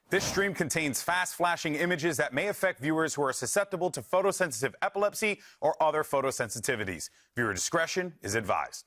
This stream contains fast-flashing images that may affect viewers who are susceptible to photosensitive epilepsy or other photosensitivities. Viewer discretion is advised.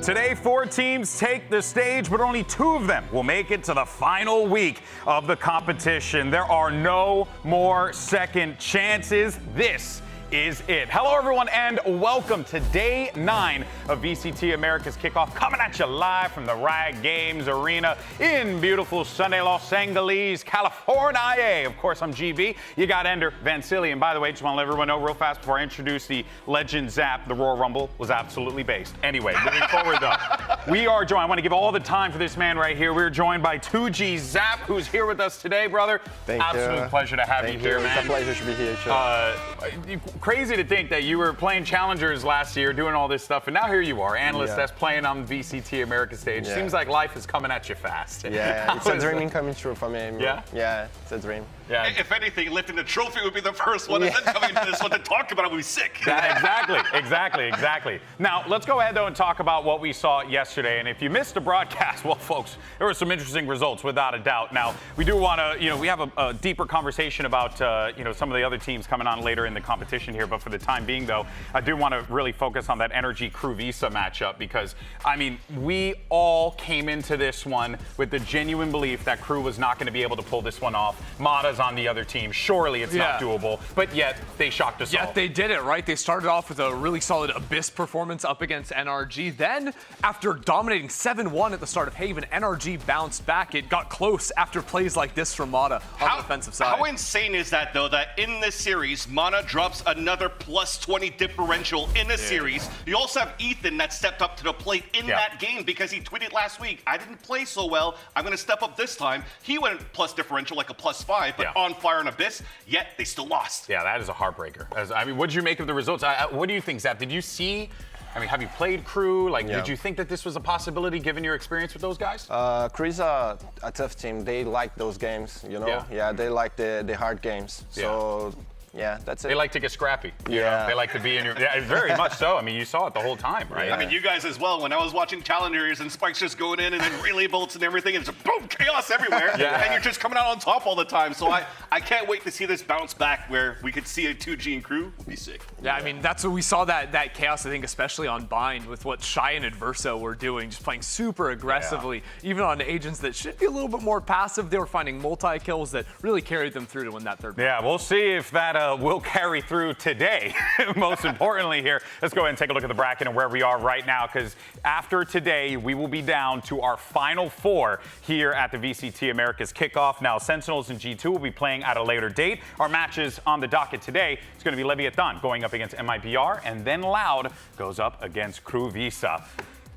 Today, 4 teams take the stage, but only 2 of them will make it to the final week of the competition. There are no more second chances. This is it. Hello, everyone, and welcome to Day 9 of VCT Americas Kickoff, coming at you live from the Riot Games Arena in beautiful sunny Los Angeles, California. Of course, I'm GB. You got Ender, Vansili, and by the way, just want to let everyone know real fast before I introduce the Legend Zap, the Royal Rumble was absolutely based. Anyway, moving forward, though, we are joined. I want to give all the time for this man right here. We're joined by 2G Zap, who's here with us today, brother. Thank you. Absolute pleasure to have you here, man. It's a pleasure to be here, too. Crazy to think that you were playing Challengers last year, doing all this stuff, and now here you are, analyst that's playing on the VCT America stage. Seems like life is coming at you fast. Yeah, it's a dream coming true for me. Yeah, it's a dream. Yeah. If anything, lifting the trophy would be the first one, and then coming to this one to talk about it would be sick. Exactly. Now, let's go ahead, though, and talk about what we saw yesterday. And if you missed the broadcast, well, folks, there were some interesting results, without a doubt. Now, we do want to, we have a deeper conversation about, some of the other teams coming on later in the competition here. But for the time being, though, I do want to really focus on that Energy KRU Visa matchup because, I mean, we all came into this one with the genuine belief that KRU was not going to be able to pull this one off. Mada's on the other team. Surely it's not doable, but yet they shocked us all. Yeah, they did it, right? They started off with a really solid Abyss performance up against NRG. Then, after dominating 7-1 at the start of Haven, NRG bounced back. It got close after plays like this from Mada on the defensive side. How insane is that, though, that in this series, Mana drops another plus 20 differential in the series. You also have Ethan that stepped up to the plate in that game because he tweeted last week, I didn't play so well, I'm going to step up this time. He went plus differential like a plus 5, but on fire and Abyss, yet they still lost. Yeah, that is a heartbreaker. I mean, what did you make of the results? What do you think, Zap? Did you see, have you played KRU? Did you think that this was a possibility given your experience with those guys? KRU is a tough team. They like those games, Yeah, they like the hard games. So, yeah, that's it. They like to get scrappy. You know? They like to be in your... Yeah, very much so. I mean, you saw it the whole time, right? I mean, you guys as well. When I was watching Challengers and Spike's just going in and then relay bolts and everything, and it's boom, chaos everywhere. And you're just coming out on top all the time. So I can't wait to see this bounce back where we could see a 2G and KRU. Would be sick. Yeah, I mean, that's what we saw that chaos, I think, especially on Bind with what Shy and Adverso were doing, just playing super aggressively. Even on agents that should be a little bit more passive, they were finding multi-kills that really carried them through to win that third. Yeah, we'll see if that will carry through today. Most importantly here, let's go ahead and take a look at the bracket and where we are right now, because after today, we will be down to our final 4 here at the VCT Americas Kickoff. Now, Sentinels and G2 will be playing at a later date. Our matches on the docket today is going to be Leviatán going up against MIBR, and then Loud goes up against KRU Visa.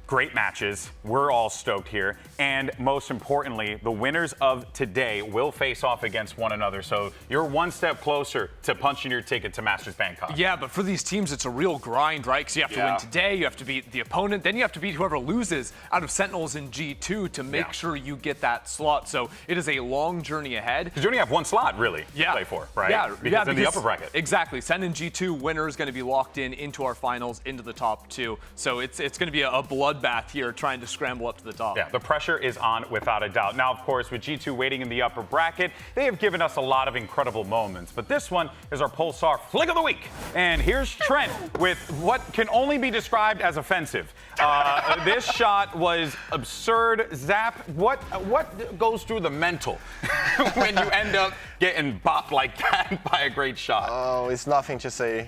Great matches. We're all stoked here. And most importantly, the winners of today will face off against one another. So you're one step closer to punching your ticket to Masters Bangkok. Yeah, but for these teams, it's a real grind, right? Because you have to win today, you have to beat the opponent, then you have to beat whoever loses out of Sentinels and G2 to make sure you get that slot. So it is a long journey ahead. Because you only have one slot, really, to play for, right? Because in the upper bracket. Exactly. Sen and G2 winner is going to be locked into our finals, into the top 2. So it's going to be a bloodbath here trying to scramble up to the top. Yeah, the pressure is on without a doubt. Now, of course, with G2 waiting in the upper bracket, they have given us a lot of incredible moments. But this one is our Pulsar Flick of the Week. And here's Trent with what can only be described as offensive. This shot was absurd. Zap, what goes through the mental when you end up getting bopped like that by a great shot? Oh, it's nothing to say.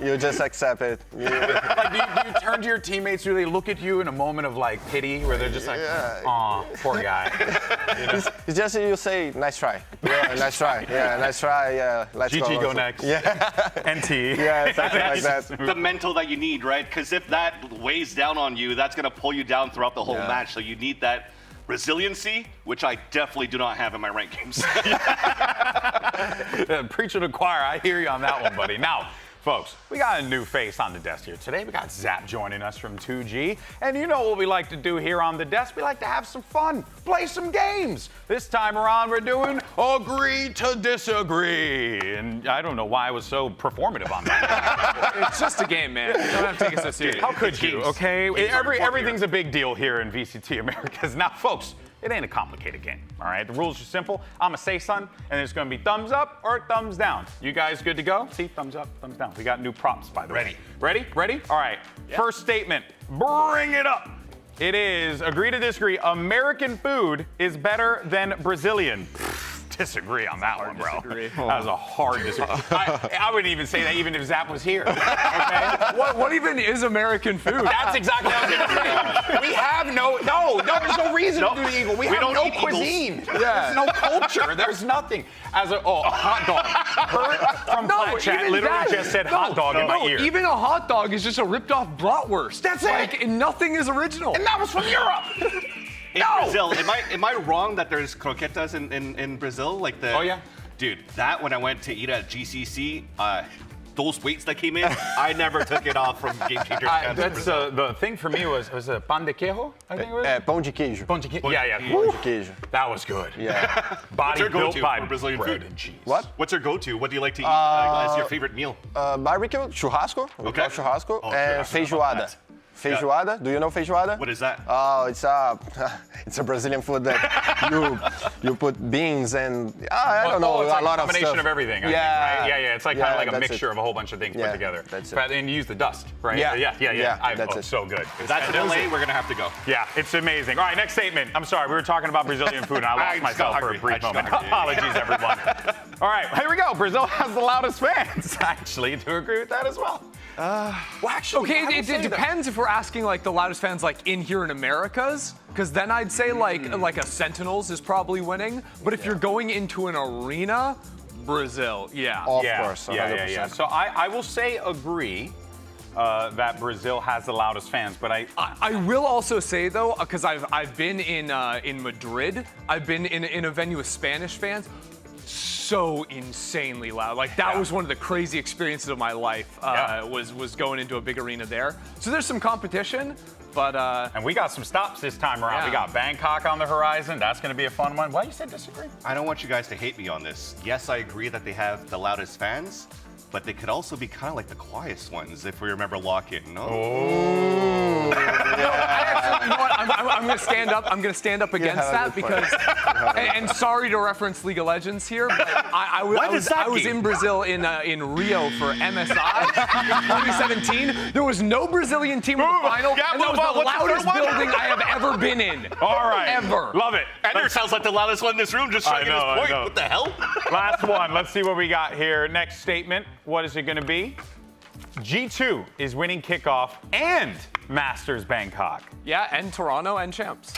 You just accept it. Do you turn to your teammates? Do they look at you in a moment of like pity, where they're just like, "Aw, poor guy"? It's just you say, "Nice try." Yeah, nice try. Yeah, nice try. Yeah, let's GG go. Go next. Yeah. NT. Yeah, something like that. The mental that you need, right? Because if that weighs down on you, that's going to pull you down throughout the whole match. So you need that resiliency, which I definitely do not have in my ranked games. Preach to the choir. I hear you on that one, buddy. Now, Folks, we got a new face on the desk here today. We got Zap joining us from 2G. And you know what we like to do here on the desk? We like to have some fun, play some games. This time around, we're doing Agree to Disagree. And I don't know why I was so performative on that. It's just a game, man. You don't have to take it so serious. How could you, okay? Everything's a big deal here in VCT Americas. Now, folks, it ain't a complicated game, all right? The rules are simple. I'm gonna say something, and it's gonna be thumbs up or thumbs down. You guys good to go? See, thumbs up, thumbs down. We got new props, by the way. Ready? All right. Yep. First statement, bring it up. It is, agree to disagree, American food is better than Brazilian. Disagree on that one, bro. That was a hard disagree. I wouldn't even say that even if Zap was here. Okay? What even is American food? That's exactly what I was going to say. We have no, there's no reason to do the eagle. We have no cuisine. There's no culture. There's nothing. A hot dog. Kurt from Flat Chat literally just said hot dog in my ear. Even a hot dog is just a ripped off bratwurst. That's it. Nothing is original. And that was from Europe. In Brazil, am I wrong that there's croquetas in Brazil? Like the Oh yeah. Dude, that when I went to eat at GCC, those weights that came in, I never took it off from Game Changer. That's the thing for me was a pan de queijo, I think it was. Pão de queijo. Pão de queijo. Yeah. Pão de queijo. That was good. Yeah. Body What's your built go-to by for Brazilian bread food? and cheese. What? What's your go-to? What do you like to eat as your favorite meal? Barbecue, churrasco. We call churrasco. Oh, and feijoada. Feijoada. Do you know feijoada? What is that? Oh, it's a Brillian food that you put beans and I don't know, it's a like lot a of combination stuff. of everything. I think, right? Yeah. It's like kind of like a mixture of a whole bunch of things put together. That's it. And you use the dust, right? Yeah. That's it. So good. That's in LA. We're gonna have to go. Yeah, it's amazing. All right, next statement. I'm sorry, we were talking about Brazilian food, and I lost myself for a brief moment. Apologies, everyone. All right, here we go. Brazil has the loudest fans. I actually do agree with that as well. Okay, it depends if we're asking like the loudest fans like in here in Americas, because then I'd say like a Sentinels is probably winning. But if you're going into an arena, Brazil, Of course, 100%. Yeah. So I will say agree that Brazil has the loudest fans, but I will also say though, because I've been in Madrid, I've been in a venue with Spanish fans. So insanely loud. Like that was one of the crazy experiences of my life. Was going into a big arena there. So there's some competition, but and we got some stops this time around. Yeah. We got Bangkok on the horizon. That's going to be a fun one. Why you said disagree? I don't want you guys to hate me on this. Yes, I agree that they have the loudest fans, but they could also be kind of like the quietest ones if we remember Lock-In, no? you know what? I'm going to stand up. I'm going to stand up against that because, and sorry to reference League of Legends here, but I was in Brazil in Rio for MSI in 2017. There was no Brazilian team in the final, and that was the loudest building I have ever been in. All right, ever. Love it. Ender sounds like the loudest one in this room, just trying to get his point. What the hell? Last one. Let's see what we got here. Next statement. What is it going to be? G2 is winning kickoff and Masters Bangkok. Yeah, and Toronto and champs.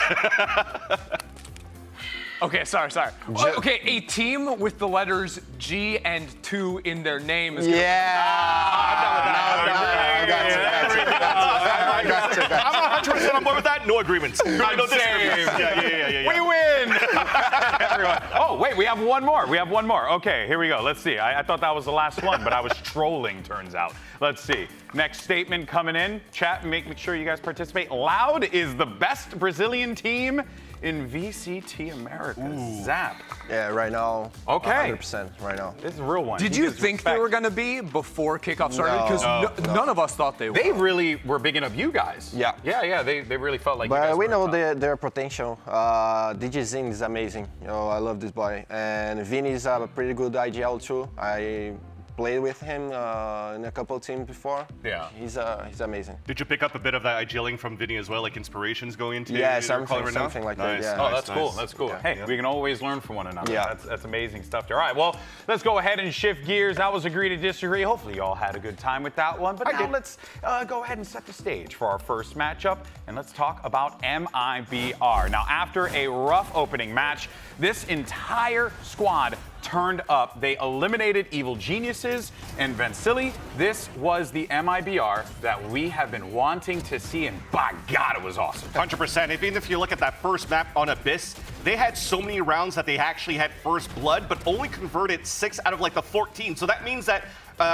Okay, sorry. Okay, a team with the letters G and 2 in their name is I got you. I'm 100% on board with that. No agreements. No disagreements. Yeah. We win! Oh, wait, we have one more. Okay, here we go. Let's see. I thought that was the last one, but I was trolling, turns out. Let's see. Next statement coming in. Chat, make sure you guys participate. Loud is the best Brazilian team in VCT America. Zap. Yeah, right now. Okay. 100% right now. This is a real one. Did you think they were going to be before kickoff started? Because none of us thought they were. They really were bigging up you guys. Yeah. Yeah. They really felt like you guys But we were know their potential. DJ Zing is amazing. I love this boy. And Vini is a pretty good IGL too. I played with him in a couple of teams before. Yeah. He's amazing. Did you pick up a bit of that IGLing from Vinny as well, like inspirations going into something like that. Yeah. Oh, that's cool. That's cool. Yeah. Hey, we can always learn from one another. Yeah. That's amazing stuff. All right, well, let's go ahead and shift gears. That was agree to disagree. Hopefully you all had a good time with that one. But now let's go ahead and set the stage for our first matchup, and let's talk about MIBR. Now, after a rough opening match, this entire squad turned up. They eliminated Evil Geniuses and Vansili. This was the MIBR that we have been wanting to see, and by God, it was awesome. 100%. Even if you look at that first map on Abyss, they had so many rounds that they actually had first blood, but only converted 6 out of like the 14. So that means that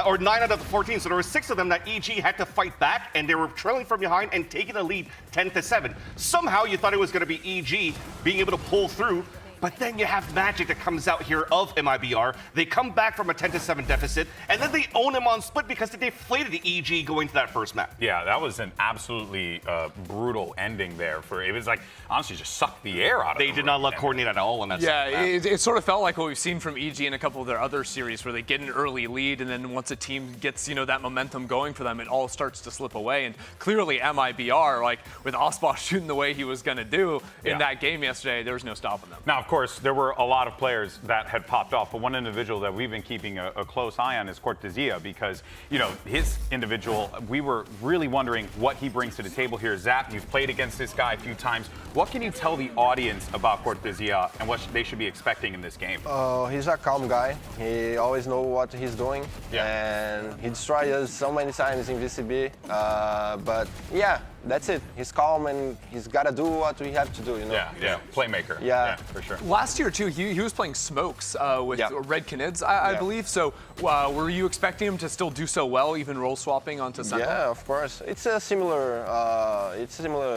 or 9 out of the 14. So there were 6 of them that EG had to fight back, and they were trailing from behind and taking a lead 10-7. Somehow you thought it was going to be EG being able to pull through. But then you have Magic that comes out here of MIBR. They come back from a 10-7 deficit, and then they own him on split because they deflated the EG going to that first map. Yeah, that was an absolutely brutal ending there. It was like, honestly, just sucked the air out of They did not look coordinated at all on that Yeah, side. it sort of felt like what we've seen from EG in a couple of their other series where they get an early lead, and then once a team gets, that momentum going for them, it all starts to slip away. And clearly MIBR, like with Osbos shooting the way he was going to do in that game yesterday, there was no stopping them. Now, of course, there were a lot of players that had popped off, but one individual that we've been keeping a close eye on is Cortezia because, his individual, we were really wondering what he brings to the table here. Zap, you've played against this guy a few times. What can you tell the audience about Cortezia and what they should be expecting in this game? He's a calm guy. He always knows what he's doing. And he destroyed us so many times in VCB. But yeah, that's it. He's calm and he's got to do what we have to do, Yeah, playmaker. Yeah, for sure. Last year, too, he was playing Smokes with Red Canids, I believe. So were you expecting him to still do so well, even role swapping onto Sentinel? Yeah, of course. It's a similar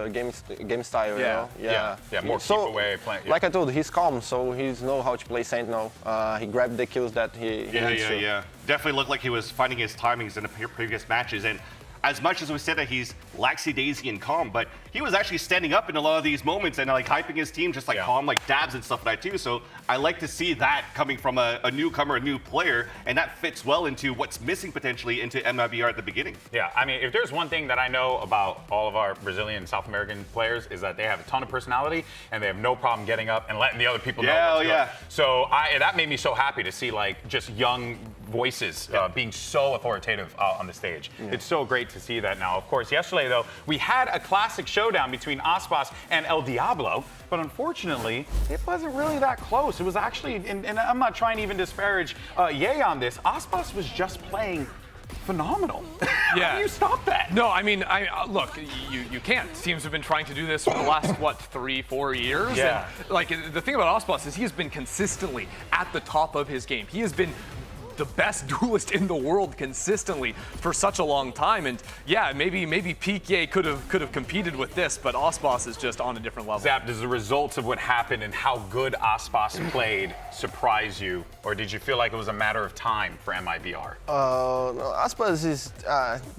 game style, Yeah, more keep away playing. Yeah. Like I told, he's calm, so he knows how to play Sentinel. He grabbed the kills that he needs to. Yeah. Definitely looked like he was finding his timings in the previous matches. And as much as we said that he's laxy-daisy and calm, but he was actually standing up in a lot of these moments and like hyping his team just like calm, like dabs and stuff like that too. So I like to see that coming from a newcomer, a new player, and that fits well into what's missing potentially into MIBR at the beginning. Yeah, I mean, if there's one thing that I know about all of our Brazilian and South American players is that they have a ton of personality and they have no problem getting up and letting the other people know what's good. So that made me so happy to see like just young voices being so authoritative on the stage. It's so great to see that now. Of course, yesterday though, we had a classic showdown between Osbos and El Diablo, but unfortunately, it wasn't really that close. It was actually, and I'm not trying to even disparage Ye on this, Osbos was just playing phenomenal. Yeah. How do you stop that? No, I mean, look, you can't. Teams have been trying to do this for the last, 3-4 years? Yeah. And, like, the thing about Osbos is he has been consistently at the top of his game. He has been the best duelist in the world consistently for such a long time, and yeah, maybe Peak Ye could have competed with this, but Osbos is just on a different level. Zap, does the results of what happened and how good Osbos played surprise you, or did you feel like it was a matter of time for MIBR? No, Osbos is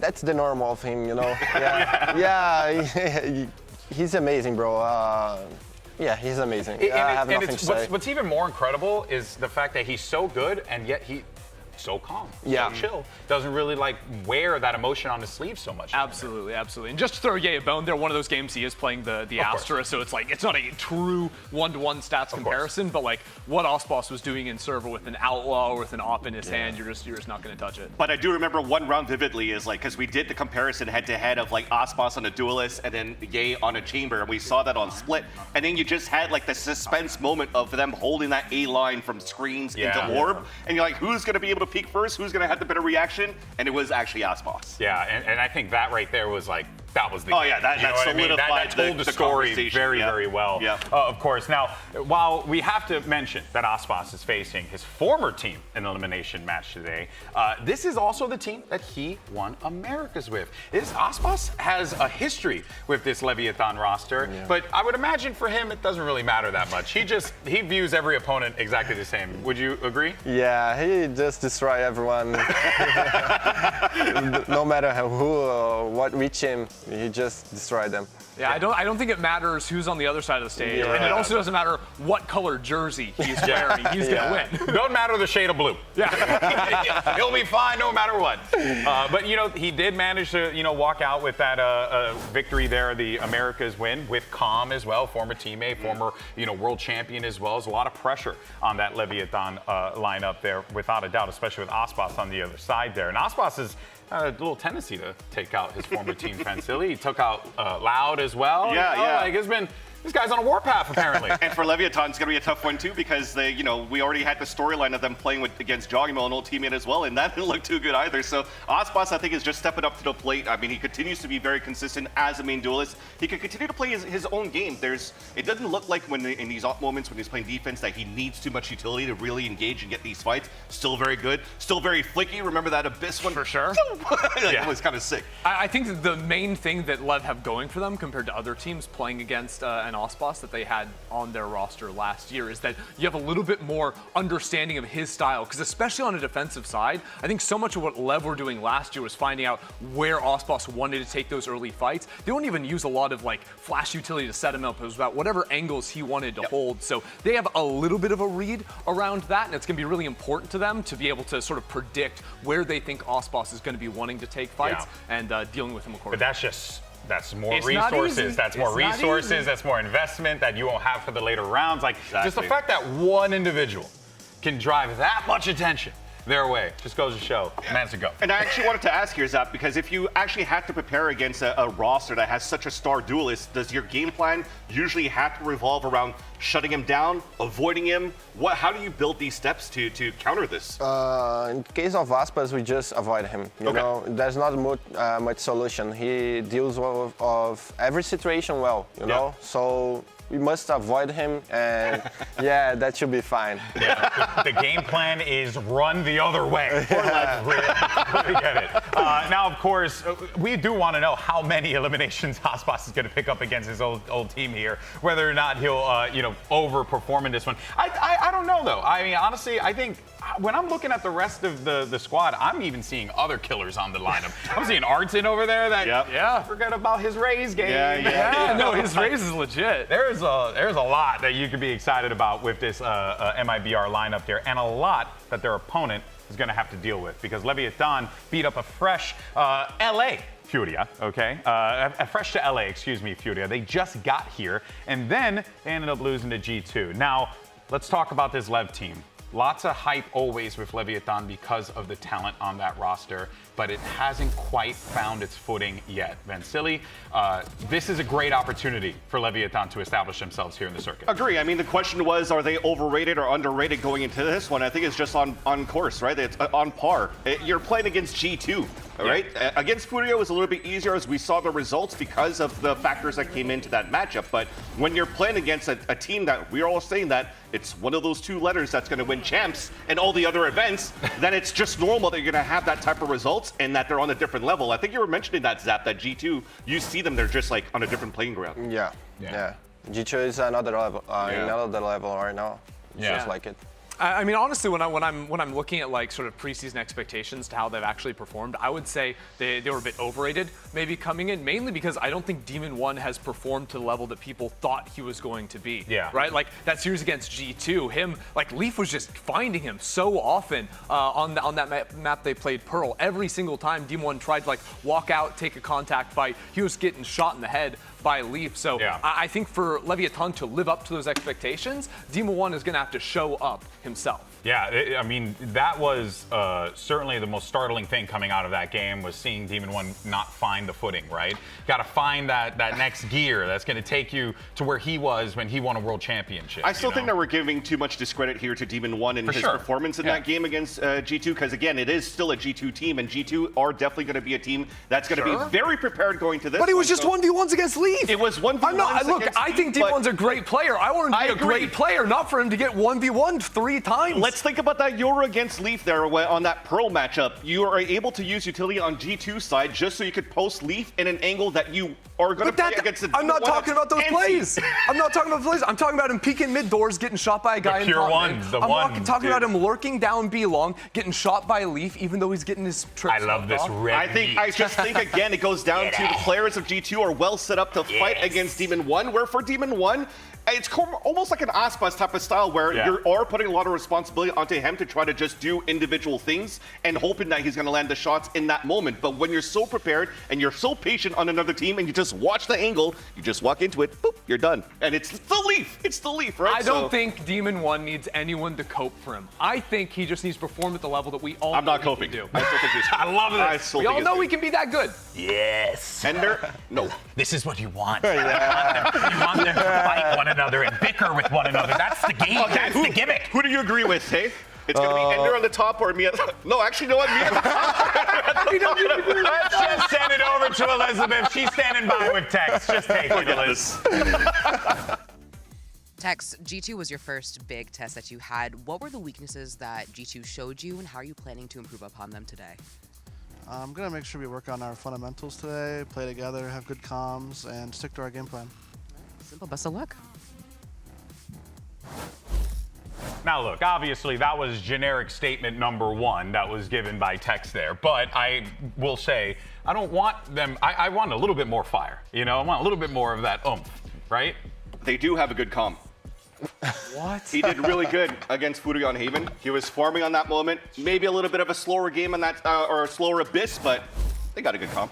that's the normal of him, he's amazing, bro. Yeah, he's amazing. I have nothing to say. What's even more incredible is the fact that he's so good and yet he's so calm, so chill. Doesn't really like wear that emotion on his sleeve so much. Absolutely. And just to throw Ye a bone, they're one of those games he is playing the Astra, so it's like it's not a true one-to-one stats comparison, but like what Osbos was doing in server with an outlaw or with an op in his hand, you're just not going to touch it. But I do remember one round vividly is like because we did the comparison head-to-head of like Osbos on a duelist and then Ye on a chamber, and we saw that on split, and then you just had like the suspense moment of them holding that A line from screens into orb, and you're like, who's going to be able to peak first? Who's going to have the better reaction? And it was actually Osbos. Yeah, and I think that right there was like, that was the game. That solidified that told the story very, very well. Of course. Now, while we have to mention that Osbos is facing his former team in an elimination match today, this is also the team that he won Americas with. Osbos has a history with this Leviatán roster, but I would imagine for him it doesn't really matter that much. He views every opponent exactly the same. Would you agree? Yeah, he just destroys everyone. No matter who what reach him, he just destroyed them. Yeah, I don't think it matters who's on the other side of the stage, and it also doesn't matter what color jersey he's wearing. He's gonna win. Don't matter the shade of blue. Yeah, he'll be fine no matter what. But he did manage to walk out with that victory there, the Americas win with Calm as well, former teammate, former world champion as well. There's a lot of pressure on that Leviatán lineup there, without a doubt, especially with Osbos on the other side there. And Osbos is a little tendency to take out his former team, Fancilli. He took out Loud as well. Yeah. Like it's been This guy's on a warpath, apparently. And for Leviatán, it's going to be a tough one, too, because they, we already had the storyline of them playing against Joggimo, an old teammate as well, and that didn't look too good either. So Ospas, I think, is just stepping up to the plate. I mean, he continues to be very consistent as a main duelist. He can continue to play his own game. It doesn't look like in these off moments when he's playing defense that he needs too much utility to really engage and get these fights. Still very good. Still very flicky. Remember that Abyss one? For sure. It was kind of sick. I think the main thing that Lev have going for them compared to other teams playing against an Ospas that they had on their roster last year is that you have a little bit more understanding of his style, because especially on a defensive side, I think so much of what Lev were doing last year was finding out where Ospas wanted to take those early fights. They don't even use a lot of like flash utility to set him up. It was about whatever angles he wanted to hold. So they have a little bit of a read around that, and it's going to be really important to them to be able to sort of predict where they think Ospas is going to be wanting to take fights and dealing with him accordingly. But that's more resources. That's more resources. That's more investment that you won't have for the later rounds. Like just the fact that one individual can drive that much attention their way just goes to show, man's to go. And I actually wanted to ask here, Zap, because if you actually have to prepare against a roster that has such a star duelist, does your game plan usually have to revolve around shutting him down, avoiding him? How do you build these steps to counter this? In case of Aspas, we just avoid him. You know, there's not much solution. He deals with every situation well, you know? So we must avoid him, and yeah, that should be fine. Yeah, the game plan is run the other way. We get it. Now, of course, we do want to know how many eliminations Ospas is going to pick up against his old team here. Whether or not he'll, overperform in this one. I don't know though. I mean, honestly, I think when I'm looking at the rest of the squad, I'm even seeing other killers on the lineup. I'm seeing Artin over there. Forget about his Raze game. No, his Raze is legit. There's a lot that you could be excited about with this MIBR lineup here, and a lot that their opponent is going to have to deal with, because Leviatán beat up a fresh LA Furia, okay? A fresh to LA, excuse me, Furia. They just got here, and then they ended up losing to G2. Now, let's talk about this Lev team. Lots of hype always with Leviatán because of the talent on that roster, but it hasn't quite found its footing yet. Vansili, this is a great opportunity for Leviatán to establish themselves here in the circuit. Agree. I mean, the question was, are they overrated or underrated going into this one? I think it's just on course, right? It's on par. You're playing against G2, right? Against Furia was a little bit easier as we saw the results because of the factors that came into that matchup. But when you're playing against a team that we're all saying that it's one of those two letters that's going to win champs and all the other events, then it's just normal that you're going to have that type of results and that they're on a different level. I think you were mentioning that, Zap, that G2, you see them, they're just like on a different playing ground. Yeah. G2 is another level, another level right now. Just like it. I mean, honestly, when I'm looking at like sort of preseason expectations to how they've actually performed, I would say they were a bit overrated maybe coming in, mainly because I don't think Demon 1 has performed to the level that people thought he was going to be. Right? Like that series against G2, Leaf was just finding him so often on that map they played Pearl. Every single time Demon 1 tried to like walk out, take a contact fight, he was getting shot in the head by Leaf. So I think for Leviatán to live up to those expectations, Demon 1 is going to have to show up himself. Yeah, I mean, that was certainly the most startling thing coming out of that game, was seeing Demon 1 not find the footing, right? Got to find that next gear that's going to take you to where he was when he won a world championship. I still think that we're giving too much discredit here to Demon 1 and his performance in that game against G2, because again, it is still a G2 team, and G2 are definitely going to be a team that's going to be very prepared going to this. But it was just 1v1s against Leaf. It was 1v1s. Look, I think Demon 1's a great player. I want him to be a great player, not for him to get 1v1'd 3 times. Let's think about that Euro against Leaf there on that Pearl matchup. You are able to use utility on G2's side just so you could post Leaf in an angle that you are going to play against. I'm not talking about those plays. I'm not talking about plays. I'm talking about him peeking mid doors, getting shot by a guy in top mid. I'm talking about him lurking down B long, getting shot by Leaf, even though he's getting his trips. I love this red I just think again it goes down to the players of G2 are well set up to fight against Demon 1, where for Demon 1, it's almost like an Aspas type of style where you are putting a lot of responsibility onto him to try to just do individual things and hoping that he's going to land the shots in that moment. But when you're so prepared and you're so patient on another team and you just just watch the angle, you just walk into it, boop, you're done. And it's the leaf. It's the leaf, right? I don't think Demon 1 needs anyone to cope for him. I think he just needs to perform at the level that we all I'm know not he coping. can do. I still think he's I love this. We all know we can be that good. Yes. Ender? No. This is what you want. You want them to fight one another and bicker with one another. That's the game. That's the gimmick. Who do you agree with, hey? It's going to be Ender on the top or me at the... No, actually, you know what? Me at the top. Let's just send it over to Elizabeth. She's standing by with Tex. Just take it, Liz. Tex, G2 was your first big test that you had. What were the weaknesses that G2 showed you, and how are you planning to improve upon them today? I'm going to make sure we work on our fundamentals today, play together, have good comms, and stick to our game plan. Simple. Best of luck. Now, look, obviously, that was generic statement number 1 that was given by Tex there. But I will say, I don't want them, I want a little bit more fire. You know, I want a little bit more of that oomph, right? They do have a good comm. What? He did really good against Furion Haven. He was farming on that moment. Maybe a little bit of a slower game on that, or a slower Abyss, but they got a good comm.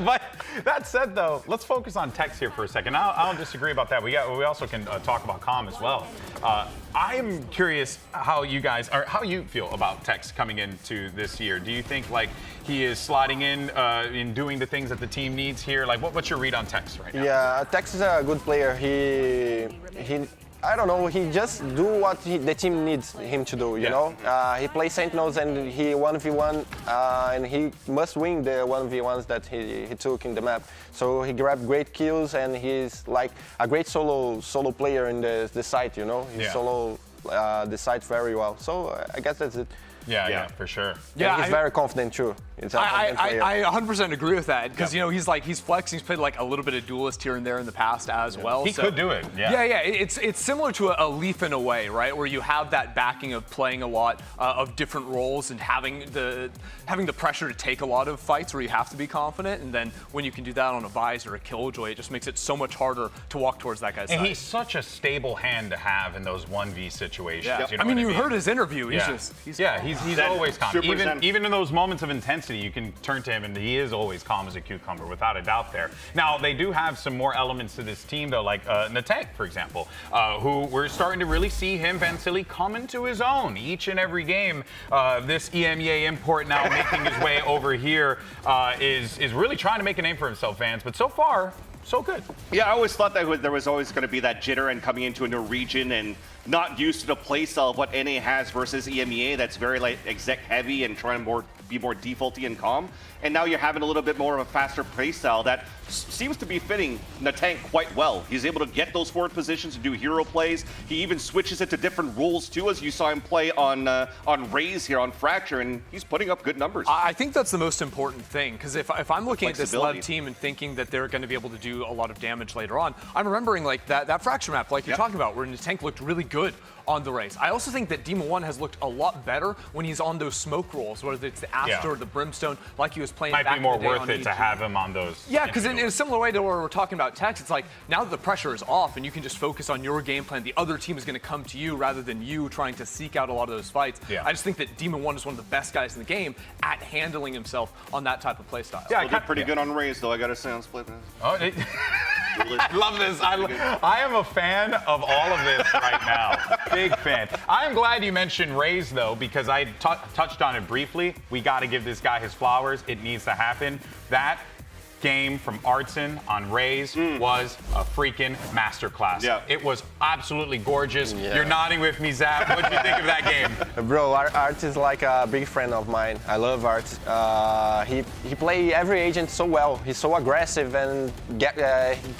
But that said, though, let's focus on Tex here for a second. I don't disagree about that. We also can talk about comm as well. I'm curious how you guys, or how you feel about Tex coming into this year. Do you think like he is sliding in doing the things that the team needs here? Like, what's your read on Tex right now? Yeah, Tex is a good player. He I don't know, he just do what the team needs him to do, you know? He plays Sentinels and he 1v1, and he must win the 1v1s that he took in the map. So he grabbed great kills and he's like a great solo player in the site, you know? He solo the site very well. So I guess that's it. Yeah, for sure. Yeah, he's very confident too. I 100% agree with that because you know he's flexing. He's played like a little bit of duelist here and there in the past as well. He could do it. Yeah. It's similar to a Leaf in a way, right? Where you have that backing of playing a lot of different roles and having the pressure to take a lot of fights where you have to be confident. And then when you can do that on a Vise or a Killjoy, it just makes it so much harder to walk towards that guy's side. And he's such a stable hand to have in those 1v situations. Yeah. You know I mean, what you heard his interview. He's always calm. Super Even in those moments of intensity, you can turn to him, and he is always calm as a cucumber, without a doubt there. Now, they do have some more elements to this team, though, like Natank, for example, who we're starting to really see him, Vansili, come into his own each and every game. This EMEA import now making his way over here is really trying to make a name for himself, Vans, but so far, so good. Yeah, I always thought that there was always going to be that jitter and coming into a new region and not used to the playstyle of what NA has versus EMEA that's very like exec heavy and trying to be more defaulty and calm. And now you're having a little bit more of a faster playstyle that seems to be fitting Natank quite well. He's able to get those forward positions and do hero plays. He even switches it to different roles too, as you saw him play on Raze here on Fracture, and he's putting up good numbers. I think that's the most important thing, because if I'm looking at this Lev Flexibility. team and thinking that they're going to be able to do a lot of damage later on, I'm remembering like that Fracture map, like you're talking about, where Natank looked really good on the race. I also think that Demon 1 has looked a lot better when he's on those smoke rolls, whether it's the Astra or the Brimstone, like he was playing back in the day. Might be more worth on it to E2. have him on those. Yeah, because in a similar way to where we're talking about Tex, it's like now that the pressure is off and you can just focus on your game plan, the other team is going to come to you rather than you trying to seek out a lot of those fights. Yeah. I just think that Demon 1 is one of the best guys in the game at handling himself on that type of play style. Yeah, Still did pretty good on Raze, though, I gotta say, on Split. I love this. I am a fan of all of this right now. Big fan. I'm glad you mentioned Raze, though, because I touched on it briefly. We got to give this guy his flowers. It needs to happen. That game from Artson on Raze was a freaking masterclass. Yeah. It was absolutely gorgeous. You're nodding with me, Zap. What did you think of that game? Bro, Art is like a big friend of mine. I love Art. He play every agent so well. He's so aggressive and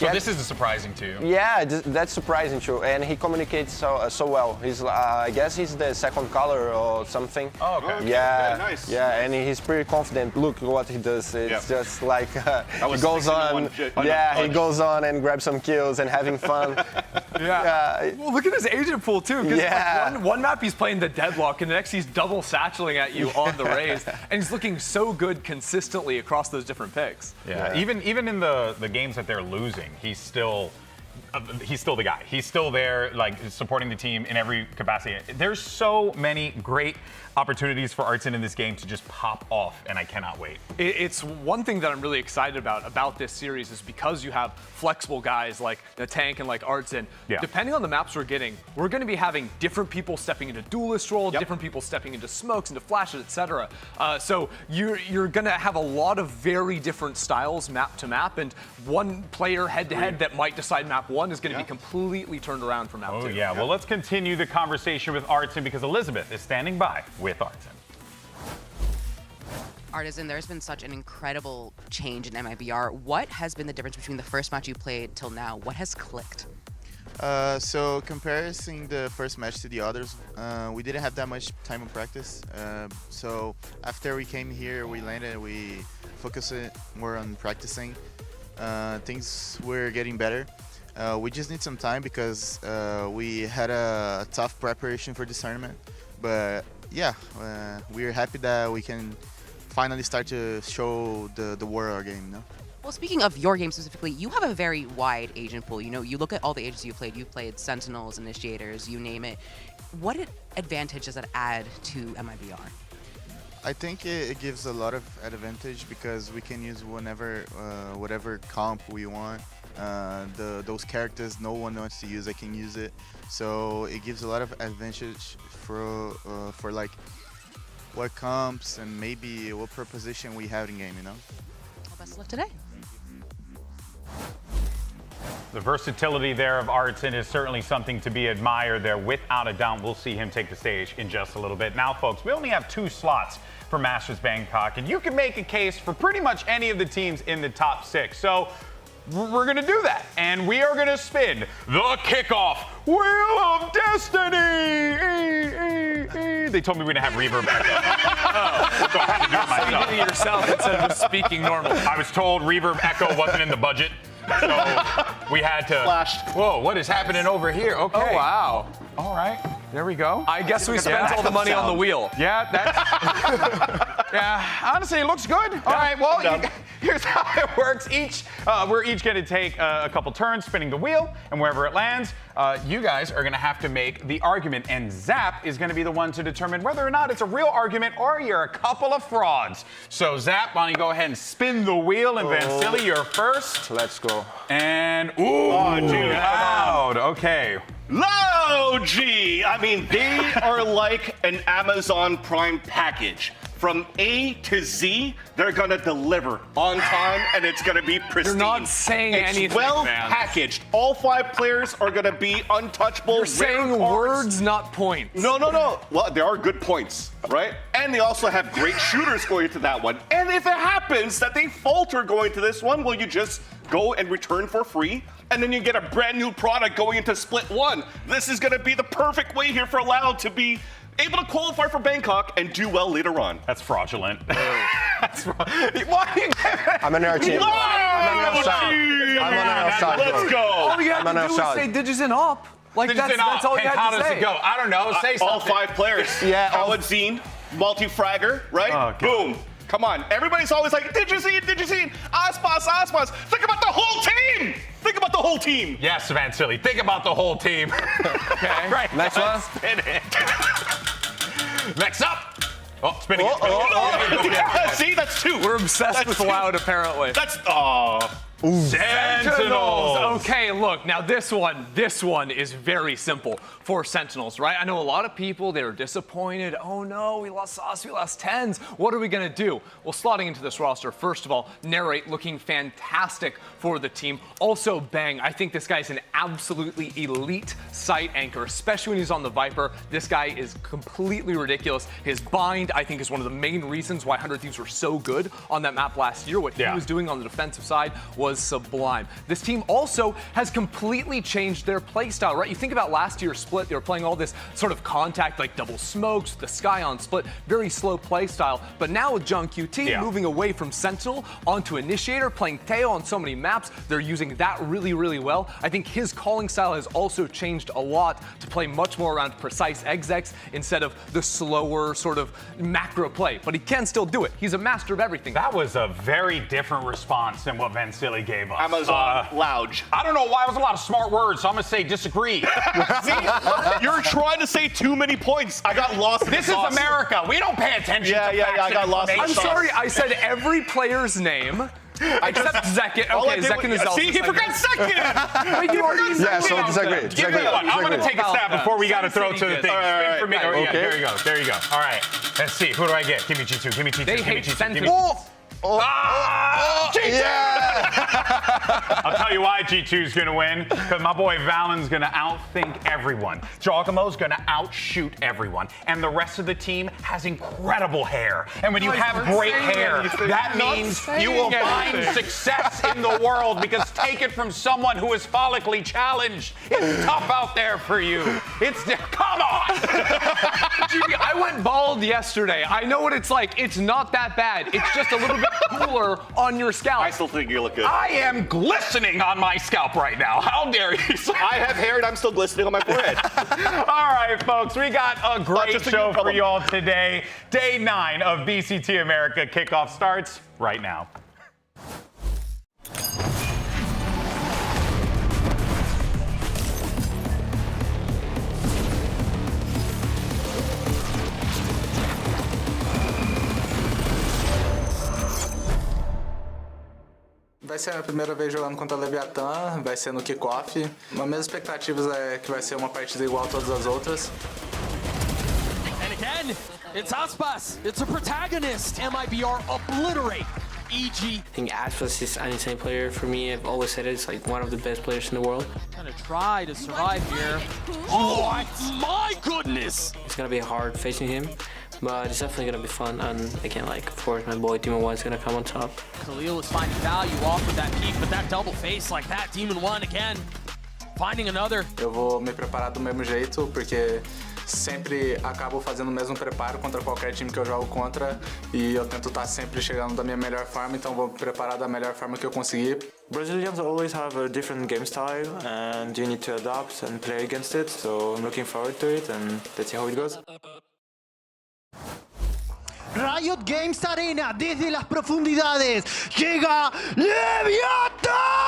So this is surprising to you. Yeah, that's surprising too. And he communicates so well. He's I guess he's the second color or something. Oh, okay. Yeah, very nice. Yeah, and he's pretty confident. Look what he does. It's just like he goes on. He goes on and grabs some kills and having fun. Well, look at his agent pool too. Because Yeah. one map he's playing the Deadlock, and the next he's double satcheling at you on the Raze, and he's looking so good consistently across those different picks. Yeah. Even in the games that they're losing, he's still he's still the guy. He's still there, like, supporting the team in every capacity. There's so many great opportunities for Artson in this game to just pop off, and I cannot wait. It's one thing that I'm really excited about this series is because you have flexible guys like the tank and like Artson. Yeah. Depending on the maps we're getting, we're going to be having different people stepping into duelist role, different people stepping into smokes, into flashes, etc. So you're going to have a lot of very different styles map to map, and one player head to head that might decide map 1 is going to be completely turned around from map 2. Oh yeah, well, let's continue the conversation with Artson because Elizabeth is standing by with Artson. Artisan, there's been such an incredible change in MIBR. What has been the difference between the first match you played till now? What has clicked? So comparing the first match to the others, we didn't have that much time of practice. So after we came here, we landed, we focused more on practicing. Things were getting better. We just need some time because we had a tough preparation for this tournament. But yeah, we're happy that we can finally start to show the world our game. No? Well, speaking of your game specifically, you have a very wide agent pool. You know, you look at all the agents you've played Sentinels, Initiators, you name it. What advantage does that add to MIBR? I think it gives a lot of advantage because we can use whatever comp we want. Those characters no one wants to use, I can use it. So it gives a lot of advantage for like what comps and maybe what proposition we have in game, you know? Well, best of luck today. The versatility there of Artson is certainly something to be admired there. Without a doubt, we'll see him take the stage in just a little bit. Now, folks, we only have 2 slots for Masters Bangkok, and you can make a case for pretty much any of the teams in the top 6. So we're going to do that, and we are going to spin the kickoff Wheel of Destiny. They told me we didn't have reverb echo. So I had to do it myself. So you did it yourself instead of just speaking normal. I was told reverb echo wasn't in the budget, so we had to. Flashed. Whoa, what is happening over here? Okay. Oh, wow. All right, there we go. I guess we spent all the money on the wheel. Yeah, that's. Yeah, honestly, it looks good. All right, well, here's how it works. We're each going to take a couple turns spinning the wheel, and wherever it lands, you guys are going to have to make the argument, and Zap is going to be the one to determine whether or not it's a real argument or you're a couple of frauds. So, Zap, why don't you go ahead and spin the wheel, and Vansili, you're first. Let's go. And, ooh, loud. Okay. Low G! I mean, they are like an Amazon Prime package. From A to Z, they're gonna deliver on time, and it's gonna be pristine. You're not saying anything, It's well man. packaged. All 5 players are gonna be untouchable. You're saying rare cards. words, not points. No. Well, there are good points, right? And they also have great shooters going to that one. And if it happens that they falter going to this one, will you just go and return for free? And then you get a brand new product going into Split 1. This is gonna be the perfect way here for Loud to be able to qualify for Bangkok and do well later on. That's fraudulent. That's fraudulent. Why are you I'm an air team. I'm an outside. Let's go. All you had I'm to an do was outside. say digits and up. Like, Digits that's and up. all you And had how to does say. it go? I don't know. Say something. All 5 players. Yeah, Howard Zine, multi-fragger, right? Oh, God. Boom. Come on. Everybody's always like, Digicine, Aspas. Think about the whole team. Think about the whole team. Yes, Vansili, think about the whole team. Okay. Right. Next one. Spin it. Next up. Oh, spinning it. Yeah, see, that's 2. We're obsessed with Loud, apparently. That's Sentinels. Okay, look, now this one is very simple for Sentinels, right? I know a lot of people, they were disappointed. Oh no, we lost Sauce, we lost Tens. What are we gonna do? Well, slotting into this roster, first of all, Narrate looking fantastic for the team. Also, Bang, I think this guy's an absolutely elite site anchor, especially when he's on the Viper. This guy is completely ridiculous. His bind, I think, is one of the main reasons why 100 Thieves were so good on that map last year. What he was doing on the defensive side was sublime. This team also has completely changed their play style, right? You think about last year's Split, they were playing all this sort of contact, like double smokes, the sky on Split, very slow play style. But now with John QT moving away from Sentinel onto Initiator, playing Teo on so many maps, they're using that really, really well. I think his calling style has also changed a lot to play much more around precise execs instead of the slower sort of macro play. But he can still do it. He's a master of everything. That was a very different response than what Vansili they gave us. Amazon Lounge. I don't know why. It was a lot of smart words, so I'm going to say disagree. See, you're trying to say too many points. I got lost in This is America. We don't pay attention to facts I got and lost in I'm information. sorry, I said every player's name. Except Zekin. Okay, Zekin is also. See, he forgot second. Yeah, so disagree. Give me one. I'm going to take a stab before we got to throw to the thing. Right, For me. right. Oh, yeah, Okay. there you go. There you go. All right. Let's see. Who do I get? Give me G2. Give me G2. They give me hate G2. sentence. G2! Yeah! I'll tell you why G2's gonna win, because my boy Valen's gonna outthink everyone. Giacomo's gonna outshoot everyone. And the rest of the team has incredible hair. And when you have great hair, that means you will find success in the world, because take it from someone who is follically challenged. It's tough out there for you. Come on! Gee, I went bald yesterday. I know what it's like. It's not that bad. It's just a little bit cooler on your scalp. I still think you look good. I am glistening on my scalp right now. How dare you? I have hair and I'm still glistening on my forehead. All right, folks, we got a great just a show good for problem. you all today. Day 9 of VCT America Kickoff starts right now. Vai ser a minha primeira vez jogando contra a Leviatán, vai ser no Kickoff. As minhas expectativas é que vai ser uma partida igual a todas as outras. And again, it's Aspas. It's a protagonist. MIBR obliterate EG. I think Aspas is an insane player. For me, I've always said it's like one of the best players in the world. Gonna try to survive here. Oh my goodness! It's gonna be hard facing him, but it's definitely gonna be fun. And again, like, of course, my boy Demon One is gonna come on top. Khalil is finding value off of that peak, but that double face like that, Demon One again, finding another. Eu vou me preparar do mesmo jeito, porque sempre acabo fazendo o mesmo preparo contra qualquer time que eu jogo contra, e eu tento estar sempre chegando da minha melhor forma, então vou me preparar da melhor forma que eu conseguir. Brazilians always have a different game style and you need to adapt and play against it, so I'm looking forward to it and let's see how it goes. Riot Games Arena, desde las profundidades, llega Leviatán.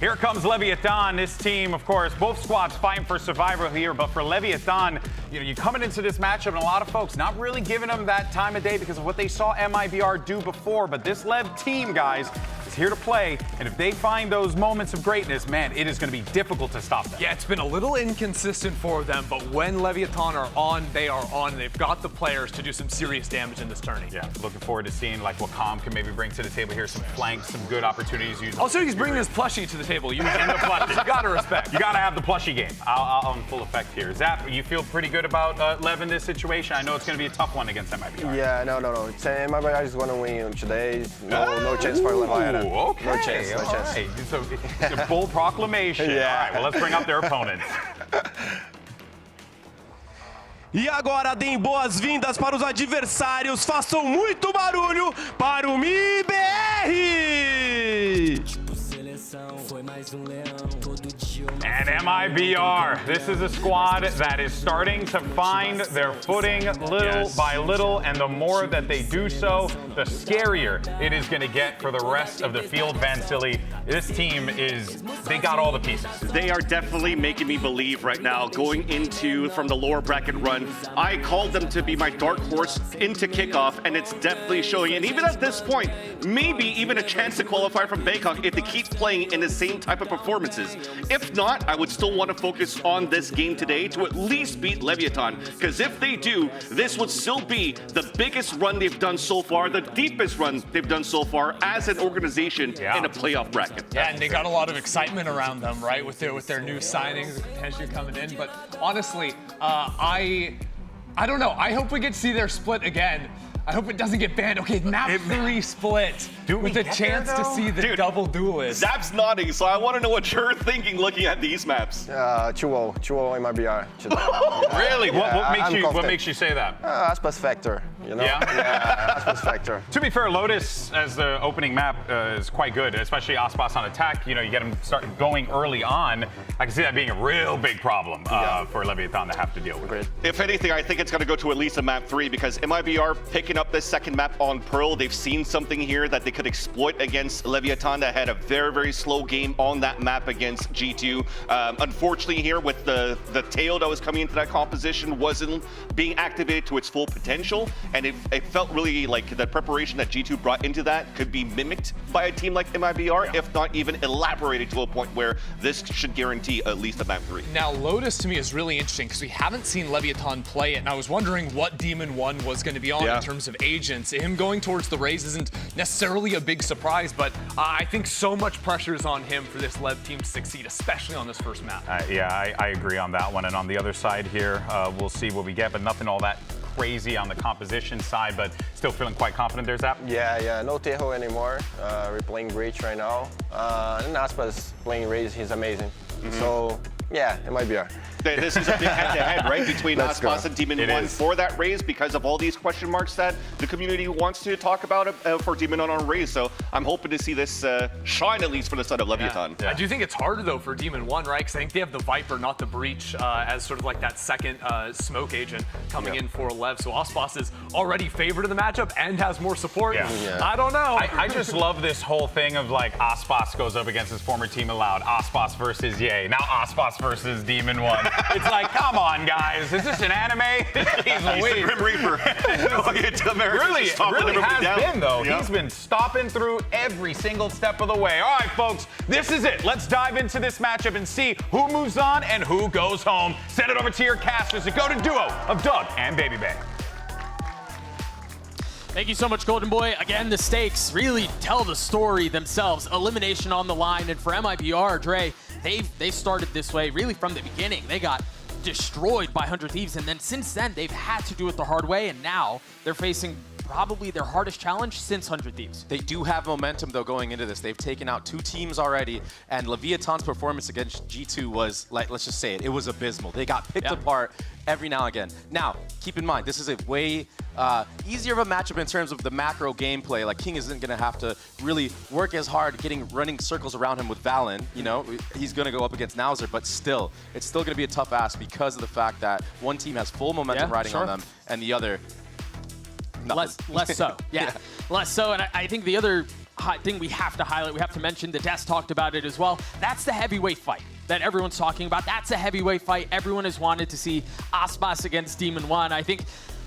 Here comes Leviatán. This team, of course, both squads fighting for survival here, but for Leviatán, you're coming into this matchup, and a lot of folks not really giving them that time of day because of what they saw MIBR do before. But this Lev team, guys, is here to play, and if they find those moments of greatness, man, it is going to be difficult to stop them. Yeah, it's been a little inconsistent for them, but when Leviatán are on, they are on. And they've got the players to do some serious damage in this tourney. Yeah, looking forward to seeing like what Calm can maybe bring to the table here. Some flanks, some good opportunities. Also, he's bringing his plushie to the table. You gotta respect. You gotta have the plushie game. I'll in full effect here. Zap, you feel pretty good about Lev in this situation? I know it's gonna be a tough one against MIBR. Yeah, no. It's, MIBR is gonna win today. No chance for Leviatán. Okay. No chance. Right. It's a bold proclamation. Yeah. All right, well, let's bring up their opponents. E agora deem boas-vindas para os adversários. Façam muito barulho para o MIBR! And MIBR, this is a squad that is starting to find their footing little by little, and the more that they do so, the scarier it is going to get for the rest of the field. Vansili, this team they got all the pieces. They are definitely making me believe right now, going into from the lower bracket run. I called them to be my dark horse into Kickoff, and it's definitely showing. And even at this point, maybe even a chance to qualify from Bangkok if they keep playing in the same type of performances. If not, I would still want to focus on this game today to at least beat Leviatán, because if they do, this would still be the biggest run they've done so far, the deepest run they've done so far as an organization in a playoff bracket. Yeah, and they got a lot of excitement around them, right, with their new signings potentially coming in. But honestly, I don't know. I hope we get to see their split again. I hope it doesn't get banned. Okay, map 3 split with a chance to see the double duelist. Zap's nodding, so I want to know what you're thinking looking at these maps. 2-0 MIBR. Really? Yeah, what makes you say that? Aspas factor. you know? Yeah. Aspas factor. To be fair, Lotus as the opening map is quite good, especially Aspas on attack. You know, you get him start going early on. I can see that being a real big problem for Leviatán to have to deal with. If anything, I think it's going to go to at least a map 3 because MIBR picking up this second map on Pearl, they've seen something here that they could exploit against Leviatán that had a very, very slow game on that map against G2. Unfortunately here with the tail that was coming into that composition wasn't being activated to its full potential, and it felt really like the preparation that G2 brought into that could be mimicked by a team like MIBR, if not even elaborated to a point where this should guarantee at least a map 3. Now, Lotus to me is really interesting because we haven't seen Leviatán play it, and I was wondering what Demon 1 was going to be on in terms of agents. Him going towards the Raze isn't necessarily a big surprise, but I think so much pressure is on him for this Lev team to succeed, especially on this first map. Yeah, I agree on that one. And on the other side here, we'll see what we get, but nothing all that crazy on the composition side, but still feeling quite confident there, Zap? Yeah, no Tejo anymore. We're playing Breach right now. And Aspas playing Raze, he's amazing. So, yeah, MIBR. This is a big head-to-head, right, between Aspas and Demon 1 for that Raze because of all these question marks that the community wants to talk about for Demon 1 on Raze. So I'm hoping to see this shine at least for the side of Leviatán. I do think it's harder, though, for Demon 1, right? Because I think they have the Viper, not the Breach, as sort of like that second smoke agent coming in for Lev. So Aspas is already favored in the matchup and has more support. I don't know. I just love this whole thing of like Aspas goes up against his former team Aloud. Aspas versus Ye. Now Aspas versus Demon 1. It's like, come on, guys. Is this an anime? He's the Grim Reaper. Really has been, though. He's been stopping through every single step of the way. All right, folks, this is it. Let's dive into this matchup and see who moves on and who goes home. Send it over to your casters to go to duo of Doug and Baby Bang. Thank you so much, Golden Boy. Again, the stakes really tell the story themselves. Elimination on the line, and for MIBR, Dre, they started this way really from the beginning. They got destroyed by 100 Thieves, and then since then, they've had to do it the hard way, and now they're facing probably their hardest challenge since 100 Thieves. They do have momentum, though, going into this. They've taken out 2 teams already, and Leviatán's performance against G2 was, like, let's just say it was abysmal. They got picked apart every now and again. Now, keep in mind, this is a way easier of a matchup in terms of the macro gameplay. Like, King isn't going to have to really work as hard running circles around him with Valen. You know, he's going to go up against Nauser, but still, it's still going to be a tough ask because of the fact that one team has full momentum riding on them, and the other, less so. Less so. And I think the other thing we have to highlight, we have to mention, the Des talked about it as well. That's the heavyweight fight that everyone's talking about. That's a heavyweight fight. Everyone has wanted to see Aspas against Demon 1. I think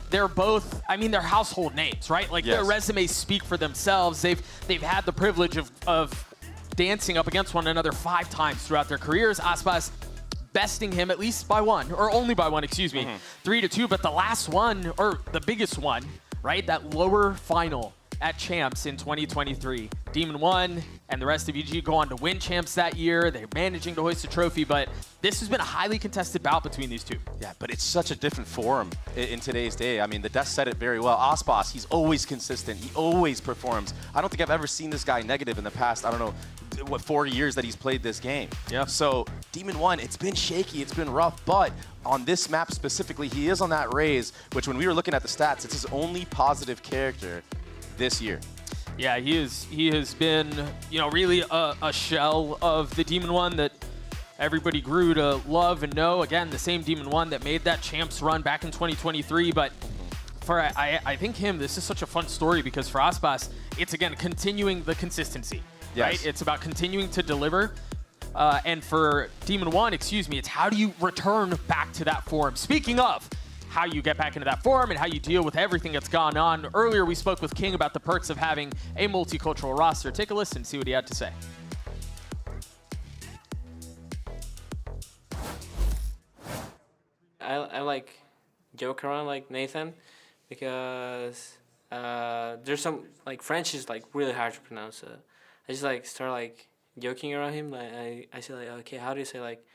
they're both, I mean, they're household names, right? Like their resumes speak for themselves. They've had the privilege of dancing up against one another 5 times throughout their careers. Aspas besting him at least by 1, or only by 1, excuse me, 3-2. But the last one, or the biggest one, right? That lower final at Champs in 2023. Demon 1 and the rest of EG go on to win Champs that year. They're managing to hoist a trophy, but this has been a highly contested bout between these two. Yeah, but it's such a different forum in today's day. I mean, the Des said it very well. Aspas, he's always consistent. He always performs. I don't think I've ever seen this guy negative in the past, I don't know, what, 4 years that he's played this game. Yeah. So Demon 1, it's been shaky, it's been rough, but on this map specifically, he is on that Raze, which when we were looking at the stats, it's his only positive character this year. Yeah, he has been, you know, really a shell of the Demon 1 that everybody grew to love and know. Again, the same Demon 1 that made that Champs run back in 2023. But for I think this is such a fun story because for Aspas, it's again continuing the consistency. Right? It's about continuing to deliver. And for Demon 1, it's how do you return back to that form? Speaking of how you get back into that form and how you deal with everything that's gone on. Earlier, we spoke with King about the perks of having a multicultural roster. Take a listen, see what he had to say. I like joke around like Nathan because there's some, like, French is like really hard to pronounce. I just like start like joking around him. Like I say like, okay, how do you say like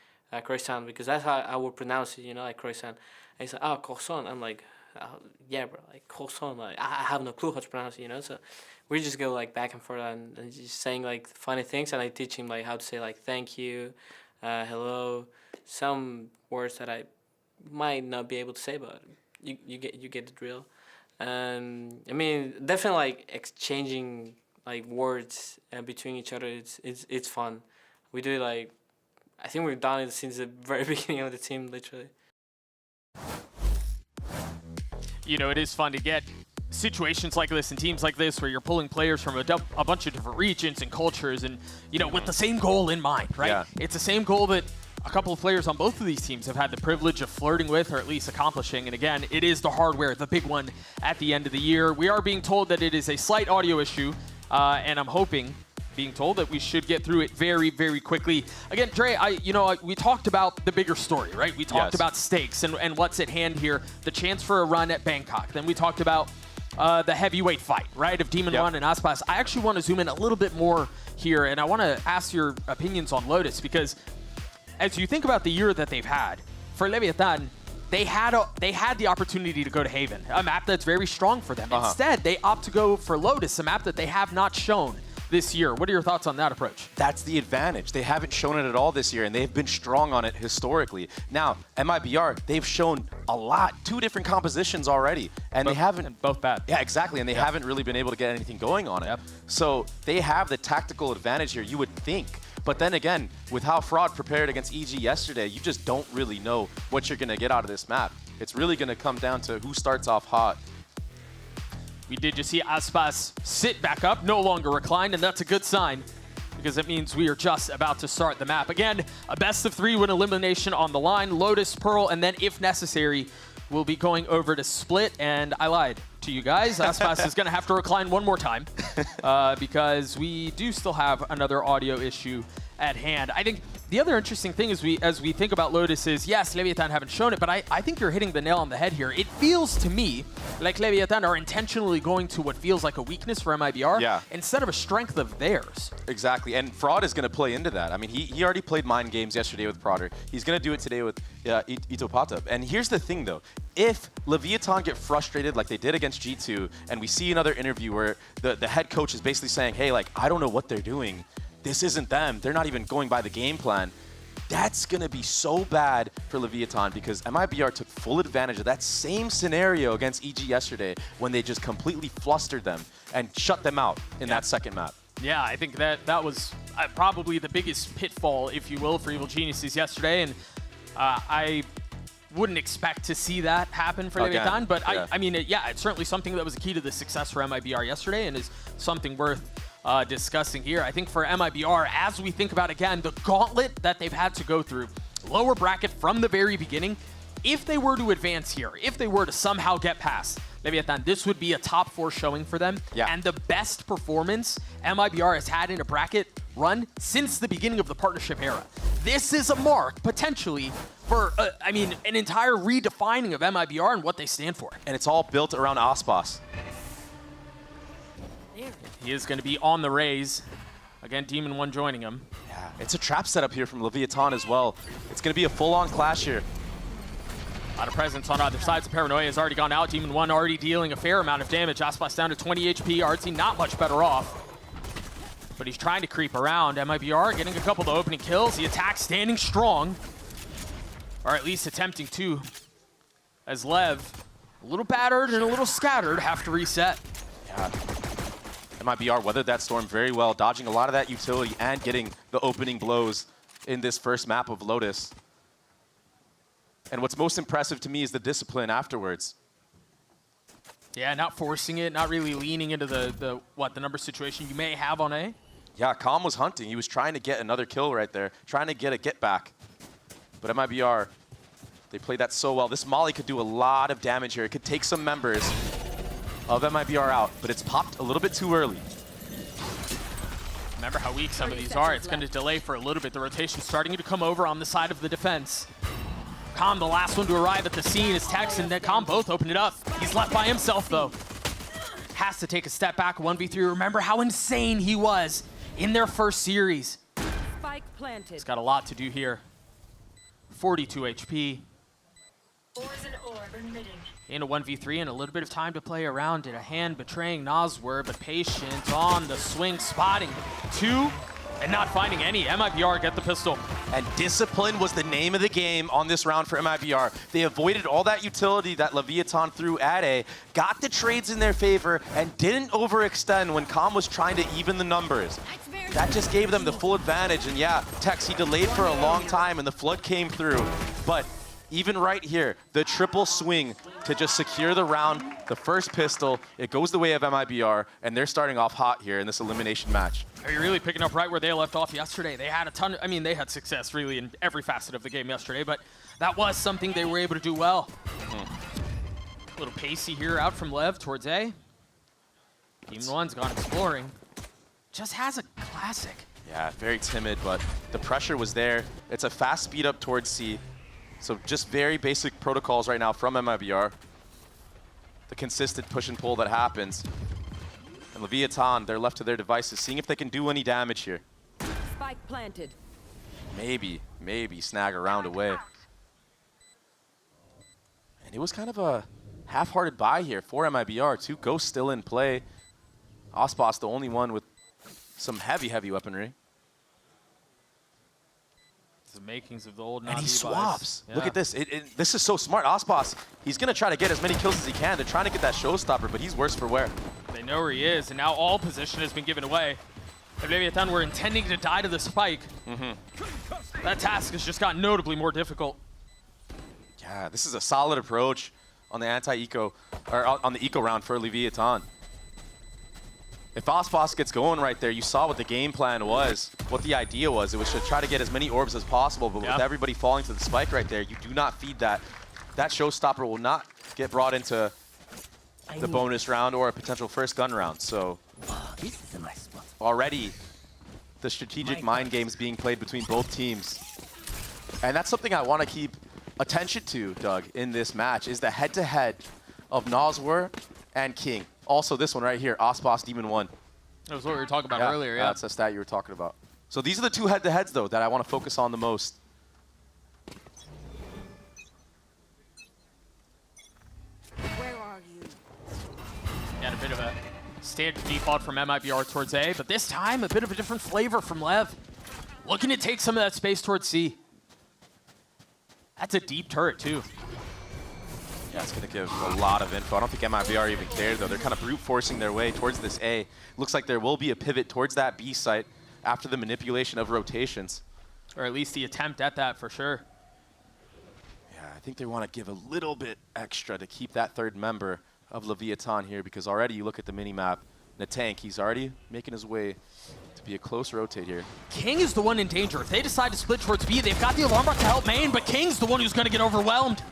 croissant? Because that's how I would pronounce it, you know, like croissant. And he's like, oh, croissant. I'm like, oh, yeah, bro, like croissant. Like I have no clue how to pronounce it, you know. So we just go like back and forth and just saying like funny things, and I teach him like how to say like thank you, hello, some words that I might not be able to say, but you get the drill. And I mean, definitely like exchanging like words between each other. It's fun. We do it like, I think we've done it since the very beginning of the team, literally. You know, it is fun to get situations like this and teams like this where you're pulling players from a bunch of different regions and cultures and, you know, with the same goal in mind, right? Yeah. It's the same goal that a couple of players on both of these teams have had the privilege of flirting with or at least accomplishing. And again, it is the hardware, the big one at the end of the year. We are being told that it is a slight audio issue, and I'm being told that we should get through it very, very quickly. Again, Dre, we talked about the bigger story, right? We talked about stakes and what's at hand here, the chance for a run at Bangkok. Then we talked about the heavyweight fight, right, of Demon One and Aspas. I actually want to zoom in a little bit more here, and I want to ask your opinions on Lotus, because as you think about the year that they've had, for Leviatán, they had the opportunity to go to Haven, a map that's very strong for them. Instead, they opt to go for Lotus, a map that they have not shown this year. What are your thoughts on that approach? That's the advantage. They haven't shown it at all this year, and they've been strong on it historically. Now, MIBR, they've shown a lot, 2 different compositions already, and they haven't... And both bad. Yeah, exactly, and they haven't really been able to get anything going on it. So they have the tactical advantage here, you would think. But then again, with how Fraud prepared against EG yesterday, you just don't really know what you're going to get out of this map. It's really going to come down to who starts off hot. We did just see Aspas sit back up, no longer reclined, and that's a good sign because it means we are just about to start the map. Again, a best of 3 win elimination on the line. Lotus, Pearl, and then if necessary, we'll be going over to Split. And I lied to you guys. Aspas is going to have to recline one more time because we do still have another audio issue at hand. I think the other interesting thing is as we think about Lotus is, yes, Leviatán haven't shown it, but I think you're hitting the nail on the head here. It feels to me like Leviatán are intentionally going to what feels like a weakness for MIBR instead of a strength of theirs. Exactly, and Fraud is going to play into that. I mean, he already played mind games yesterday with Prodder. He's going to do it today with Itopata. And here's the thing, though. If Leviatán get frustrated like they did against G2, and we see another interview where the head coach is basically saying, hey, like, I don't know what they're doing. This isn't them. They're not even going by the game plan. That's going to be so bad for Leviatán because MIBR took full advantage of that same scenario against EG yesterday when they just completely flustered them and shut them out in that second map. Yeah, I think that was probably the biggest pitfall, if you will, for Evil Geniuses yesterday. And I wouldn't expect to see that happen for Leviatán. But I mean, it's certainly something that was a key to the success for MIBR yesterday and is something worth discussing here. I think for MIBR, as we think about, again, the gauntlet that they've had to go through, lower bracket from the very beginning, if they were to advance here, if they were to somehow get past Leviatán, this would be a top 4 showing for them. And the best performance MIBR has had in a bracket run since the beginning of the partnership era. This is a mark, potentially, for, I mean, an entire redefining of MIBR and what they stand for. And it's all built around Aspas. He is going to be on the raise. Again, Demon One joining him. Yeah, it's a trap setup here from Leviatán as well. It's going to be a full-on clash here. A lot of presence on either side. Paranoia has already gone out. Demon One already dealing a fair amount of damage. Aspas down to 20 HP. Artsy not much better off. But he's trying to creep around. MIBR getting a couple of opening kills. The attack standing strong. Or at least attempting to. As Lev, a little battered and a little scattered, have to reset. Yeah. MIBR weathered that storm very well, dodging a lot of that utility and getting the opening blows in this first map of Lotus. And what's most impressive to me is the discipline afterwards. Yeah, not forcing it, not really leaning into the number situation you may have on A. Yeah, Calm was hunting. He was trying to get another kill right there, trying to get a get back. But MIBR, they played that so well. This Molly could do a lot of damage here. It could take some members of MIBR out, but it's popped a little bit too early. Remember how weak some of these are. It's going to delay for a little bit. The rotation's starting to come over on the side of the defense. Calm, the last one to arrive at the scene, is Tex and Calm both open it up. He's left by himself, though. Has to take a step back, 1v3. Remember how insane he was in their first series. Spike planted. He's got a lot to do here. 42 HP. In a 1v3 and a little bit of time to play around it. A hand betraying Noswer, but patient on the swing, spotting 2. and not finding any. MIBR get the pistol. And discipline was the name of the game on this round for MIBR. They avoided all that utility that Leviatán threw at A, got the trades in their favor, and didn't overextend when Calm was trying to even the numbers. That just gave them the full advantage. And yeah, Tex, he delayed for a long time and the flood came through. But even right here, the triple swing to just secure the round, the first pistol, it goes the way of MIBR, and they're starting off hot here in this elimination match. Are you really picking up right where they left off yesterday? They had a ton, I mean, they had success really in every facet of the game yesterday, but that was something they were able to do well. A little pacey here out from Lev towards A. Demon One's gone exploring. Just has a classic. Yeah, very timid, but the pressure was there. It's a fast speed up towards C. So just very basic protocols right now from MIBR. The consistent push and pull that happens. And Leviatán, they're left to their devices, seeing if they can do any damage here. Spike planted. Maybe snag a round away. And it was kind of a half-hearted buy here for MIBR. 2 ghosts still in play. Ospas the only one with some heavy weaponry. The makings of the old And he Navi swaps. Yeah. Look at this. This is so smart. Ospas, he's going to try to get as many kills as he can. They're trying to get that showstopper, but he's worse for wear. They know where he is, and now all position has been given away. If Leviatán were intending to die to the spike, that task has just gotten notably more difficult. Yeah, this is a solid approach on the anti-eco, or on the eco round for Leviatán. If Ospas gets going right there, you saw what the game plan was, what the idea was. It was to try to get as many orbs as possible, but with everybody falling to the spike right there, you do not feed that. That showstopper will not get brought into the bonus round or a potential first gun round. So already the strategic mind games being played between both teams. And that's something I want to keep attention to, Doug, in this match, is the head-to-head of Noswer and King. Also this one right here, Ospas Demon 1. That was what we were talking about earlier, yeah. That's the stat you were talking about. So these are the 2 head-to-heads, though, that I want to focus on the most. Where are you? Got a bit of a standard default from MIBR towards A, but this time a bit of a different flavor from Lev. Looking to take some of that space towards C. That's a deep turret, too. Yeah, it's going to give a lot of info. I don't think MIBR even cared, though. They're kind of brute forcing their way towards this A. Looks like there will be a pivot towards that B site after the manipulation of rotations. Or at least the attempt at that, for sure. Yeah, I think they want to give a little bit extra to keep that third member of Leviatán here, because already you look at the mini-map, Natank, he's already making his way to be a close rotate here. King is the one in danger. If they decide to split towards B, they've got the alarm bot to help main, but King's the one who's going to get overwhelmed.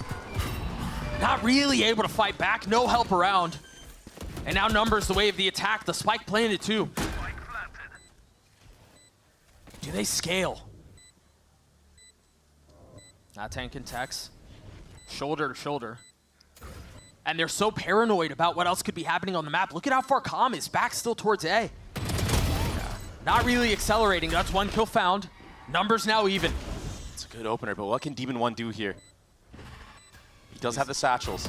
Not really able to fight back, no help around. And now numbers the way of the attack, the spike planted too. Do they scale? Not Tank and Tex. Shoulder to shoulder. And they're so paranoid about what else could be happening on the map. Look at how far Calm is, back still towards A. Not really accelerating, that's 1 kill found. Numbers now even. It's a good opener, but what can Demon 1 do here? He does have the satchels.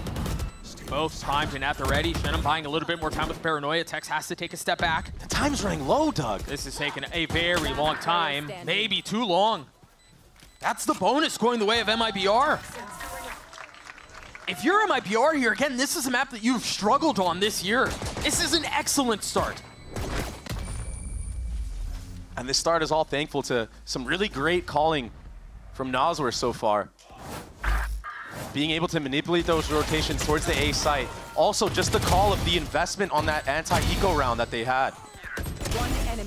Both timed and at the ready. Shannon buying a little bit more time with Paranoia. Tex has to take a step back. The time's running low, Doug. This is taking a very long time. Maybe too long. That's the bonus going the way of MIBR. If you're MIBR here, again, this is a map that you've struggled on this year. This is an excellent start. And this start is all thankful to some really great calling from Noswer so far. Being able to manipulate those rotations towards the A site. Also, just the call of the investment on that anti-eco round that they had.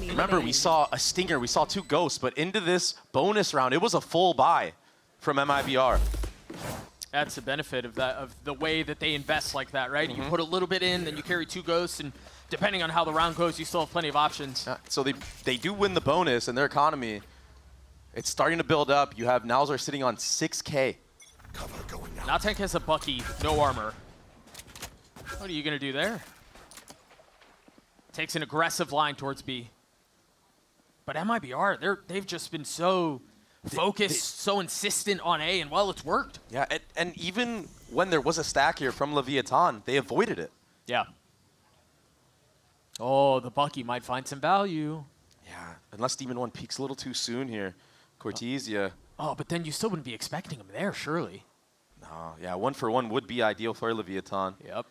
Remember, we saw a stinger, we saw 2 ghosts, but into this bonus round, it was a full buy from MIBR. That's the benefit of that, of the way that they invest like that, right? You put a little bit in, then you carry 2 ghosts, and depending on how the round goes, you still have plenty of options. Yeah, so they do win the bonus, and their economy, it's starting to build up. You have Noswer sitting on 6K. Natank has a Bucky, no armor. What are you going to do there? Takes an aggressive line towards B. But MIBR, they've just been so focused, so insistent on A, and well, it's worked. Yeah, and even when there was a stack here from Leviatán, they avoided it. Yeah. Oh, the Bucky might find some value. Yeah, unless Demon 1 peaks a little too soon here. Cortesia. Oh, but then you still wouldn't be expecting him there, surely. No, yeah, 1-for-1 would be ideal for Leviatán. Yep.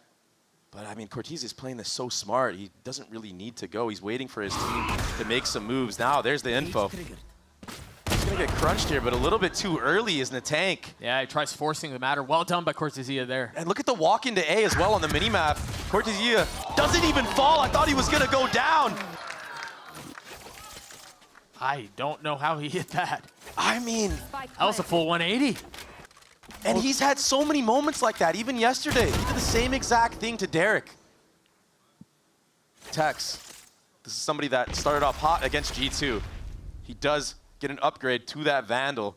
But, I mean, Cortesia is playing this so smart. He doesn't really need to go. He's waiting for his team to make some moves. Now, there's the info. He's going to get crunched here, but a little bit too early is in the tank. Yeah, he tries forcing the matter. Well done by Cortesia there. And look at the walk into A as well on the minimap. Cortesia doesn't even fall. I thought he was going to go down. I don't know how he hit that. I mean, that was a full 180. And he's had so many moments like that, even yesterday. He did the same exact thing to Derek. Tex, this is somebody that started off hot against G2. He does get an upgrade to that Vandal.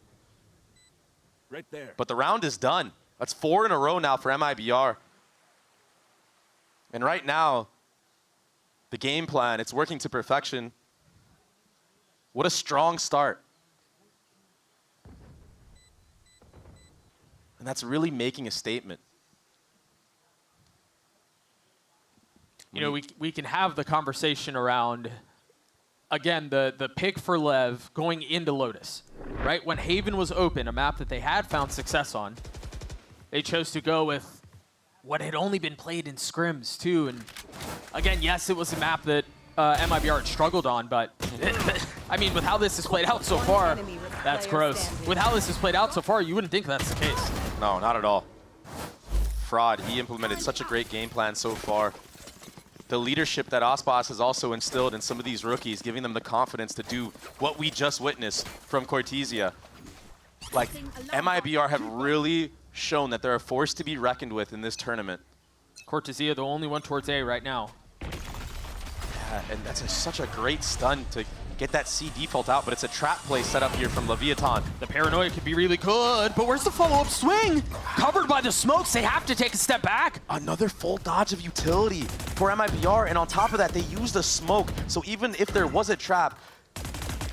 Right there. But the round is done. That's 4 in a row now for MIBR. And right now, the game plan, it's working to perfection. What a strong start. And that's really making a statement. You know, we can have the conversation around, again, the pick for Lev going into Lotus, right? When Haven was open, a map that they had found success on, they chose to go with what had only been played in scrims, too. And again, yes, it was a map that MIBR had struggled on, but I mean, with how this has played out so far, that's gross. With how this has played out so far, you wouldn't think that's the case. No, not at all. Fraud, he implemented such a great game plan so far. The leadership that Ospas has also instilled in some of these rookies, giving them the confidence to do what we just witnessed from Cortesia. Like, MIBR have really shown that they're a force to be reckoned with in this tournament. Cortesia, the only one towards A right now. Yeah, and that's such a great stun to get that C default out, but it's a trap play set up here from Leviatán. The paranoia could be really good, but where's the follow-up swing? Covered by the smokes, they have to take a step back. Another full dodge of utility for MIBR, and on top of that, they used a smoke. So even if there was a trap,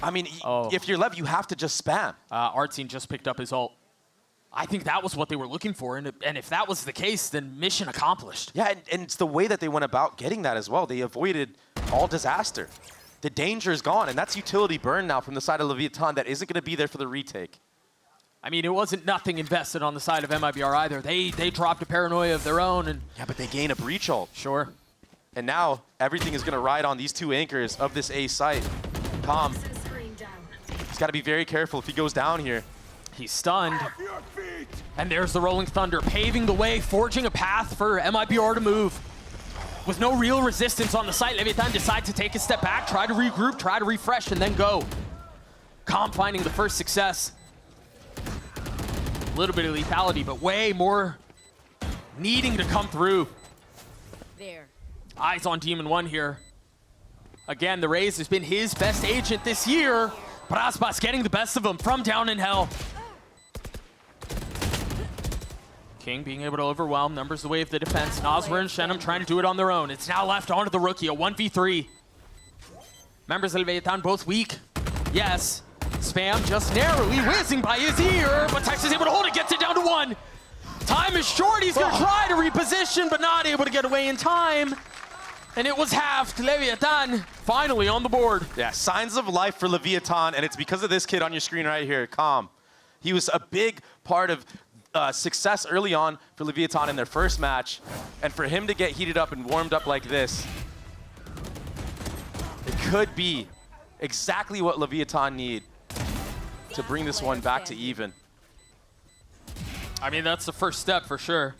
I mean, if you're Lev, you have to just spam. Artsine just picked up his ult. I think that was what they were looking for, and if that was the case, then mission accomplished. Yeah, and it's the way that they went about getting that as well. They avoided all disaster. The danger is gone, and that's utility burn now from the side of Leviatán that isn't going to be there for the retake. I mean, it wasn't nothing invested on the side of MIBR either. They dropped a paranoia of their own. And yeah, but they gain a breach ult. Sure. And now everything is going to ride on these two anchors of this A site. Tom, he's got to be very careful if he goes down here. He's stunned. And there's the Rolling Thunder, paving the way, forging a path for MIBR to move. With no real resistance on the site, Leviatán decides to take a step back, try to regroup, try to refresh, and then go. Calm finding the first success. A little bit of lethality, but way more needing to come through. There. Eyes on Demon 1 here. Again, the Raze has been his best agent this year. Braspas getting the best of him from down in hell. King being able to overwhelm, numbers the way of the defense. Noswer and Shenum trying to do it on their own. It's now left onto the rookie, a 1v3. Members of Leviatán both weak. Yes, Spam just narrowly whizzing by his ear, but Tex is able to hold it, gets it down to 1. Time is short, he's gonna try to reposition, but not able to get away in time. And it was halved. Leviatán finally on the board. Yeah, signs of life for Leviatán, and it's because of this kid on your screen right here, Calm. He was a big part of success early on for Leviatán in their first match, and for him to get heated up and warmed up like this, it could be exactly what Leviatán need to bring this one back to even. I mean, that's the first step for sure.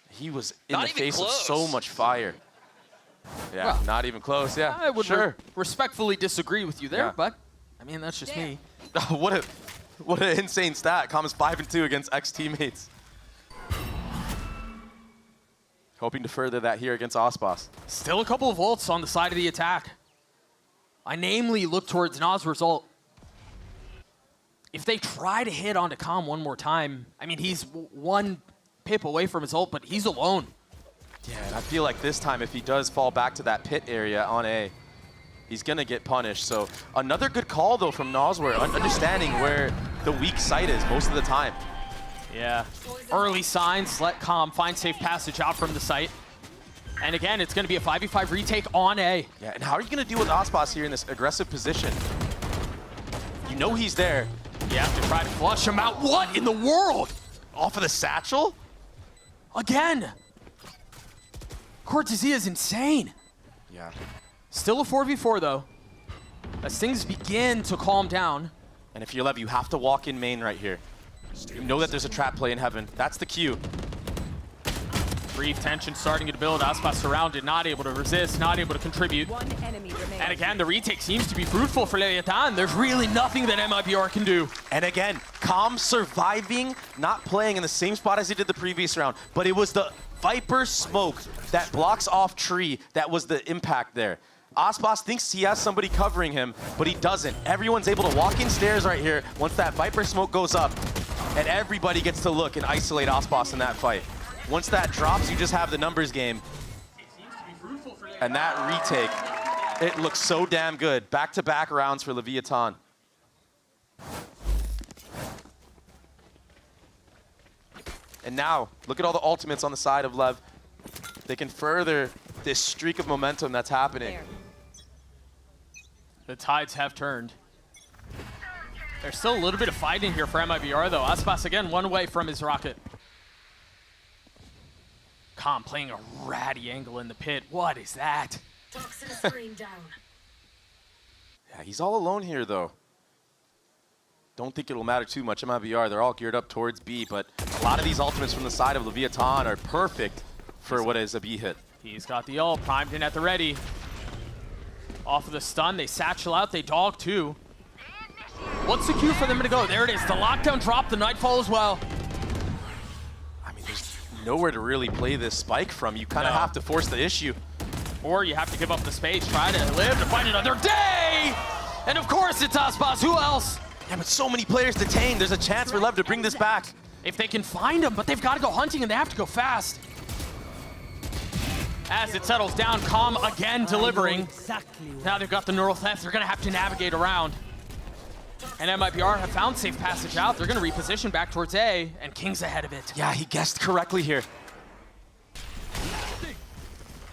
He was in the face of so much fire. Yeah, well, not even close, yeah. I would respectfully disagree with you there, but I mean, that's just me. What an insane stat. Calm is 5-2 against ex-teammates. Hoping to further that here against Ospas. Still a couple of ults on the side of the attack. I namely look towards Noswer's ult. If they try to hit onto Calm one more time, I mean, he's one pip away from his ult, but he's alone. Yeah, and I feel like this time, if he does fall back to that pit area on A, he's going to get punished. So another good call, though, from Noswer, understanding where the weak site is most of the time. Yeah. Early signs, let Calm find safe passage out from the site. And again, it's going to be a 5v5 retake on A. Yeah, and how are you going to deal with Aspas here in this aggressive position? You know he's there. You have to try to flush him out. What in the world? Off of the satchel? Again. Cortezia is insane. Yeah. Still a 4v4 though. As things begin to calm down. And if you're Lev, you have to walk in main right here. You know that there's a trap play in heaven. That's the cue. Brief tension starting to build. Aspas surrounded, not able to resist, not able to contribute. One enemy remaining. And again, the retake seems to be fruitful for Leviatán. There's really nothing that MIBR can do. And again, Calm surviving, not playing in the same spot as he did the previous round, but it was the Viper smoke that blocks off tree that was the impact there. Aspas thinks he has somebody covering him, but he doesn't. Everyone's able to walk in stairs right here once that Viper smoke goes up, and everybody gets to look and isolate Aspas in that fight. Once that drops, you just have the numbers game. And that retake, it looks so damn good. Back-to-back rounds for Leviatán. And now, look at all the ultimates on the side of Lev. They can further this streak of momentum that's happening. The tides have turned. There's still a little bit of fighting here for MIBR though. Aspas again, one away from his rocket. Calm playing a ratty angle in the pit. What is that? Toxin screen down. Yeah, he's all alone here though. Don't think it'll matter too much. MIBR, they're all geared up towards B, but a lot of these ultimates from the side of Leviatán are perfect for what is a B hit. He's got the ult primed in at the ready. Off of the stun, they satchel out, they dog too. What's the cue for them to go? There it is, the lockdown drop, the nightfall as well. I mean, there's nowhere to really play this spike from. You kind of have to force the issue. Or you have to give up the space, try to live to fight another day! And of course it's Aspas, who else? Yeah, but so many players detained. There's a chance for Lev to bring this back. If they can find him, but they've got to go hunting and they have to go fast. As it settles down, Calm again delivering. Now they've got the neural theft. They're going to have to navigate around. And MIBR have found safe passage out. They're going to reposition back towards A, and King's ahead of it. Yeah, he guessed correctly here.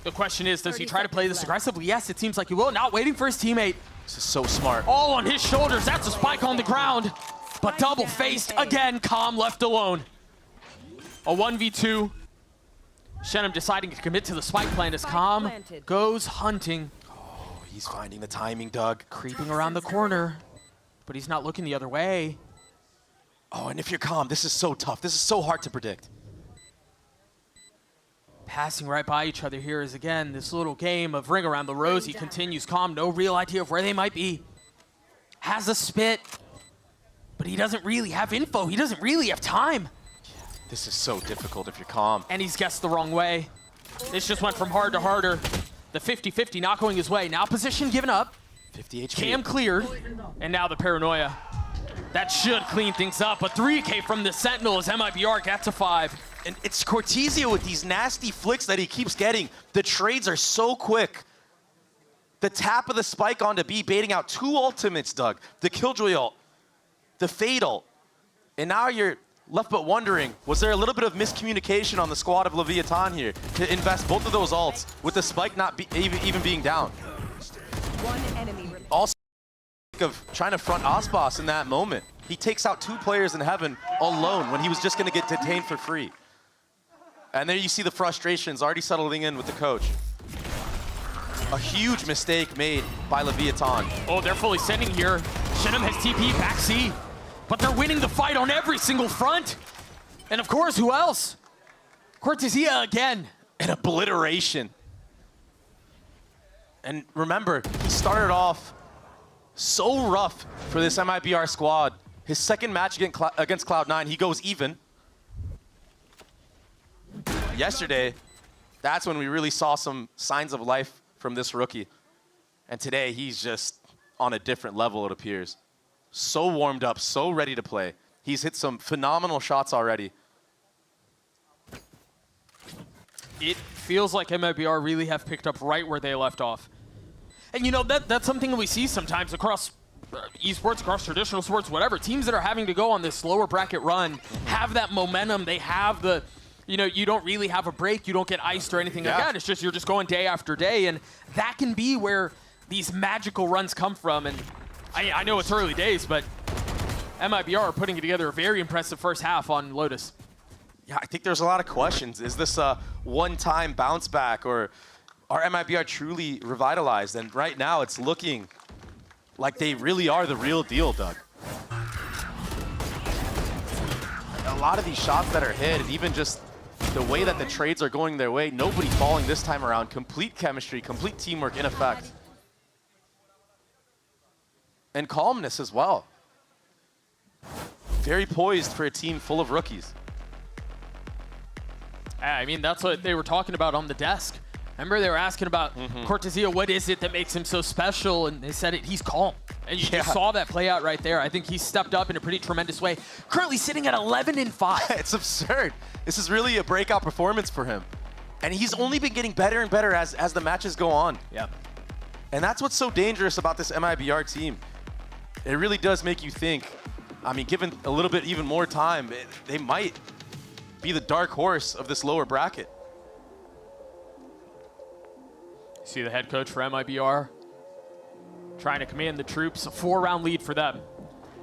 The question is, does he try to play this aggressively? Yes, it seems like he will. Not waiting for his teammate. This is so smart. All on his shoulders. That's a spike on the ground. But double-faced again, Calm left alone. A 1v2. Shenum deciding to commit to the spike plan as Calm goes hunting. Oh, he's finding the timing, Doug. Creeping around the corner, but he's not looking the other way. Oh, and if you're Calm, this is so tough. This is so hard to predict. Passing right by each other here is, again, this little game of ring around the rosy continues. Calm, no real idea of where they might be. Has a spit, but he doesn't really have info. He doesn't really have time. This is so difficult if you're Calm. And he's guessed the wrong way. This just went from hard to harder. The 50-50 not going his way. Now position given up. 50 HP. Cam cleared. And now the paranoia. That should clean things up. A 3K from the Sentinel as MIBR gets to 5. And it's Cortezia with these nasty flicks that he keeps getting. The trades are so quick. The tap of the spike onto B, baiting out 2 ultimates, Doug. The Killjoy ult, the Fade ult. And now you're left but wondering, was there a little bit of miscommunication on the squad of Leviatán here to invest both of those ults with the spike not even being down? One enemy Also of trying to front Aspas in that moment. He takes out 2 players in heaven alone when he was just going to get detained for free. And there you see the frustrations already settling in with the coach. A huge mistake made by Leviatán. Oh, they're fully sending here. Shenum has TP back C. But they're winning the fight on every single front. And of course, who else? Cortezia again. An obliteration. And remember, he started off so rough for this MIBR squad. His second match against Cloud9, he goes even. Yesterday, that's when we really saw some signs of life from this rookie. And today, he's just on a different level, it appears. So warmed up, so ready to play. He's hit some phenomenal shots already. It feels like MIBR really have picked up right where they left off. And you know, that's something that we see sometimes across esports, across traditional sports, whatever. Teams that are having to go on this lower bracket run have that momentum. They have the you know, you don't really have a break. You don't get iced or anything like that. It's just you're just going day after day, and that can be where these magical runs come from. And I know it's early days, but MIBR are putting together a very impressive first half on Lotus. Yeah, I think there's a lot of questions. Is this a one-time bounce back, or are MIBR truly revitalized? And right now, it's looking like they really are the real deal, Doug. A lot of these shots that are hit, and even just the way that the trades are going their way, nobody falling this time around. Complete chemistry, complete teamwork in effect. And calmness as well. Very poised for a team full of rookies. I mean, that's what they were talking about on the desk. Remember, they were asking about Cortezia, what is it that makes him so special? And they said he's calm. And you just saw that play out right there. I think he stepped up in a pretty tremendous way. Currently sitting at 11-5. It's absurd. This is really a breakout performance for him. And he's only been getting better and better as the matches go on. Yeah. And that's what's so dangerous about this MIBR team. It really does make you think, I mean, given a little bit even more time, they might be the dark horse of this lower bracket. See the head coach for MIBR trying to command the troops, a 4-round lead for them.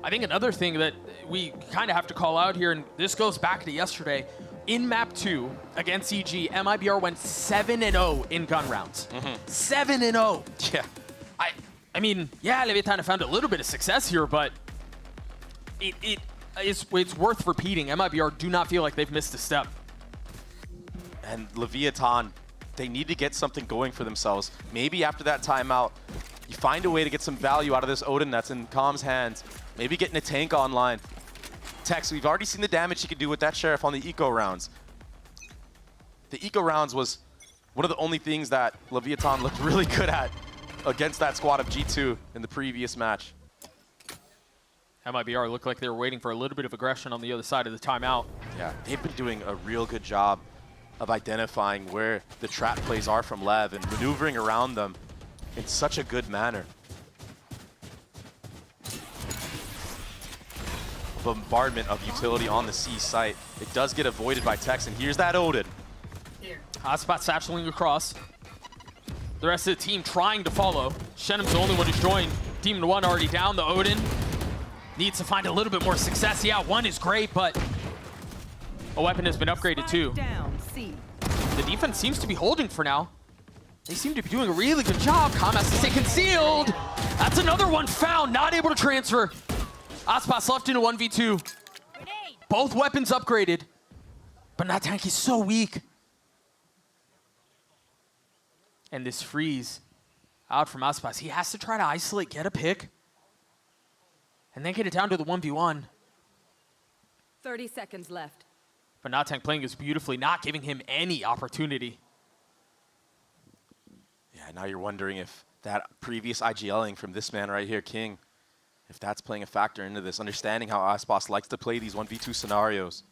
I think another thing that we kind of have to call out here, and this goes back to yesterday, in map 2 against EG, MIBR went 7-0 in gun rounds. 7-0. Yeah. I mean, yeah, Leviatán found a little bit of success here, but it's worth repeating. MIBR do not feel like they've missed a step. And Leviatán, they need to get something going for themselves. Maybe after that timeout, you find a way to get some value out of this Odin that's in Calm's hands. Maybe getting a tank online. Tex, we've already seen the damage he could do with that Sheriff on the eco rounds. The eco rounds was one of the only things that Leviatán looked really good at against that squad of G2 in the previous match. MIBR looked like they were waiting for a little bit of aggression on the other side of the timeout. Yeah, they've been doing a real good job of identifying where the trap plays are from Lev and maneuvering around them in such a good manner. Bombardment of utility on the C site. It does get avoided by Tex, and here's that Odin. Hotspot satcheling across. The rest of the team trying to follow. Shenum's the only one who's joined. Demon 1 already down. The Odin needs to find a little bit more success. Yeah, 1 is great, but a weapon has been upgraded too. The defense seems to be holding for now. They seem to be doing a really good job. Calm has to stay concealed. That's another one found, not able to transfer. Aspas left in a 1v2. Both weapons upgraded, but Natank is so weak. And this freeze out from Aspas. He has to try to isolate, get a pick, and then get it down to the 1v1. 30 seconds left. But Natank playing this beautifully, not giving him any opportunity. Yeah, now you're wondering if that previous IGLing from this man right here, King, if that's playing a factor into this, understanding how Aspas likes to play these 1v2 scenarios.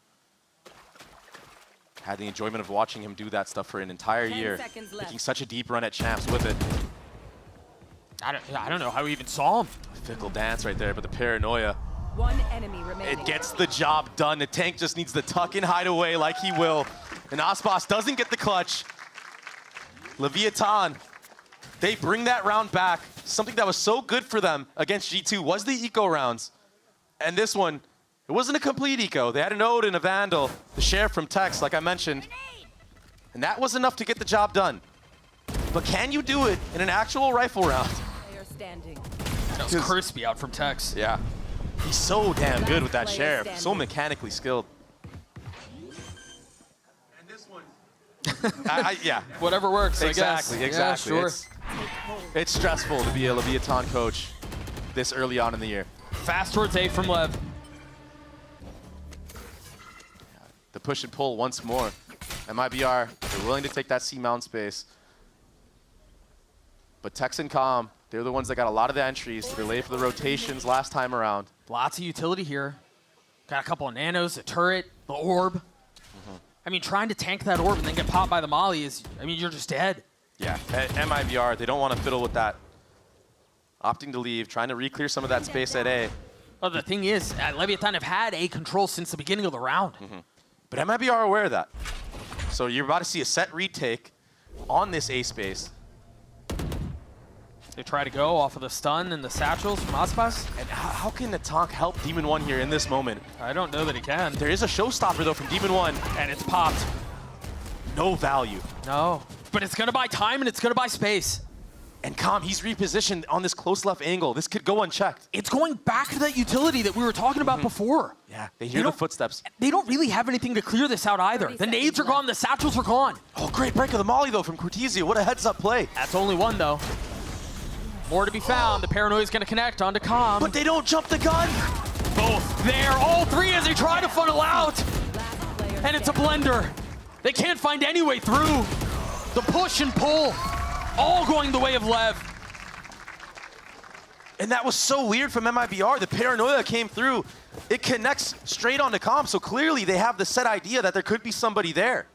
Had the enjoyment of watching him do that stuff for an entire year, making such a deep run at champs with it. I don't know how we even saw him. Fickle dance right there, but the paranoia. 1 enemy remaining. It gets the job done. The tank just needs to tuck and hide away like he will. And Aspas doesn't get the clutch. Leviatán, they bring that round back. Something that was so good for them against G2 was the eco rounds. And this one, it wasn't a complete eco. They had an Odin, a Vandal, the Sheriff from Tex, like I mentioned. And that was enough to get the job done. But can you do it in an actual rifle round? That was crispy out from Tex. Yeah. He's so damn good with that Sheriff. So mechanically skilled. And this one. Yeah. Whatever works, exactly, I guess. Exactly. Yeah, sure. It's stressful to be a Leviatán coach this early on in the year. Fast towards A from Lev. The push and pull once more. MIBR, they're willing to take that C-mount space. But Tex and Calm, they're the ones that got a lot of the entries. They're late for the rotations last time around. Lots of utility here. Got a couple of nanos, a turret, the orb. I mean, trying to tank that orb and then get popped by the molly is, I mean, you're just dead. Yeah, at MIBR, they don't want to fiddle with that. Opting to leave, trying to re-clear some of that space at A. Well, the thing is, Leviatán have had A control since the beginning of the round. But MIBR are aware of that. So you're about to see a set retake on this A space. They try to go off of the stun and the satchels from Aspas. And how can Natank help Demon 1 here in this moment? I don't know that he can. There is a showstopper though from Demon 1. And it's popped. No value. No. But it's gonna buy time and it's gonna buy space. And Calm, he's repositioned on this close left angle. This could go unchecked. It's going back to that utility that we were talking about before. Yeah, they hear the footsteps. They don't really have anything to clear this out either. The nades are gone, the satchels are gone. Oh, great break of the molly though from Cortesia. What a heads-up play. That's only one though. More to be found. The paranoia is gonna connect onto Calm. But they don't jump the gun. Both there, all three as they try to funnel out. And it's a blender. They can't find any way through. The push and pull, all going the way of Lev. And that was so weird from MIBR. The paranoia came through. It connects straight onto Calm, so clearly they have the set idea that there could be somebody there.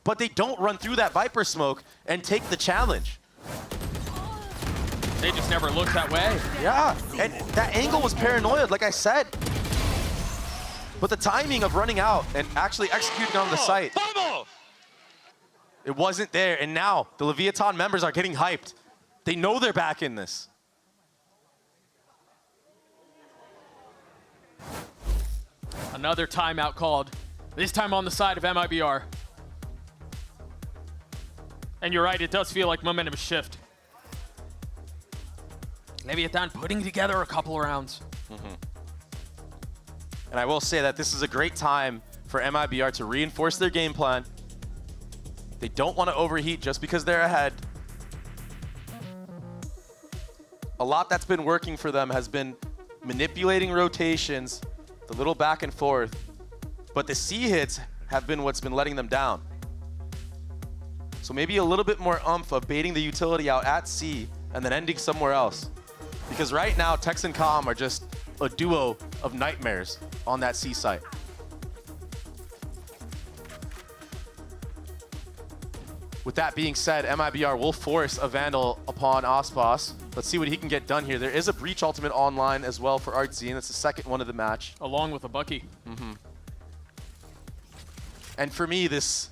But they don't run through that Viper smoke and take the challenge. They just never looked that way. Yeah, and that angle was paranoid, like I said. But the timing of running out and actually executing on the site, it wasn't there. And now the Leviatán members are getting hyped. They know they're back in this. Another timeout called, this time on the side of MIBR. And you're right, it does feel like momentum shift. Leviatán putting together a couple of rounds. And I will say that this is a great time for MIBR to reinforce their game plan. They don't want to overheat just because they're ahead. A lot that's been working for them has been manipulating rotations, the little back and forth, but the C hits have been what's been letting them down. So maybe a little bit more oomph of baiting the utility out at C and then ending somewhere else. Because right now, Tex and Calm are just a duo of nightmares on that C site. With that being said, MIBR will force a Vandal upon Aspas. Let's see what he can get done here. There is a Breach Ultimate online as well for Artsy, and that's the second one of the match. Along with a Bucky. And for me, this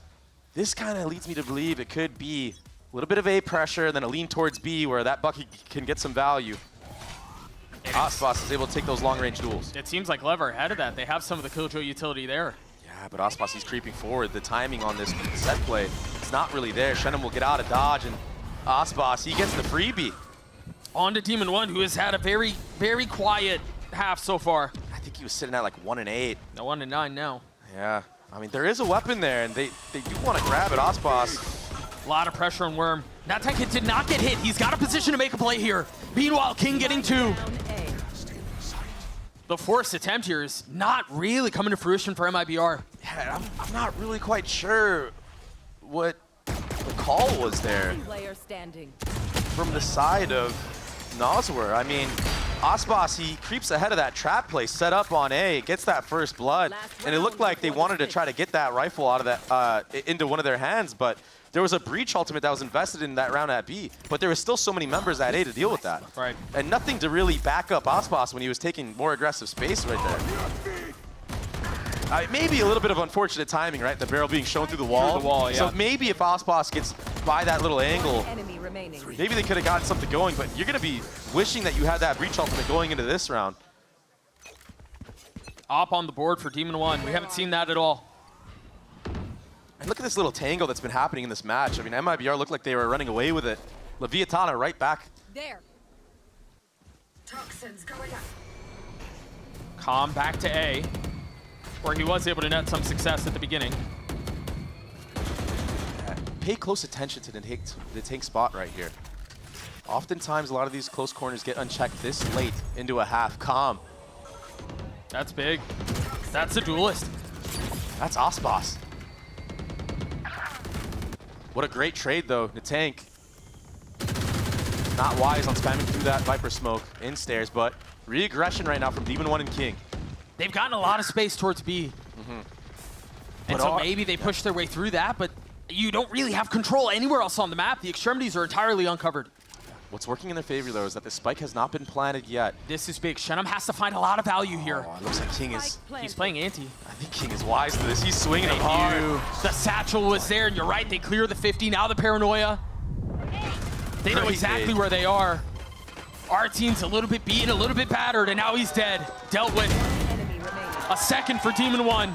kind of leads me to believe it could be a little bit of A pressure, then a lean towards B where that Bucky can get some value. Aspas is able to take those long-range duels. It seems like Lev are ahead of that. They have some of the Killjoy utility there. Yeah, but Aspas, he's creeping forward. The timing on this set play, it's not really there. Shannon will get out of dodge, and Aspas, he gets the freebie. On to Demon 1, who has had a very, very quiet half so far. I think he was sitting at like 1 and 8. No, 1 and 9 now. Yeah, I mean, there is a weapon there, and they do want to grab it. Aspas. A lot of pressure on Worm. That tank hit did not get hit. He's got a position to make a play here. Meanwhile, King getting 2. The forced attempt here is not really coming to fruition for MIBR. Yeah, I'm not really quite sure what the call was there from the side of Noswer. I mean, Aspas, he creeps ahead of that trap play, set up on A, gets that first blood, and it looked like they wanted to try to get that rifle out of that into one of their hands, but there was a Breach Ultimate that was invested in that round at B, but there was still so many members at A to deal with that. Right. And nothing to really back up Aspas when he was taking more aggressive space right there. Maybe a little bit of unfortunate timing, right? The barrel being shown through the wall. Through the wall, yeah. So maybe if Aspas gets by that little angle, maybe they could have gotten something going, but you're going to be wishing that you had that Breach Ultimate going into this round. Op on the board for Demon 1. We haven't seen that at all. And look at this little tango that's been happening in this match. I mean, MIBR looked like they were running away with it. Leviatán are right back. There. Toxins going up. Calm back to A, where he was able to net some success at the beginning. Pay close attention to the tank spot right here. Oftentimes, a lot of these close corners get unchecked this late into a half. Calm. That's big. That's a duelist. That's Aspas. What a great trade, though. The tank. Not wise on spamming through that Viper smoke in stairs, but re-aggression right now from Demon 1 and King. They've gotten a lot of space towards B. And so maybe they push their way through that, but you don't really have control anywhere else on the map. The extremities are entirely uncovered. What's working in their favor, though, is that the spike has not been planted yet. This is big. Shenum has to find a lot of value here. Oh, it looks like King is... He's playing anti. I think King is wise to this. He's swinging him hard. The satchel was there, and you're right. They clear the 50. Now the paranoia. They know exactly where they are. Our team's a little bit beaten, a little bit battered, and now he's dead. Dealt with. A second for Demon 1.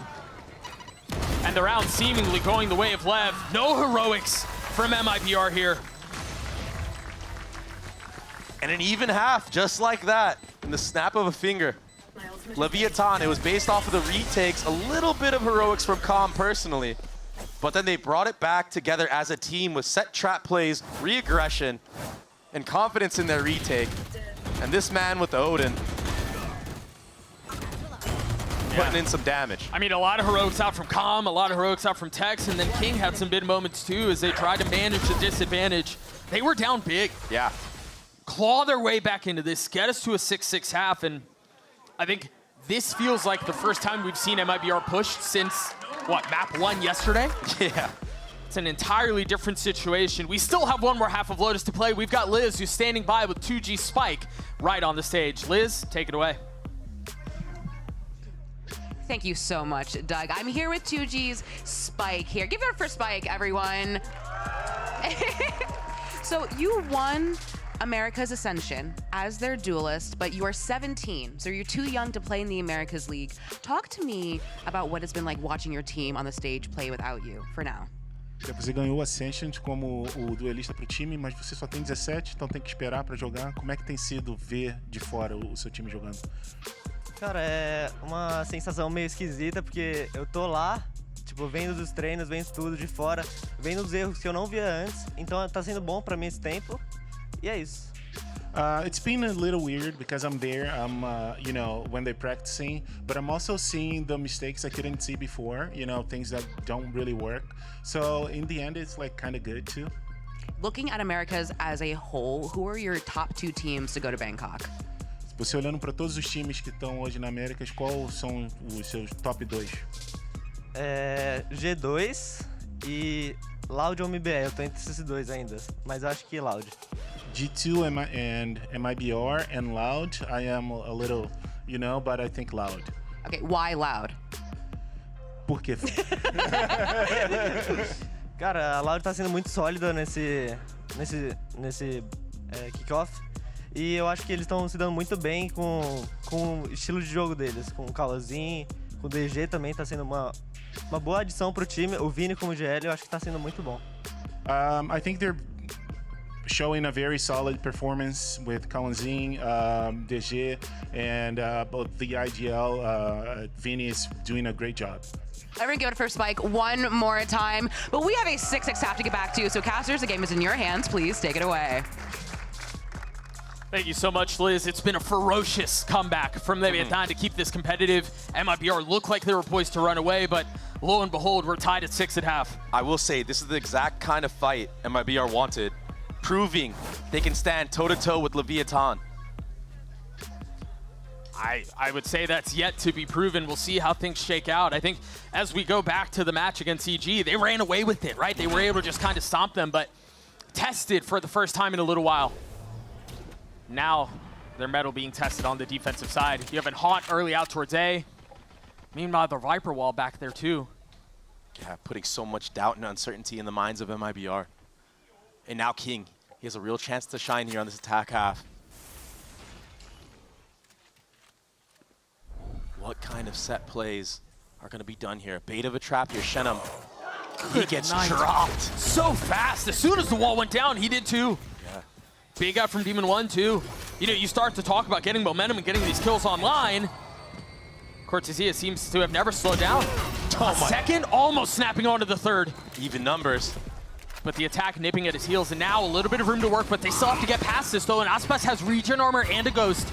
And the round seemingly going the way of Lev. No heroics from MIBR here. And an even half, just like that, in the snap of a finger. Leviatán, it was based off of the retakes, a little bit of heroics from Calm personally, but then they brought it back together as a team with set trap plays, re-aggression, and confidence in their retake. And this man with the Odin, putting in some damage. I mean, a lot of heroics out from Calm, a lot of heroics out from Tex, and then King had some big moments too as they tried to manage the disadvantage. They were down big. Yeah. Claw their way back into this, get us to a 6-6 half, and I think this feels like the first time we've seen MIBR pushed since, what, map 1 yesterday? Yeah. It's an entirely different situation. We still have one more half of Lotus to play. We've got Liz, who's standing by with 2G Spike right on the stage. Liz, take it away. Thank you so much, Doug. I'm here with 2G's Spike here. Give it up for Spike, everyone. So you won America's Ascension as their duelist, but you are 17, so you're too young to play in the Americas League. Talk to me about what it's been like watching your team on the stage play without you, for now. Você ganhou o Ascension como o duelista pro time, mas você só tem 17, então tem que esperar para jogar. Como é que tem sido ver de fora o seu time jogando? Cara, é uma sensação meio esquisita, porque eu tô lá, tipo, vendo dos treinos, vendo tudo de fora, vendo os erros que eu não via antes, então tá sendo bom pra mim esse tempo. E é isso. It's been a little weird because I'm there, you know, when they're practicing, but I'm also seeing the mistakes I couldn't see before, you know, things that don't really work. So in the end, it's like kind of good too. Looking at Americas as a whole, who are your top 2 teams to go to Bangkok? Você olhando para todos os times que estão hoje na Américas, quais são os seus top 2? G2 e Loud ou MIBR. Eu tô entre esses dois ainda, mas eu acho que Loud. G2 and MIBR and Loud, I am a little, you know, but I think Loud. Okay, why Loud? Por quê? Cara, a Loud tá sendo muito sólida nesse kickoff. E eu acho que eles estão se dando muito bem com o estilo de jogo deles. Com o Calazin, com o DG também tá sendo uma boa adição pro time. O Vini como GL eu acho que tá sendo muito bom. I think they're showing a very solid performance with Calazin, DG, and both the IGL. Vini is doing a great job. Everyone give it for Spike one more time. But we have a 6-6 half to get back to. So casters, the game is in your hands. Please take it away. Thank you so much, Liz. It's been a ferocious comeback from Leviatán to keep this competitive. MIBR looked like they were poised to run away, but lo and behold, we're tied at 6 at half. I will say, this is the exact kind of fight MIBR wanted, proving they can stand toe-to-toe with Leviatán. I would say that's yet to be proven. We'll see how things shake out. I think as we go back to the match against EG, they ran away with it, right? They were able to just kind of stomp them, but tested for the first time in a little while. Now, their mettle being tested on the defensive side. You have a Haunt early out towards A. Meanwhile, the Viper wall back there too. Yeah, putting so much doubt and uncertainty in the minds of MIBR. And now King, he has a real chance to shine here on this attack half. What kind of set plays are going to be done here? Bait of a trap here, Shenum. He gets dropped. So fast. As soon as the wall went down, he did too. Yeah. Big out from Demon 1 too. You know, you start to talk about getting momentum and getting these kills online. Cortesia seems to have never slowed down. Second, almost snapping onto the third. Even numbers. But the attack nipping at his heels, and now a little bit of room to work, but they still have to get past this though, and Aspas has regen armor and a ghost.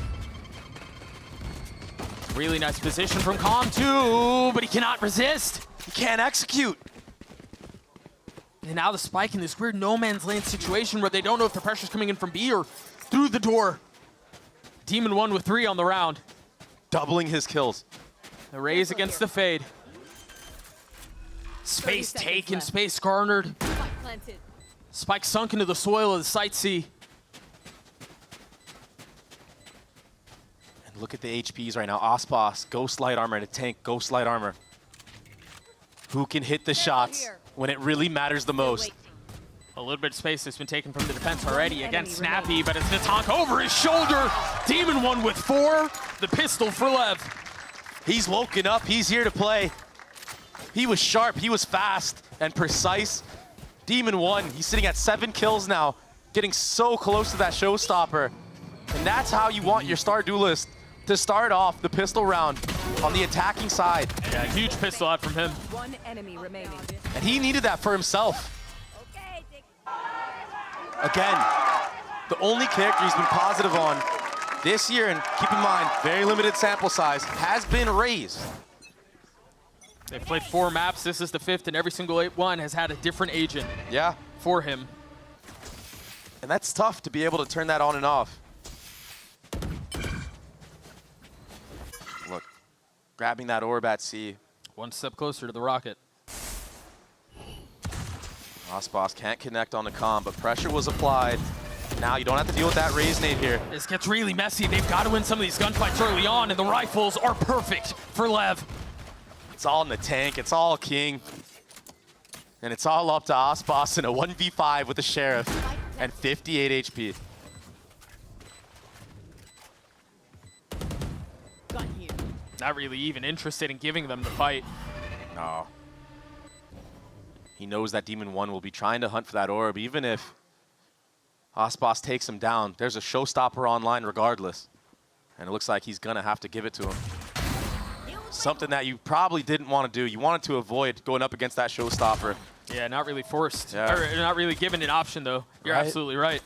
Really nice position from Calm too, but he cannot resist. He can't execute. And now the Spike in this weird no man's land situation where they don't know if the pressure's coming in from B or through the door. Demon 1 with 3 on the round. Doubling his kills. The raise against the fade. Space taken, space garnered. Spike sunk into the soil of the Sight C. Look at the HPs right now. Ospas, Ghost Light Armor, and a tank, Ghost Light Armor. Who can hit the shots when it really matters the most? A little bit of space has been taken from the defense already. Again, Snappy, but it's Natank over his shoulder. Demon 1 with 4. The pistol for Lev. He's woken up. He's here to play. He was sharp. He was fast and precise. Demon 1, he's sitting at 7 kills now, getting so close to that showstopper. And that's how you want your star duelist to start off the pistol round on the attacking side. Yeah, huge pistol out from him. One enemy remaining. And he needed that for himself. Again, the only character he's been positive on this year, and keep in mind, very limited sample size, has been Raze. They've played 4 maps. This is the 5th, and every single one has had a different agent for him. And that's tough to be able to turn that on and off. Look, grabbing that orb at C. One step closer to the rocket. Ospas can't connect on the comm, but pressure was applied. Now you don't have to deal with that Raze nade here. This gets really messy. They've got to win some of these gunfights early on, and the rifles are perfect for Lev. It's all in the tank. It's all King. And it's all up to Ospas in a 1v5 with the Sheriff and 58 HP. Not really even interested in giving them the fight. No. He knows that Demon 1 will be trying to hunt for that orb, even if Ospas takes him down. There's a showstopper online regardless. And it looks like he's going to have to give it to him. Something that you probably didn't want to do. You wanted to avoid going up against that showstopper. Yeah, not really forced. Yeah. Or not really given an option, though. You're absolutely right.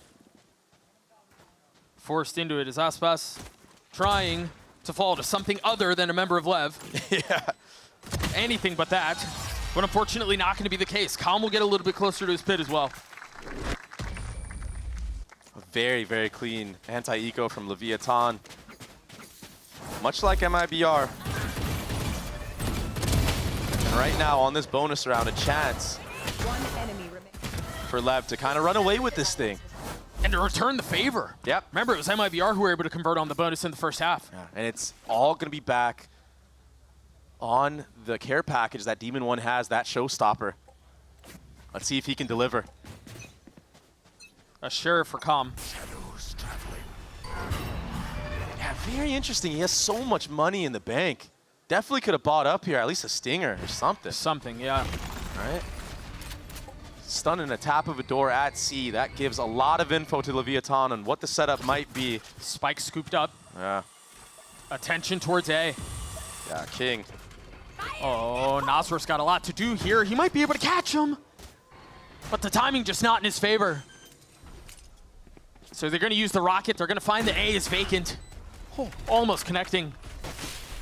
Forced into it is Ospas trying to fall to something other than a member of Lev. Yeah. Anything but that. But unfortunately not going to be the case. Calm will get a little bit closer to his pit as well. A very, very clean anti-eco from Leviatán. Much like MIBR. And right now on this bonus round, a chance for Lev to kind of run away with this thing. And to return the favor. Yep. Remember, it was MIBR who were able to convert on the bonus in the first half. Yeah. And it's all going to be back on the care package that Demon 1 has, that showstopper. Let's see if he can deliver. A Sheriff for Calm. Yeah, very interesting. He has so much money in the bank. Definitely could have bought up here, at least a stinger or something. Something, yeah. Right? Stun and a tap of a door at C. That gives a lot of info to Leviatán on what the setup might be. Spike scooped up. Yeah. Attention towards A. Yeah, King. Oh, Nasr's got a lot to do here. He might be able to catch him. But the timing just not in his favor. So they're going to use the rocket. They're going to find the A is vacant. Oh, almost connecting.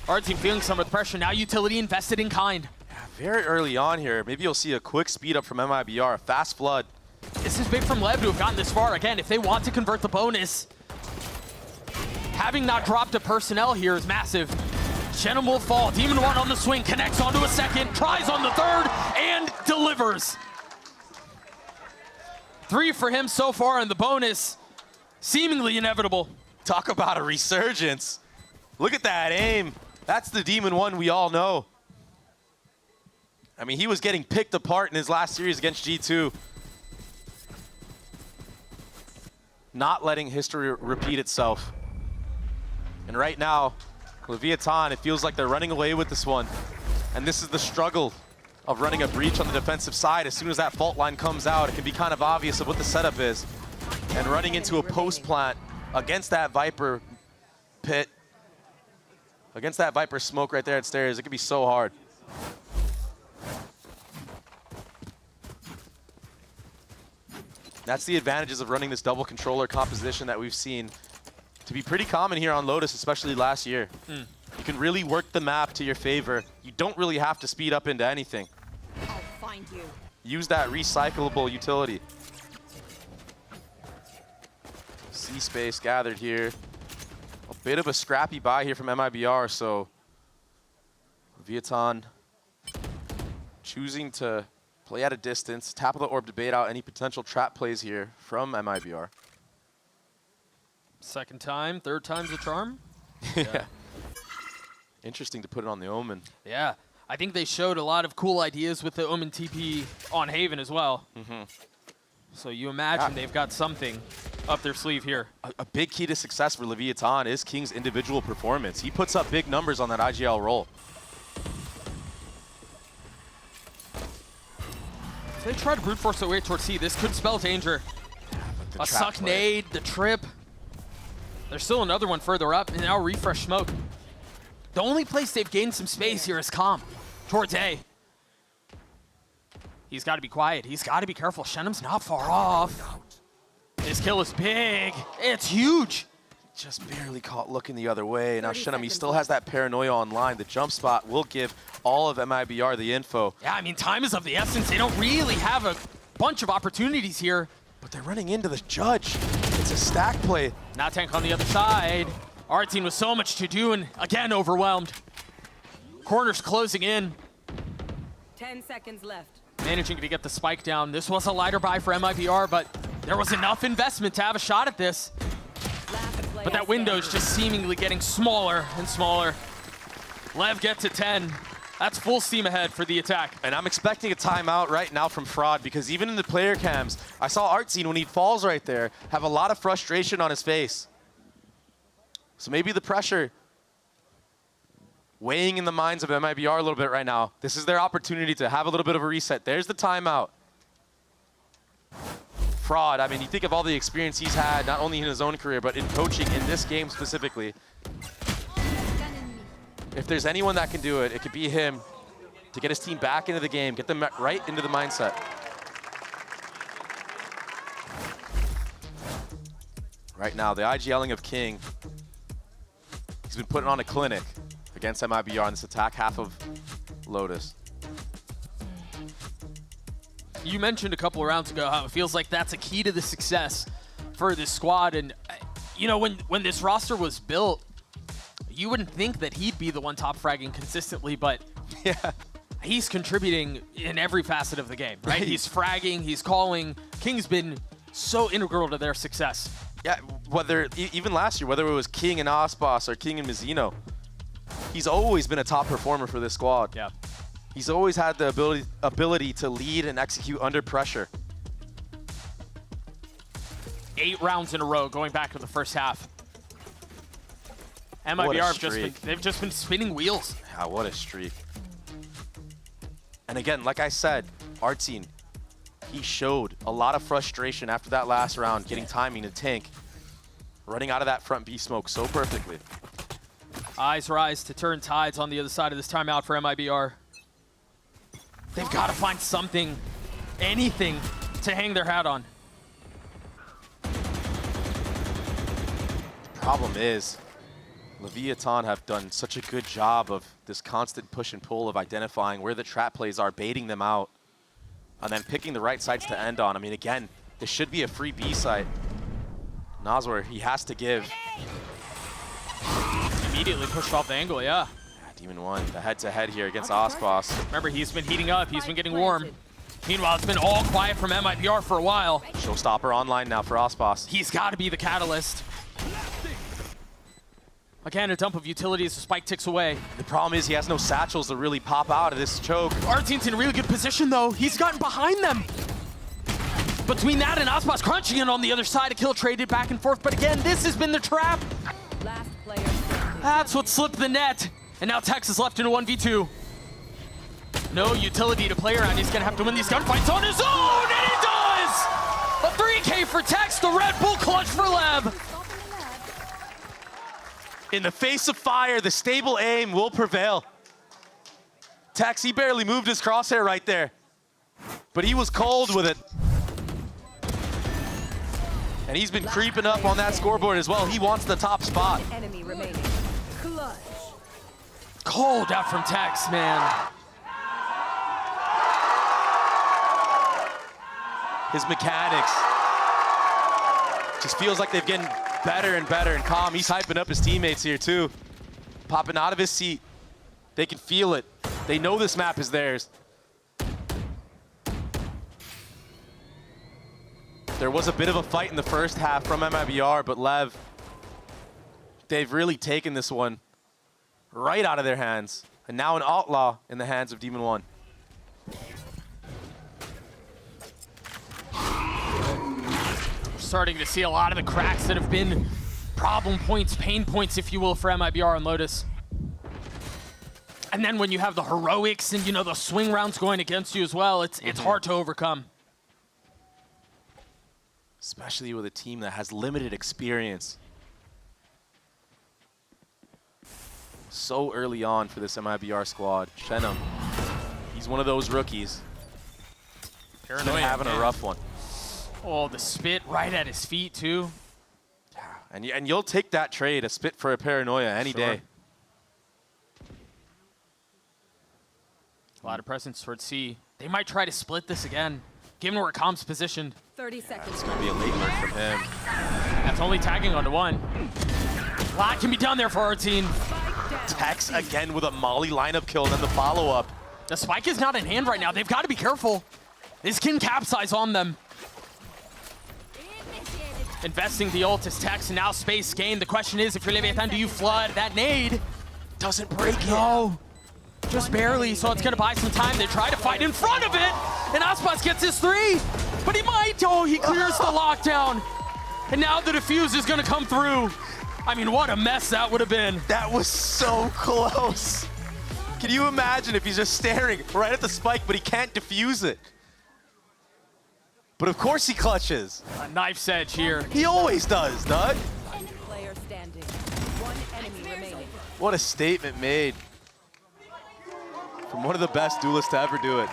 Our team feeling some of the pressure. Now utility invested in kind. Yeah, very early on here. Maybe you'll see a quick speed up from MIBR. A fast flood. This is big from Lev to have gotten this far. Again, if they want to convert the bonus, having not dropped a personnel here is massive. Shannon will fall. Demon 1 on the swing. Connects onto a second. Tries on the third. And delivers. 3 for him so far, and the bonus seemingly inevitable. Talk about a resurgence. Look at that aim. That's the Demon 1 we all know. I mean, he was getting picked apart in his last series against G2. Not letting history repeat itself. And right now, Leviatán, it feels like they're running away with this one. And this is the struggle of running a breach on the defensive side. As soon as that fault line comes out, it can be kind of obvious of what the setup is. And running into a post plant against that Viper pit, against that Viper smoke right there at stairs, it could be so hard. That's the advantages of running this double controller composition that we've seen to be pretty common here on Lotus, especially last year. You can really work the map to your favor. You don't really have to speed up into anything. I'll find you. Use that recyclable utility. C-space gathered here. A bit of a scrappy buy here from MIBR, so Leviatán choosing to play at a distance, tap of the orb to bait out any potential trap plays here from MIBR. Second time, third time's the charm. Yeah. Interesting to put it on the Omen. Yeah. I think they showed a lot of cool ideas with the Omen TP on Haven as well. So you imagine they've got something up their sleeve here. A big key to success for Leviatán is King's individual performance. He puts up big numbers on that IGL roll. If they try to brute force their way towards C, this could spell danger. A suck nade, the trip. There's still another one further up, and now refresh smoke. The only place they've gained some space here is Calm towards A. He's got to be quiet. He's got to be careful. Shenum's not far off. This kill is big. It's huge. Just barely caught looking the other way. Now Shenum, he still has that paranoia online. The jump spot will give all of MIBR the info. Yeah, I mean, time is of the essence. They don't really have a bunch of opportunities here. But they're running into the Judge. It's a stack play. Now Tank on the other side. Our team with so much to do and, again, overwhelmed. Corners closing in. 10 seconds left. Managing to get the spike down. This was a lighter buy for MIBR, but there was enough investment to have a shot at this. But that window's just seemingly getting smaller and smaller. Lev gets to 10. That's full steam ahead for the attack. And I'm expecting a timeout right now from Fraud, because even in the player cams, I saw Artsine when he falls right there have a lot of frustration on his face. So maybe the pressure weighing in the minds of MIBR a little bit right now. This is their opportunity to have a little bit of a reset. There's the timeout. Fraud, I mean, you think of all the experience he's had, not only in his own career, but in coaching in this game specifically. If there's anyone that can do it, it could be him to get his team back into the game, get them right into the mindset. Right now, the IGLing of King, he's been putting on a clinic against MIBR on this attack half of Lotus. You mentioned a couple of rounds ago how it feels like that's a key to the success for this squad. And, you know, when this roster was built, you wouldn't think that he'd be the one top fragging consistently, but yeah, he's contributing in every facet of the game, right? He's fragging, he's calling. King's been so integral to their success. Yeah, even last year, whether it was King and Osbos or King and Mizzino, he's always been a top performer for this squad. Yeah. He's always had the ability to lead and execute under pressure. 8 rounds in a row going back to the first half. MIBR they've just been spinning wheels. Yeah, what a streak. And again, like I said, Artsine, he showed a lot of frustration after that last round, getting timing to Tank, running out of that front B smoke so perfectly. Eyes rise to turn tides on the other side of this timeout for MIBR. They've got to find something, anything, to hang their hat on. The problem is, Leviatán have done such a good job of this constant push and pull of identifying where the trap plays are, baiting them out, and then picking the right sides to end on. I mean, again, this should be a free B site. Nazwar, he has to give. Immediately pushed off the angle, yeah. Demon 1, the head-to-head here against Osbos. Remember, he's been heating up, he's been getting warm. Meanwhile, it's been all quiet from MIBR for a while. Showstopper online now for Osbos. He's got to be the catalyst. Again, a dump of utility as the spike ticks away. The problem is he has no satchels to really pop out of this choke. Artine's in a really good position, though. He's gotten behind them. Between that and Osbos crunching in on the other side, a kill traded back and forth. But again, this has been the trap. Last player. That's what slipped the net. And now Tex is left in a 1v2. No utility to play around. He's going to have to win these gunfights on his own, and he does! A 3K for Tex, the Red Bull clutch for Lev. In the face of fire, the stable aim will prevail. Tex, he barely moved his crosshair right there, but he was cold with it. And he's been creeping up on that scoreboard as well. He wants the top spot. Enemy remaining. Clutch. Cold out from Tex, man. His mechanics just feels like they've getting better and better. And Calm, he's hyping up his teammates here too. Popping out of his seat. They can feel it. They know this map is theirs. There was a bit of a fight in the first half from MIBR, but Lev they've really taken this one right out of their hands. And now an outlaw in the hands of Demon One. We're starting to see a lot of the cracks that have been problem points, pain points, if you will, for MIBR and Lotus. And then when you have the heroics and, you know, the swing rounds going against you as well, it's hard to overcome. Especially with a team that has limited experience. So early on for this MIBR squad. Shenum, he's one of those rookies. He's been having a rough one. Oh, the spit right at his feet, too. And you'll take that trade, a spit for a Paranoia, any day. A lot of presence towards C. They might try to split this again, given where Com's positioned. 30 seconds. It's going to be a late lurk from him. That's only tagging onto one. A lot can be done there for our team. Tex again with a Molly lineup kill and then the follow-up. The spike is not in hand right now. They've got to be careful. This can capsize on them. Investing the ult is Tex, and now space gained. The question is, if you're Leviatán, do you flood? That nade doesn't break it. No, just barely, so it's going to buy some time. They try to fight in front of it, and Aspas gets his 3, but he might. Oh, he clears the lockdown, and now the defuse is going to come through. I mean, what a mess that would have been. That was so close. Can you imagine if he's just staring right at the spike, but he can't defuse it? But of course he clutches. A knife's edge here. He always does, Doug. Player standing. One enemy remaining. What a statement made from one of the best duelists to ever do it.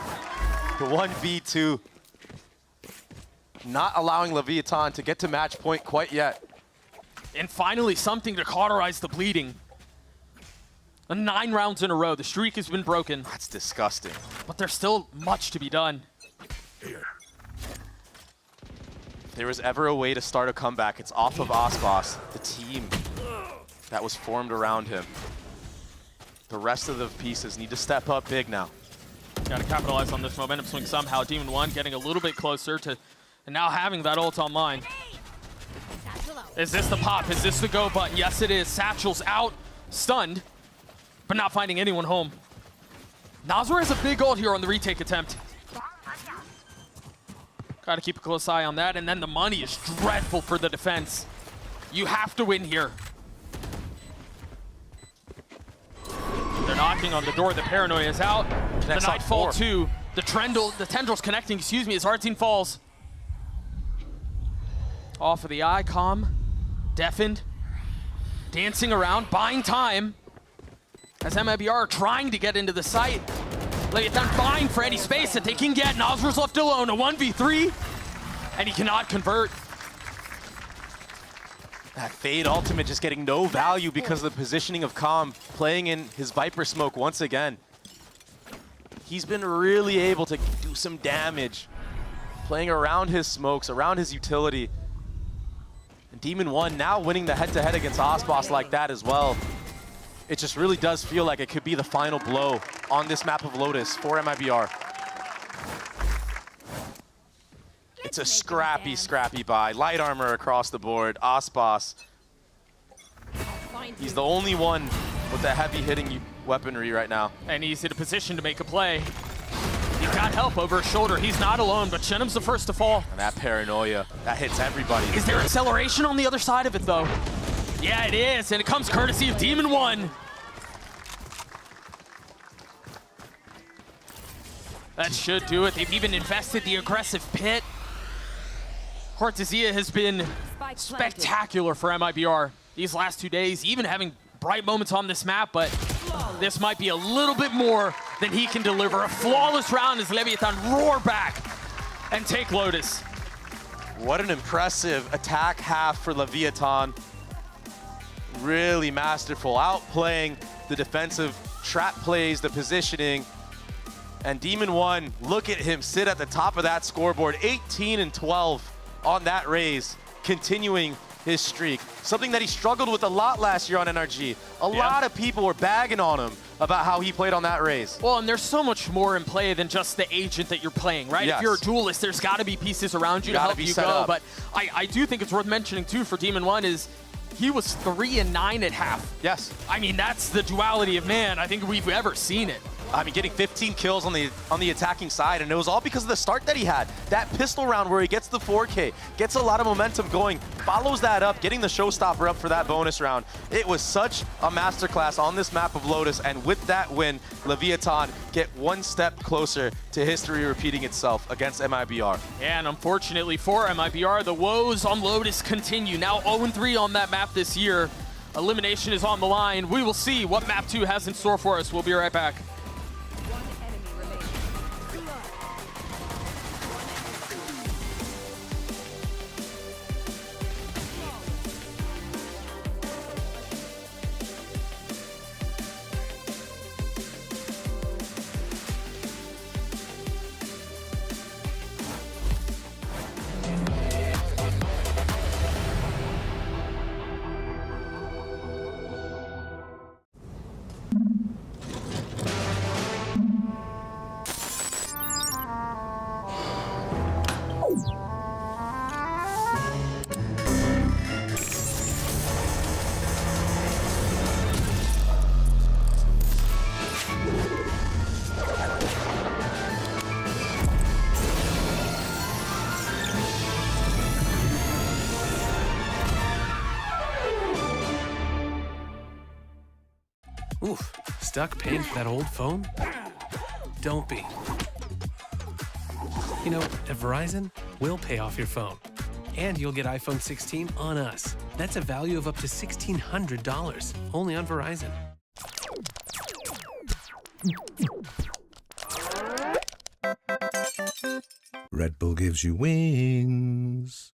The 1v2. Not allowing Leviatán to get to match point quite yet. And finally, something to cauterize the bleeding. 9 rounds in a row. The streak has been broken. That's disgusting. But there's still much to be done. If there was ever a way to start a comeback, it's off of Aspas, the team that was formed around him. The rest of the pieces need to step up big now. Got to capitalize on this momentum swing somehow. Demon One getting a little bit closer to, and now having that ult online. Is this the pop? Is this the go button? Yes, it is. Satchel's out, stunned, but not finding anyone home. Nazar has a big ult here on the retake attempt. Got to keep a close eye on that, and then the money is dreadful for the defense. You have to win here. They're knocking on the door. The Paranoia is out. The Nightfall 2. The tendrils connecting, excuse me, as our team falls. Off of the eye, calm, deafened, dancing around, buying time. As MIBR are trying to get into the site. Leviatán buying for any space that they can get. Nazar's left alone, a 1v3, and he cannot convert. That Fade ultimate just getting no value because of the positioning of Calm, playing in his Viper smoke once again. He's been really able to do some damage, playing around his smokes, around his utility. And Demon One now winning the head-to-head against Aspas like that as well. It just really does feel like it could be the final blow on this map of Lotus for MIBR. It's a scrappy buy. Light armor across the board. Aspas. He's the only one with the heavy hitting weaponry right now. And he's in a position to make a play. He's got help over his shoulder. He's not alone, but Shenum's the first to fall. And that Paranoia, that hits everybody. Is there acceleration on the other side of it, though? Yeah, it is, and it comes courtesy of Demon One. That should do it. They've even invested the aggressive pit. Cortezia has been spectacular for MIBR these last 2 days, even having bright moments on this map, but this might be a little bit more than he can deliver. A flawless round as Leviatán roar back and take Lotus. What an impressive attack half for Leviatán. Really masterful, outplaying the defensive trap plays, the positioning. And Demon One, look at him sit at the top of that scoreboard, 18 and 12 on that raise, continuing his streak. Something that he struggled with a lot last year on NRG. A lot of people were bagging on him about how he played on that raise. Well, and there's so much more in play than just the agent that you're playing, right? Yes. If you're a duelist, there's got to be pieces around you to help you go. up. But I do think it's worth mentioning, too, for Demon One is He was 3 and 9 at half. Yes. I mean, that's the duality of man I think we've ever seen it. I mean, getting 15 kills on the attacking side, and it was all because of the start that he had. That pistol round where he gets the 4K, gets a lot of momentum going, follows that up, getting the showstopper up for that bonus round. It was such a masterclass on this map of Lotus, and with that win, Leviatán get one step closer to history repeating itself against MIBR. And unfortunately for MIBR, the woes on Lotus continue. Now 0-3 on that map this year. Elimination is on the line. We will see what map 2 has in store for us. We'll be right back. Oof, stuck paying for that old phone? Don't be. You know, at Verizon, we'll pay off your phone. And you'll get iPhone 16 on us. That's a value of up to $1,600, only on Verizon. Red Bull gives you wings.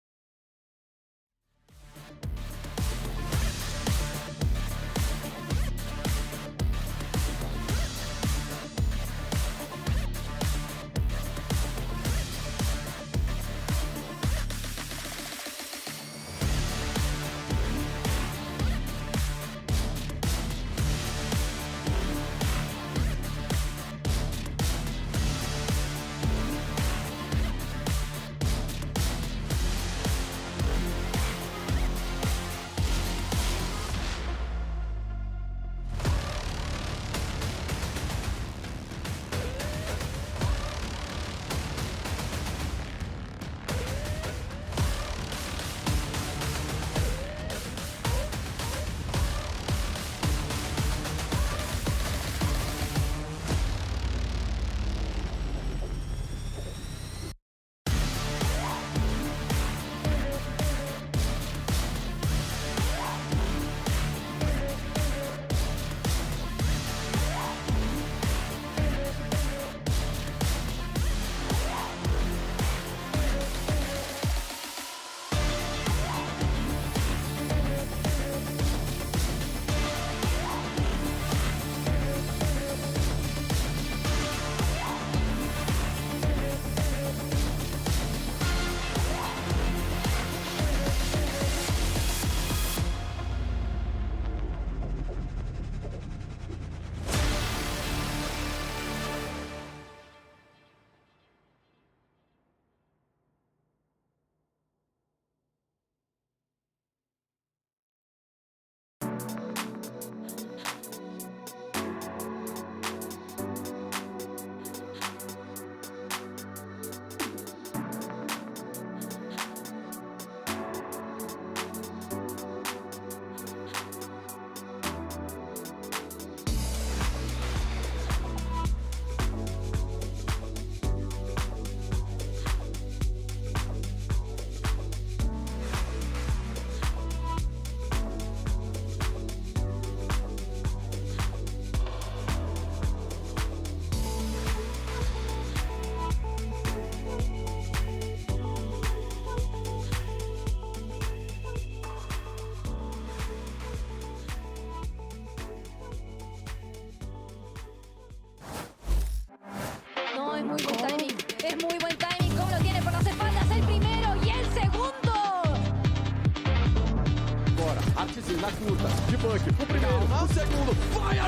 na curva, de bunker, o primeiro, o segundo, vai a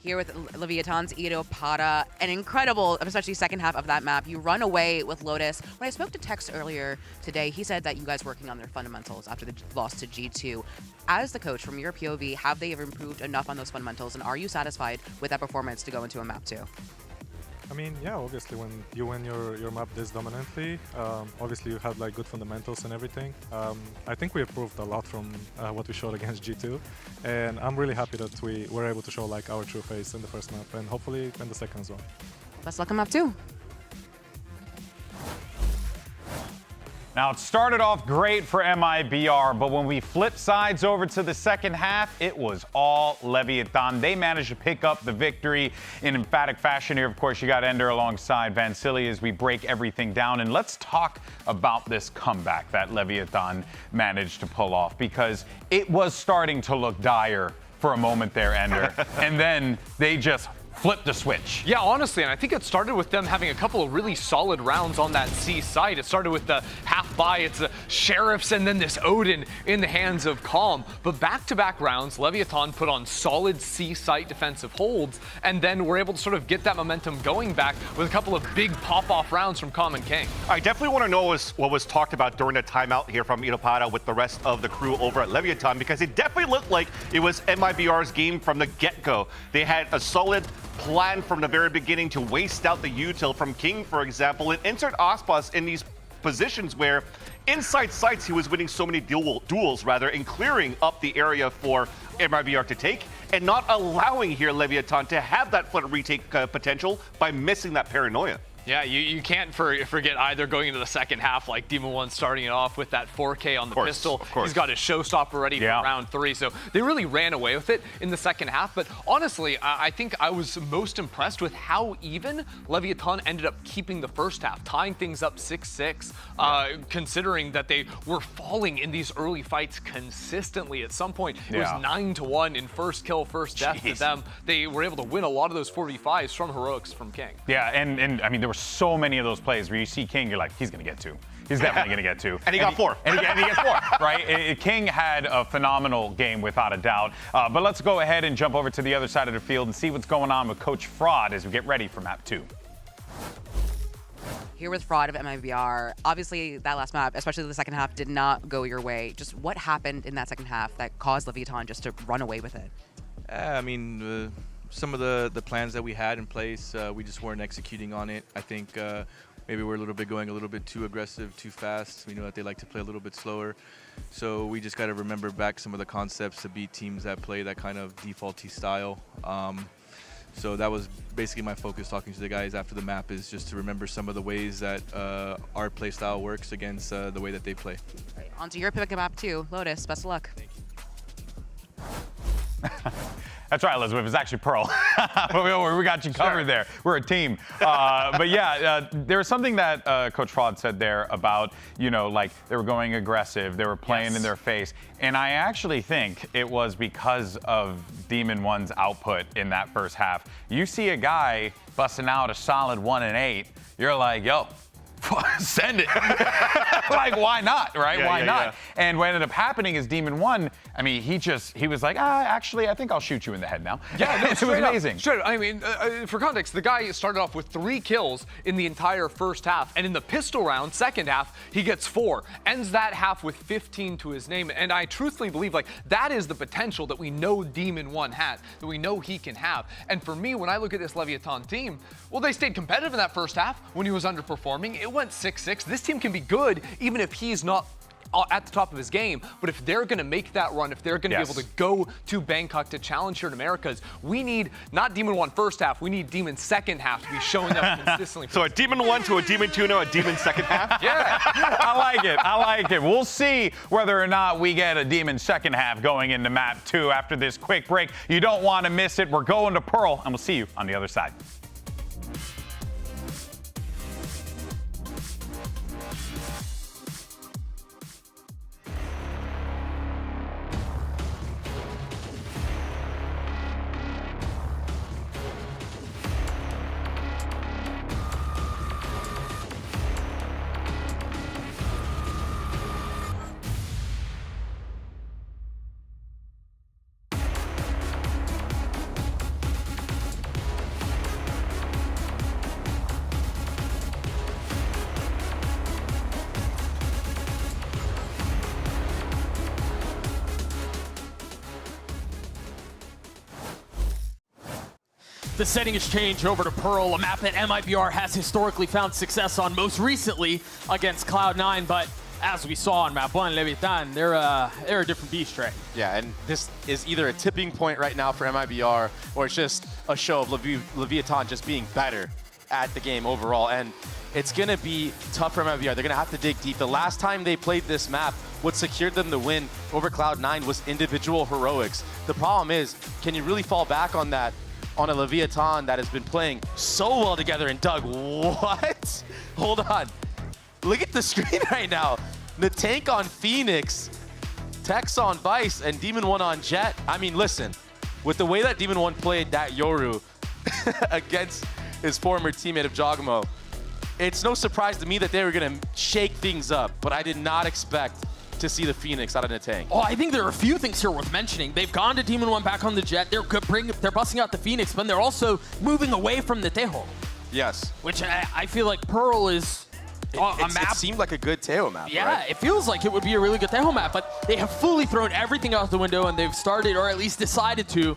Here with Leviatan's Ito Pada, an incredible, especially second half of that map. You run away with Lotus. When I spoke to Tex earlier today, he said that you guys working on their fundamentals after the loss to G2. As the coach, from your POV, have they improved enough on those fundamentals, and are you satisfied with that performance to go into a map 2? I mean, yeah, obviously when you win your map this dominantly, obviously you have like good fundamentals and everything. I think we improved a lot from what we showed against G2, and I'm really happy that we were able to show like our true face in the first map, and hopefully in the second as well. Best luck in map 2. Now, it started off great for MIBR, but when we flipped sides over to the second half, it was all Leviatán. They managed to pick up the victory in emphatic fashion here. Of course, you got Ender alongside Vansili as we break everything down. And let's talk about this comeback that Leviatán managed to pull off, because it was starting to look dire for a moment there, Ender. And then they just flip the switch. Yeah, honestly, and I think it started with them having a couple of really solid rounds on that C site. It started with the half buy, it's the Sheriffs, and then this Odin in the hands of Calm. But back-to-back rounds, Leviatán put on solid C site defensive holds, and then were able to sort of get that momentum going back with a couple of big pop-off rounds from Calm and King. I definitely want to know what was talked about during the timeout here from Ito Pada with the rest of the crew over at Leviatán, because it definitely looked like it was MIBR's game from the get-go. They had a solid plan from the very beginning to waste out the util from King, for example, and insert Aspas in these positions where inside sites he was winning so many duels and clearing up the area for MIBR to take, and not allowing here Leviatán to have that flood retake potential by missing that paranoia. Yeah, you can't forget either going into the second half, like Demon 1 starting it off with that 4K on the pistol. He's got his showstopper ready for round 3. So they really ran away with it in the second half. But honestly, I think I was most impressed with how even Leviatán ended up keeping the first half, tying things up 6-6, considering that they were falling in these early fights consistently. At some point, it was 9-1 in first kill, first death to them. They were able to win a lot of those 4v5s from heroics from King. Yeah, and I mean, there were so many of those plays where you see King, you're like, he's going to get 2. He's definitely going to get 2. And he got 4. And he gets 4, right? King had a phenomenal game without a doubt. But let's go ahead and jump over to the other side of the field and see what's going on with Coach Fraud as we get ready for map 2. Here with Fraud of MIBR, obviously that last map, especially the second half, did not go your way. Just what happened in that second half that caused Leviatán just to run away with it? I mean, some of the plans that we had in place, we just weren't executing on it. I think maybe we're going a little bit too aggressive, too fast. We know that they like to play a little bit slower. So we just got to remember back some of the concepts to beat teams that play that kind of defaulty style. So that was basically my focus talking to the guys after the map, is just to remember some of the ways that our play style works against the way that they play. Right, on to your pick of map 2. Lotus, best of luck. Thank you. That's right, Elizabeth. It's actually Pearl. We got you covered there. We're a team. But yeah, there was something that Coach Fraud said there about, like they were going aggressive. They were playing in their face. And I actually think it was because of Demon 1's output in that first half. You see a guy busting out a solid 1 and 8. You're like, yo, send it. Like, why not, right? Why not? Yeah. And what ended up happening is Demon 1, I mean, he was like, actually, I think I'll shoot you in the head now. Yeah, no, it was amazing. Straight up. I mean, for context, the guy started off with 3 kills in the entire first half. And in the pistol round, second half, he gets 4. Ends that half with 15 to his name. And I truthfully believe, like, that is the potential that we know Demon 1 has, that we know he can have. And for me, when I look at this Leviatán team, well, they stayed competitive in that first half when he was underperforming. It went 6-6. This team can be good even if he's not at the top of his game. But if they're going to make that run, if they're going to be able to go to Bangkok to challenge here in Americas, we need not Demon 1 first half, we need Demon second half to be showing up consistently. So a Demon 1 to a Demon 2, now a Demon second half? Yeah. I like it. I like it. We'll see whether or not we get a Demon second half going into map 2 after this quick break. You don't want to miss it. We're going to Pearl, and we'll see you on the other side. the setting has changed over to Pearl, a map that MIBR has historically found success on, most recently against Cloud9, but as we saw on map 1, Leviatán, they're a different beast, Trey. Yeah, and this is either a tipping point right now for MIBR, or it's just a show of Leviatán just being better at the game overall. And it's going to be tough for MIBR. They're going to have to dig deep. The last time they played this map, what secured them the win over Cloud9 was individual heroics. The problem is, can you really fall back on that on a Leviatán that has been playing so well together? And Doug, what? Hold on. Look at the screen right now. The tank on Phoenix, Tex on Vice, and Demon 1 on Jet. I mean, listen, with the way that Demon 1 played that Yoru against his former teammate of Jogamo, it's no surprise to me that they were going to shake things up, but I did not expect to see the Phoenix out of the tank. Oh, I think there are a few things here worth mentioning. They've gone to Demon 1 back on the Jet. They're busting out the Phoenix, but they're also moving away from the Tejo. Yes. Which I feel like Pearl is a map. It seemed like a good Tejo map, Yeah, right? it feels like it would be a really good Tejo map, but they have fully thrown everything out the window, and they've started, or at least decided to,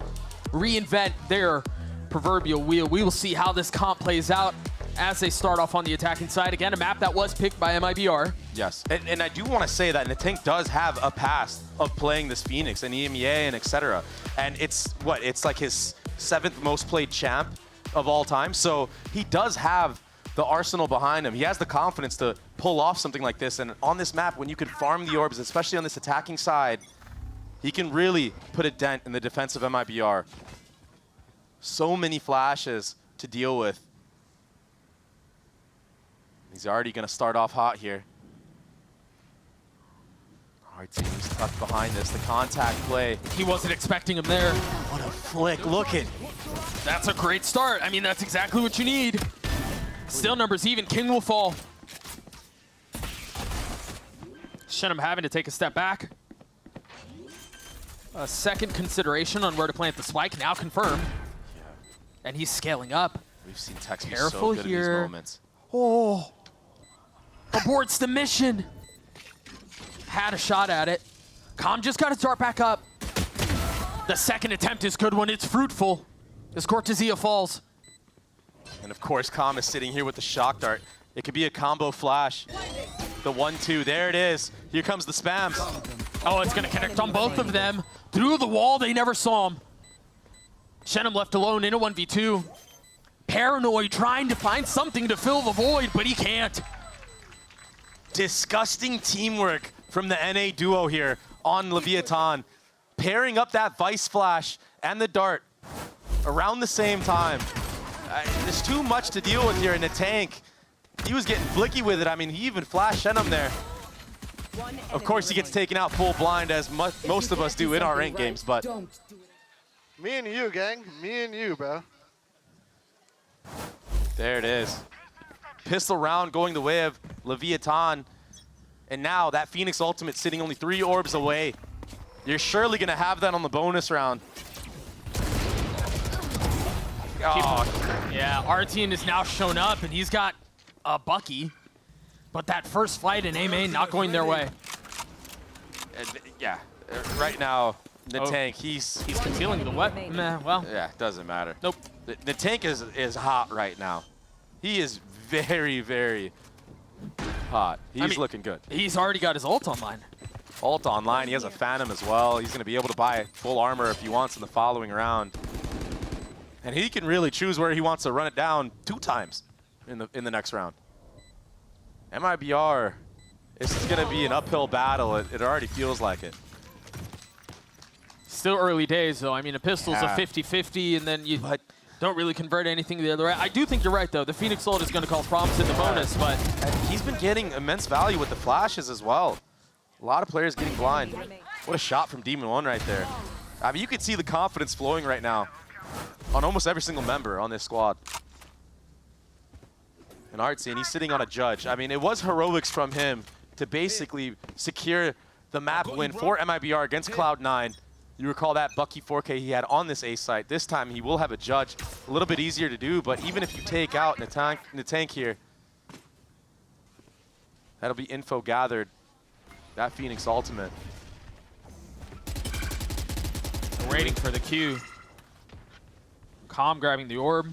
reinvent their proverbial wheel. We will see how this comp plays out as they start off on the attacking side. Again, a map that was picked by MIBR. Yes, and I do want to say that Natank does have a past of playing this Phoenix and EMEA and etc. And it's like his 7th most played champ of all time. So he does have the arsenal behind him. He has the confidence to pull off something like this. And on this map, when you can farm the orbs, especially on this attacking side, he can really put a dent in the defense of MIBR. So many flashes to deal with. He's already going to start off hot here. Our team's tucked behind this. The contact play. He wasn't expecting him there. What a flick. Look it. That's a great start. I mean, that's exactly what you need. Still numbers even. King will fall. Shenum having to take a step back. A second consideration on where to plant the spike, now confirmed. Yeah. And he's scaling up. We've seen Tex be Careful so good here. in these moments. Oh, aborts the mission. Had a shot at it. Com just got to start back up. The second attempt is good when it's fruitful. As Cortezia falls. And of course, Com is sitting here with the shock dart. It could be a combo flash. The 1-2, there it is. Here comes the spams. Oh, it's going to connect on both of them. Through the wall, they never saw him. Shenum left alone in a 1v2. Paranoid trying to find something to fill the void, but he can't. Disgusting teamwork from the NA duo here on Leviatán. Pairing up that Vice Flash and the Dart around the same time. There's too much to deal with here in the tank. He was getting flicky with it. I mean, he even flashed Shenum there. Of course, he gets taken out full blind, as most of us do in our ranked games, but... Me and you, gang. Me and you, bro. There it is. Pistol round going the way of Leviatán. And now that Phoenix ultimate sitting only 3 orbs away. You're surely going to have that on the bonus round. Oh. Yeah, our team has now shown up, and he's got a Bucky. But that first fight in A-main not going their way. Yeah, right now, the tank, he's concealing the weapon. Well. Yeah, doesn't matter. Nope. The tank is hot right now. He is very, very hot. He's looking good. He's already got his ult online. Ult online. He has a Phantom as well. He's going to be able to buy full armor if he wants in the following round. And he can really choose where he wants to run it down 2 times in the next round. MIBR, this is going to be an uphill battle. It already feels like it. Still early days, though. I mean, a pistol's a 50-50, and then you don't really convert anything the other way. I do think you're right, though. The Phoenix ult is going to cause problems in the bonus, but... And he's been getting immense value with the flashes as well. A lot of players getting blind. What a shot from Demon 1 right there. I mean, you can see the confidence flowing right now on almost every single member on this squad. And Artsy, and he's sitting on a judge. I mean, it was heroics from him to basically secure the map win for MIBR against Cloud9. You recall that Bucky 4K he had on this A site. This time he will have a judge. A little bit easier to do, but even if you take out Natank here, that'll be info gathered. That Phoenix ultimate. Waiting for the Q. Calm grabbing the orb.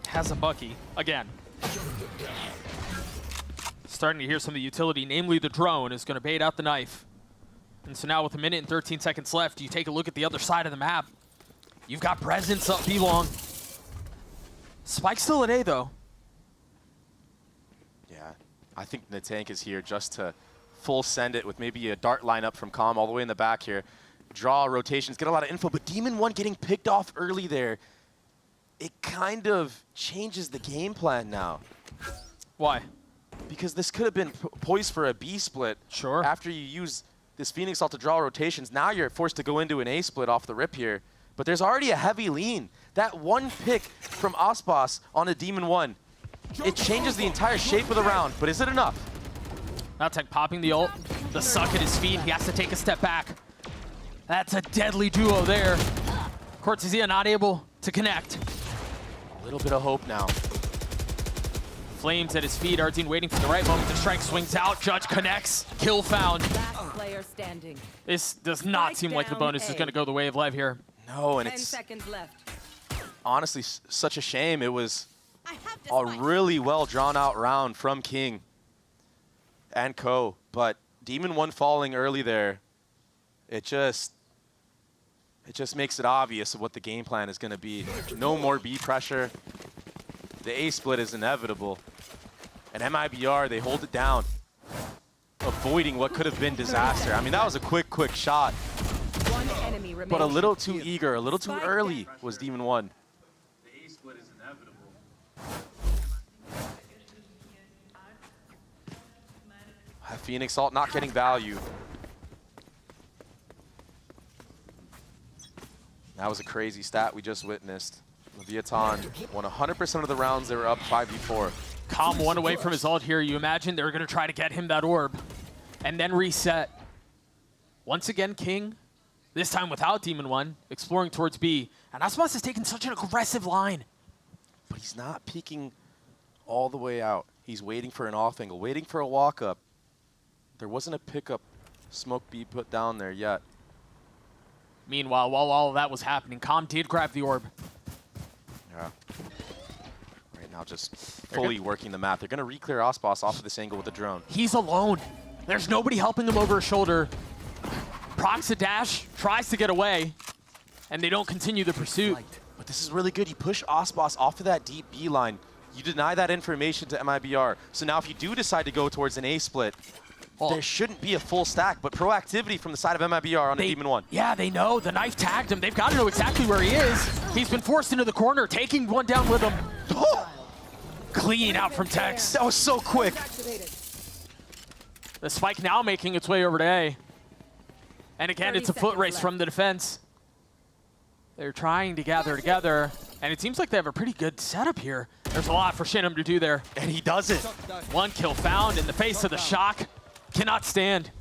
Has a Bucky again. Starting to hear some of the utility, namely the drone, is going to bait out the knife. And so now with 1 minute and 13 seconds left, you take a look at the other side of the map. You've got presence up B long. Spike's still at A though. Yeah, I think the tank is here just to full send it with maybe a dart lineup from Calm all the way in the back here. Draw rotations, get a lot of info, but Demon 1 getting picked off early there. It kind of changes the game plan now. Why? Because this could have been poised for a B split. Sure. After you use this Phoenix ult to draw rotations, now you're forced to go into an A split off the rip here. But there's already a heavy lean. That one pick from Osbos on a Demon 1, it changes the entire shape of the round, but is it enough? Maltech popping the ult, the suck at his feet, he has to take a step back. That's a deadly duo there. Cortezia not able to connect. A little bit of hope now. Flames at his feet, Ardeen waiting for the right moment to strike, swings out, Judge connects, kill found. Last player standing. This does not seem like the bonus is going to go the way of Lev here. No, and 10 it's seconds left. honestly such a shame. It was a really well drawn out round from King and Co. But Demon 1 falling early there, it just makes it obvious of what the game plan is going to be. No more B pressure. The A split is inevitable. And MIBR, they hold it down, avoiding what could have been disaster. I mean, that was a quick shot. One enemy remaining. But a little too eager, a little too early was Demon 1. The A split is inevitable. Phoenix ult not getting value. That was a crazy stat we just witnessed. Leviatán won 100% of the rounds they were up 5v4. Calm one away from his ult here. You imagine they're going to try to get him that orb and then reset. Once again, King, this time without Demon 1, exploring towards B. And Aspas has taken such an aggressive line. But he's not peeking all the way out. He's waiting for an off angle, waiting for a walk up. There wasn't a pickup smoke B put down there yet. Meanwhile, while all of that was happening, Calm did grab the orb. Yeah. Right now, just fully working the map. They're going to re-clear Osbos off of this angle with the drone. He's alone. There's nobody helping him over his shoulder. Procs a dash, tries to get away, and they don't continue the pursuit. But this is really good. You push Osbos off of that deep B line. You deny that information to MIBR. So now if you do decide to go towards an A split, there shouldn't be a full stack, but proactivity from the side of MIBR on a Demon 1. Yeah, they know. The knife tagged him. They've got to know exactly where he is. He's been forced into the corner, taking one down with him. Clean out from Tex. That was so quick. The spike now making its way over to A. And again, it's a foot race from the defense. They're trying to gather together, and it seems like they have a pretty good setup here. There's a lot for Shinham to do there. And he does it. One kill found in the face of the shock. Cannot stand.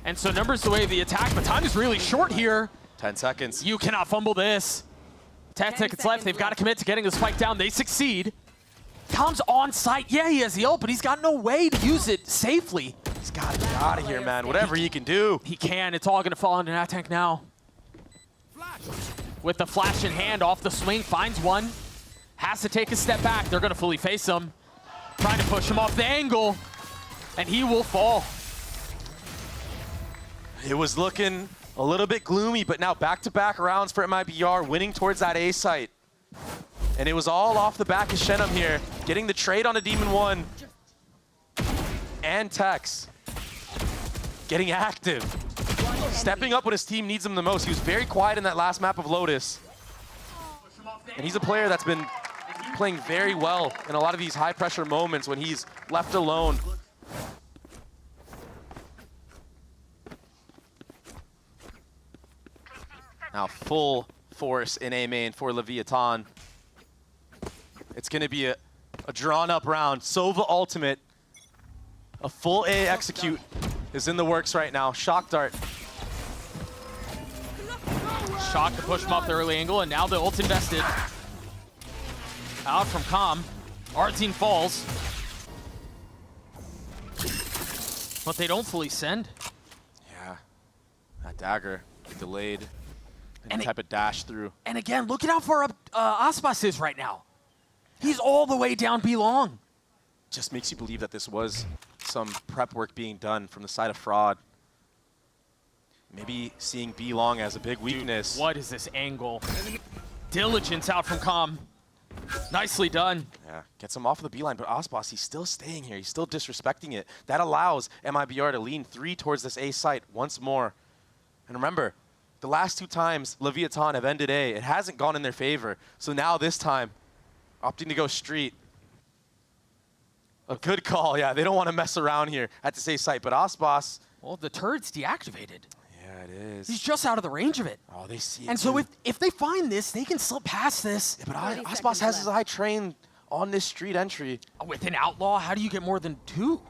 And so numbers the way of the attack, but time is really short here. 10 seconds. You cannot fumble this. 10 seconds left. They've got to commit to getting the spike down. They succeed. Calm's on site. Yeah, he has the ult, but he's got no way to use it safely. He's got to get out of here, man. Whatever he can do. He can. It's all going to fall into that tank now. With the flash in hand, off the swing, finds one. Has to take a step back. They're going to fully face him. Trying to push him off the angle. And he will fall. It was looking a little bit gloomy, but now back-to-back rounds for MIBR, winning towards that A site. And it was all off the back of Shinham here, getting the trade on a Demon 1. And Tex getting active. Stepping up when his team needs him the most. He was very quiet in that last map of Lotus. And he's a player that's been playing very well in a lot of these high-pressure moments when he's left alone. Now full force in A main for Leviatán. It's going to be a drawn-up round. Sova ultimate. A full A execute is in the works right now. Shock dart. Shock to push him off the early angle, and now the ult invested. Out from Calm. Ardeen falls. But they don't fully send. Yeah. That dagger delayed. Any type of dash through. And again, look at how far up Aspas is right now. He's all the way down B long. Just makes you believe that this was some prep work being done from the side of Fraud. Maybe seeing B long as a big weakness. Dude, what is this angle? Diligence out from Com. Nicely done. Yeah, gets him off of the B line, but Aspas, he's still staying here. He's still disrespecting it. That allows MIBR to lean 3 towards this A site once more. And remember, the last 2 times Leviatán have ended A, it hasn't gone in their favor. So now this time, opting to go street. A good call, yeah. They don't want to mess around here at this A site, but Aspas. Well, the turret's deactivated. Yeah, it is. He's just out of the range of it. Oh, they see it. And so if they find this, they can slip past this. Yeah, but Aspas has his eye trained on this street entry. With an outlaw, how do you get more than 2?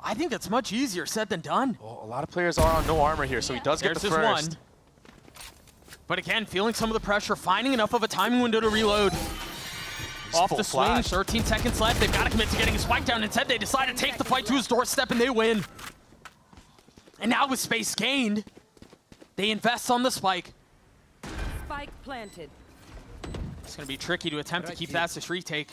I think that's much easier said than done. Well, a lot of players are on no armor here, so he does get the first. One. But again, feeling some of the pressure, finding enough of a timing window to reload. Off the swing, flash. 13 seconds left. They've got to commit to getting his spike down. Instead, they decide to take the fight to his doorstep, and they win. And now with space gained, they invest on the spike. Spike planted. It's going to be tricky to attempt to keep that as a retake.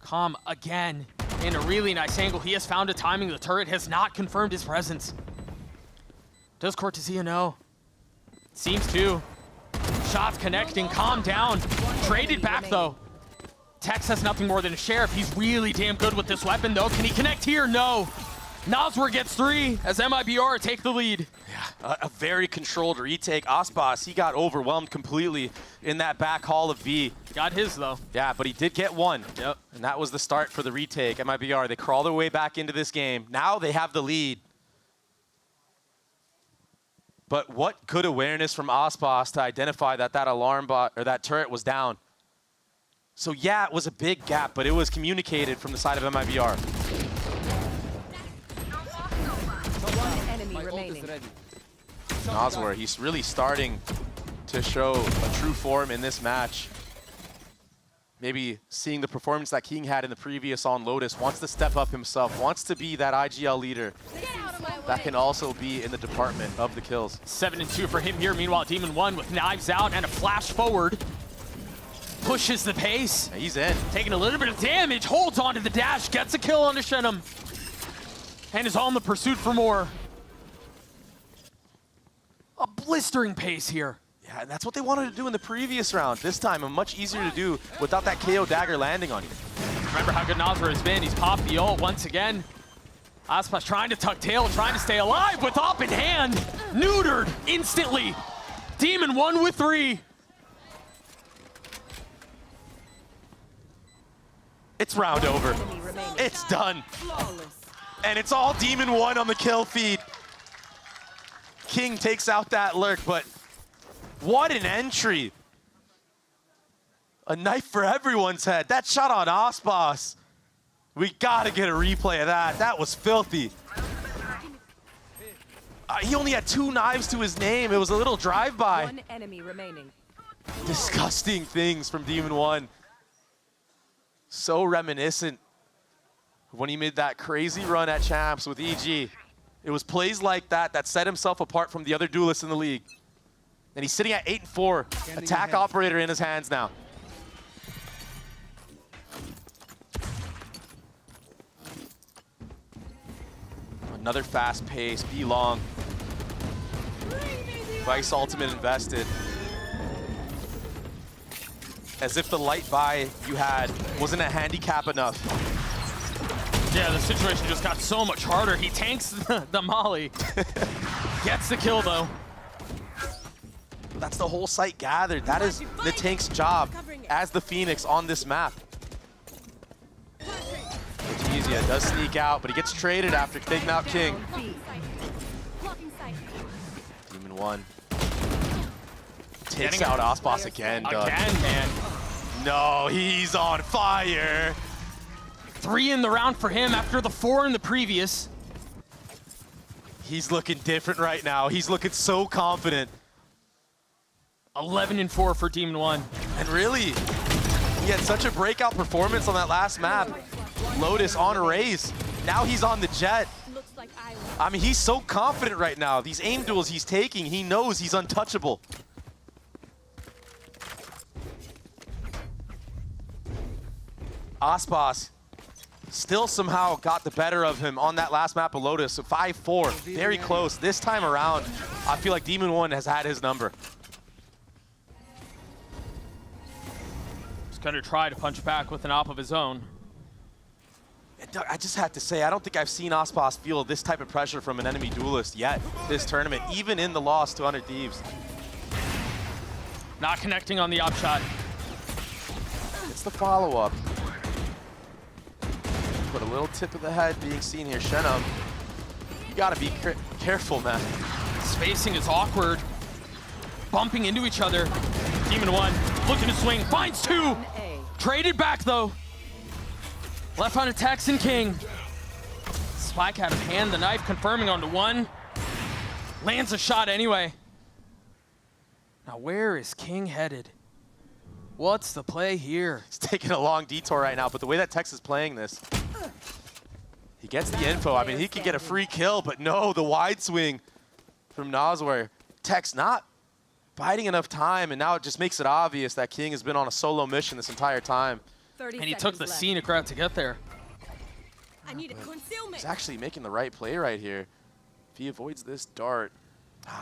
Com again in a really nice angle. He has found a timing. The turret has not confirmed his presence. Does Cortesia know? Seems to. Shots connecting, calm down. Traded back though. Tex has nothing more than a sheriff. He's really damn good with this weapon though. Can he connect here? No. Noswer gets 3 as MIBR take the lead. Yeah, a very controlled retake. Aspas, he got overwhelmed completely in that back hall of B. Got his though. Yeah, but he did get 1. Yep. And that was the start for the retake. MIBR, they crawl their way back into this game. Now they have the lead. But what good awareness from Aspas to identify that that alarm bot or that turret was down. So yeah, it was a big gap, but it was communicated from the side of MIBR. One enemy remaining. Noswer, he's really starting to show a true form in this match. Maybe seeing the performance that King had in the previous on Lotus, wants to step up himself, wants to be that IGL leader that can also be in the department of the kills. 7-2 for him here. Meanwhile, Demon 1 with knives out and a flash forward. Pushes the pace. Yeah, he's in. Taking a little bit of damage, holds onto the dash, gets a kill on Shenum. And is on the pursuit for more. A blistering pace here. Yeah, and that's what they wanted to do in the previous round. This time, much easier to do without that KO dagger landing on you. Remember how good Noswer has been. He's popped the ult once again. Aspas trying to tuck tail, trying to stay alive with op in hand. Neutered instantly. Demon 1 with 3. It's round over. It's done. And it's all Demon 1 on the kill feed. King takes out that lurk, but what an entry. A knife for everyone's head. That shot on Aspas. We gotta get a replay of that. That was filthy. He only had 2 knives to his name. It was a little drive-by. One enemy remaining. Disgusting things from Demon 1. So reminiscent of when he made that crazy run at Champs with EG. It was plays like that that set himself apart from the other duelists in the league. And he's sitting at 8-4. Attack operator in his hands now. Another fast pace, B long. Vice ultimate invested. As if the light buy you had wasn't a handicap enough. Yeah, the situation just got so much harder. He tanks the molly. Gets the kill though. That's the whole site gathered. That is the tank's job as the Phoenix on this map. Cortesia does sneak out, but he gets traded after taking out King. Demon 1 takes out Aspas again, Doug. Again, man. No, he's on fire. 3 in the round for him after the 4 in the previous. He's looking different right now. He's looking so confident. 11-4 for Demon 1. And really, he had such a breakout performance on that last map. Lotus on a raise. Now he's on the Jet. Looks like I win. I mean, he's so confident right now. These aim duels he's taking, he knows he's untouchable. Aspas still somehow got the better of him on that last map of Lotus. So 5-4, very close. This time around, I feel like Demon One has had his number. He's gonna try to punch back with an op of his own. I just have to say, I don't think I've seen Aspas feel this type of pressure from an enemy duelist yet this tournament, even in the loss to 100 Thieves. Not connecting on the op shot. It's the follow-up. Put a little tip of the head being seen here. Shenum, you gotta be careful, man. Spacing is awkward. Bumping into each other. Demon One looking to swing, finds two. Traded back though. Left on attacks and King. Spike out of hand, the knife confirming onto one. Lands a shot anyway. Now where is King headed? What's the play here? He's taking a long detour right now, but the way that Tex is playing this, he gets the info. I mean, he could get a free kill, but no, the wide swing from Nosware. Tex not biding enough time, and now it just makes it obvious that King has been on a solo mission this entire time. And he took the scenic route to get there. I need a concealment. He's actually making the right play right here. If he avoids this dart,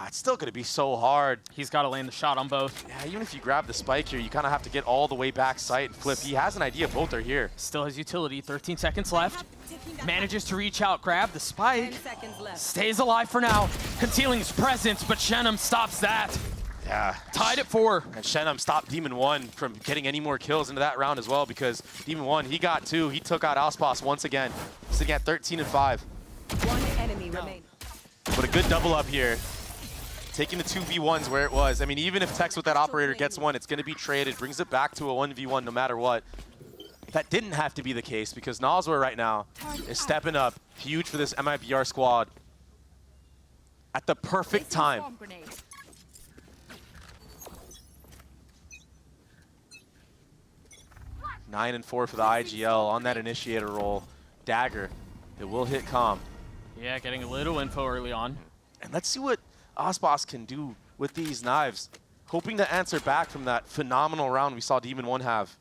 it's still going to be so hard. He's got to land the shot on both. Yeah, even if you grab the spike here, you kind of have to get all the way back sight and flip. He has an idea both are here. Still has utility, 13 seconds left. Manages to reach out, grab the spike. Stays alive for now. Concealing his presence, but Shenum stops that. Yeah. Tied at 4. And Shenum stopped Demon One from getting any more kills into that round as well, because Demon One, he got 2. He took out Aspas once again, sitting at 13 and 5. One enemy remains. But a good double up here. Taking the 2v1s where it was. I mean, even if Tex with that operator gets one, it's going to be traded, brings it back to a 1v1 no matter what. That didn't have to be the case, because Nosware right now is stepping up. Huge for this MIBR squad. At the perfect time. 9 and 4 for the IGL on that initiator roll. Dagger, it will hit Calm. Yeah, getting a little info early on. And let's see what Aspas can do with these knives. Hoping to answer back from that phenomenal round we saw Demon One have.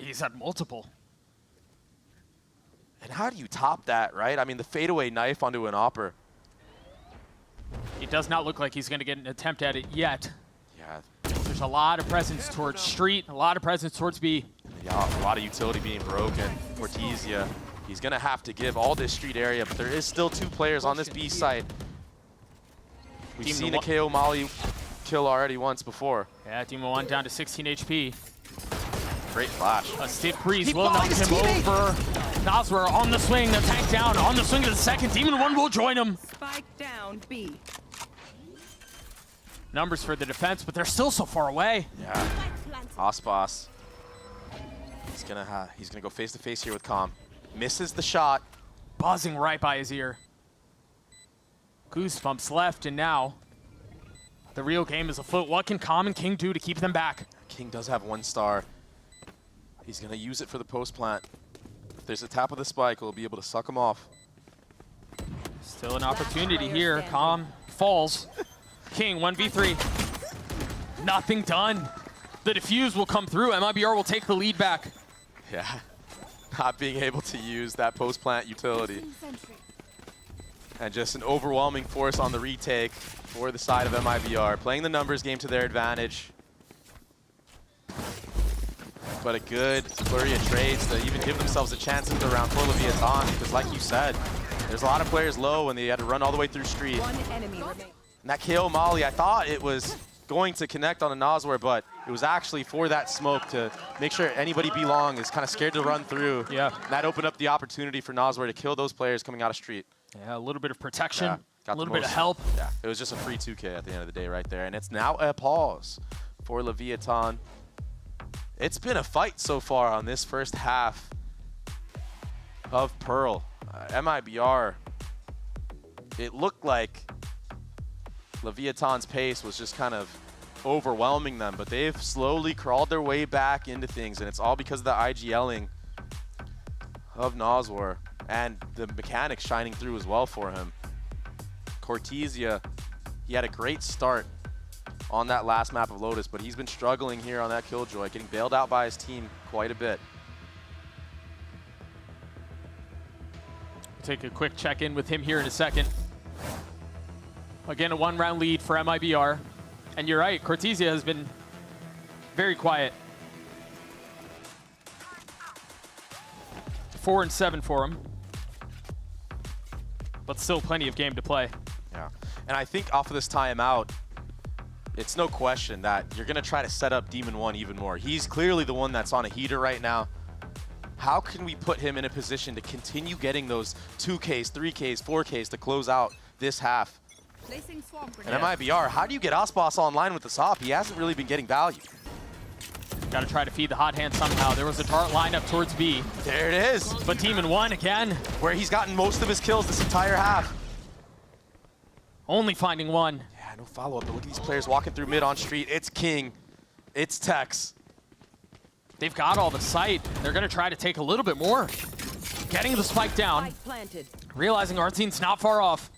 He's had multiple. And how do you top that, right? I mean, the fadeaway knife onto an Opper. He does not look like he's going to get an attempt at it yet. Yeah. There's a lot of presence towards Street, a lot of presence towards B. Yeah, a lot of utility being broken. Ortizia, he's going to have to give all this Street area, but there is still 2 players on this B site. We've seen a KO Molly kill already once before. Yeah, Demon One down to 16 HP. Great flash. A stiff breeze will knock him over. Nosware on the swing, the tank down, on the swing to the second. Demon One will join him. Spike down B. Numbers for the defense, but they're still so far away. Yeah. Aspas. He's gonna go face to face here with Calm. Misses the shot. Buzzing right by his ear. Goosebumps left, and now the real game is afoot. What can Calm and King do to keep them back? King does have 1 star. He's gonna use it for the post plant. If there's a tap of the spike, he'll be able to suck him off. Still an opportunity here. Calm falls. King 1v3. Nothing done. The defuse will come through. MIBR will take the lead back. Yeah. Not being able to use that post plant utility. And just an overwhelming force on the retake for the side of MIBR. Playing the numbers game to their advantage. But a good flurry of trades to even give themselves a chance into the round for Leviatán, because like you said, there's a lot of players low and they had to run all the way through Street. One enemy remains. And that KO Molly, I thought it was going to connect on a Nosware, but it was actually for that smoke to make sure anybody belong is kind of scared to run through. Yeah. And that opened up the opportunity for Nosware to kill those players coming out of Street. Yeah, a little bit of protection, Yeah, a little bit of help. Yeah, it was just a free 2K at the end of the day right there. And it's now a pause for Leviatán. It's been a fight so far on this first half of Pearl. MIBR, it looked like Leviatán's pace was just kind of overwhelming them, but they've slowly crawled their way back into things, and it's all because of the IGLing of Nosware. and the mechanics shining through as well for him. Cortesia, he had a great start on that last map of Lotus, but he's been struggling here on that Killjoy, getting bailed out by his team quite a bit. We'll take a quick check-in with him here in a second. Again, a 1-round lead for MIBR. And you're right, Cortesia has been very quiet. 4-7 for him. But still plenty of game to play. Yeah, and I think off of this timeout, it's no question that you're going to try to set up Demon 1 even more. He's clearly the one that's on a heater right now. How can we put him in a position to continue getting those 2Ks, 3Ks, 4Ks to close out this half? And MIBR, how do you get Aspas online with the SOP? He hasn't really been getting value. Got to try to feed the hot hand somehow. There was a dart lineup towards B. There it is. But Demon 1 again. Where he's gotten most of his kills this entire half. Only finding one. Yeah, no follow-up, but look at these players walking through mid on street. It's King. It's Tex. They've got all the sight. They're going to try to take a little bit more. Getting the spike down. Realizing Artzine's not far off.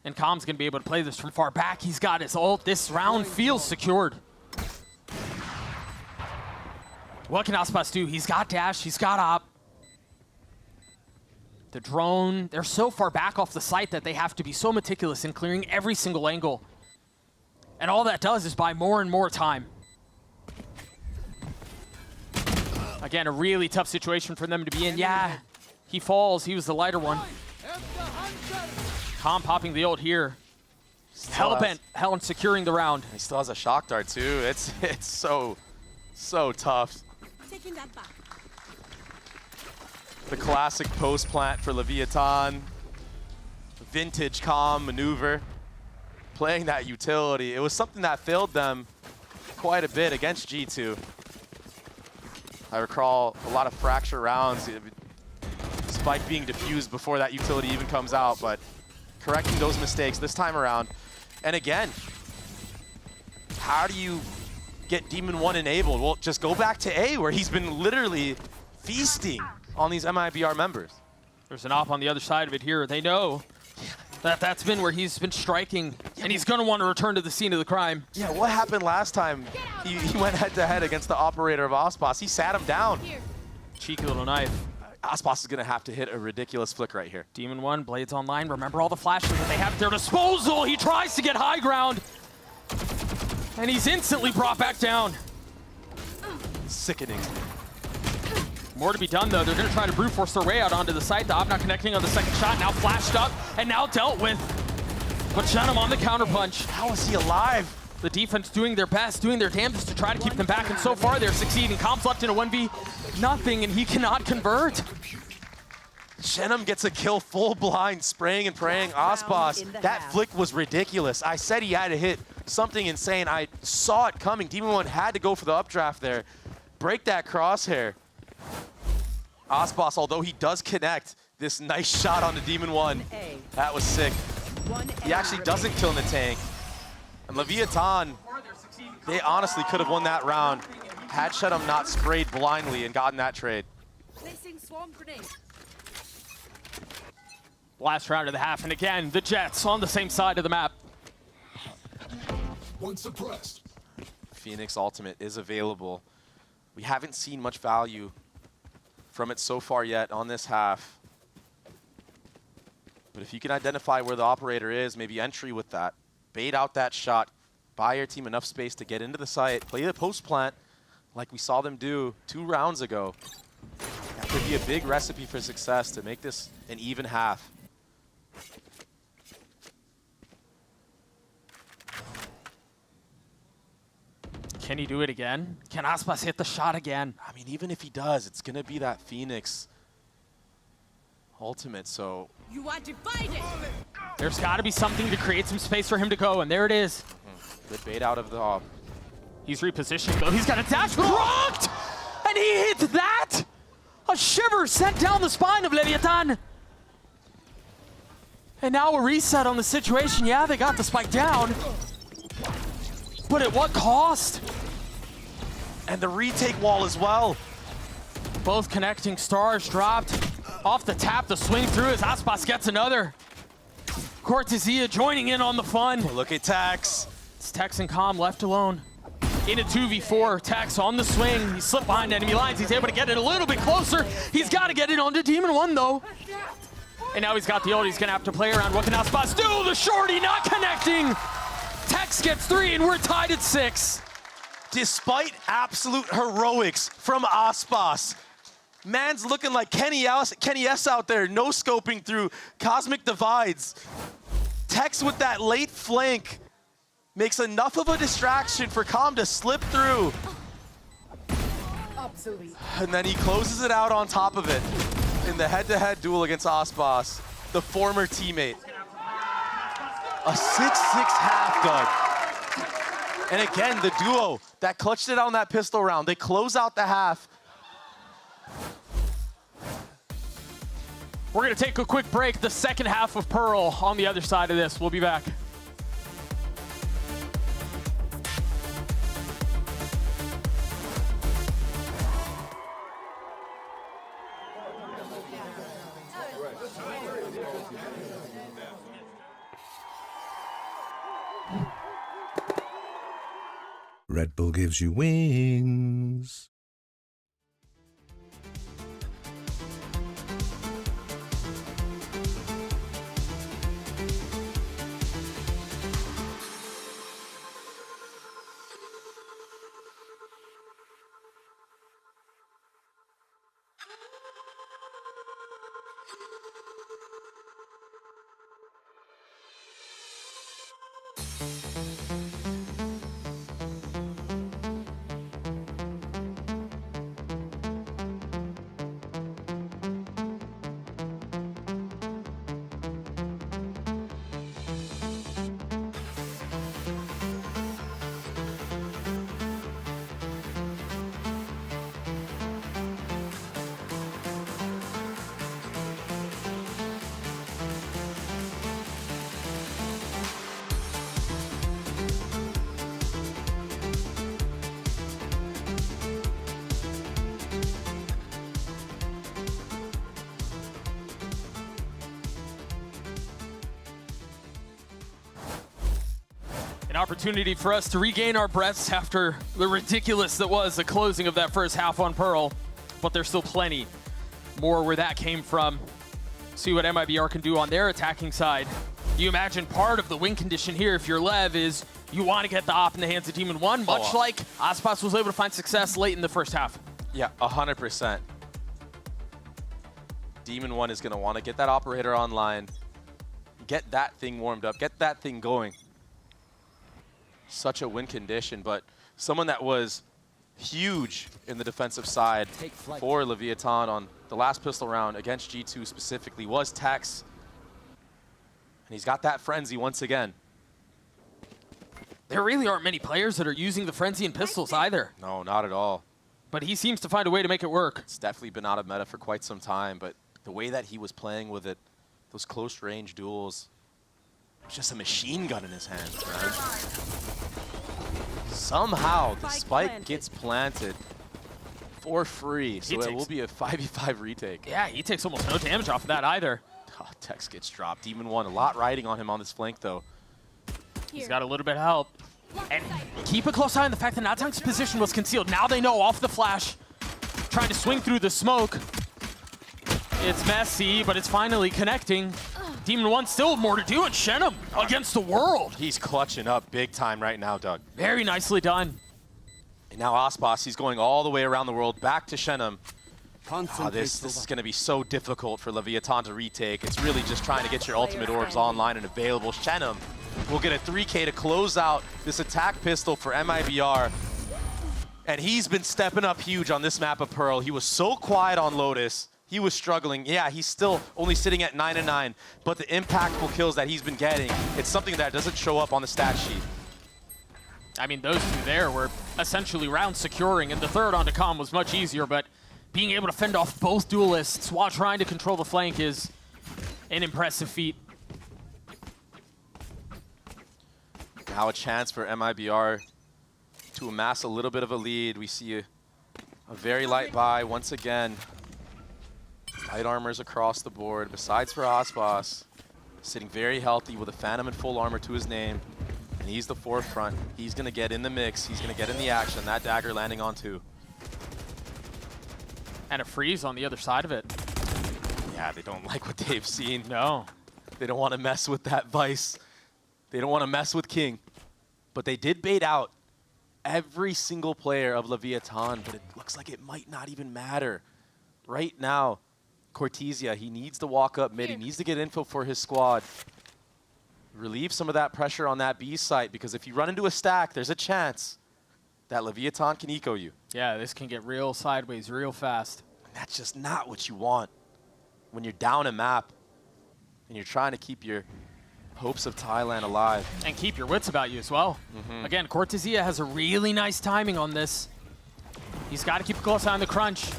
And Com's going to be able to play this from far back. He's got his ult. This round feels secured. What can Aspas do? He's got dash. He's got op. The drone, they're so far back off the site that they have to be so meticulous in clearing every single angle. And all that does is buy more and more time. Again, a really tough situation for them to be in. Yeah, he falls. He was the lighter one. Com popping the ult here. Hellbent, Helen securing the round. He still has a shock dart too. It's so tough. Taking that back. The classic post plant for Leviatán. Vintage calm maneuver. Playing that utility. It was something that failed them quite a bit against G2. I recall a lot of fracture rounds. Spike being diffused before that utility even comes out, but correcting those mistakes this time around. And again, how do you get Demon 1 enabled? Well, just go back to A, where he's been literally feasting on these MIBR members. There's an op on the other side of it here. They know that that's been where he's been striking, and he's going to want to return to the scene of the crime. Yeah, what happened last time? He went head-to-head against the operator of Aspas. He sat him down. Cheeky little knife. Aspas is going to have to hit a ridiculous flick right here. Demon 1, Blades online. Remember all the flashes that they have at their disposal. He tries to get high ground, and he's instantly brought back down. Sickening. More to be done, though. They're going to try to brute force their way out onto the site. The op not connecting on the second shot. Now flashed up and now dealt with. But Shenum on the counterpunch. How is he alive? The defense doing their best, doing their damnedest to try to keep them back, and so far they're succeeding. Comp's left in a 1v0, and he cannot convert. Shenum gets a kill full blind, spraying and praying. Aspas, that flick was ridiculous. I said he had to hit something insane. I saw it coming. Demon 1 had to go for the updraft there. Break that crosshair. Aspas, although he does connect, this nice shot on the Demon 1. That was sick. He actually doesn't kill in the tank. And Leviatán, they honestly could have won that round had Shenum not sprayed blindly and gotten that trade. Last round of the half, and again, the Jets on the same side of the map. One suppressed. Phoenix Ultimate is available. We haven't seen much value from it so far yet on this half. But if you can identify where the operator is, maybe entry with that, bait out that shot, buy your team enough space to get into the site, play the post plant like we saw them do 2 rounds ago. That could be a big recipe for success to make this an even half. Can he do it again? Can Aspas hit the shot again? I mean, even if he does, it's going to be that Phoenix Ultimate, so... You are divided! There's got to be something to create some space for him to go, and there it is. Good bait out of the off. He's repositioning, though. He's got a dash blocked! And he hit that! A shiver sent down the spine of Leviatán. And now a reset on the situation. Yeah, they got the spike down. But at what cost? And the retake wall as well. Both connecting stars dropped. Off the tap, the swing through as Aspas gets another. Cortesia joining in on the fun. Look at Tex. It's Tex and Calm left alone. In a 2v4, Tex on the swing. He slipped behind enemy lines. He's able to get it a little bit closer. He's got to get it onto Demon 1 though. And now he's got the ult. He's going to have to play around. What can Aspas do? The shorty not connecting. Tex gets 3 and we're tied at 6. Despite absolute heroics from Aspas, man's looking like Kenny S out there, no scoping through cosmic divides. Tex with that late flank makes enough of a distraction for Calm to slip through. And then he closes it out on top of it in the head-to-head duel against Aspas, the former teammate. A 6-6 half, Doug. And again, the duo that clutched it on that pistol round, they close out the half. We're going to take a quick break. The second half of Pearl on the other side of this. We'll be back. Red Bull gives you wings. Opportunity for us to regain our breaths after the ridiculous that was the closing of that first half on Pearl, but there's still plenty more where that came from. See what MIBR can do on their attacking side. You imagine part of the win condition here, if you're Lev, is you want to get the op in the hands of Demon 1, much like Aspas was able to find success late in the first half. Yeah, 100%. Demon 1 is going to want to get that operator online, get that thing warmed up, get that thing going. Such a win condition, but someone that was huge in the defensive side for Leviatán on the last pistol round against G2 specifically was Tex. And he's got that frenzy once again. There really aren't many players that are using the frenzy in pistols either. No, not at all. But he seems to find a way to make it work. It's definitely been out of meta for quite some time, but the way that he was playing with it, those close range duels, just a machine gun in his hands, right? Somehow the spike gets planted for free, so it will be a 5v5 retake. Yeah, he takes almost no damage off of that either. Oh, Tex gets dropped. Demon 1, a lot riding on him on this flank though. He's got a little bit of help. And keep a close eye on the fact that Natang's position was concealed. Now they know off the flash, trying to swing through the smoke. It's messy, but it's finally connecting. Demon 1 still more to do, and Shenum against the world. He's clutching up big time right now, Doug. Very nicely done. And now Aspas, he's going all the way around the world, back to Shenum. This is going to be so difficult for Leviatán to retake. It's really just trying to get your ultimate orbs online and available. Shenum will get a 3K to close out this attack pistol for MIBR. And he's been stepping up huge on this map of Pearl. He was so quiet on Lotus. He was struggling. Yeah, he's still only sitting at 9-9, but the impactful kills that he's been getting, it's something that doesn't show up on the stat sheet. I mean, those two there were essentially round securing, and the third onto Calm was much easier, but being able to fend off both duelists while trying to control the flank is an impressive feat. Now a chance for MIBR to amass a little bit of a lead. We see a very light buy once again. Light armors across the board, besides for Aspas. Sitting very healthy with a Phantom and full armor to his name. And he's the forefront. He's going to get in the mix. He's going to get in the action. That dagger landing on 2. And a freeze on the other side of it. Yeah, they don't like what they've seen. No. They don't want to mess with that Vice. They don't want to mess with King. But they did bait out every single player of Leviatán, but it looks like it might not even matter. Right now, Cortesia, he needs to walk up mid. He needs to get info for his squad. Relieve some of that pressure on that B site, because if you run into a stack, there's a chance that Leviatán can eco you. Yeah, this can get real sideways real fast. And that's just not what you want when you're down a map and you're trying to keep your hopes of Thailand alive. And keep your wits about you as well. Again, Cortesia has a really nice timing on this. He's got to keep a close eye on the crunch.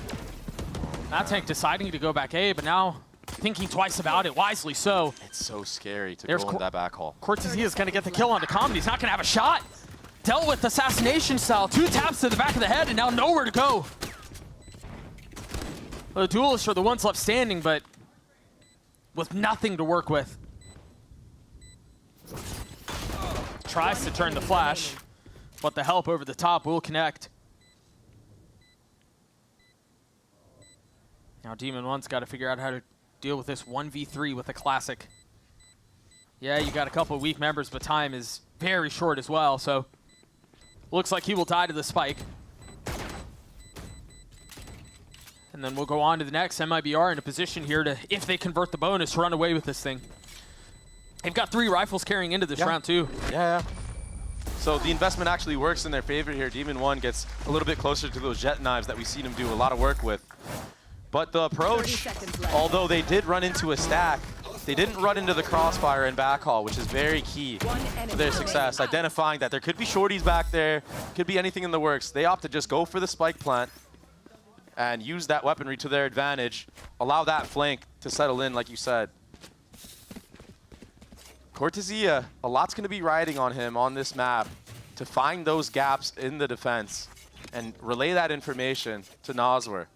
That tank deciding to go back A, but now thinking twice about it, wisely so. It's so scary to go in that back hall. Cortesia is going to get the kill onto Comedy. He's not going to have a shot. Dealt with assassination style. 2 taps to the back of the head and now nowhere to go. Well, the duelists are the ones left standing, but with nothing to work with. Tries to turn the flash, but the help over the top will connect. Now Demon One's got to figure out how to deal with this 1v3 with a classic. Yeah, you got a couple of weak members, but time is very short as well, so looks like he will die to the spike. And then we'll go on to the next. MIBR in a position here to, if they convert the bonus, run away with this thing. They've got 3 rifles carrying into this round too. Yeah. So the investment actually works in their favor here. Demon One gets a little bit closer to those jet knives that we've seen him do a lot of work with. But the approach, although they did run into a stack, they didn't run into the crossfire and backhaul, which is very key to their success. Identifying that there could be shorties back there, could be anything in the works. They opt to just go for the spike plant and use that weaponry to their advantage. Allow that flank to settle in, like you said. Cortesia, a lot's going to be riding on him on this map to find those gaps in the defense and relay that information to Noswer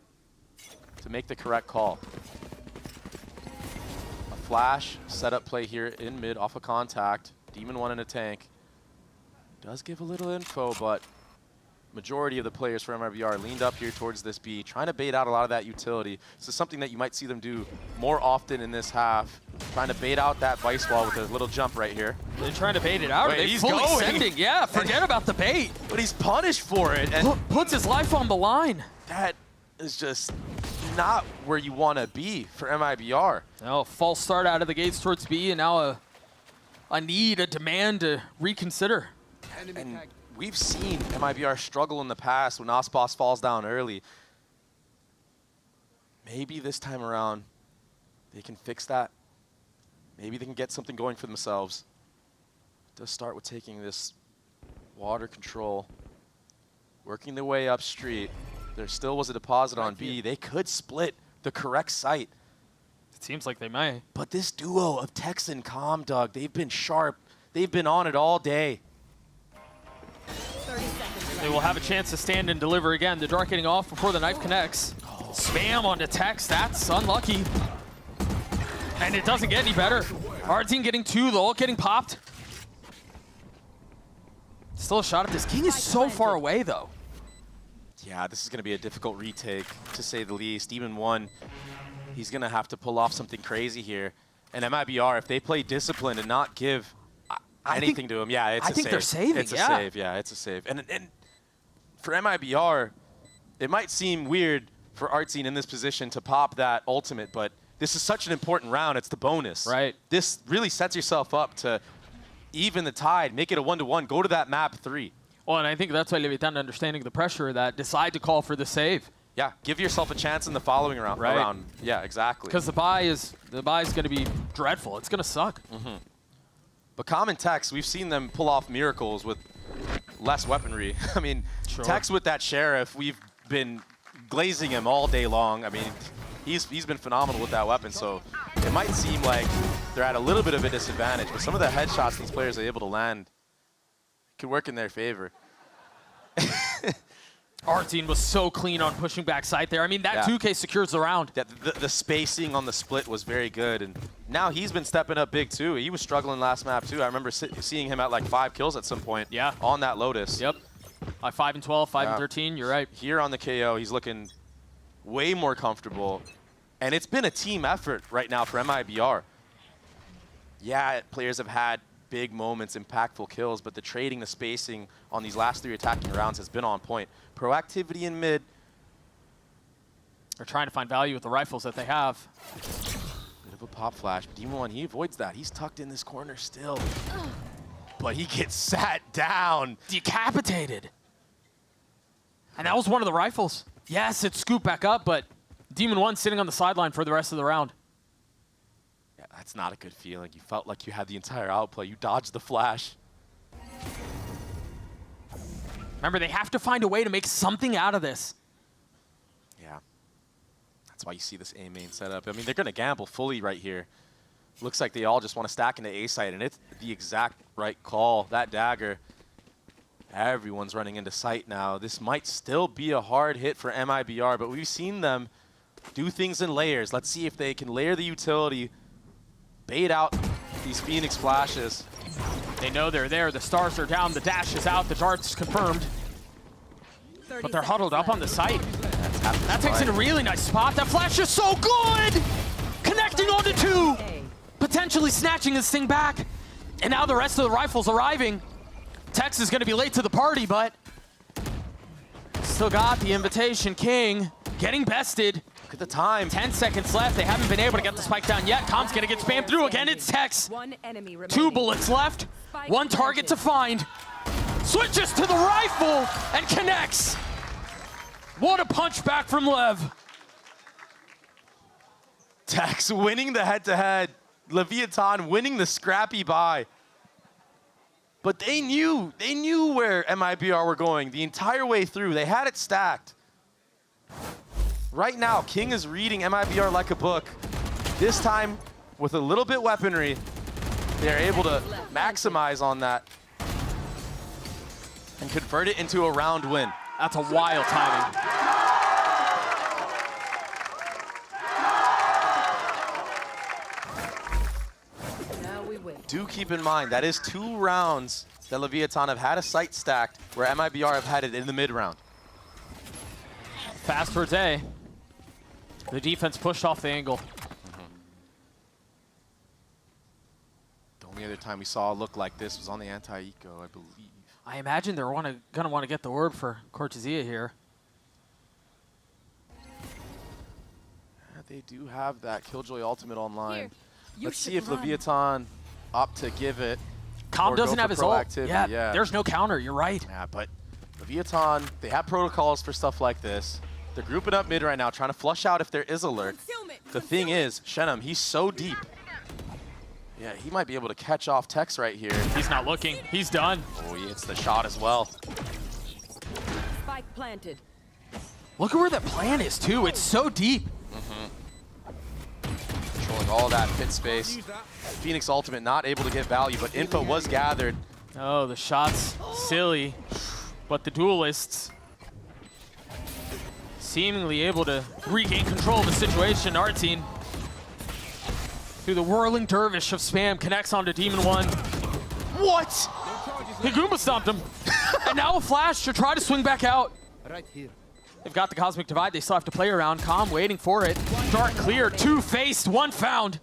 to make the correct call. A flash setup play here in mid off of contact. Demon One in a tank. Does give a little info, but majority of the players for MIBR leaned up here towards this B, trying to bait out a lot of that utility. This is something that you might see them do more often in this half, trying to bait out that Vice wall with a little jump right here. They're trying to bait it out. Wait, They're he's fully going. sending. Yeah, forget about the bait. But he's punished for it. And puts his life on the line. That is just not where you want to be for MIBR. No, false start out of the gates towards B, and now a need, a demand to reconsider. And we've seen MIBR struggle in the past when Aspas falls down early. Maybe this time around they can fix that. Maybe they can get something going for themselves. It does start with taking this water control, working their way up street. There still was a deposit on B. They could split the correct site. It seems like they may. But this duo of Tex and Calm, Doug, they've been sharp. They've been on it all day. They will have a chance to stand and deliver again. The dart getting off before the knife connects. Spam onto Tex. That's unlucky. And it doesn't get any better. Our team getting 2, the ult getting popped. Still a shot at this. King is so far away, though. Yeah, this is going to be a difficult retake, to say the least. Demon One, he's going to have to pull off something crazy here. And MIBR, if they play discipline and not give anything to him, yeah, it's a save. I think they're saving, It's a save, yeah, it's a save. And for MIBR, it might seem weird for Artsine in this position to pop that ultimate, but this is such an important round. It's the bonus. Right. This really sets yourself up to even the tide, make it a 1-to-1, go to that map 3. Well, and I think that's why Leviatán, understanding the pressure of that, decide to call for the save. Yeah, give yourself a chance in the following round. Right. Yeah, exactly. Because the buy is going to be dreadful. It's going to suck. But Common Tex, we've seen them pull off miracles with less weaponry. I mean, Tex with that Sheriff, we've been glazing him all day long. I mean, he's been phenomenal with that weapon, so it might seem like they're at a little bit of a disadvantage, but some of the headshots these players are able to land could work in their favor. Artine was so clean on pushing back site there. I mean, that 2K secures the round. Yeah, the spacing on the split was very good, and now he's been stepping up big too. He was struggling last map too. I remember seeing him at like 5 kills at some point. Yeah. On that Lotus. Yep. 5 and 12, 5 and 13. You're right. Here on the KO, he's looking way more comfortable, and it's been a team effort right now for MIBR. Yeah, players have had big moments, impactful kills, but the trading, the spacing on these last 3 attacking rounds has been on point. Proactivity in mid. They're trying to find value with the rifles that they have. Bit of a pop flash. Demon One, he avoids that. He's tucked in this corner still. But he gets sat down. Decapitated. And that was one of the rifles. Yes, it scooped back up, but Demon One sitting on the sideline for the rest of the round. Yeah, that's not a good feeling. You felt like you had the entire outplay. You dodged the flash. Remember, they have to find a way to make something out of this. Yeah. That's why you see this A main setup. I mean, they're going to gamble fully right here. Looks like they all just want to stack into A site, and it's the exact right call. That dagger. Everyone's running into sight now. This might still be a hard hit for MIBR, but we've seen them do things in layers. Let's see if they can layer the utility, bait out these Phoenix flashes. They know they're there. The stars are down. The dash is out. The dart's confirmed. But they're huddled up on the site. That takes in a really nice spot. That flash is so good! Connecting onto 2. Potentially snatching this thing back. And now the rest of the rifles arriving. Tex is going to be late to the party, but still got the invitation. King getting bested. Look at the time. 10 seconds left. They haven't been able to get the spike down yet. Com's going to get spammed through again. It's Tex. 2 bullets left. 1 target to find. Switches to the rifle and connects. What a punch back from Lev. Tex winning the head-to-head. Leviatán winning the scrappy buy. But they knew where MIBR were going the entire way through. They had it stacked. Right now, King is reading MIBR like a book. This time, with a little bit weaponry, they're able to maximize on that and convert it into a round win. That's a wild timing. Do keep in mind, that is 2 rounds that Leviatán have had a site stacked where MIBR have had it in the mid round. Fast towards A. The defense pushed off the angle. The only other time we saw a look like this was on the anti-eco, I believe. I imagine they're gonna want to get the orb for Cortesia here. Yeah, they do have that Killjoy ultimate online. Let's see if Leviatán opt to give it. Com doesn't have his ult. Yeah, there's no counter. You're right. Yeah, but Leviatán, they have protocols for stuff like this. They're grouping up mid right now, trying to flush out if there is a lurk. The thing is, Shenum, he's so deep. Yeah, he might be able to catch off Tex right here. He's not looking. He's done. Oh, he hits the shot as well. Spike planted. Look at where that plan is, too. It's so deep. Controlling all that pit space. Phoenix ultimate not able to get value, but info was gathered. Oh, the shot's silly. But the duelists seemingly able to regain control of the situation. Artine, through the whirling dervish of spam, connects onto Demon One. What? He Goomba stomped him. And now a flash to try to swing back out. Right here. They've got the Cosmic Divide. They still have to play around. Com waiting for it. Dart clear. 2 faced. 1 found.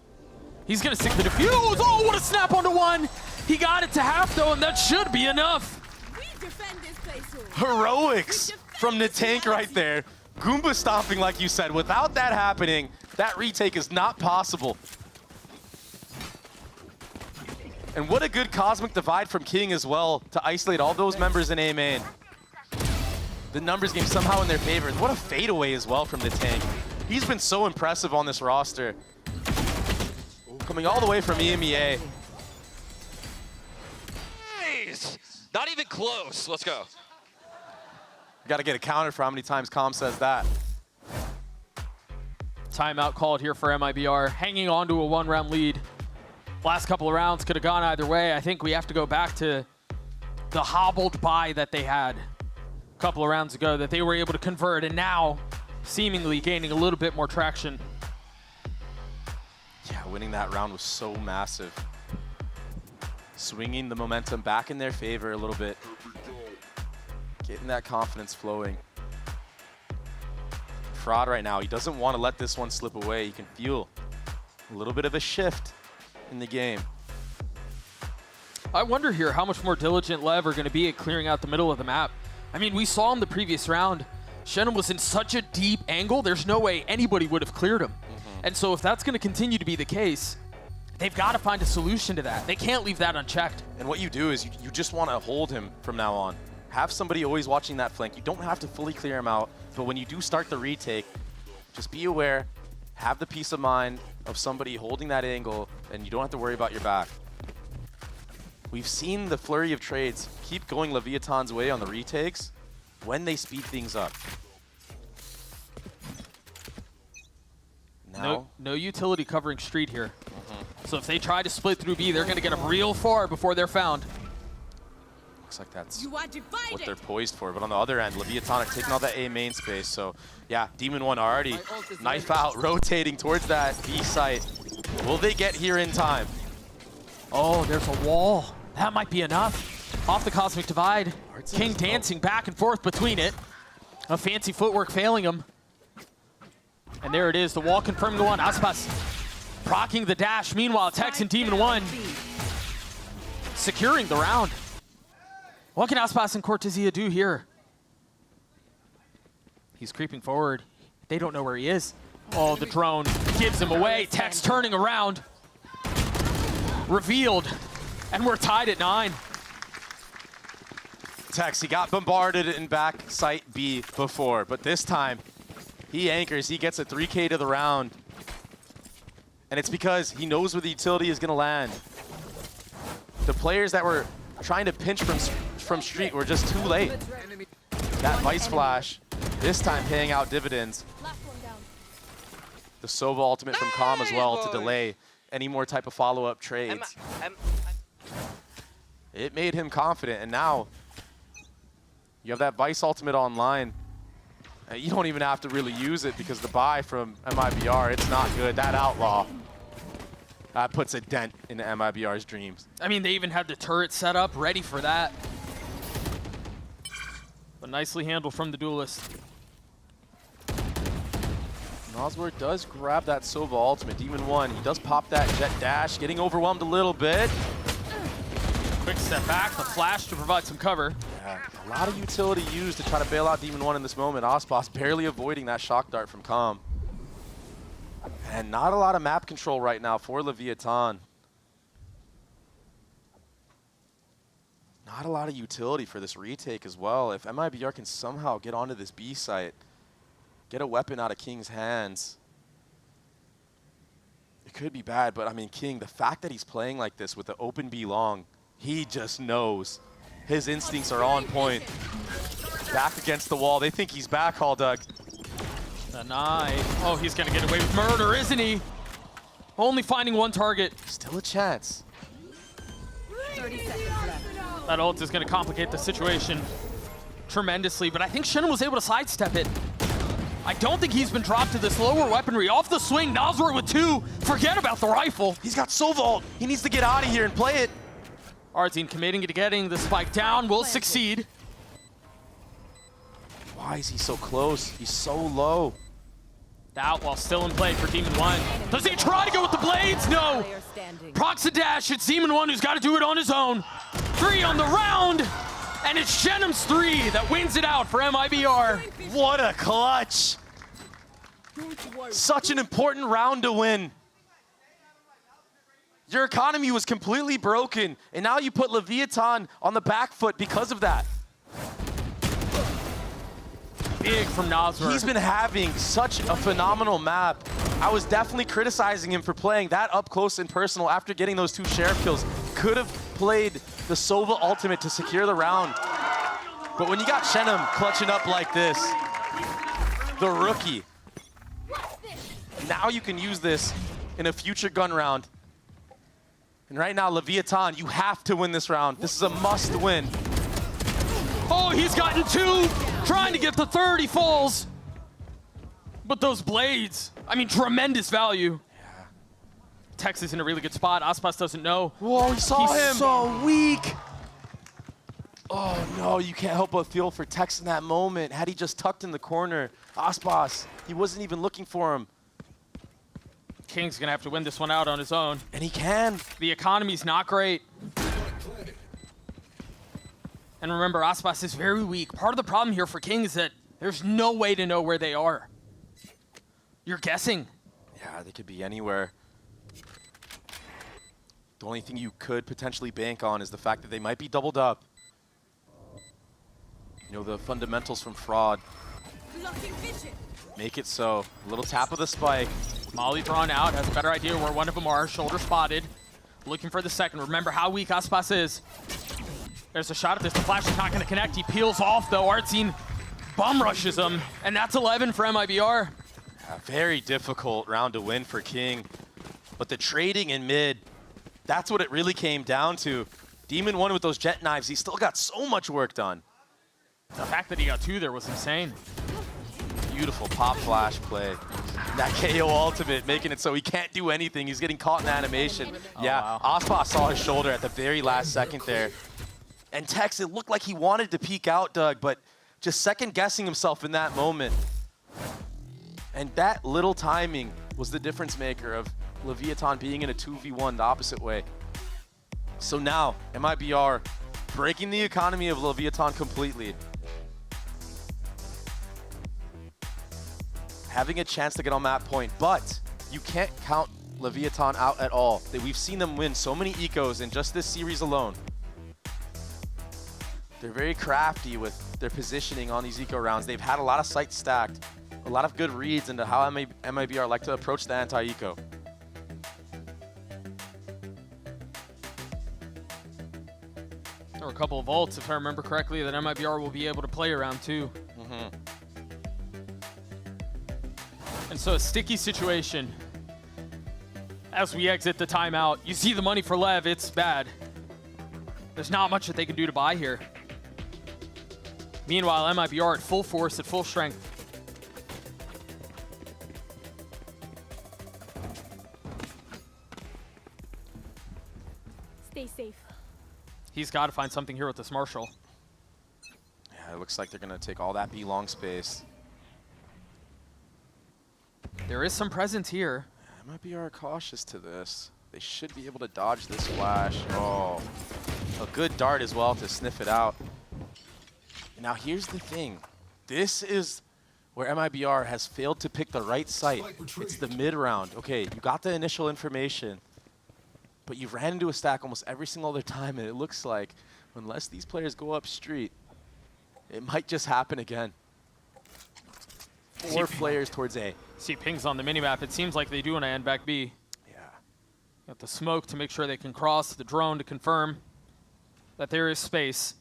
He's going to stick the defuse. Oh, what a snap onto 1. He got it to half, though, and that should be enough. Heroics from the tank right there. Goomba stomping, like you said. Without that happening, that retake is not possible. And what a good Cosmic Divide from King as well to isolate all those members in A main. The numbers game somehow in their favor. What a fadeaway as well from the tank. He's been so impressive on this roster. Coming all the way from EMEA. Nice. Not even close. Let's go. Got to get a counter for how many times Com says that. Timeout called here for MIBR. Hanging on to a 1-round lead. Last couple of rounds could have gone either way. I think we have to go back to the hobbled bye that they had. couple of rounds ago that they were able to convert, and now seemingly gaining a little bit more traction. Yeah, winning that round was so massive. Swinging the momentum back in their favor a little bit. Getting that confidence flowing. Fraud right now, he doesn't want to let this one slip away. You can feel a little bit of a shift in the game. I wonder here how much more diligent Lev are going to be at clearing out the middle of the map. I mean, we saw in the previous round, Shannon was in such a deep angle, there's no way anybody would have cleared him. And so if that's going to continue to be the case, they've got to find a solution to that. They can't leave that unchecked. And what you do is you just want to hold him from now on. Have somebody always watching that flank. You don't have to fully clear him out, but when you do start the retake, just be aware, have the peace of mind of somebody holding that angle, and you don't have to worry about your back. We've seen the flurry of trades keep going Leviatán's way on the retakes when they speed things up. Now, no utility covering street here. So if they try to split through B, they're going to get them real far before they're found. looks like that's what they're poised for. But on the other end, Leviatán are taking all that A main space. So yeah, Demon 1 already knife out, rotating towards that B site. Will they get here in time? Oh, there's a wall. That might be enough. Off the Cosmic Divide. King dancing back and forth between it. A fancy footwork failing him. And there it is, the wall confirming the one. Aspas procking the dash. Meanwhile, Tex and Demon 1 securing the round. What can Aspas and Cortesia do here? He's creeping forward. They don't know where he is. Oh, the drone gives him away. Tex turning around. Revealed. And we're tied at 9. Tex, he got bombarded in back site B before, but this time he anchors, he gets a 3K to the round. And it's because he knows where the utility is gonna land. The players that were trying to pinch from street were just too late. That Vice Flash, this time paying out dividends. The Sova ultimate from Calm as well to delay any more type of follow-up trades. It made him confident, and now you have that Vice ultimate online. You don't even have to really use it because the buy from MIBR, it's not good. That Outlaw, that puts a dent into MIBR's dreams. I mean, they even had the turret set up, ready for that. But nicely handled from the Duelist. Nosworth does grab that Sova ultimate. Demon 1, he does pop that jet dash, getting overwhelmed a little bit. Quick step back, the flash to provide some cover. Yeah, a lot of utility used to try to bail out Demon 1 in this moment. Aspas barely avoiding that shock dart from Calm. And not a lot of map control right now for Leviatán. Not a lot of utility for this retake as well. If MIBR can somehow get onto this B site, get a weapon out of King's hands, it could be bad. But I mean, King, the fact that he's playing like this with the open B long, he just knows. His instincts are on point. Back against the wall. They think he's back, All Doug. The knife. Oh, he's gonna get away with murder, isn't he? Only finding one target. Still a chance. 30 seconds left. That ult is gonna complicate the situation tremendously, but I think Shannon was able to sidestep it. I don't think he's been dropped to this lower weaponry. Off the swing, Nosworth with 2. Forget about the rifle. He's got Sova ult. He needs to get out of here and play it. Arzine committing to getting the spike down, will succeed. Why is he so close? He's so low. The Outlaw still in play for Demon 1. Does he try to go with the blades? No. Procs a dash. It's Demon 1 who's got to do it on his own. 3 on the round. And it's Shenham's 3 that wins it out for MIBR. What a clutch. Such an important round to win. Your economy was completely broken, and now you put Leviatán on the back foot because of that. Big from Nosworth. He's been having such a phenomenal map. I was definitely criticizing him for playing that up close and personal after getting those 2 sheriff kills. Could have played the Sova ultimate to secure the round. But when you got Shenham clutching up like this, the rookie, now you can use this in a future gun round. And right now, Leviatán, you have to win this round. This is a must win. Oh, he's gotten 2. Trying to get the 30 falls. But those blades, I mean, tremendous value. Yeah. Tex is in a really good spot. Aspas doesn't know. Whoa, he saw him. He's so weak. Oh no, you can't help but feel for Tex in that moment. Had he just tucked in the corner, Aspas, he wasn't even looking for him. King's gonna have to win this one out on his own. And he can. The economy's not great. And remember, Aspas is very weak. Part of the problem here for King is that there's no way to know where they are. You're guessing. Yeah, they could be anywhere. The only thing you could potentially bank on is the fact that they might be doubled up. You know, the fundamentals from Fraud. Make it so. A little tap of the spike. Molly drawn out, has a better idea where one of them are. Shoulder spotted. Looking for the second. Remember how weak Aspas is. There's a shot at this. The flash is not going to connect. He peels off, though. Artsine bum rushes him. And that's 11 for MIBR. A very difficult round to win for King. But the trading in mid, that's what it really came down to. Demon won with those jet knives. He still got so much work done. The fact that he got 2 there was insane. Beautiful pop flash play. That KO ultimate making it so he can't do anything. He's getting caught in animation. Oh, yeah, wow. Aspas saw his shoulder at the very last second there. And Tex, it looked like he wanted to peek out, Doug, but just second guessing himself in that moment. And that little timing was the difference maker of Leviatán being in a 2v1 the opposite way. So now, MIBR breaking the economy of Leviatán completely. Having a chance to get on that point, but you can't count Leviatán out at all. We've seen them win so many ecos in just this series alone. They're very crafty with their positioning on these eco rounds. They've had a lot of sites stacked, a lot of good reads into how MIBR like to approach the anti-eco. There were a couple of ults, if I remember correctly, that MIBR will be able to play around too. And so a sticky situation. As we exit the timeout, you see the money for Lev, it's bad. There's not much that they can do to buy here. Meanwhile, MIBR at full force, at full strength. Stay safe. He's got to find something here with this Marshall. Yeah, it looks like they're going to take all that B long space. There is some presence here. MIBR cautious to this. They should be able to dodge this flash. Oh, a good dart as well to sniff it out. Now here's the thing. This is where MIBR has failed to pick the right site. It's the mid round. Okay, you got the initial information, but you ran into a stack almost every single other time, and it looks like unless these players go up street, it might just happen again. 4 players towards A. See pings on the minimap. It seems like they do want to end back B. Yeah. Got the smoke to make sure they can cross, the drone to confirm that there is space.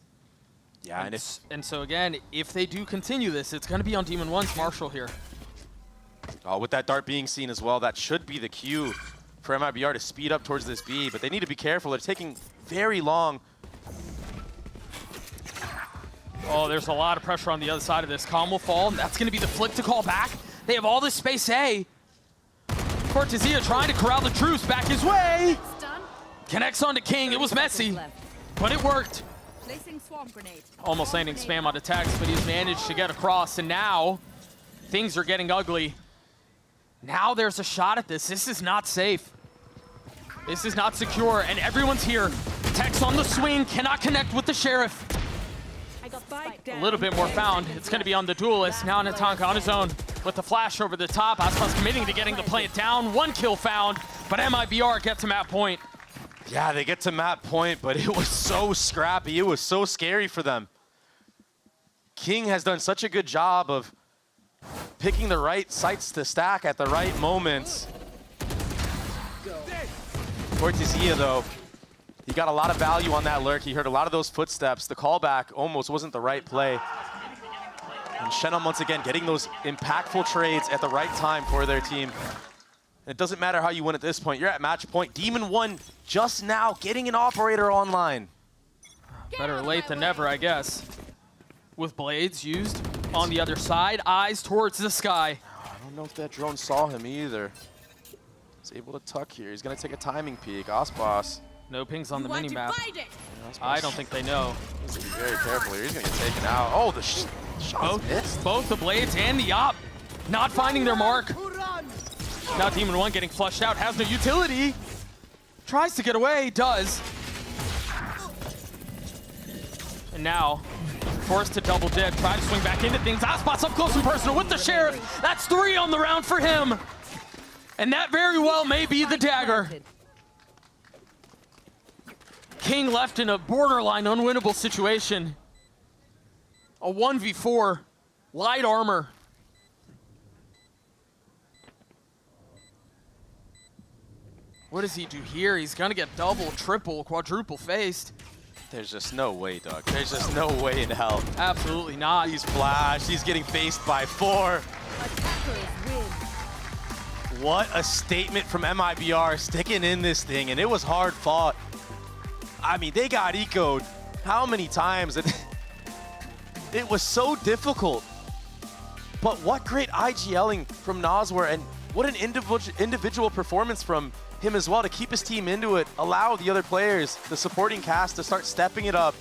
Yeah, and so again, if they do continue this, it's going to be on Demon 1's Marshall here. Oh, with that dart being seen as well, that should be the cue for MIBR to speed up towards this B, but they need to be careful. They're taking very long. Oh, there's a lot of pressure on the other side of this. Calm will fall. That's going to be the flip to call back. They have all this space A. Cortezia trying to corral the troops back his way. Connects onto King. It was messy, but it worked. Almost landing spam on attacks, but he's managed to get across, and now things are getting ugly. Now there's a shot at this. This is not safe. This is not secure, and everyone's here. Tex on the swing, cannot connect with the Sheriff. A little bit more found. It's going to be on the Duelist. Now Natanka on his own with the flash over the top. Aspas committing to getting the plant down. 1 kill found, but MIBR gets him at point. Yeah, they get to map point, but it was so scrappy. It was so scary for them. King has done such a good job of picking the right sites to stack at the right moments. Cortezia, though, he got a lot of value on that lurk. He heard a lot of those footsteps. The callback almost wasn't the right play. And Shenum, once again, getting those impactful trades at the right time for their team. It doesn't matter how you win at this point. You're at match point. Demon won just now, getting an operator online. Better late than never, I guess. with blades used on the other side. Eyes towards the sky. I don't know if that drone saw him either. He's able to tuck here. He's going to take a timing peek. Osboss. No pings on the mini-map. I don't think they know. He's going to be very careful here. He's going to get taken out. Oh, the shot's missed. Both the blades and the op not finding their mark. Now Demon 1 getting flushed out. Has no utility. Tries to get away. Does. And now forced to double dip. Try to swing back into things. Osboss up close and personal with the Sheriff. That's 3 on the round for him. And that very well may be the dagger. King left in a borderline unwinnable situation. A 1v4, light armor. What does he do here? He's gonna get double, triple, quadruple faced. There's just no way, Doug. There's just no way in hell. Absolutely not. He's flashed. He's getting faced by 4. What a statement from MIBR, sticking in this thing, and it was hard fought. I mean, they got ecoed how many times? It was so difficult. But what great IGLing from Noswer, and what an individual performance from him as well to keep his team into it, allow the other players, the supporting cast, to start stepping it up.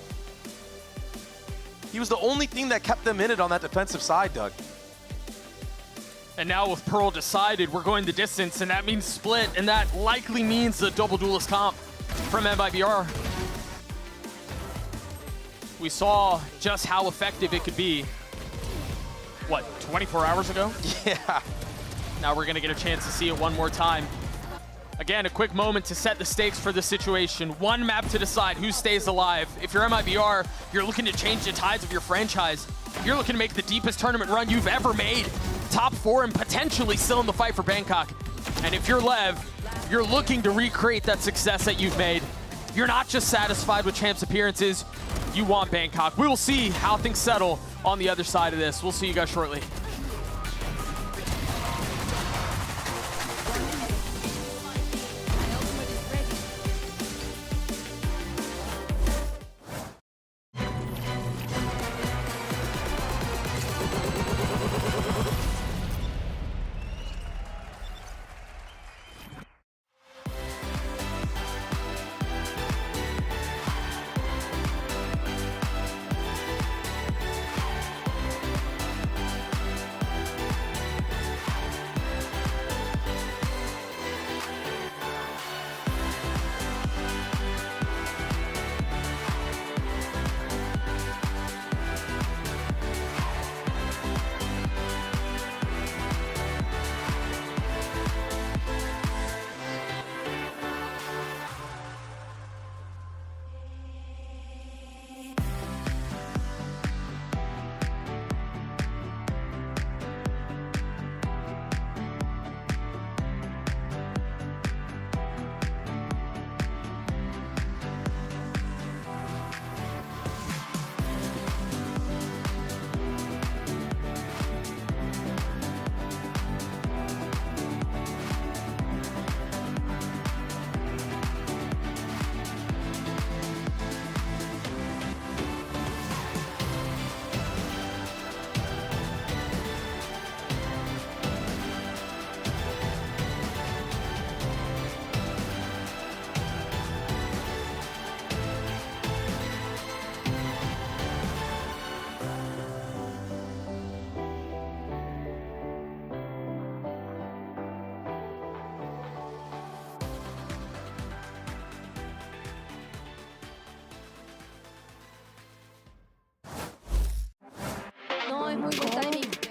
He was the only thing that kept them in it on that defensive side, Doug. And now with Pearl decided, we're going the distance, and that means split, and that likely means the double duelist comp from MIBR. We saw just how effective it could be, what, 24 hours ago? Yeah. Now we're gonna get a chance to see it one more time. Again, a quick moment to set the stakes for the situation. One map to decide who stays alive. If you're MIBR, you're looking to change the tides of your franchise. You're looking to make the deepest tournament run you've ever made. Top 4 and potentially still in the fight for Bangkok. And if you're Lev, you're looking to recreate that success that you've made. You're not just satisfied with champs appearances, you want Bangkok. We will see how things settle on the other side of this. We'll see you guys shortly.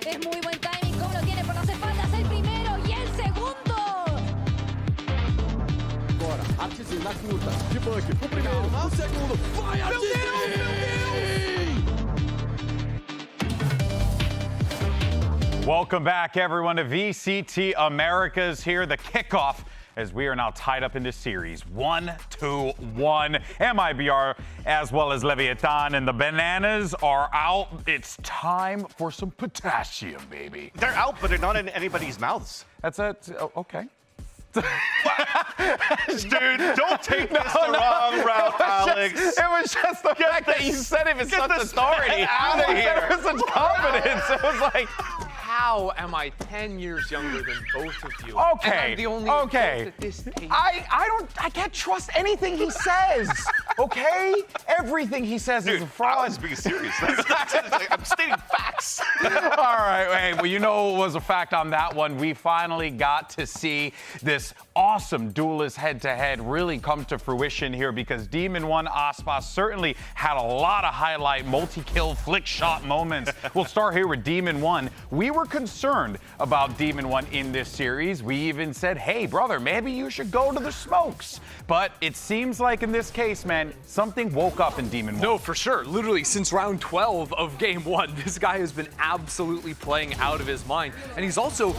Es muy buen timing. ¿Cómo lo tiene por las espaldas? El primero y el segundo. Agora, Artzinho na curta. De bunker. O primeiro, o segundo. Vai, Artzinho! Welcome back, everyone, to VCT Americas here, the kickoff, as we are now tied up into series 1-1. MIBR as well as Leviatán, and the bananas are out. It's time for some potassium, baby. They're out, but they're not in anybody's mouths. That's it. Okay. Dude, don't take this the wrong route, Alex. It was just the fact that you said it with such authority. Out of here. With such confidence. It was like, how am I 10 years younger than both of you? okay, and I'm the only okay. adult at this table. I can't trust anything he says. Okay, everything he says is a fraud. I was being serious. I'm stating facts. All right, hey, well, you know what was a fact on that one. We finally got to see this awesome duelist head-to-head really come to fruition here because Demon 1 Aspas certainly had a lot of highlight multi-kill flick shot moments. We'll start here with Demon 1. We were concerned about Demon 1 in this series. We even said, hey, brother, maybe you should go to the smokes. But it seems like in this case, man, something woke up in Demon 1. No, for sure. Literally, since round 12 of game 1, this guy has been absolutely playing out of his mind. And he's also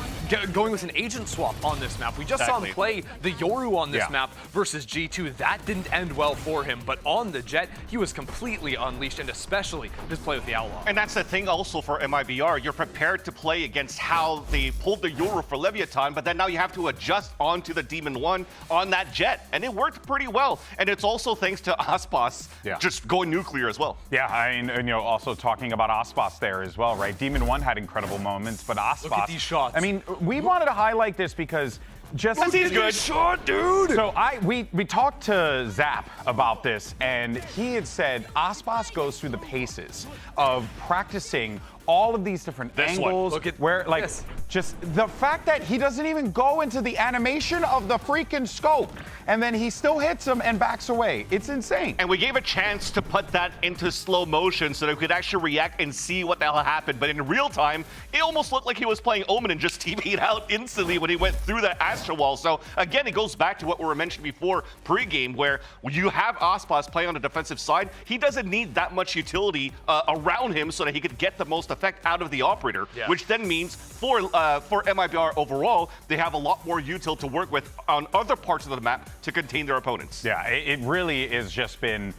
going with an agent swap on this map. We just saw him play the Yoru on this map versus G2. That didn't end well for him. But on the Jet, he was completely unleashed, and especially his play with the Outlaw. And that's the thing also for MIBR. You're prepared to play against how they pulled the Yoru for Leviatán, but then now you have to adjust onto the Demon 1 on that Jet. And it worked pretty well. And it's also thanks to Aspas just going nuclear as well. Yeah, I mean, and, you know, also talking about Aspas there as well, right? Demon 1 had incredible moments, but Aspas. Look at these shots. I mean, we wanted to highlight this because just he's good. Shot, dude. So we talked to Zap about this, and he had said Aspas goes through the paces of practicing all of these different angles. Look at where, like, this. just the fact that he doesn't even go into the animation of the freaking scope, and then he still hits him and backs away. It's insane. And we gave a chance to put that into slow motion so that we could actually react and see what the hell happened. But in real time, it almost looked like he was playing Omen and just TV'd out instantly when he went through that Astro Wall. So again, it goes back to what we were mentioning before pre-game, where you have Aspas playing on the defensive side. He doesn't need that much utility around him so that he could get the most effect out of the operator, which then means for MIBR overall, they have a lot more util to work with on other parts of the map to contain their opponents. Yeah, it really has just been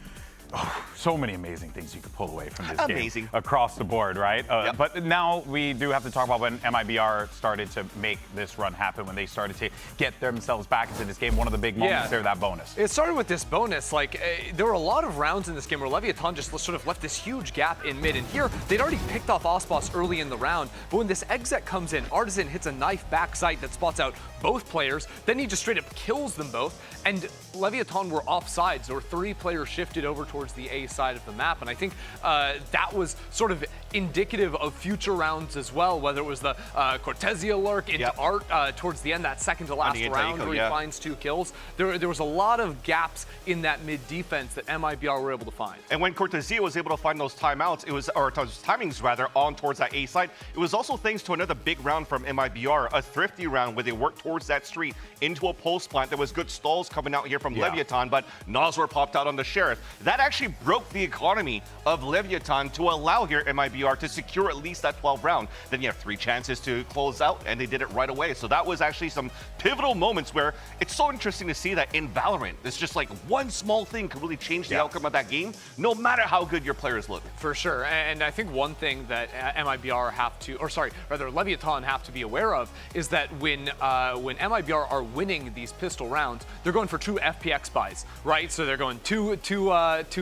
so many amazing things you could pull away from this game across the board, right? But now we do have to talk about when MIBR started to make this run happen, when they started to get themselves back into this game. One of the big moments there, that bonus. It started with this bonus. Like, there were a lot of rounds in this game where Leviatán just sort of left this huge gap in mid. And here, they'd already picked off Aspas early in the round. But when this exec comes in, Artisan hits a knife backside that spots out both players. Then he just straight up kills them both. And Leviatán were offsides. There were 3 players shifted over towards the A side of the map. And I think that was sort of indicative of future rounds as well, whether it was the Cortesia lurk into Art towards the end, that second to last round where he finds 2 kills. There was a lot of gaps in that mid defense that MIBR were able to find. And when Cortesia was able to find those timeouts, it was, or those timings rather, on towards that A side, it was also thanks to another big round from MIBR, a thrifty round where they worked towards that street into a pulse plant. There was good stalls coming out here from Leviatán, but Noswar popped out on the Sheriff. That actually broke the economy of Leviatán to allow here MIBR to secure at least that 12th round. Then you have 3 chances to close out, and they did it right away. So that was actually some pivotal moments where it's so interesting to see that in VALORANT, it's just like one small thing could really change the outcome of that game, no matter how good your players look. For sure, and I think one thing that MIBR have to, or sorry, rather Leviatán have to be aware of is that when MIBR are winning these pistol rounds, they're going for 2 FPX buys, right? So they're going two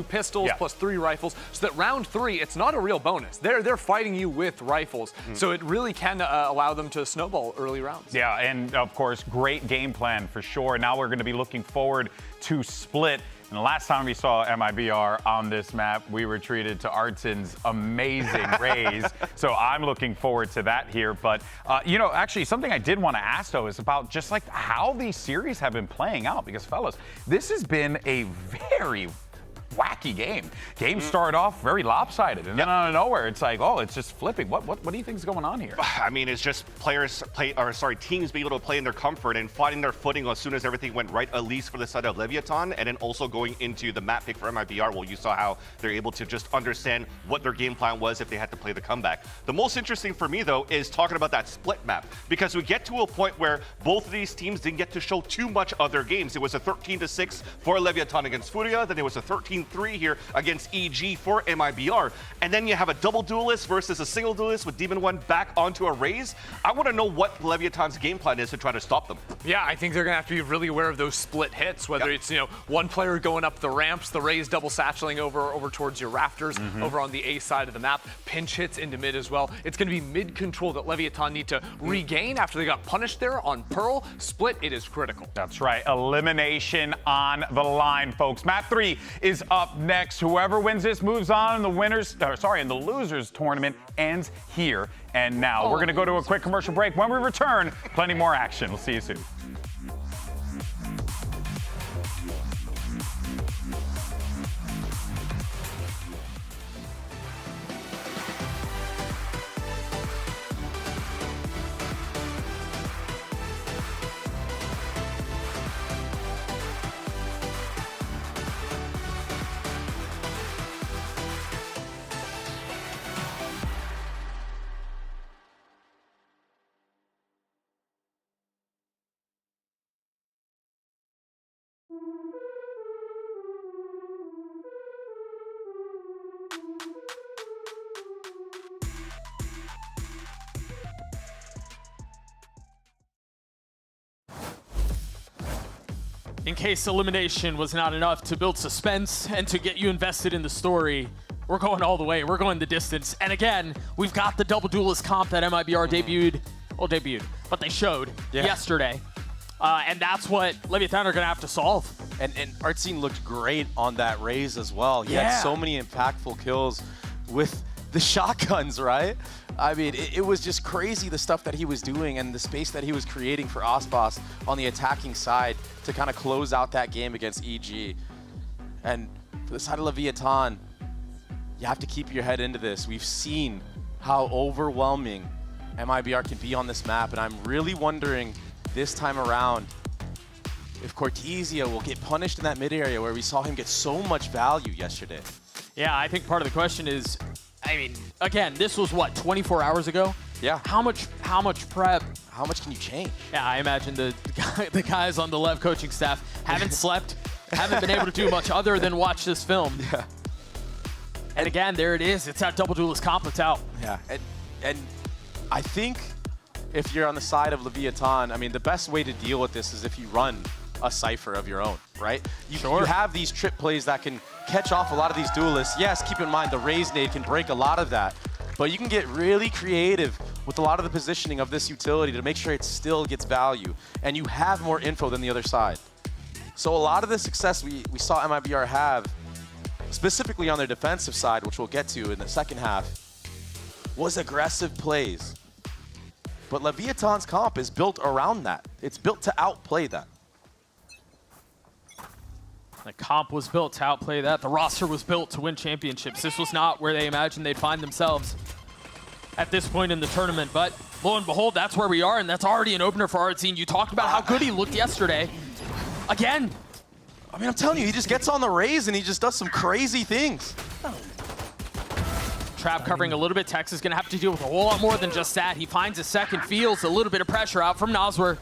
pistols plus 3 rifles, so that round 3, it's not a real bonus. They're fighting you with rifles, so it really can allow them to snowball early rounds. Yeah, and of course, great game plan for sure. Now we're going to be looking forward to Split. And the last time we saw MIBR on this map, we were treated to Artsin's amazing raise. So I'm looking forward to that here. But, you know, actually something I did want to ask, though, is about just like how these series have been playing out. Because, fellas, this has been a very wacky game. Game started off very lopsided, and then out of nowhere, it's like, oh, it's just flipping. What do you think is going on here? I mean, it's just teams being able to play in their comfort and finding their footing as soon as everything went right, at least for the side of Leviatán, and then also going into the map pick for MIBR, well, you saw how they're able to just understand what their game plan was if they had to play the comeback. The most interesting for me, though, is talking about that split map, because we get to a point where both of these teams didn't get to show too much of their games. It was a 13-6 for Leviatán against Furia, then it was a 13-3 3 here against EG for MIBR. And then you have a double duelist versus a single duelist with Demon 1 back onto a Raze. I want to know what Leviatan's game plan is to try to stop them. Yeah, I think they're going to have to be really aware of those split hits, whether it's, one player going up the ramps, the Raze double satcheling over towards your rafters, over on the A side of the map, pinch hits into mid as well. It's going to be mid control that Leviatán need to regain after they got punished there on Pearl. Split, it is critical. That's right. Elimination on the line, folks. Map 3 is up next. Whoever wins this moves on, and the losers tournament ends here and now. We're going to go to a quick commercial break. When we return, plenty more action. We'll see you soon. In case elimination was not enough to build suspense and to get you invested in the story, we're going all the way. We're going the distance. And again, we've got the double duelist comp that MIBR debuted, but they showed yesterday. And that's what Leviatán are going to have to solve. And Artsine looked great on that Raze as well. He had so many impactful kills with the shotguns, right? I mean, it was just crazy the stuff that he was doing and the space that he was creating for Ospas on the attacking side to kind of close out that game against EG. And for the side of Leviatán, you have to keep your head into this. We've seen how overwhelming MIBR can be on this map, and I'm really wondering this time around if Cortesia will get punished in that mid area where we saw him get so much value yesterday. Yeah, I think part of the question is, I mean, again, this was what, 24 hours ago? Yeah. How much prep? How much can you change? Yeah, I imagine the guys on the Lev coaching staff haven't slept, haven't been able to do much other than watch this film. Yeah. And again, there it is. It's that double duelist comp that's out. Yeah, and I think if you're on the side of Leviatán, I mean, the best way to deal with this is if you run a cipher of your own, right? You have these trip plays that can catch off a lot of these duelists. Yes, keep in mind the Raze nade can break a lot of that, but you can get really creative with a lot of the positioning of this utility to make sure it still gets value, and you have more info than the other side. So a lot of the success we saw MIBR have, specifically on their defensive side, which we'll get to in the second half, was aggressive plays. But Leviatán's comp is built around that. It's built to outplay that. The comp was built to outplay that. The roster was built to win championships. This was not where they imagined they'd find themselves at this point in the tournament. But lo and behold, that's where we are, and that's already an opener for Artsine. You talked about how good he looked yesterday. Again. I mean, I'm telling you, he just gets on the Raze and he just does some crazy things. Trap covering a little bit. Tex is going to have to deal with a whole lot more than just that. He finds a second, feels a little bit of pressure out from Noswer,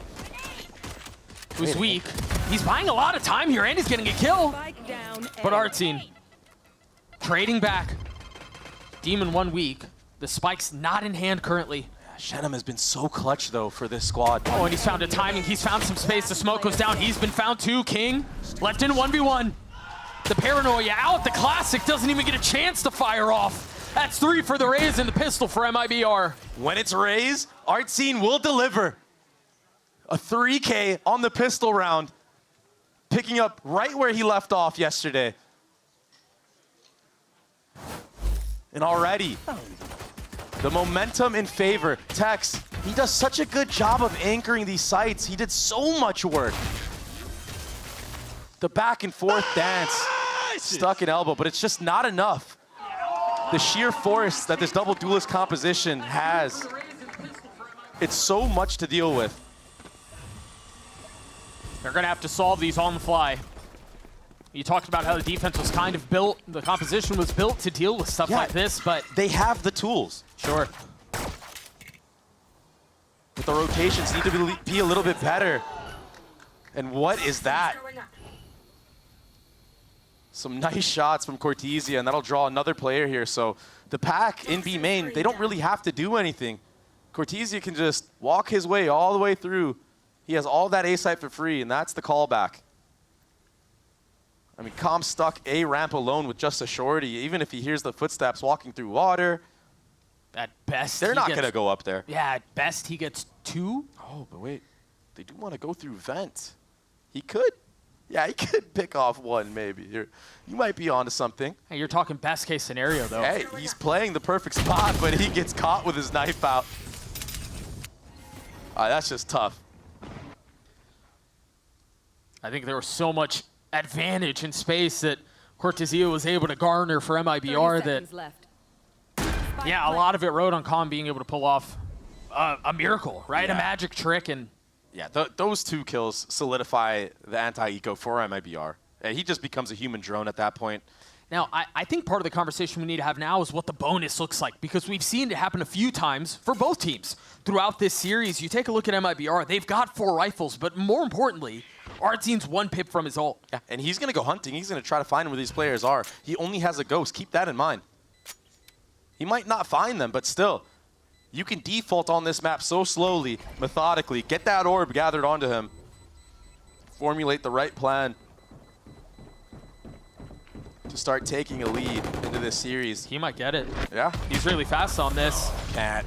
who's weak. He's buying a lot of time here, and he's getting a kill. But Artsine trading back. Demon 1 weak. The spike's not in hand currently. Shenum has been so clutch, though, for this squad. Oh, and he's found a timing. He's found some space. The smoke goes down. He's been found too. King left in 1v1. The paranoia out. The classic doesn't even get a chance to fire off. That's 3 for the Raze and the pistol for MIBR. When it's Raze, Artsine will deliver. A 3K on the pistol round, picking up right where he left off yesterday. And already, the momentum in favor. Tex, he does such a good job of anchoring these sites. He did so much work. The back and forth dance, stuck in elbow, but it's just not enough. The sheer force that this double duelist composition has, it's so much to deal with. They're going to have to solve these on the fly. You talked about how the defense was kind of built, the composition was built to deal with stuff like this, but they have the tools. Sure. But the rotations need to be a little bit better. And what is that? Some nice shots from Cortesia, and that'll draw another player here. So the pack in B main, they don't really have to do anything. Cortesia can just walk his way all the way through. He has all that A site for free, and that's the callback. I mean, Com's stuck A ramp alone with just a shorty. Even if he hears the footsteps walking through water, at best, they're not going to go up there. Yeah, at best, he gets 2. Oh, but wait. They do want to go through vent. He could. Yeah, he could pick off 1, maybe. You might be onto something. Hey, you're talking best case scenario, though. Hey, he's playing the perfect spot, but he gets caught with his knife out. That's just tough. I think there was so much advantage in space that Cortesia was able to garner for MIBR that, yeah, a lot of it rode on Com being able to pull off a miracle, right? Yeah. A magic trick. And yeah, those 2 kills solidify the anti-eco for MIBR. He just becomes a human drone at that point. Now, I think part of the conversation we need to have now is what the bonus looks like, because we've seen it happen a few times for both teams throughout this series. You take a look at MIBR, they've got 4 rifles, but more importantly, Artzine's 1 pip from his ult. Yeah, and he's going to go hunting. He's going to try to find where these players are. He only has a ghost. Keep that in mind. He might not find them, but still, you can default on this map so slowly, methodically, get that orb gathered onto him, formulate the right plan to start taking a lead into this series. He might get it. Yeah. He's really fast on this. Can't.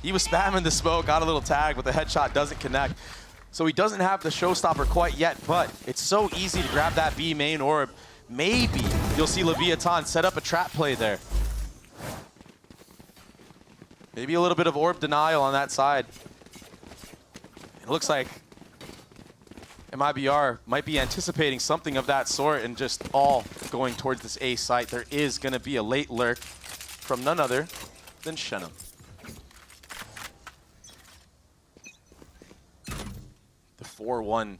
He was spamming the smoke, got a little tag, but the headshot doesn't connect. So he doesn't have the showstopper quite yet, but it's so easy to grab that B main orb. Maybe you'll see Leviatán set up a trap play there. Maybe a little bit of orb denial on that side. It looks like MIBR might be anticipating something of that sort and just all going towards this A site. There is going to be a late lurk from none other than Shenum. The 4-1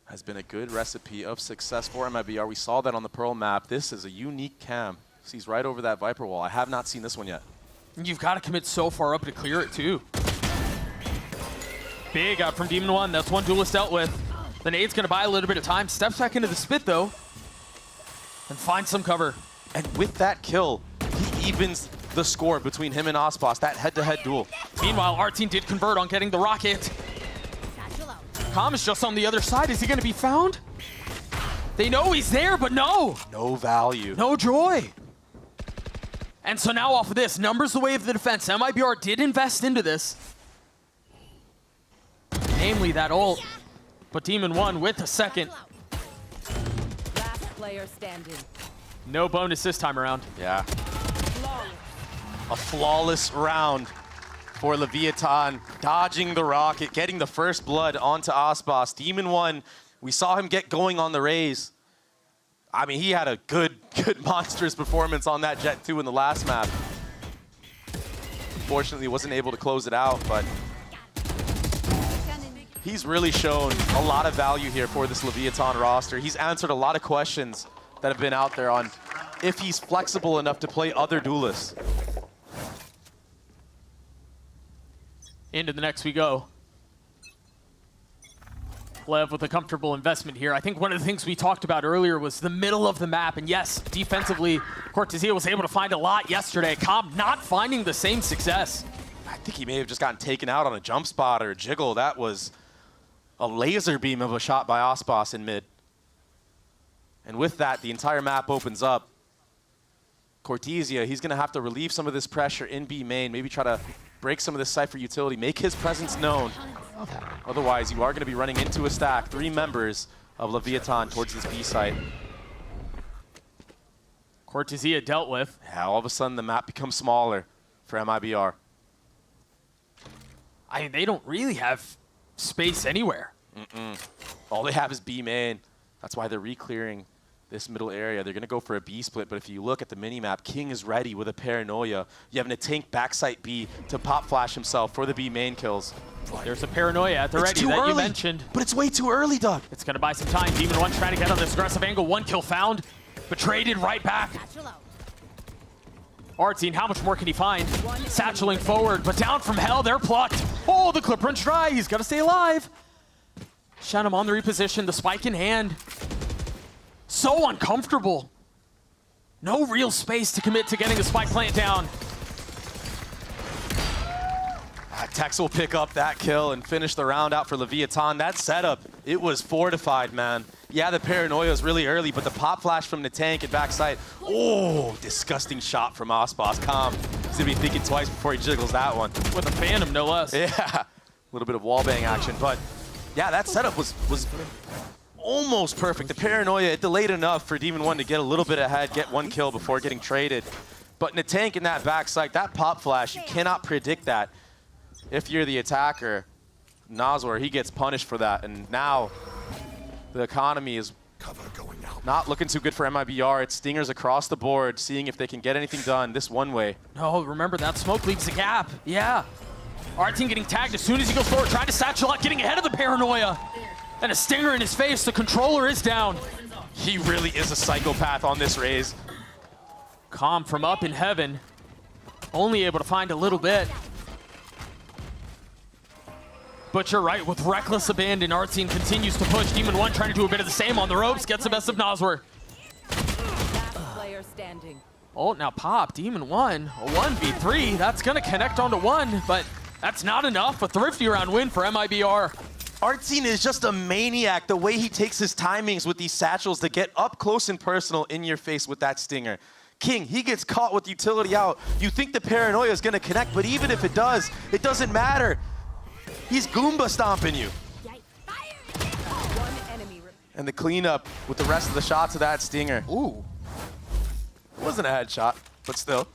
has been a good recipe of success for MIBR. We saw that on the Pearl map. This is a unique cam. Sees right over that Viper wall. I have not seen this one yet. You've got to commit so far up to clear it, too. Big out from Demon 1. That's 1 duelist dealt with. The nade's going to buy a little bit of time. Steps back into the spit, though, and finds some cover. And with that kill, he evens the score between him and Ospas, that head-to-head duel. Meanwhile, our team did convert on getting the rocket. Com is just on the other side. Is he going to be found? They know he's there, but no. No value. No joy. And so now off of this, numbers the way of the defense. MIBR did invest into this. Namely that ult. But Demon 1 with a second. Last player standing. No bonus this time around. Yeah. A flawless round for Leviatán, dodging the rocket, getting the first blood onto Ospas. Demon 1, we saw him get going on the raise. I mean, he had a good monstrous performance on that Jet 2 in the last map. Unfortunately, wasn't able to close it out, but he's really shown a lot of value here for this Leviatán roster. He's answered a lot of questions that have been out there on if he's flexible enough to play other duelists. Into the next we go. Lev with a comfortable investment here. I think one of the things we talked about earlier was the middle of the map. And yes, defensively, Cortesia was able to find a lot yesterday. Com not finding the same success. I think he may have just gotten taken out on a jump spot or a jiggle. That was a laser beam of a shot by Ospas in mid. And with that, the entire map opens up. Cortesia, he's going to have to relieve some of this pressure in B main, maybe try to break some of this Cypher utility, make his presence known. Otherwise, you are going to be running into a stack. 3 members of Leviatán towards this B site. Cortesia dealt with. Yeah, all of a sudden the map becomes smaller for MIBR. I mean, they don't really have space anywhere. All they have is B main. That's why they're re-clearing this middle area. They're going to go for a B split, but if you look at the mini-map, King is ready with a Paranoia. You have a tank backside B to pop flash himself for the B main kills. There's a Paranoia at the ready that you mentioned. But it's way too early, Doug. It's going to buy some time. Demon 1 trying to get on this aggressive angle. 1 kill found, but traded right back. Artzine, how much more can he find? Satcheling forward, but down from hell, they're plucked. Oh, the clip runs dry. He's got to stay alive. Shenum on the reposition, the spike in hand. So uncomfortable. No real space to commit to getting the spike plant down. Tex will pick up that kill and finish the round out for Leviatán. That setup, it was fortified, man. Yeah, the paranoia is really early, but the pop flash from the tank and backside. Oh, disgusting shot from Ospas. Calm. He's gonna be thinking twice before he jiggles that one. With a Phantom, no less. Yeah, a little bit of wallbang action, but yeah, that setup was almost perfect. The paranoia, it delayed enough for Demon 1 to get a little bit ahead, get one kill before getting traded. But in the tank in that backside, that pop flash, you cannot predict that. If you're the attacker, Nazwar, he gets punished for that. And now the economy is not looking too good for MIBR. It's stingers across the board, seeing if they can get anything done this one way. Oh, remember that smoke leaves a gap. Yeah. Our team getting tagged as soon as he goes forward, trying to satchel out, getting ahead of the paranoia. And a stinger in his face. The controller is down. He really is a psychopath on this raise. Calm from up in heaven. Only able to find a little bit. But you're right, with reckless abandon, our team continues to push. Demon 1 trying to do a bit of the same on the ropes, gets the best of Nazwar. Player standing. Oh, now Pop, Demon 1, a 1v3. That's gonna connect onto 1, but that's not enough. A thrifty round win for MIBR. Artsine is just a maniac, the way he takes his timings with these satchels to get up close and personal in your face with that stinger. King, he gets caught with utility out. You think the paranoia is gonna connect, but even if it does, it doesn't matter. He's Goomba stomping you. And the cleanup with the rest of the shots of that stinger. Ooh. It wasn't a headshot, but still.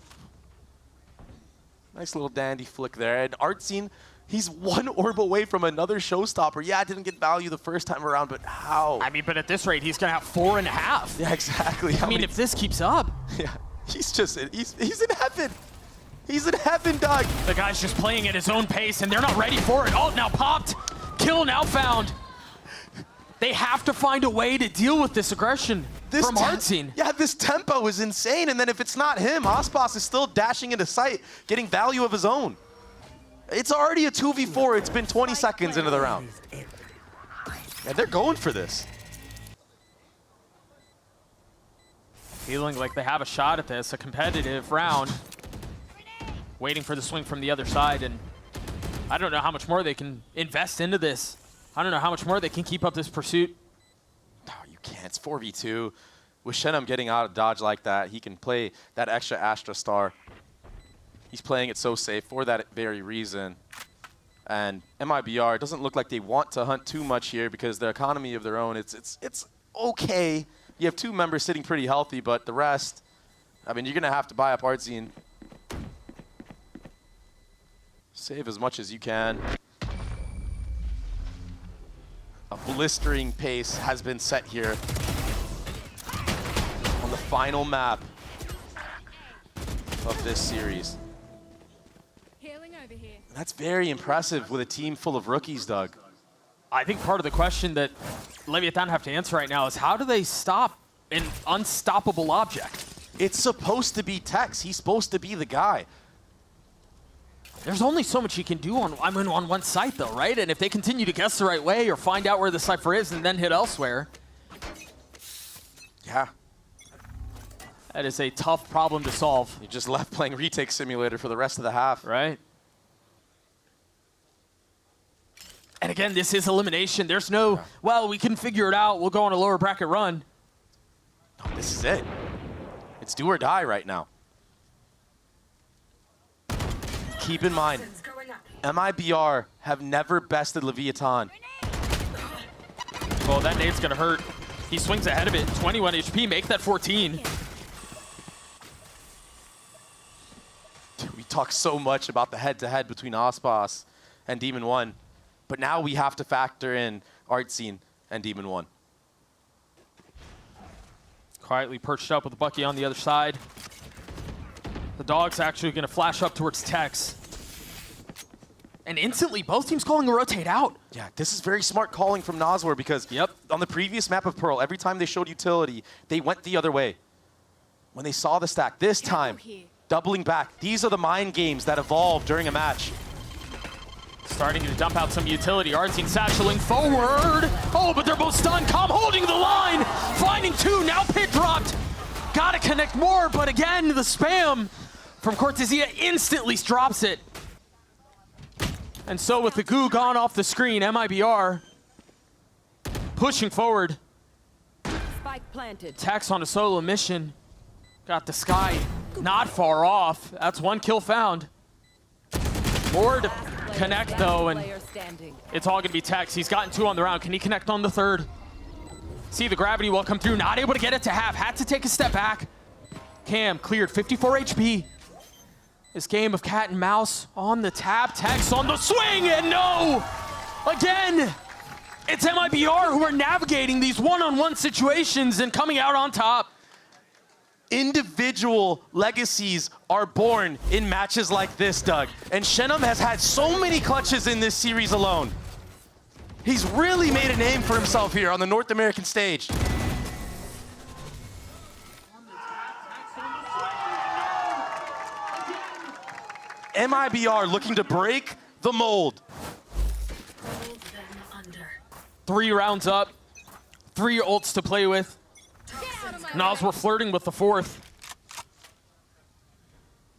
Nice little dandy flick there. And Artsine, he's one orb away from another showstopper. Yeah, it didn't get value the first time around, but how? I mean, but at this rate, he's gonna have 4.5. Yeah, exactly. I mean, if this keeps up. Yeah, he's in heaven. He's in heaven, Doug. The guy's just playing at his own pace, and they're not ready for it. Oh, now popped. Kill now found. They have to find a way to deal with this aggression from Artsine. Yeah, this tempo is insane, and then if it's not him, Ospas is still dashing into sight, getting value of his own. It's already a 2v4. It's been 20 seconds into the round. And they're going for this. Feeling like they have a shot at this, a competitive round. Waiting for the swing from the other side, and I don't know how much more they can invest into this. I don't know how much more they can keep up this pursuit. Oh, you can't. It's 4v2. With Shenum getting out of dodge like that, he can play that extra Astra Star. He's playing it so safe for that very reason. And MIBR, it doesn't look like they want to hunt too much here because their economy of their own, it's okay. You have two members sitting pretty healthy, but the rest, I mean, you're going to have to buy up Artsine. Save as much as you can. A blistering pace has been set here on the final map of this series. That's very impressive with a team full of rookies, Doug. I think part of the question that Leviatán have to answer right now is how do they stop an unstoppable object? It's supposed to be Tex. He's supposed to be the guy. There's only so much you can do on one site, though, right? And if they continue to guess the right way or find out where the cipher is and then hit elsewhere. Yeah. That is a tough problem to solve. You're just left playing retake simulator for the rest of the half. Right. And again, this is elimination. There's no, well, we can figure it out. We'll go on a lower bracket run. No, this is it. It's do or die right now. Keep in mind, MIBR have never bested Leviatán. Oh, that nade's gonna hurt. He swings ahead of it. 21 HP, make that 14. We talk so much about the head-to-head between Ospas and Demon 1, but now we have to factor in Artsine and Demon 1. Quietly perched up with the Bucky on the other side. The dog's actually going to flash up towards Tex. And instantly, both teams calling a rotate out. Yeah, this is very smart calling from Nazwar because on the previous map of Pearl, every time they showed utility, they went the other way. When they saw the stack, this time, doubling back. These are the mind games that evolve during a match. Starting to dump out some utility. Artine satcheling forward. Oh, but they're both stunned. Com holding the line. Finding two. Now pit dropped. Gotta connect more, but again, the spam from Cortesia instantly drops it. And so with the goo gone off the screen, MIBR pushing forward. Spike planted. Tex on a solo mission. Got the sky not far off. That's one kill found. More to connect though, and it's all gonna be Tex. He's gotten two on the round. Can he connect on the third? See the gravity will come through. Not able to get it to half. Had to take a step back. Cam cleared 54 HP. This game of cat and mouse on the tap. Tex on the swing, and no! Again, it's MIBR who are navigating these one-on-one situations and coming out on top. Individual legacies are born in matches like this, Doug. And Shenum has had so many clutches in this series alone. He's really made a name for himself here on the North American stage. MIBR looking to break the mold. 3 rounds up, 3 ults to play with. Nas were flirting with the 4th.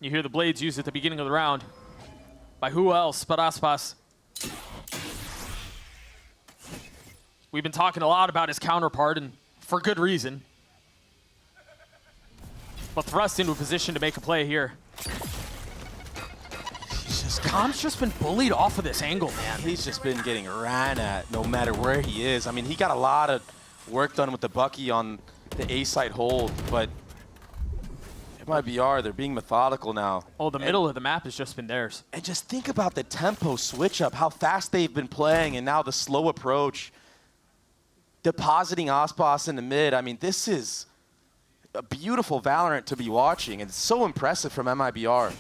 You hear the blades used at the beginning of the round. By who else but Aspas? We've been talking a lot about his counterpart, and for good reason. But thrust into a position to make a play here. Com's just been bullied off of this angle, man. He's just been getting ran at no matter where he is. I mean, he got a lot of work done with the Bucky on the A side hold, but MIBR, they're being methodical now. Oh, the middle of the map has just been theirs. And just think about the tempo switch up, how fast they've been playing, and now the slow approach. Depositing Aspas in the mid. I mean, this is a beautiful Valorant to be watching, and it's so impressive from MIBR.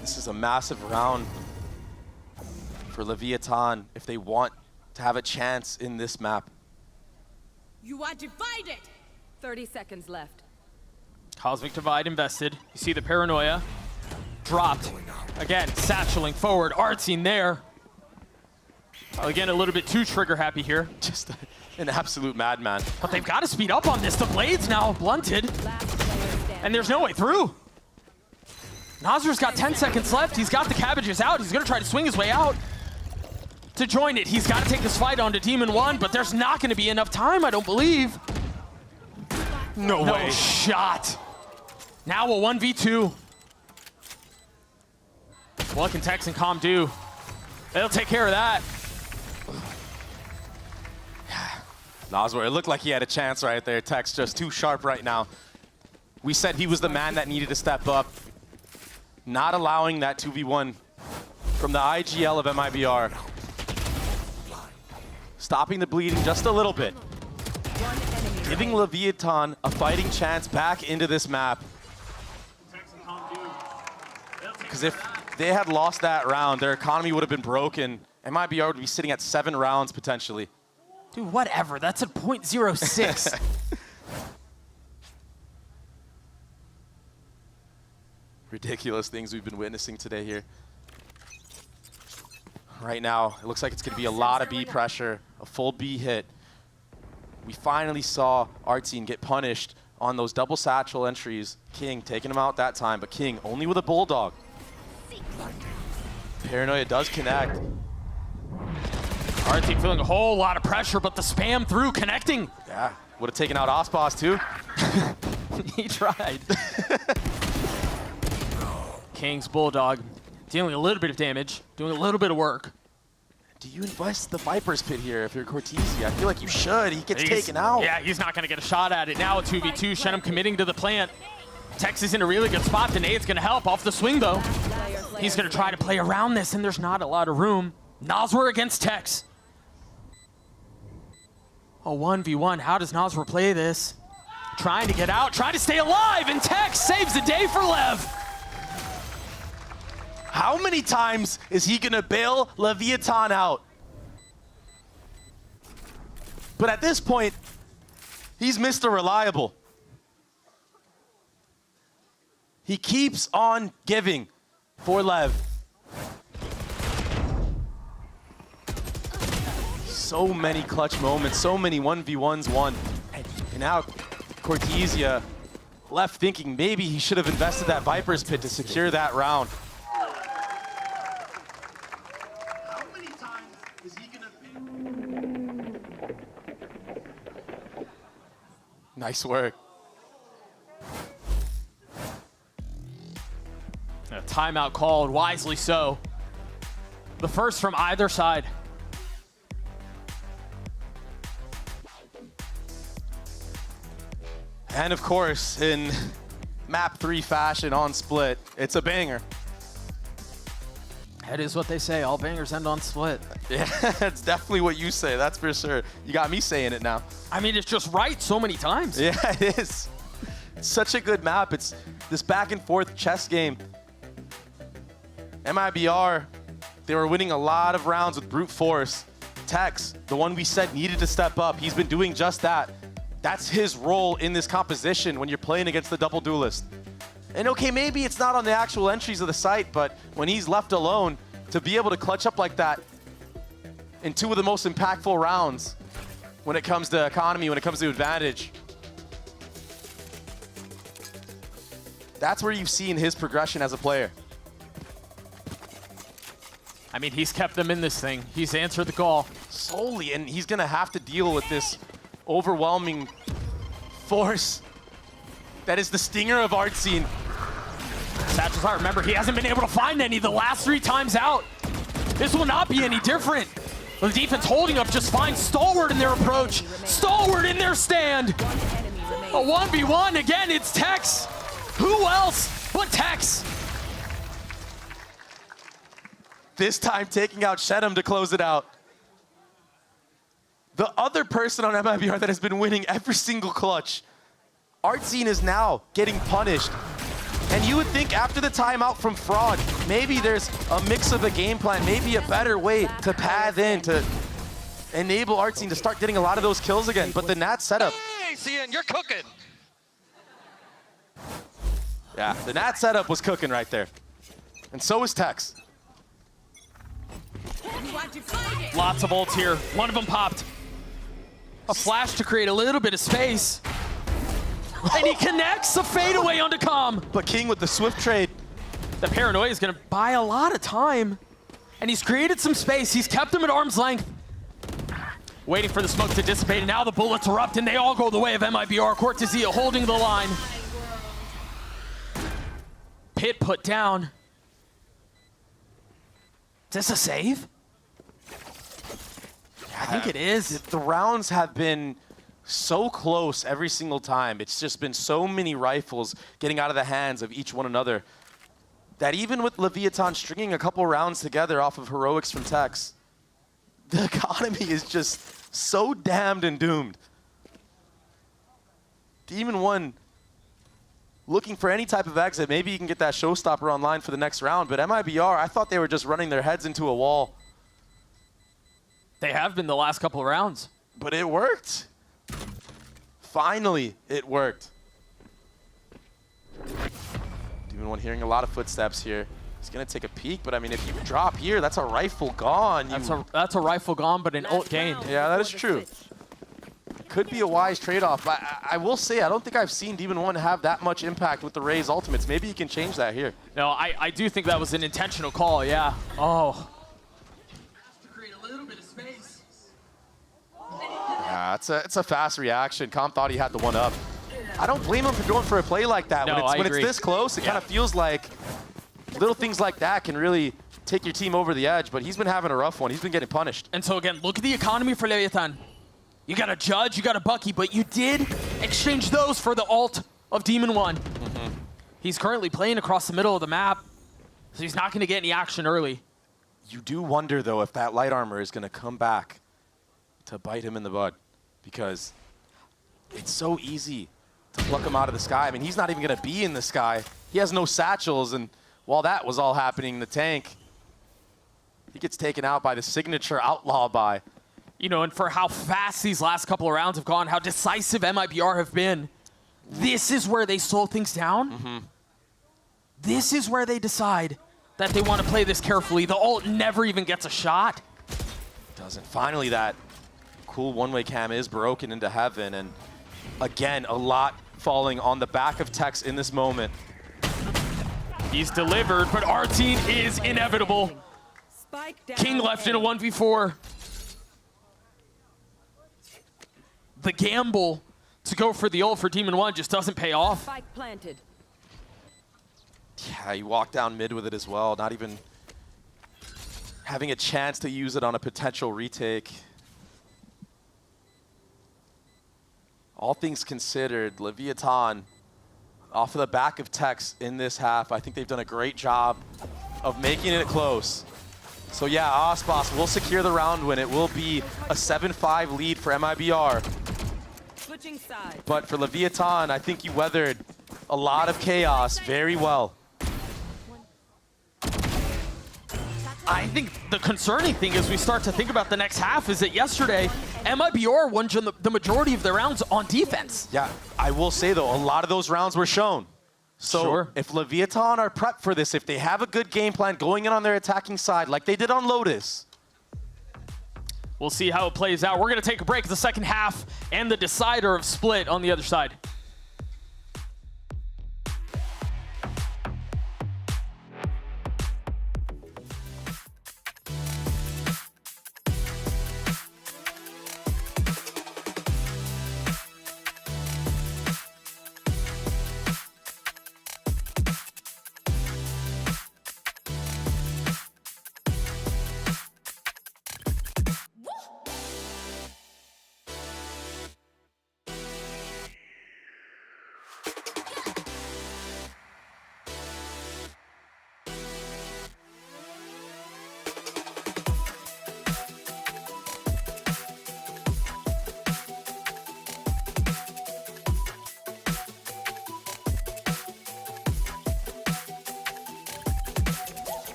This is a massive round for Leviatán if they want to have a chance in this map. You are divided. 30 seconds left. Cosmic Divide invested. You see the paranoia. Dropped. Again, satcheling forward. Artine there. Again, a little bit too trigger happy here. Just an absolute madman. But they've got to speed up on this. The blade's now blunted. And there's no way through. Nazar's got 10 seconds left. He's got the cabbages out. He's going to try to swing his way out to join it. He's got to take this fight on to Demon 1, but there's not going to be enough time, I don't believe. No way. No shot. Now a 1v2. What can Tex and Com do? They'll take care of that. Naswar, it looked like he had a chance right there. Tex just too sharp right now. We said he was the man that needed to step up. Not allowing that 2v1 from the IGL of MIBR. Stopping the bleeding just a little bit. Giving Leviatán a fighting chance back into this map. Because if they had lost that round, their economy would have been broken. MIBR would be sitting at 7 rounds potentially. Dude, whatever. That's at 0.06. Ridiculous things we've been witnessing today here. Right now, it looks like it's going to be a lot of B pressure, a full B hit. We finally saw Artine get punished on those double satchel entries. King taking him out that time, but King only with a Bulldog. Paranoia does connect. Artine feeling a whole lot of pressure, but the spam through, connecting. Yeah, would have taken out Aspas too. He tried. King's Bulldog dealing a little bit of damage, doing a little bit of work. Do you invest the Viper's Pit here if you're Cortesia? I feel like you should. He gets taken out. Yeah, he's not going to get a shot at it. Now a 2v2. Shenum committing to the plant. Tex is in a really good spot. The nade's going to help off the swing, though. He's going to try to play around this, and there's not a lot of room. Naswar against Tex. A 1v1. How does Naswar play this? Trying to get out, trying to stay alive, and Tex saves the day for Lev. How many times is he gonna bail Leviatán out? But at this point, He's Mr. Reliable. He keeps on giving for Lev. So many clutch moments, so many 1v1s won. And now Cortesia left thinking maybe he should have invested that Viper's Pit to secure that round. How many times is he gonna Nice work. A timeout called, wisely so. The first from either side. And of course, in map 3 fashion on split, it's a banger. That is what they say, all bangers end on split. Yeah, it's definitely what you say, that's for sure. You got me saying it now. I mean, it's just right so many times. Yeah, it is. It's such a good map. It's this back and forth chess game. MIBR, they were winning a lot of rounds with brute force. Tex, the one we said needed to step up, he's been doing just that. That's his role in this composition when you're playing against the double duelist. And okay, maybe it's not on the actual entries of the site, but when he's left alone, to be able to clutch up like that in 2 of the most impactful rounds when it comes to economy, when it comes to advantage, that's where you've seen his progression as a player. I mean, he's kept them in this thing. He's answered the call. Solely, and he's gonna have to deal with this overwhelming force that is the stinger of Artscene. Satchel's Heart, remember, he hasn't been able to find any the last 3 times out. This will not be any different. The defense holding up just fine. Stalwart in their approach. Stalwart in their stand. A 1v1, again, it's Tex. Who else but Tex? This time taking out Shedham to close it out. The other person on MIBR that has been winning every single clutch, Artscene, is now getting punished. And you would think after the timeout from Fraud, maybe there's a mix of the game plan, maybe a better way to path in, to enable Artscene to start getting a lot of those kills again. But the Nat setup. Hey, CN, you're cooking. Yeah, the Nat setup was cooking right there. And so is Tex. Lots of ults here. One of them popped. A flash to create a little bit of space. And he connects a fadeaway onto Calm. But King with the swift trade. The paranoia is going to buy a lot of time. And he's created some space. He's kept them at arm's length. Waiting for the smoke to dissipate. And now the bullets erupt and they all go the way of MIBR. Cortesia holding the line. Pit put down. Is this a save? I think it is. The rounds have been so close every single time. It's just been so many rifles getting out of the hands of each one another that even with Leviatán stringing a couple rounds together off of heroics from Tex, the economy is just so damned and doomed. Demon 1 looking for any type of exit. Maybe you can get that showstopper online for the next round, but MIBR, I thought they were just running their heads into a wall. They have been the last couple of rounds. But it worked. Finally, it worked. Demon 1 hearing a lot of footsteps here. He's gonna take a peek, but I mean, if you drop here, that's a rifle gone. That's a rifle gone, but an ult gained. Yeah, that is true. Could be a wise trade-off. I will say, I don't think I've seen Demon 1 have that much impact with the Raze ultimates. Maybe he can change that here. No, I do think that was an intentional call, yeah. Oh. Yeah, it's a fast reaction. Calm thought he had the one up. I don't blame him for going for a play like that. No, when it's this close, it kind of feels like little things like that can really take your team over the edge, but he's been having a rough one. He's been getting punished. And so again, look at the economy for Leviatán. You got a Judge, you got a Bucky, but you did exchange those for the ult of Demon 1. Mm-hmm. He's currently playing across the middle of the map, so he's not going to get any action early. You do wonder, though, if that light armor is going to come back to bite him in the butt, because it's so easy to pluck him out of the sky. I mean, he's not even going to be in the sky. He has no satchels, and while that was all happening in the tank, he gets taken out by the signature outlaw buy. You know, and for how fast these last couple of rounds have gone, how decisive MIBR have been, this is where they slow things down. This is where they decide that they want to play this carefully. The ult never even gets a shot. Doesn't. Finally, that cool one-way cam is broken into heaven, and again, a lot falling on the back of Tex in this moment. He's delivered, but our team is inevitable. King left in a 1v4. The gamble to go for the ult for Demon One just doesn't pay off. Spike planted. Yeah, he walked down mid with it as well, not even having a chance to use it on a potential retake. All things considered, Leviatán, off of the back of Tex in this half, I think they've done a great job of making it close. So yeah, Ospas will secure the round win. It will be a 7-5 lead for MIBR. Switching sides. But for Leviatán, I think you weathered a lot of chaos very well. I think the concerning thing as we start to think about the next half is that yesterday, MIBR won the majority of their rounds on defense. Yeah, I will say though, a lot of those rounds were shown. So if Leviatán are prepped for this, if they have a good game plan going in on their attacking side like they did on Lotus, we'll see how it plays out. We're going to take a break in the second half and the decider of split on the other side.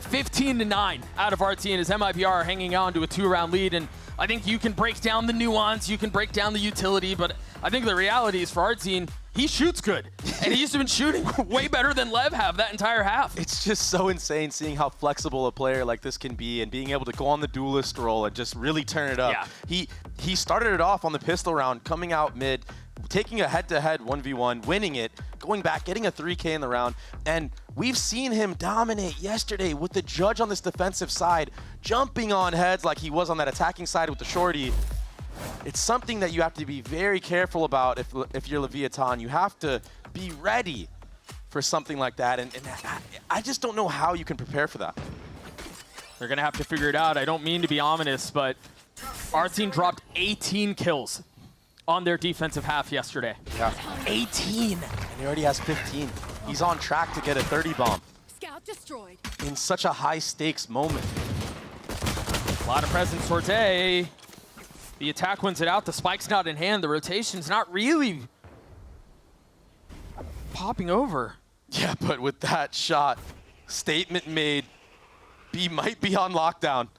(15-9) out of RT, and as MIBR hanging on to a 2-round lead. And I think you can break down the nuance, you can break down the utility, but I think the reality is for our team, he shoots good. And he's been shooting way better than Lev have that entire half. it's just so insane seeing how flexible a player like this can be and being able to go on the duelist role and just really turn it up. Yeah. He started it off on the pistol round, coming out mid, taking a head-to-head 1v1, winning it, going back, getting a 3K in the round, and we've seen him dominate yesterday with the judge on this defensive side, jumping on heads like he was on that attacking side with the shorty. It's something that you have to be very careful about if you're Leviatán. You have to be ready for something like that, and I just don't know how you can prepare for that. They're going to have to figure it out. I don't mean to be ominous, but our team dropped 18 kills on their defensive half yesterday. Yeah. 18. And he already has 15. He's on track to get a 30 bomb. Scout destroyed. In such a high stakes moment. A lot of presence towards A. The attack wins it out. The spike's not in hand. The rotation's not really popping over. Yeah, but with that shot, statement made. B might be on lockdown.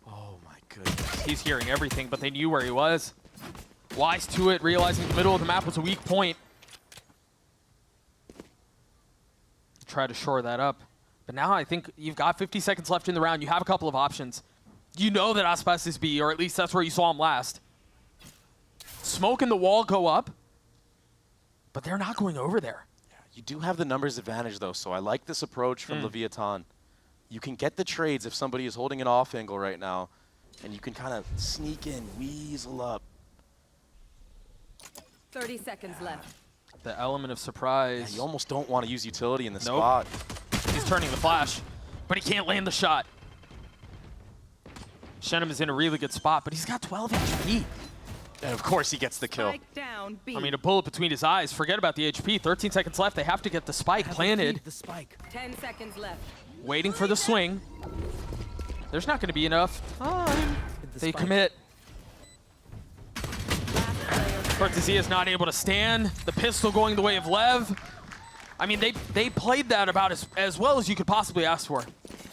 Oh my goodness. He's hearing everything, but they knew where he was. Wise to it, realizing the middle of the map was a weak point. Try to shore that up. But now I think you've got 50 seconds left in the round. You have a couple of options. You know that Aspas is B, or at least that's where you saw him last. Smoke and the wall go up, but they're not going over there. Yeah, you do have the numbers advantage though, so I like this approach from Leviatán. You can get the trades if somebody is holding an off angle right now, and you can kind of sneak in, weasel up. 30 seconds left. The element of surprise. Yeah, you almost don't want to use utility in the spot. He's turning the flash, but he can't land the shot. Shenum is in a really good spot, but he's got 12 HP. And of course he gets the kill. Spike down, B. I mean, a bullet between his eyes. Forget about the HP. 13 seconds left. They have to get the spike planted. The spike. 10 seconds left. Waiting for the swing. There's not going to be enough time. They commit. Cortezia is not able to stand. The pistol going the way of Lev. I mean, they played that about as well as you could possibly ask for.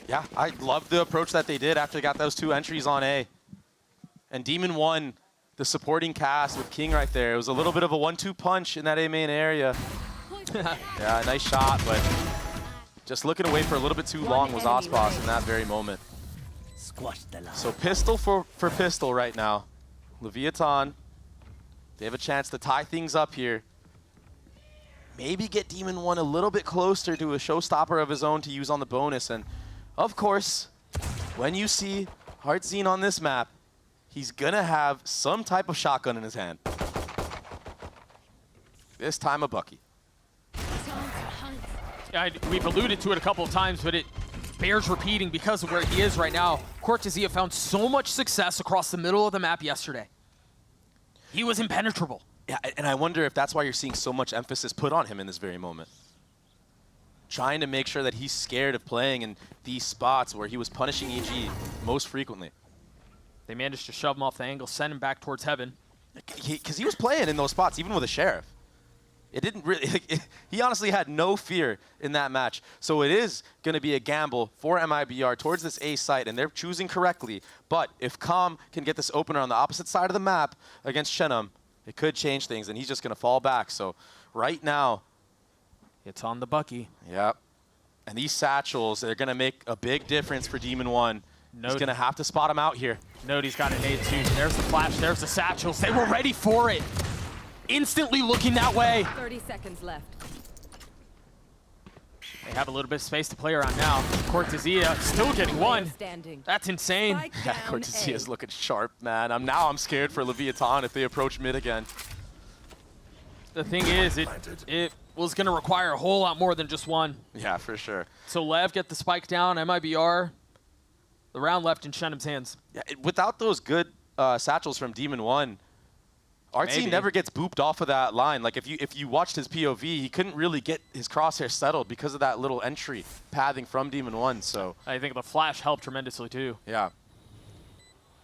Yeah, I love the approach that they did after they got those 2 entries on A. And Demon won the supporting cast with King right there. It was a little bit of a 1-2 punch in that A main area. Yeah, nice shot, but just looking away for a little bit too long was Ospas in that very moment. So pistol for pistol right now. Leviatán, they have a chance to tie things up here. Maybe get Demon 1 a little bit closer to a showstopper of his own to use on the bonus. And of course, when you see Heartzine on this map, he's gonna have some type of shotgun in his hand. This time a Bucky. Yeah, we've alluded to it a couple of times, but it bears repeating because of where he is right now. Cortezia found so much success across the middle of the map yesterday. He was impenetrable. Yeah, and I wonder if that's why you're seeing so much emphasis put on him in this very moment. Trying to make sure that he's scared of playing in these spots where he was punishing EG most frequently. They managed to shove him off the angle, send him back towards heaven. Because he was playing in those spots, even with a Sheriff. It didn't really, he honestly had no fear in that match. So it is going to be a gamble for MIBR towards this A site, and they're choosing correctly. But if Calm can get this opener on the opposite side of the map against Shenum, it could change things, and he's just going to fall back. So right now, it's on the Bucky. Yep. And these satchels, they're going to make a big difference for Demon 1. He's going to have to spot him out here. Nody's got an nade too. There's the flash, there's the satchels. They were ready for it. Instantly looking that way. 30 seconds left. They have a little bit of space to play around now. Cortezia still getting one. That's insane. Yeah, Cortezia's looking sharp, man. Now I'm scared for Leviatán if they approach mid again. The thing is, it was going to require a whole lot more than just one. Yeah, for sure. So Lev get the spike down, MIBR. The round left in Shenum's hands. Yeah, without those good satchels from Demon 1, Artsy never gets booped off of that line. Like if you watched his POV, he couldn't really get his crosshair settled because of that little entry pathing from Demon 1. So I think the flash helped tremendously too. Yeah.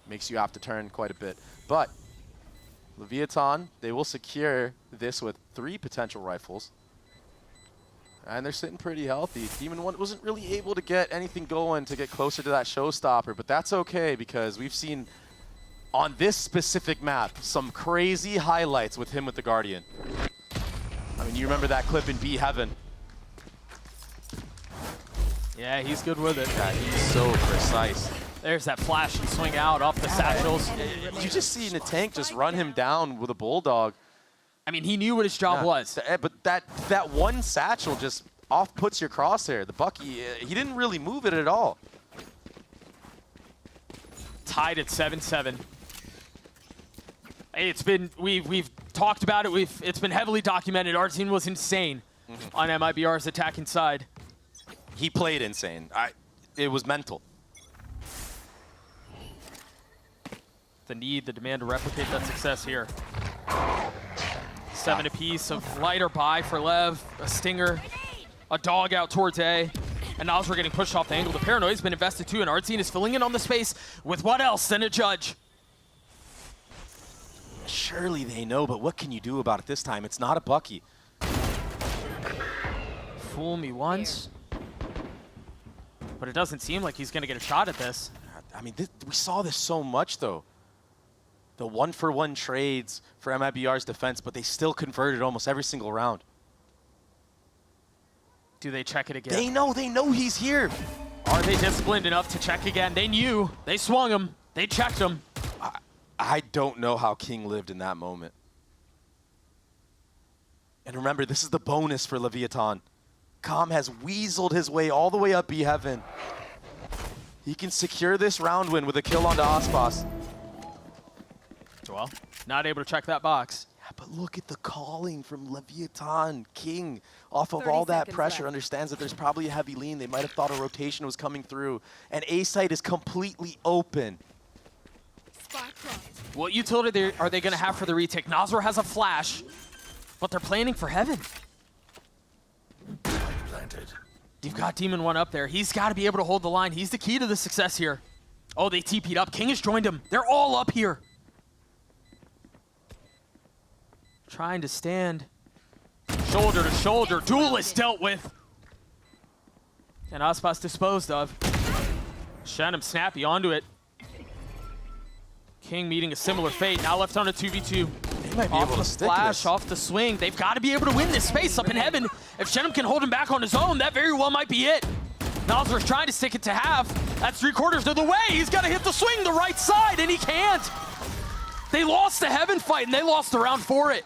Makes you have to turn quite a bit. But Leviatán, they will secure this with 3 potential rifles. And they're sitting pretty healthy. Demon 1 wasn't really able to get anything going to get closer to that showstopper, but that's okay because we've seen on this specific map some crazy highlights with him with the Guardian. I mean, you remember that clip in B Heaven. Yeah, he's good with it. Yeah, he's so precise. There's that flash and swing out off the satchels. You just see Natank just run him down with a bulldog. I mean, he knew what his job was. But that one satchel just off-puts your crosshair. The Bucky, he didn't really move it at all. Tied at 7-7. Hey, it's been, we've talked about it. It's been heavily documented. Our team was insane on MIBR's attacking side. He played insane. It was mental. The need, the demand to replicate that success here. 7 apiece of lighter buy for Lev, a stinger, a dog out towards A, and now we're getting pushed off the angle. The paranoia's been invested too, and Artsine is filling in on the space with what else than a judge. Surely they know, but what can you do about it this time? It's not a Bucky. Fool me once, but it doesn't seem like he's gonna get a shot at this. I mean, we saw this so much though. The 1-for-1 trades for MIBR's defense, but they still converted almost every single round. Do they check it again? They know he's here. Are they disciplined enough to check again? They knew. They swung him. They checked him. I don't know how King lived in that moment. And remember, this is the bonus for Leviatán. Calm has weaseled his way all the way up B Heaven. He can secure this round win with a kill onto Ospas. Well, not able to check that box. Yeah, but look at the calling from Leviatán. King, off of all that pressure, understands that there's probably a heavy lean. They might have thought a rotation was coming through. And A site is completely open. What utility are they going to have for the retake? Nazar has a flash, but they're planning for heaven. You've got Demon 1 up there. He's got to be able to hold the line. He's the key to the success here. Oh, they TP'd up. King has joined him. They're all up here. Trying to stand shoulder to shoulder. Duelist dealt with. And Aspas disposed of. Shannon snappy onto it. King meeting a similar fate. Now left on a 2v2. They might be able to stick Flash, this. off the swing. They've got to be able to win this space up in heaven. If Shenum can hold him back on his own, that very well might be it. Nazar's trying to stick it to half. That's 3/4 of the way. He's got to hit the swing the right side, and he can't. They lost the heaven fight, and they lost the round for it.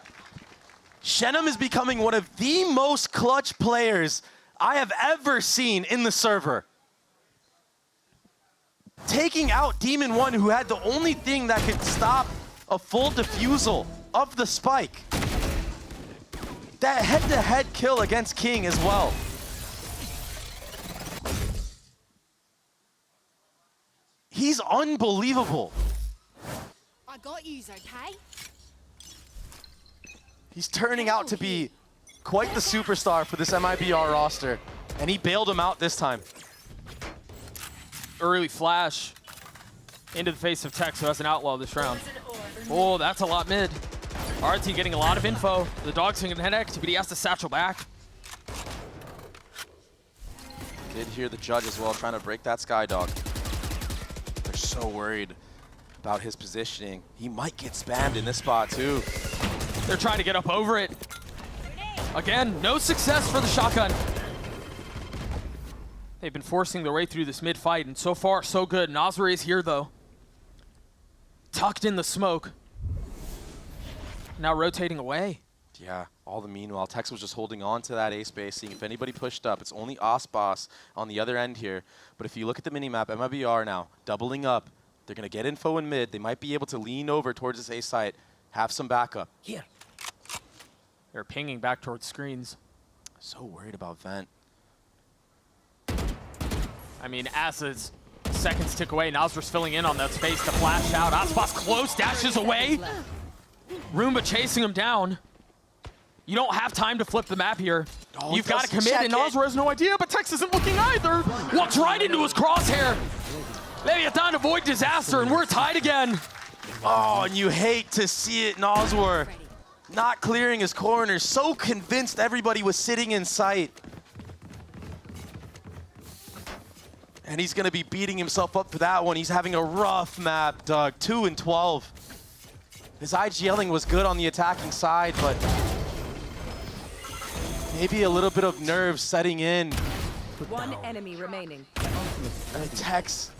Shenum is becoming one of the most clutch players I have ever seen in the server. Taking out Demon 1, who had the only thing that could stop a full defusal of the spike. That head-to-head kill against King as well. He's unbelievable. I got yous, okay? He's turning out to be quite the superstar for this MIBR roster, and he bailed him out this time. Early flash into the face of Tex, who has an outlaw this round. Oh, that's a lot mid. RT getting a lot of info. The dog's thinking head activity, has to satchel back. Did hear the judge as well, trying to break that Skydog. They're so worried about his positioning. He might get spammed in this spot too. They're trying to get up over it. Again, no success for the shotgun. They've been forcing their way through this mid fight, and so far, so good. Nazar is here, though. Tucked in the smoke. Now rotating away. Yeah, all the meanwhile, Tex was just holding on to that ace base, seeing if anybody pushed up. It's only Aspas on the other end here. But if you look at the minimap, MIBR now doubling up. They're going to get info in mid. They might be able to lean over towards this ace site, have some backup. Here. They're pinging back towards screens. So worried about Vent. I mean, as his seconds tick away, Nazar's filling in on that space to flash out. Aspas close, dashes away. Roomba chasing him down. You don't have time to flip the map here. Oh, You've got to commit, and Nazar has no idea, but Tex isn't looking either. Walks right into his crosshair. Leviatán avoid disaster, and we're tied again. Oh, and you hate to see it, Nazar. Not clearing his corners, so convinced everybody was sitting in sight. And he's gonna be beating himself up for that one. He's having a rough map, Doug. 2 and 12. His IGLing was good on the attacking side, but maybe a little bit of nerves setting in. One enemy remaining. And Tex,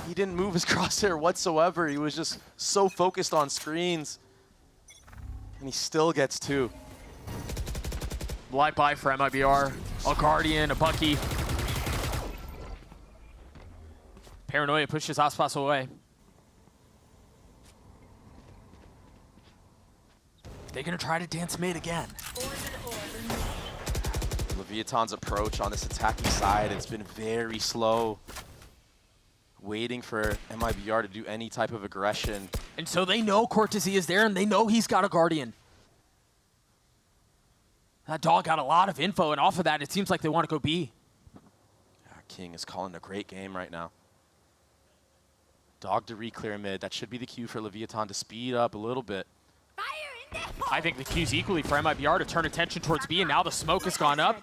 he didn't move his crosshair whatsoever. He was just so focused on screens. And he still gets 2. Light buy for MIBR. A Guardian, a Bucky. Paranoia pushes Aspas away. They're gonna try to dance mid again. Leviatán's approach on this attacking side, it's been very slow. Waiting for MIBR to do any type of aggression. And so they know Cortese is there, and they know he's got a Guardian. That dog got a lot of info, and off of that, it seems like they want to go B. Yeah, King is calling a great game right now. Dog to re-clear mid. That should be the cue for Leviatán to speed up a little bit. I think the cue's equally for MIBR to turn attention towards B, and now the smoke has gone up.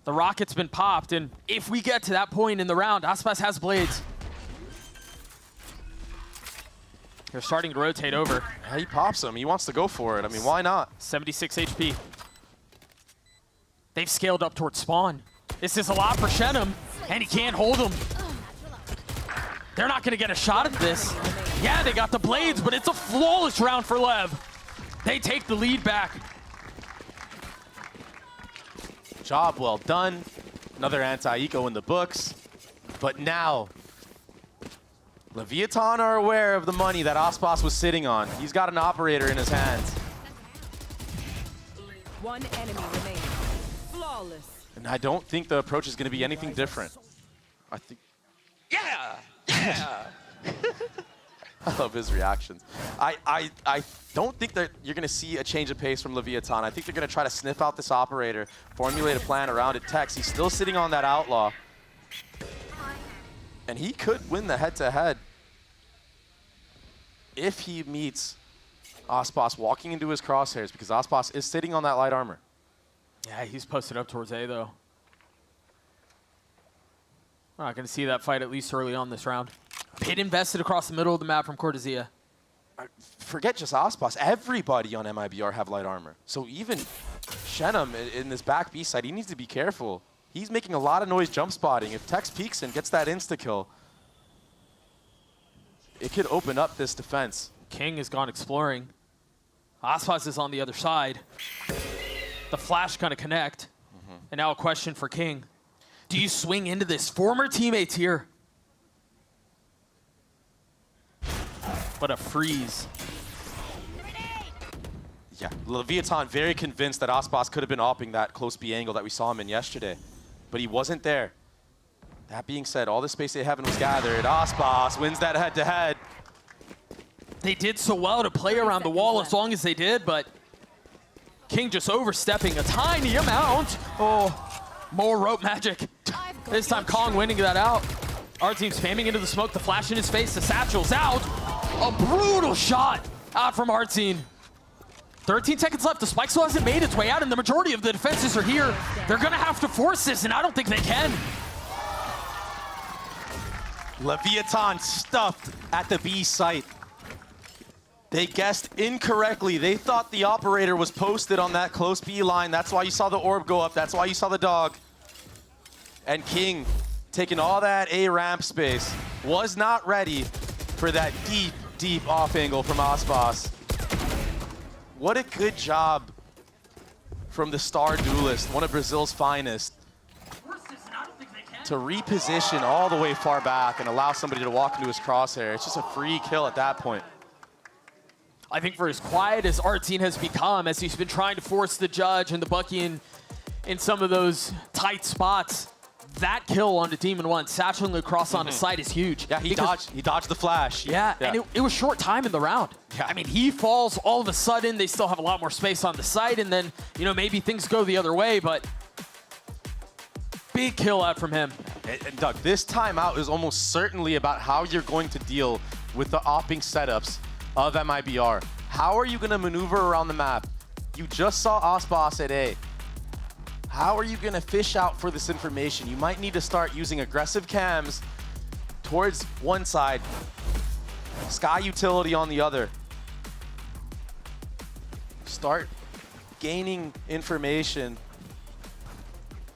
The rocket's been popped, and if we get to that point in the round, Aspas has blades. They're starting to rotate over. Yeah, he pops him. He wants to go for it. I mean, why not? 76 HP. They've scaled up towards spawn. This is a lot for Shenum, and he can't hold him. They're not going to get a shot at this. Yeah, they got the blades, but it's a flawless round for Lev. They take the lead back. Job well done. Another anti-eco in the books. But now, Leviatán are aware of the money that Aspas was sitting on. He's got an operator in his hands. One enemy remaining. Flawless. And I don't think the approach is going to be anything different. I think... Yeah! Yeah! I love his reactions. I don't think that you're going to see a change of pace from Leviatán. I think they're going to try to sniff out this operator, formulate a plan around it. Tex, he's still sitting on that outlaw. And he could win the head-to-head if he meets Aspas walking into his crosshairs, because Aspas is sitting on that light armor. Yeah, he's posted up towards A, though. We're not going to see that fight at least early on this round. Pit invested across the middle of the map from Cortesia. Forget just Aspas. Everybody on MIBR have light armor. So even Shenum in this back B side, he needs to be careful. He's making a lot of noise jump spotting. If Tex peeks and gets that insta-kill, it could open up this defense. King has gone exploring. Aspas is on the other side. The flash going to connect. And now a question for King. Do you swing into this? Former teammates here. What a freeze. Yeah, Leviatán very convinced that Aspas could have been opping that close B angle that we saw him in yesterday. But he wasn't there. That being said, all the space they haven't was gathered. Aspas wins that head-to-head. They did so well to play around the wall as long as they did, but King just overstepping a tiny amount. Oh, more rope magic. This time Kong winning that out. Our team spamming into the smoke, the flash in his face, the satchel's out. A brutal shot out from our team. 13 seconds left. The spike still hasn't made its way out, and the majority of the defenses are here. They're going to have to force this, and I don't think they can. Leviatán stuffed at the B site. They guessed incorrectly. They thought the operator was posted on that close B line. That's why you saw the orb go up. That's why you saw the dog. And King, taking all that A ramp space, was not ready for that deep, deep off angle from Aspas. What a good job from the star duelist, one of Brazil's finest, to reposition all the way far back and allow somebody to walk into his crosshair. It's just a free kill at that point. I think for as quiet as Artine has become, as he's been trying to force the judge and the Bucky in some of those tight spots, that kill on the Demon 1, satcheling across on his side is huge. Yeah, he dodged the flash. Yeah, and it was short time in the round. Yeah. I mean, he falls all of a sudden. They still have a lot more space on the side, and then, you know, maybe things go the other way, but big kill out from him. And Doug, this timeout is almost certainly about how you're going to deal with the opping setups of MIBR. How are you going to maneuver around the map? You just saw Aspas at A. How are you going to fish out for this information? You might need to start using aggressive cams towards one side, Sky utility on the other. Start gaining information.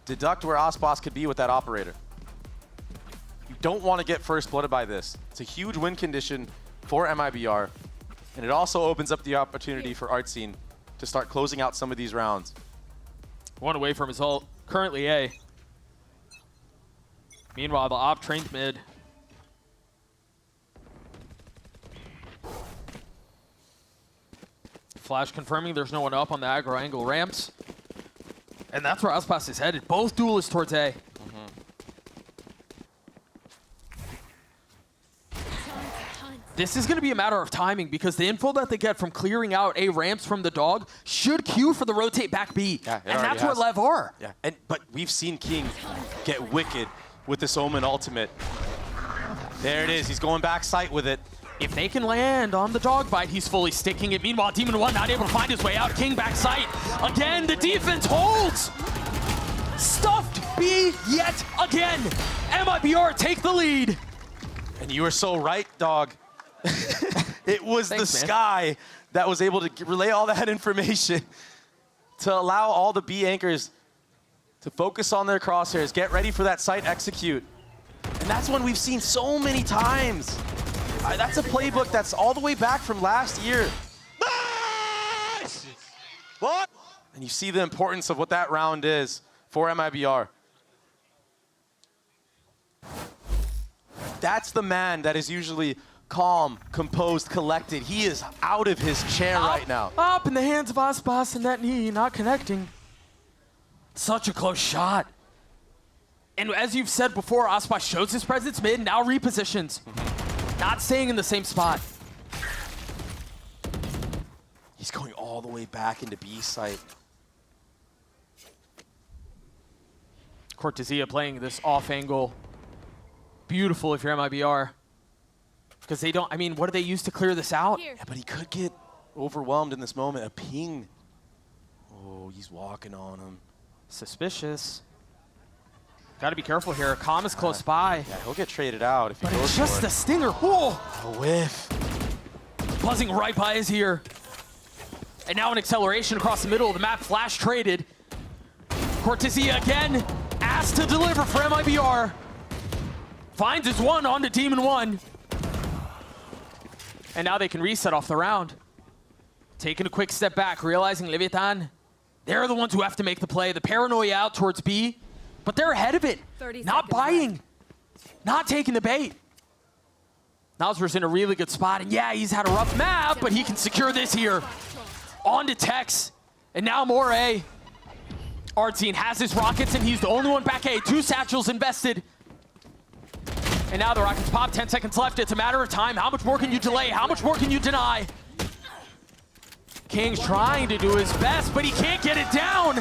Deduct where Aspas could be with that operator. You don't want to get first blooded by this. It's a huge win condition for MIBR, and it also opens up the opportunity for Artscene to start closing out some of these rounds. One away from his ult, currently A. Meanwhile, the op trained mid. Flash confirming there's no one up on the aggro angle ramps. And that's where Aspas is headed. Both duelists towards A. This is going to be a matter of timing because the info that they get from clearing out A ramps from the dog should queue for the rotate back B. Yeah, and that's where Lev are. Yeah, but we've seen King get wicked with this Omen ultimate. There it is. He's going back sight with it. If they can land on the dog bite, he's fully sticking it. Meanwhile, Demon 1 not able to find his way out. King back sight. Again, the defense holds. Stuffed B yet again. MIBR take the lead. And you are so right, dog. It was the Sky that was able to relay all that information to allow all the B anchors to focus on their crosshairs, get ready for that site execute. And that's one we've seen so many times. That's a playbook that's all the way back from last year. Nice! What? And you see the importance of what that round is for MIBR. That's the man that is usually calm, composed, collected. He is out of his chair right now. Up in the hands of Aspas and that knee not connecting. Such a close shot. And as you've said before, Aspas shows his presence mid, now repositions. Not staying in the same spot. all the way back into B site. Cortesia playing this off angle. Beautiful if you're MIBR. Because they don't, I mean, what do they use to clear this out? Yeah, but he could get overwhelmed in this moment. A ping. Oh, he's walking on him. Suspicious. Got to be careful here. Calm is close by. Yeah, he'll get traded out if he but goes it's just for a stinger. Oh! A whiff. Buzzing right by his ear. And now an acceleration across the middle of the map. Flash traded. Cortesia again. Asked to deliver for MIBR. Finds his one onto Demon 1. And now they can reset off the round. Taking a quick step back, realizing Leviatán, they're the ones who have to make the play. The paranoia out towards B, but they're ahead of it. Not buying, not taking the bait. Nauswer's in a really good spot, and yeah, he's had a rough map, but he can secure this here. On to Tex, and now more A. Artsine has his rockets, and he's the only one back A. 2 satchels invested. And now the rockets pop, 10 seconds left. It's a matter of time. How much more can you delay? How much more can you deny? King's trying to do his best, but he can't get it down.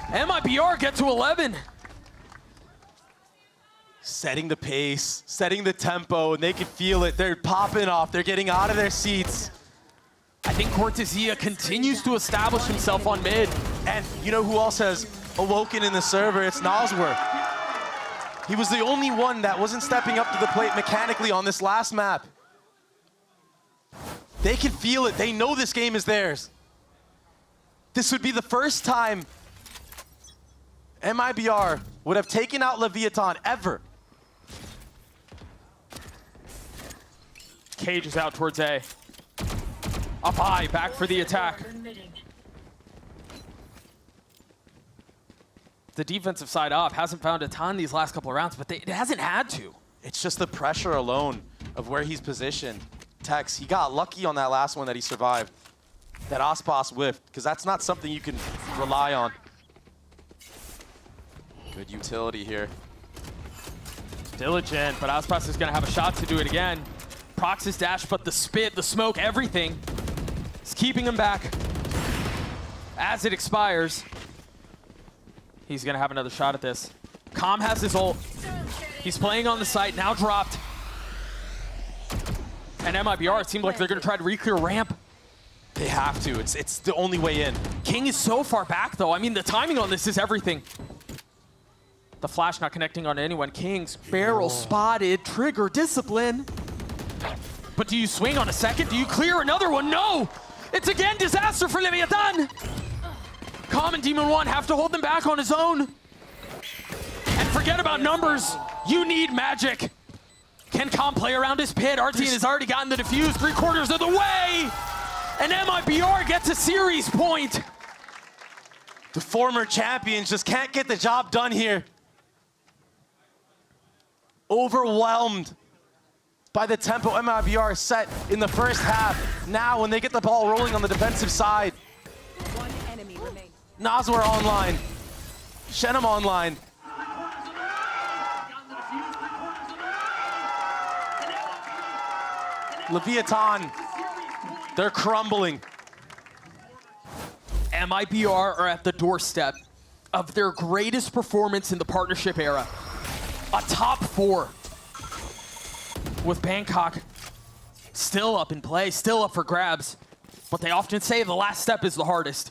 MIBR get to 11. Setting the pace, setting the tempo, and they can feel it. They're popping off. They're getting out of their seats. I think Cortesia continues to establish himself on mid. And you know who else has awoken in the server? It's Nauswer. He was the only one that wasn't stepping up to the plate mechanically on this last map. They can feel it. They know this game is theirs. This would be the first time MIBR would have taken out Leviatán ever. Cage is out towards A. Up high, back for the attack. The defensive side up hasn't found a ton these last couple of rounds, but it hasn't had to. It's just the pressure alone of where he's positioned. Tex, he got lucky on that last one that he survived. That Aspas whiffed, because that's not something you can rely on. Good utility here. Diligent, but Aspas is going to have a shot to do it again. Procs his dash, but the spit, the smoke, everything is keeping him back. As it expires, he's going to have another shot at this. Calm has his ult. He's playing on the site, now dropped. And MIBR, it seemed like they're going to try to re-clear ramp. They have to. It's the only way in. King is so far back, though. I mean, the timing on this is everything. The flash not connecting on anyone. King's barrel spotted. Trigger discipline. But do you swing on a second? Do you clear another one? No! It's again disaster for Leviatán. Calm and Demon 1 have to hold them back on his own. And forget about numbers. You need magic. Can Calm play around his pit? Artsine has already gotten the defuse 3/4 of the way. And MIBR gets a series point. The former champions just can't get the job done here. Overwhelmed by the tempo MIBR set in the first half. Now when they get the ball rolling on the defensive side. One enemy remains. Nauswer online. Shenum online. Leviatán, they're crumbling. MIBR are at the doorstep of their greatest performance in the partnership era. A top 4. With Bangkok still up in play, still up for grabs. But they often say the last step is the hardest.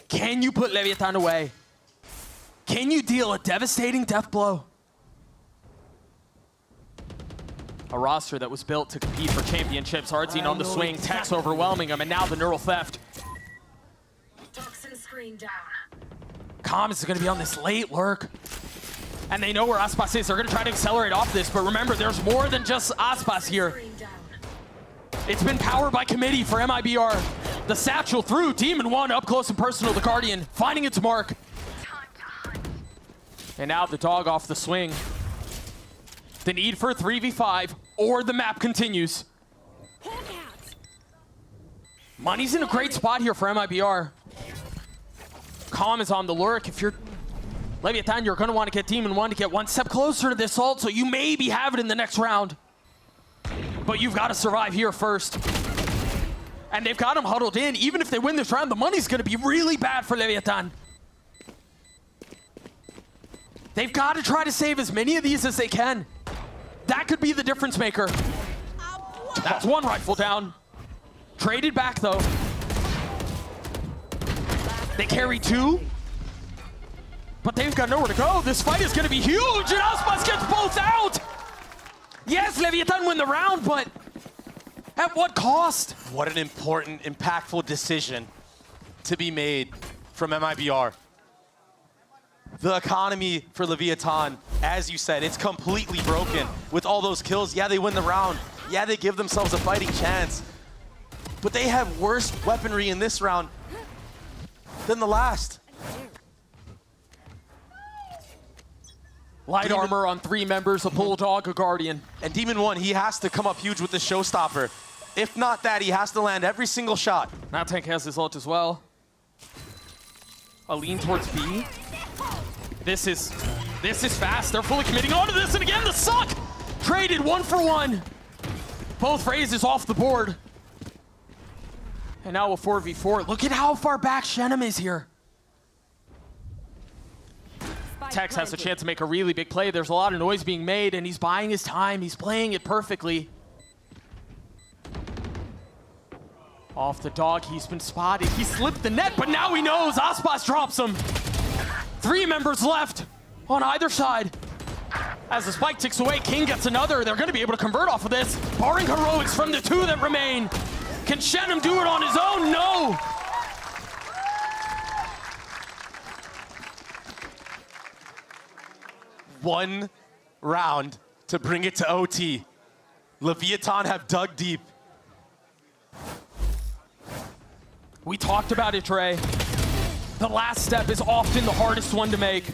Can you put Leviatán away? Can you deal a devastating death blow? A roster that was built to compete for championships. Artsine on the swing, Tex overwhelming him, and now the neural theft. Toxin screen down. Calm is going to be on this late lurk. And they know where Aspas is. They're going to try to accelerate off this, but remember, there's more than just Aspas here. It's been powered by committee for MIBR. The satchel through, Demon 1 up close and personal, the Guardian finding its mark. And now the dog off the swing. The need for a 3v5, or the map continues. Money's in a great spot here for MIBR. Calm is on the lurk. If you're Leviatán, you're going to want to get Demon 1 to get one step closer to this ult, so you maybe have it in the next round. But you've got to survive here first. And they've got him huddled in. Even if they win this round, the money's going to be really bad for Leviatán. They've got to try to save as many of these as they can. That could be the difference maker. That's one rifle down. Traded back, though. They carry 2. But they've got nowhere to go. This fight is going to be huge, and Aspas gets both out! Yes, Leviatán win the round, but at what cost? What an important, impactful decision to be made from MIBR. The economy for Leviatán, as you said, it's completely broken. With all those kills, yeah, they win the round. Yeah, they give themselves a fighting chance. But they have worse weaponry in this round than the last. Light armor on 3 members, a Bulldog, a Guardian. And Demon 1, he has to come up huge with the showstopper. If not that, he has to land every single shot. Now Tank has his ult as well. A lean towards B. This is fast. They're fully committing onto this, and again, the suck! Traded 1 for 1. Both phrases off the board. And now a 4v4. Look at how far back Shenum is here. Tex has a chance to make a really big play. There's a lot of noise being made, and he's buying his time. He's playing it perfectly. Off the dog, he's been spotted. He slipped the net, but now he knows. Aspas drops him. 3 members left on either side. As the spike ticks away, King gets another. They're going to be able to convert off of this. Barring heroics from the 2 that remain. Can Shenum do it on his own? No. One round to bring it to OT. Leviatán have dug deep. We talked about it, Trey. The last step is often the hardest one to make.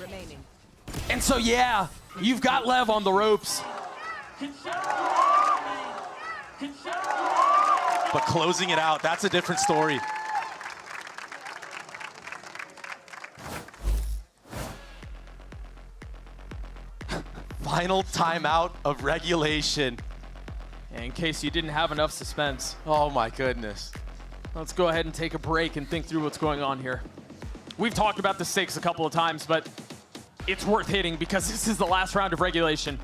And so, yeah, you've got Lev on the ropes. But closing it out, that's a different story. Final timeout of regulation. In case you didn't have enough suspense. Oh my goodness. Let's go ahead and take a break and think through what's going on here. We've talked about the stakes a couple of times, but it's worth hitting because this is the last round of regulation.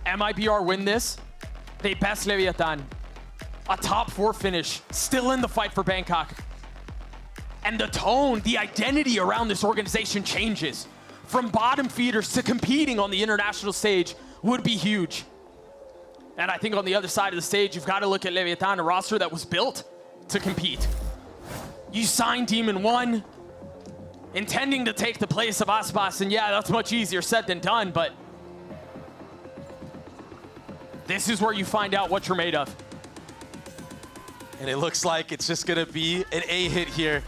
MIBR win this, they best Leviatán. A top 4 finish, still in the fight for Bangkok. And the tone, the identity around this organization changes. From bottom feeders to competing on the international stage would be huge. And I think on the other side of the stage, you've got to look at Leviatán, a roster that was built to compete. You signed Demon 1, intending to take the place of Aspas, and yeah, that's much easier said than done, but this is where you find out what you're made of. And it looks like it's just gonna be an A hit here.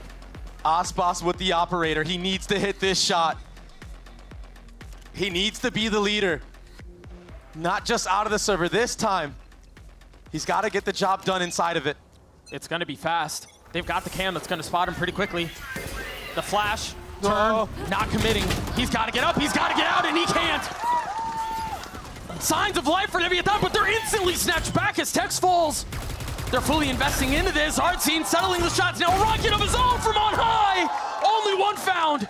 Aspas with the operator, he needs to hit this shot. He needs to be the leader. Not just out of the server this time. He's got to get the job done inside of it. It's going to be fast. They've got the cam that's going to spot him pretty quickly. The flash, turn, not committing. He's got to get up, he's got to get out, and he can't. Signs of life for Leviatán, but they're instantly snatched back as Tex falls. They're fully investing into this. Hard scene settling the shots. Now a rocket of his own from on high. Only 1 found.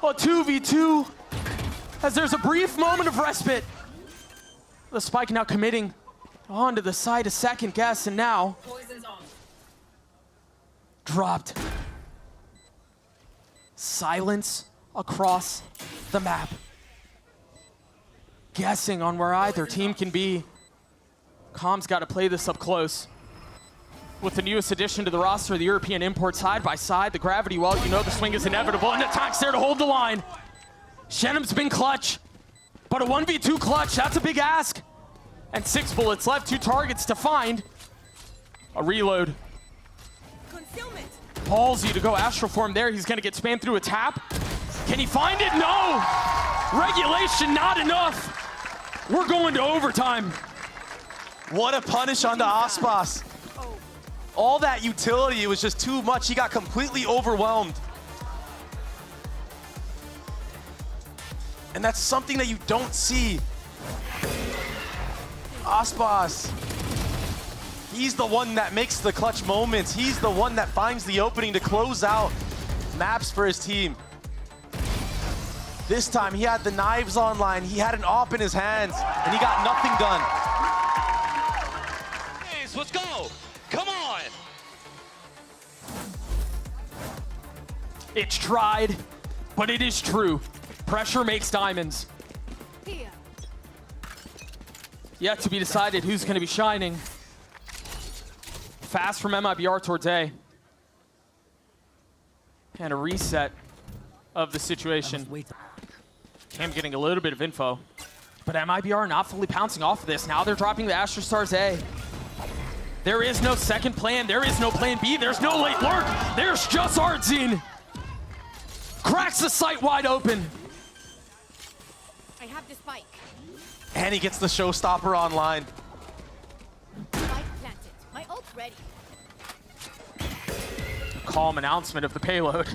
A 2v2. As there's a brief moment of respite. The spike now committing onto the side, a second guess, and now dropped. Silence across the map. Guessing on where either team can be. Com's got to play this up close. With the newest addition to the roster, the European import side by side, the gravity well, you know the swing is inevitable, and attack's there to hold the line. Shenum's been clutch, but a 1v2 clutch, that's a big ask. And 6 bullets left, 2 targets to find. A reload. Calls you to go Astral Form there. He's gonna get spammed through a tap. Can he find it? No! Regulation, not enough. We're going to overtime. What a punish on the Aspas. All that utility, it was just too much. He got completely overwhelmed. And that's something that you don't see. Aspas He's the one that makes the clutch moments. He's the one that finds the opening to close out maps for his team. This time he had the knives online. He had an AWP in his hands, and he got nothing done. Let's go. Come on. It's tried, but it is true. Pressure makes diamonds. Yet to be decided who's going to be shining. Fast from MIBR towards A. And a reset of the situation. Cam getting a little bit of info. But MIBR not fully pouncing off of this. Now they're dropping the Astra Stars A. There is no second plan. There is no plan B. There's no late lurk. There's just Artzine. Cracks the site wide open. I have the spike. And he gets the showstopper online. Spike planted. My ult's ready. Calm announcement of the payload.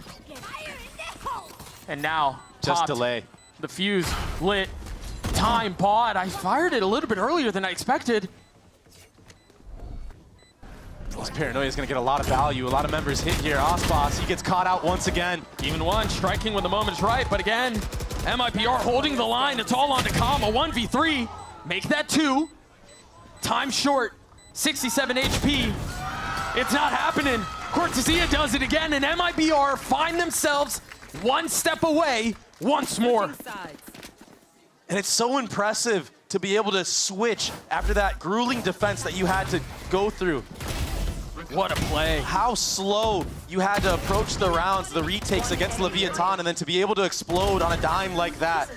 And now, just popped. delay. The fuse lit. Time bought. I fired it a little bit earlier than I expected. This Paranoia is going to get a lot of value. A lot of members hit here. Ospas, he gets caught out once again. Even one, striking when the moment is right. But again, MIBR holding the line. It's all on to Calm. A 1v3. Make that 2. Time short. 67 HP. It's not happening. Cortesia does it again, and MIBR find themselves one step away once more. And it's so impressive to be able to switch after that grueling defense that you had to go through. What a play. How slow you had to approach the rounds, the retakes against Leviatán, and then to be able to explode on a dime like that.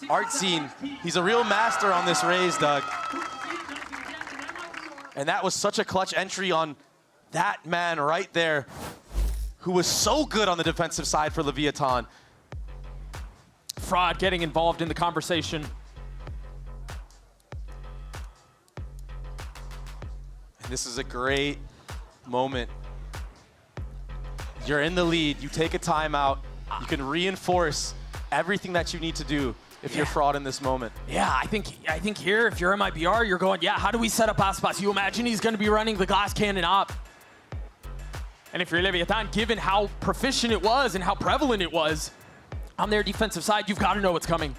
Artzine, he's a real master on this raise, Doug. And that was such a clutch entry on that man right there, who was so good on the defensive side for Leviatán. Fraud getting involved in the conversation. And this is a great moment. You're in the lead, you take a timeout, you can reinforce everything that you need to do if you're Fraud in this moment. Yeah, I think here, if you're MIBR, you're going, yeah, how do we set up Aspas? You imagine he's going to be running the glass cannon op. And if you're Leviatán, given how proficient it was and how prevalent it was on their defensive side, you've got to know what's coming.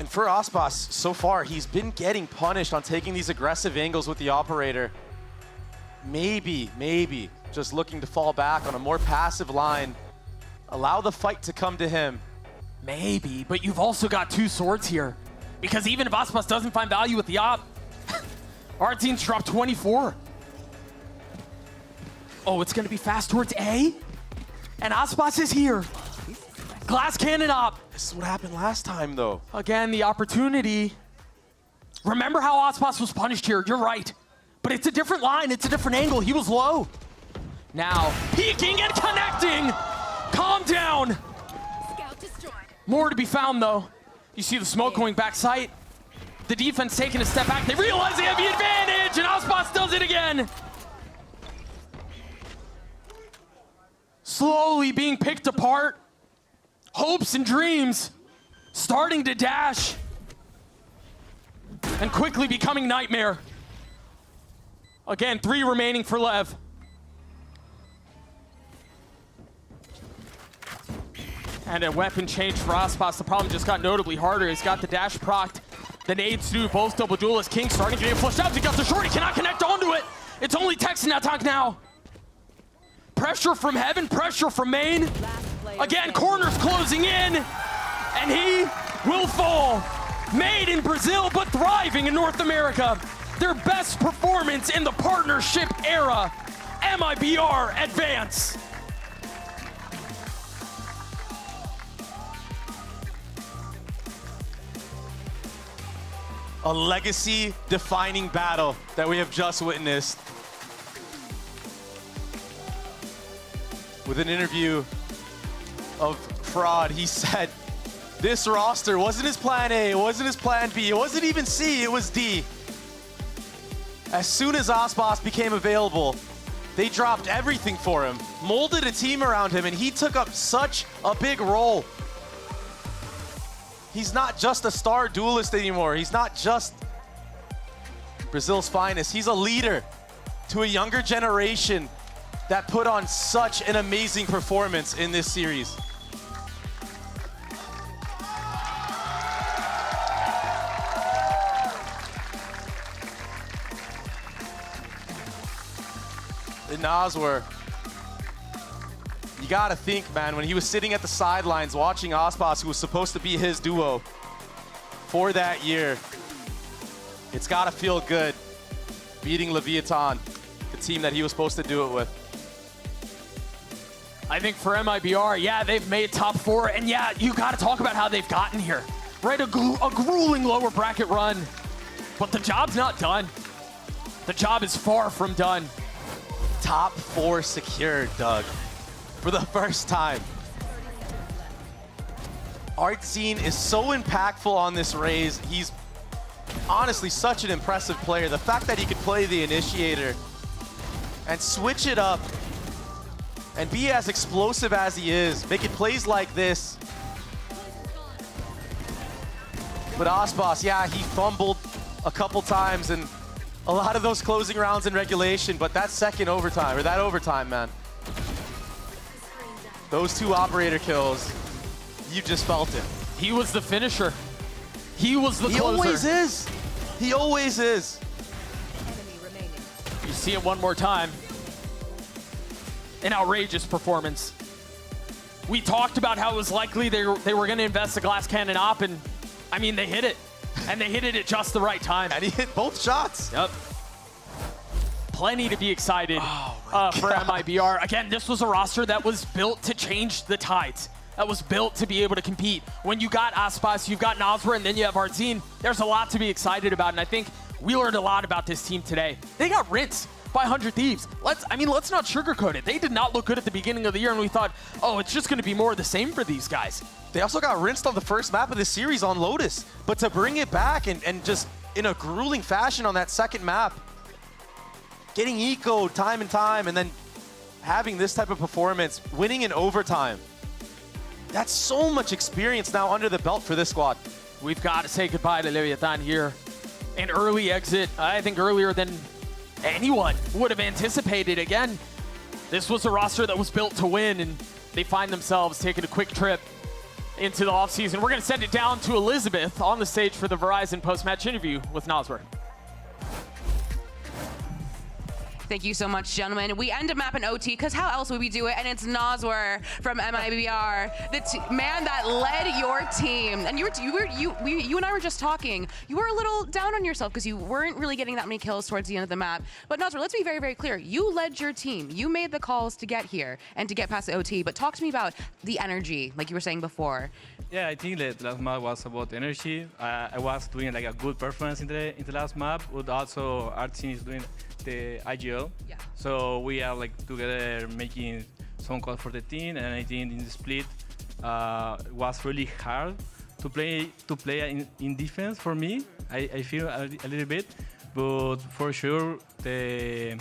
And for Aspas, so far, he's been getting punished on taking these aggressive angles with the operator. Maybe, just looking to fall back on a more passive line. Allow the fight to come to him. Maybe, but you've also got 2 swords here. Because even if Aspas doesn't find value with the op, Artzine's dropped 24. Oh, it's going to be fast towards A? And Aspas is here. Glass cannon op. This is what happened last time, though. Again, the opportunity. Remember how Aspas was punished here. You're right. But it's a different line. It's a different angle. He was low. Now, peeking and connecting. Calm down. More to be found, though. You see the smoke going back sight. The defense taking a step back. They realize they have the advantage, and Aspas does it again. Slowly being picked apart. Hopes and dreams starting to dash. And quickly becoming nightmare. Again, 3 remaining for Lev. And a weapon change for Aspas. The problem just got notably harder. He's got the dash procced. The nades do both double duelist. King starting to get flushed out. He got the short. He cannot connect onto it. It's only Tex and Attack now. Pressure from heaven, pressure from main. Again, corners closing in. And he will fall. Made in Brazil, but thriving in North America. Their best performance in the partnership era. MIBR advance. A legacy-defining battle that we have just witnessed. With an interview of Fraud, he said, this roster wasn't his plan A, it wasn't his plan B, it wasn't even C, it was D. As soon as Aspas became available, they dropped everything for him, molded a team around him, and he took up such a big role. He's not just a star duelist anymore. He's not just Brazil's finest. He's a leader to a younger generation that put on such an amazing performance in this series. And Naswer, you gotta think, man, when he was sitting at the sidelines watching Aspas, who was supposed to be his duo for that year, it's gotta feel good beating Leviatán, the team that he was supposed to do it with. I think for MIBR, yeah, they've made top 4, and yeah, you gotta talk about how they've gotten here. Right, a grueling lower bracket run, but the job's not done. The job is far from done. Top 4 secured, Doug, for the first time. Artzine is so impactful on this raise. He's honestly such an impressive player. The fact that he could play the initiator and switch it up and be as explosive as he is, making plays like this. But Aspas, yeah, he fumbled a couple times and a lot of those closing rounds in regulation, but that second overtime, or that overtime, man. Those 2 operator kills, you just felt it. He was the finisher. He was the closer. He always is. He always is. You see it one more time. An outrageous performance. We talked about how it was likely they were going to invest the glass cannon op, and I mean, they hit it. And they hit it at just the right time. And he hit both shots. Yep. Plenty to be excited for MIBR. Again, this was a roster that was built to change the tides. That was built to be able to compete. When you got Aspas, you've got Naswer, and then you have Artzine, there's a lot to be excited about. And I think we learned a lot about this team today. They got rinsed by 100 Thieves. Let's not sugarcoat it. They did not look good at the beginning of the year, and we thought, oh, it's just going to be more of the same for these guys. They also got rinsed on the first map of the series on Lotus. But to bring it back and just in a grueling fashion on that second map, getting ecoed time and time, and then having this type of performance, winning in overtime. That's so much experience now under the belt for this squad. We've got to say goodbye to Leviatán here. An early exit, I think earlier than anyone would have anticipated. Again, this was a roster that was built to win, and they find themselves taking a quick trip into the offseason. We're going to send it down to Elizabeth on the stage for the Verizon post-match interview with Naswer. Thank you so much, gentlemen. We end a map in OT because how else would we do it? And it's Naswer from MIBR, the man that led your team. And you and I were just talking. You were a little down on yourself because you weren't really getting that many kills towards the end of the map. But Naswer, let's be very, very clear. You led your team. You made the calls to get here and to get past the OT. But talk to me about the energy, like you were saying before. Yeah, I think that the last map was about energy. I was doing like a good performance in the last map, but also our team is doing the IGO. Yeah. So we are like together making some calls for the team, and I think in the split it was really hard to play in defense for me. I feel a little bit, but for sure the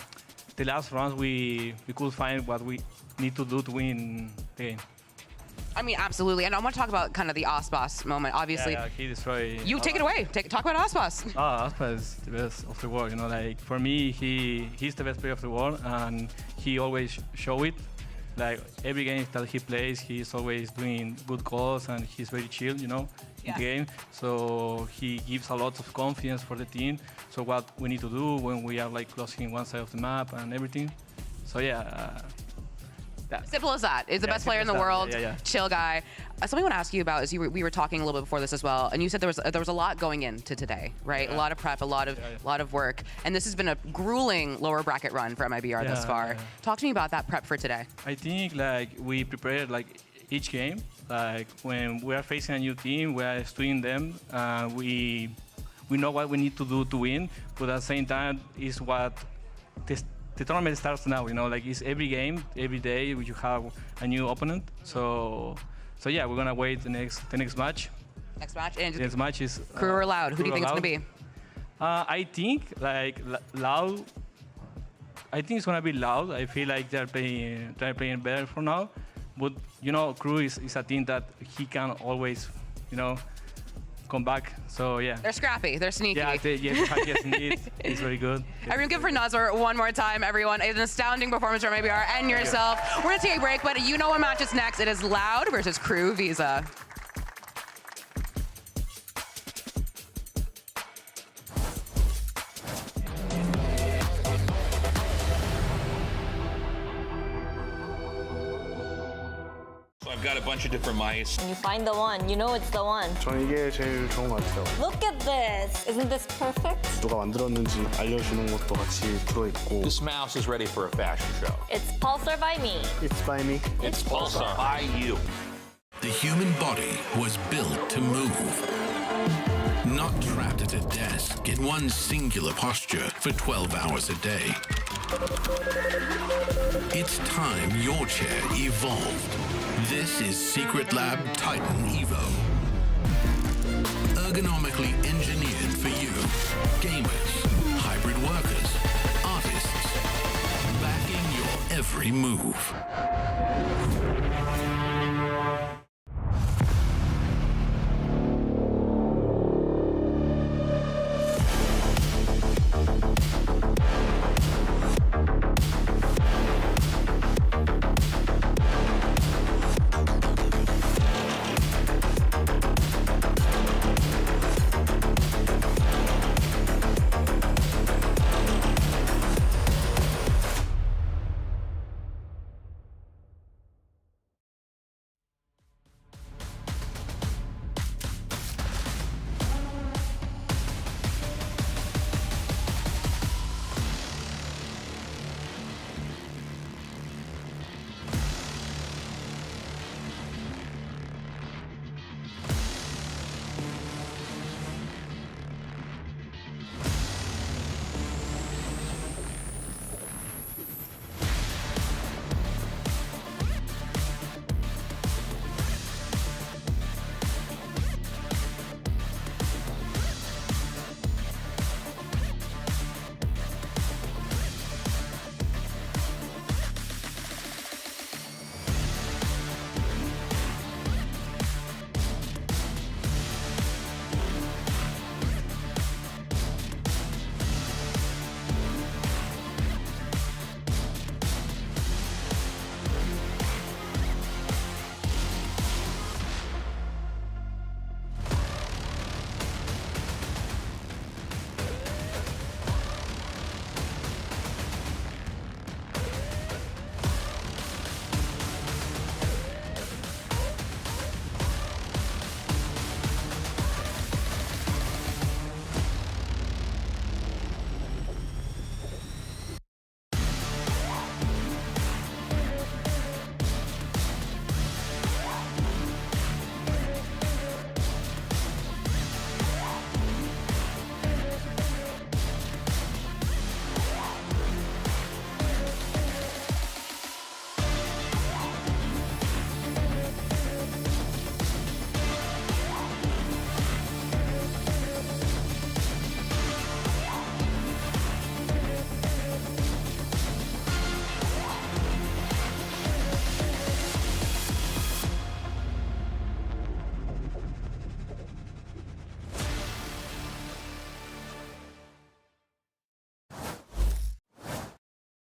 last rounds we could find what we need to do to win the game. I mean, absolutely. And I want to talk about kind of the Aspas moment, obviously. Yeah, he destroyed. You take it away. Talk about Aspas. Aspas is the best of the world. You know, like for me, he's the best player of the world, and he always show it. Like every game that he plays, he's always doing good calls, and he's very chill. You know, in the game. So he gives a lot of confidence for the team. So what we need to do when we are like closing one side of the map and everything. So yeah. Simple as that. Is the best player in the world. Chill guy. Something I want to ask you about is we were talking a little bit before this as well, and you said there was a lot going into today, right? A lot of prep, a lot of work, and this has been a grueling lower bracket run for MIBR thus far. Talk to me about that prep for today. I think like we prepared like each game. Like when we are facing a new team, we are studying them. We know what we need to do to win, but at the same time is what the tournament starts now, you know, like it's every game, every day you have a new opponent. So yeah, we're gonna wait the next match. Next match? And next match is KRU or Loud? Who do you think it's gonna be? I think like Loud. I think it's gonna be Loud. I feel like they're playing better for now. But you know, KRU is a team that he can always, you know, come back. So yeah. They're scrappy. They're sneaky. Yeah, the hack gets neat. It's very good. Everyone give for Nazar one more time, everyone. It's an astounding performance from MIBR and yourself. We're going to take a break, but you know what match is next. It is Loud versus KRU Visa. I've got a bunch of different mice. When you find the one, you know it's the one. 저는 이게 제일 좋은 것 같아요. Look at this. Isn't this perfect? 누가 만들었는지 알려주는 것도 같이 들어있고. This mouse is ready for a fashion show. It's Pulsar by me. It's by me. It's Pulsar by you. The human body was built to move. Not trapped at a desk in one singular posture for 12 hours a day. It's time your chair evolved. This is Secretlab Titan Evo. Ergonomically engineered for you. Gamers, hybrid workers, artists. Backing your every move.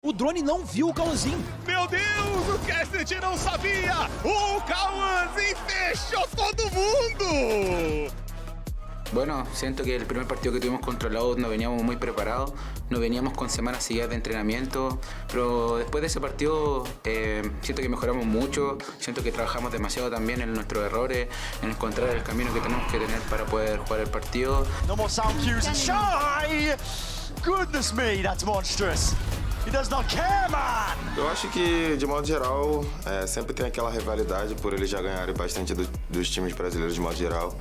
O drone não viu o Cauãzinho. Meu Deus, o Cassidy não sabia! O Cauãzinho fechou todo mundo! Bueno, siento que el primer partido que tuvimos contra Lotus no veníamos muy preparados, no veníamos con semanas seguidas de entrenamiento, pero después de ese partido siento que mejoramos mucho, siento que trabajamos demasiado también en nuestros errores, en encontrar el camino que tenemos que tener para poder jugar el partido. No more sound cues and shy! Goodness me, that's monstrous! He does not care, man! Eu acho que, de modo geral, sempre tem aquela rivalidade por eles já ganharem bastante dos times brasileiros de modo geral.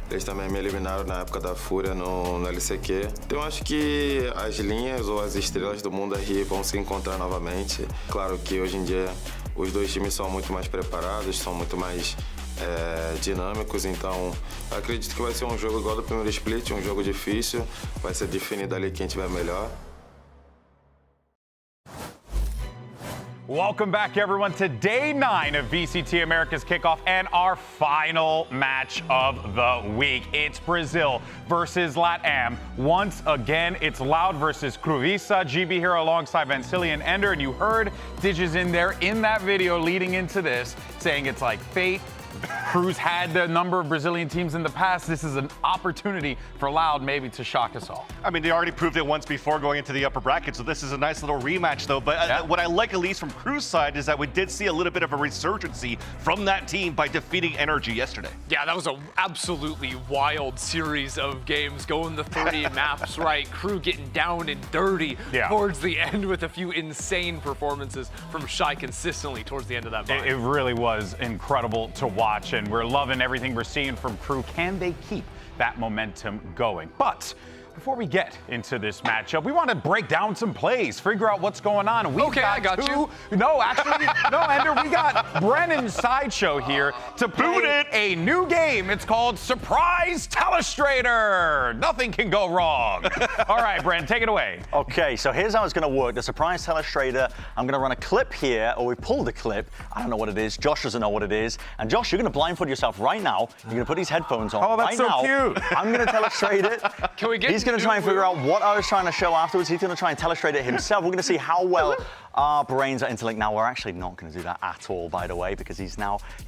Eles também me eliminaram na época da Fúria no LCQ. Então acho que as linhas ou as estrelas do mundo aí vão se encontrar novamente. Claro que hoje em dia os dois times são muito mais preparados, são muito mais dinâmicos, então acredito que vai ser um jogo igual do primeiro split, um jogo difícil, vai ser definido ali quem tiver melhor. Welcome back, everyone, to day 9 of VCT Americas Kickoff and our final match of the week. It's Brazil versus LatAm. Once again, it's Loud versus Kruvisa. GB here alongside Vansili and Ender, and you heard Digis in there in that video leading into this saying it's like fate. Cruz had a number of Brazilian teams in the past. This is an opportunity for Loud maybe to shock us all. I mean, they already proved it once before going into the upper bracket, so this is a nice little rematch, though. But what I like, at least from Cruz's side, is that we did see a little bit of a resurgency from that team by defeating Energy yesterday. Yeah, that was an absolutely wild series of games, going the 30 maps right. Crew getting down and dirty towards the end with a few insane performances from Shy consistently towards the end of that fight. It really was incredible to watch, and we're loving everything we're seeing from Crew. Can they keep that momentum going? But before we get into this matchup, we want to break down some plays, figure out what's going on. We've I got you. No, actually, no, Ender, we got Brennan's Sideshow here to play a new game. It's called Surprise Telestrator. Nothing can go wrong. All right, Brennan, take it away. Okay, so here's how it's going to work. The Surprise Telestrator, I'm going to run a clip here, or we pulled a clip. I don't know what it is. Josh doesn't know what it is. And Josh, you're going to blindfold yourself right now. You're going to put these headphones on that's right so now. cute. I'm going to telestrate it. Can we get He's going to try and figure out what I was trying to show afterwards. He's going to try and telestrate it himself. We're going to see how well our brains are interlinked. Now, we're actually not going to do that at all, by the way, because he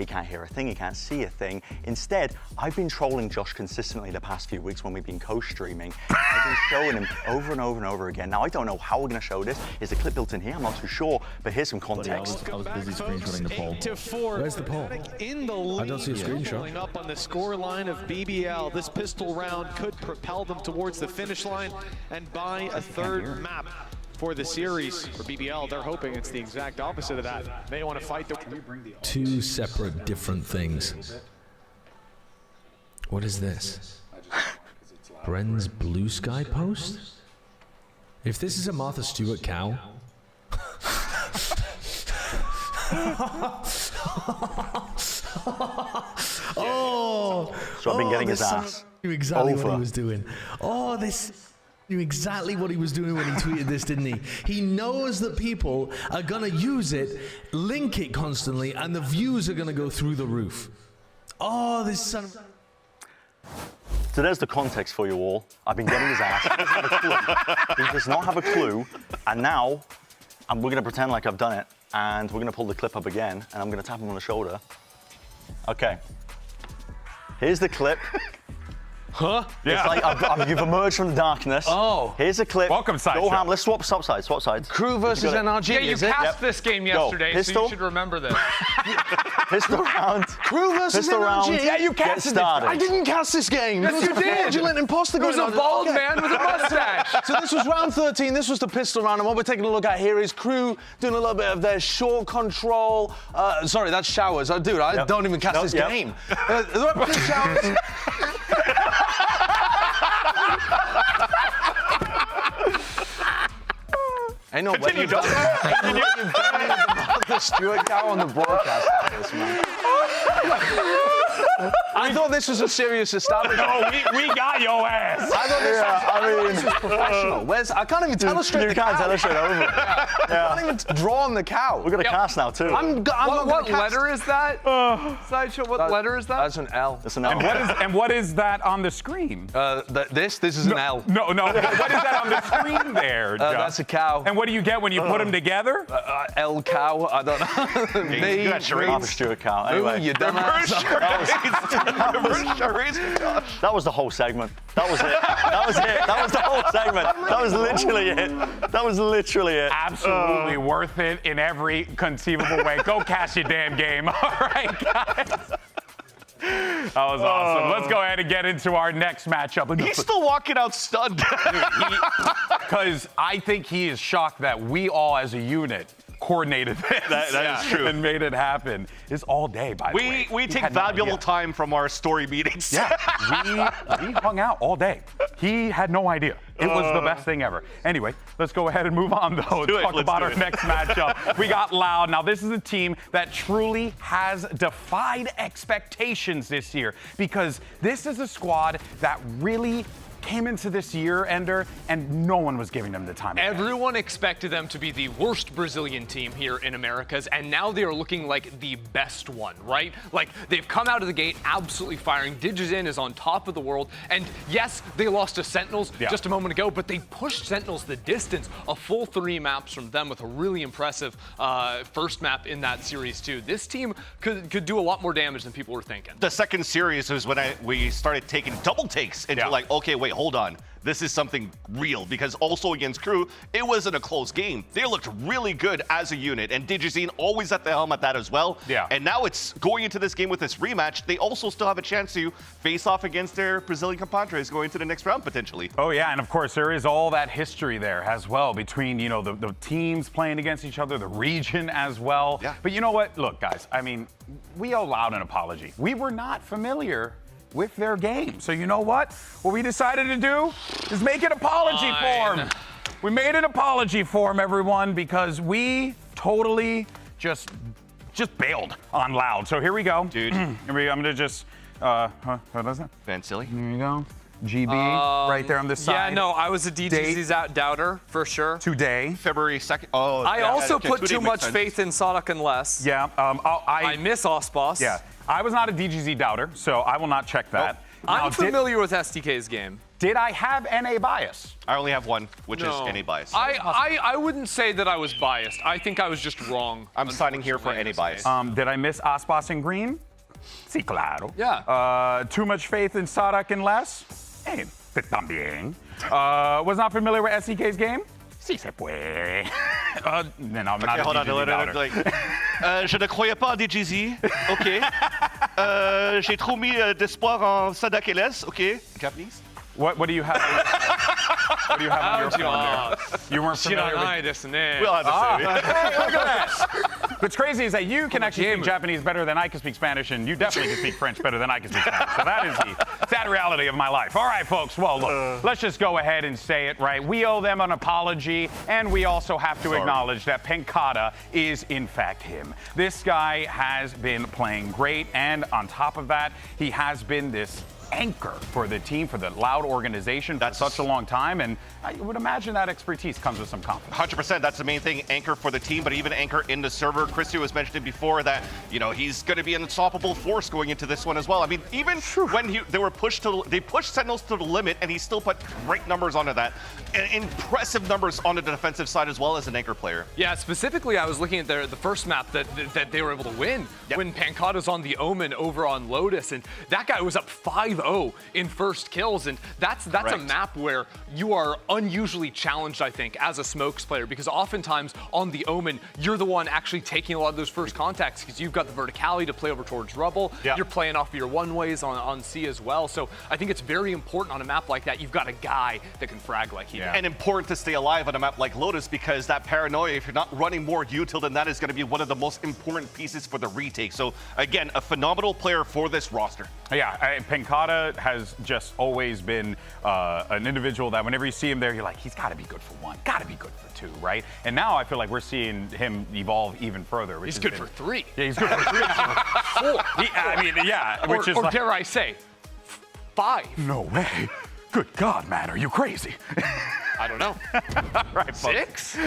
can't hear a thing, he can't see a thing. Instead, I've been trolling Josh consistently the past few weeks when we've been co-streaming. I've been showing him over and over and over again. Now, I don't know how we're going to show this. Is the clip built in here? I'm not too sure, but here's some context. I was busy screenshotting the poll. 8-4. Where's the poll? In the lead, I don't see a screenshot. Up on the score line of BBL. This pistol round could propel them towards the finish line and buy a third map for the series. For BBL, they're hoping it's the exact opposite of that. They want to fight the... Two separate, different things. What is this? Bren's Blue Sky post? If this is a Martha Stewart cow... Oh! So I've been getting his ass. Knew exactly what he was doing. Oh, this knew exactly what he was doing when he tweeted this, didn't he? He knows that people are gonna use it, link it constantly, and the views are gonna go through the roof. Oh, this son of... So there's the context for you all. I've been getting his ass. He doesn't have a clue. He does not have a clue. And now, we're going to pretend like I've done it. And we're going to pull the clip up again. And I'm going to tap him on the shoulder. Okay. Here's the clip. Huh? It's like you've emerged from the darkness. Oh. Here's a clip. Welcome, Sideshow. Go ham. Let's swap sides. Swap sides. Crew versus NRG. Yeah, you cast this game yesterday, so you should remember this. Pistol round. Crew versus Pistol NRG. round. Yeah, you casted it. I didn't cast this game. Yes, you did. Fraudulent imposter. It was a bald man with a mustache. So this was round 13. This was the pistol round, and what we're taking a look at here is Crew doing a little bit of their short control. Sorry, that's showers. I don't even cast this game. Showers. I know what you've done. The Stewart cow on the broadcast like this, man. I thought this was a serious establishment. No, we got your ass. I thought this was professional. I can't even telestrate the cow. You can't telestrate over it. I can't even draw on the cow. We're going to cast now, too. What letter is that? Sideshow, what letter is that? That's an L. That's an L. And what is that on the screen? This is an L. No. What is that on the screen there, Josh? That's a cow. And what do you get when you put them together? L cow. I don't know. Martha Stewart cow. Anyway. Ooh, you dumbass. That was the whole segment. That was it. That was it. That was the whole segment. That was literally it. That was literally it. Absolutely worth it in every conceivable way. Go cast your damn game. All right, guys. That was awesome. Let's go ahead and get into our next matchup. He's still walking out stunned. Because I think he is shocked that we all as a unit coordinated this. That is true. And made it happen. It's all day, by the way. We take valuable time from our story meetings. Yeah, we hung out all day. He had no idea. It was the best thing ever. Anyway, let's go ahead and move on, though. Let's talk about our next matchup. We got Loud. Now, this is a team that truly has defied expectations this year because this is a squad that really came into this year, Ender, and no one was giving them the time. Everyone expected them to be the worst Brazilian team here in Americas, and now they are looking like the best one, right? Like, they've come out of the gate absolutely firing. Digizin is on top of the world, and yes, they lost to Sentinels just a moment ago, but they pushed Sentinels the distance, a full 3 maps from them with a really impressive first map in that series too. This team could do a lot more damage than people were thinking. The second series was when we started taking double takes into like, okay, wait, hold on. This is something real, because also against KRU, it wasn't a close game. They looked really good as a unit, and Digizin always at the helm at that as well. Yeah. And now it's going into this game with this rematch. They also still have a chance to face off against their Brazilian compadres going into the next round potentially. Oh yeah, and of course there is all that history there as well between, you know, the teams playing against each other, the region as well. Yeah. But you know what? Look, guys, I mean, we owe Loud an apology. We were not familiar with their game. So you know what? What we decided to do is make an apology form. We made an apology form, everyone, because we totally just bailed on Loud. So here we go. Dude. Here we go. I'm gonna just, what is that? Van Silly. Here you go. GB, right there on the side. Yeah, no, I was a DGZ's doubter, for sure. Today. February 2nd. Oh, I also put too much sense. faith in Sodak and Les. Yeah. I miss Osbos. Yeah. I was not a DGZ doubter, so I will not check that. I'm familiar with SDK's game. Did I have NA bias? I only have one, which is NA bias. I wouldn't say that I was biased. I think I was just wrong. I'm signing here for NA bias. Did I miss Osbos and Green? Sí, claro. Yeah. Too much faith in Sadak and Les? También. Was not familiar with SDK's game? Sí se puede. No, I'm not a DGZ doubter. Je ne croyais pas en DGZ. OK. J'ai trop mis d'espoir en Sadak et Les. OK. Japanese? What do you have? What do you have on your phone there? You weren't familiar with... We'll have to say. Hey, look at that. What's crazy is that you can actually speak Japanese better than I can speak Spanish, and you definitely can speak French better than I can speak Spanish. So that is the sad reality of my life. All right, folks. Well, look, let's just go ahead and say it, right? We owe them an apology, and we also have to acknowledge that Pencada is, in fact, him. This guy has been playing great, and on top of that, he has been this anchor for the team, for the Loud organization for such a long time, and I would imagine that expertise comes with some confidence. 100%, that's the main thing, anchor for the team, but even anchor in the server. Christy was mentioning before that, you know, he's going to be an unstoppable force going into this one as well. I mean, even when they pushed Sentinels to the limit, and he still put great numbers onto that, and impressive numbers on the defensive side as well as an anchor player. Yeah, specifically, I was looking at the first map that they were able to win when Pancada's on the Omen over on Lotus, and that guy was up 5-0 in first kills, and that's a map where you are unusually challenged, I think, as a smokes player, because oftentimes on the Omen, you're the one actually taking a lot of those first contacts because you've got the verticality to play over towards Rubble. You're playing off of your one-ways on C as well, so I think it's very important on a map like that. You've got a guy that can frag like he does. And important to stay alive on a map like Lotus, because that paranoia, if you're not running more util, then that is going to be one of the most important pieces for the retake. So again, a phenomenal player for this roster. Yeah, Pencada has just always been an individual that whenever you see him there, you're like, he's got to be good for one, got to be good for two, right? And now I feel like we're seeing him evolve even further. He's good for 3. Yeah, he's good for 3. 4. I mean, yeah. Or dare I say, 5. No way. Good God, man, are you crazy? I don't know. All right, 6?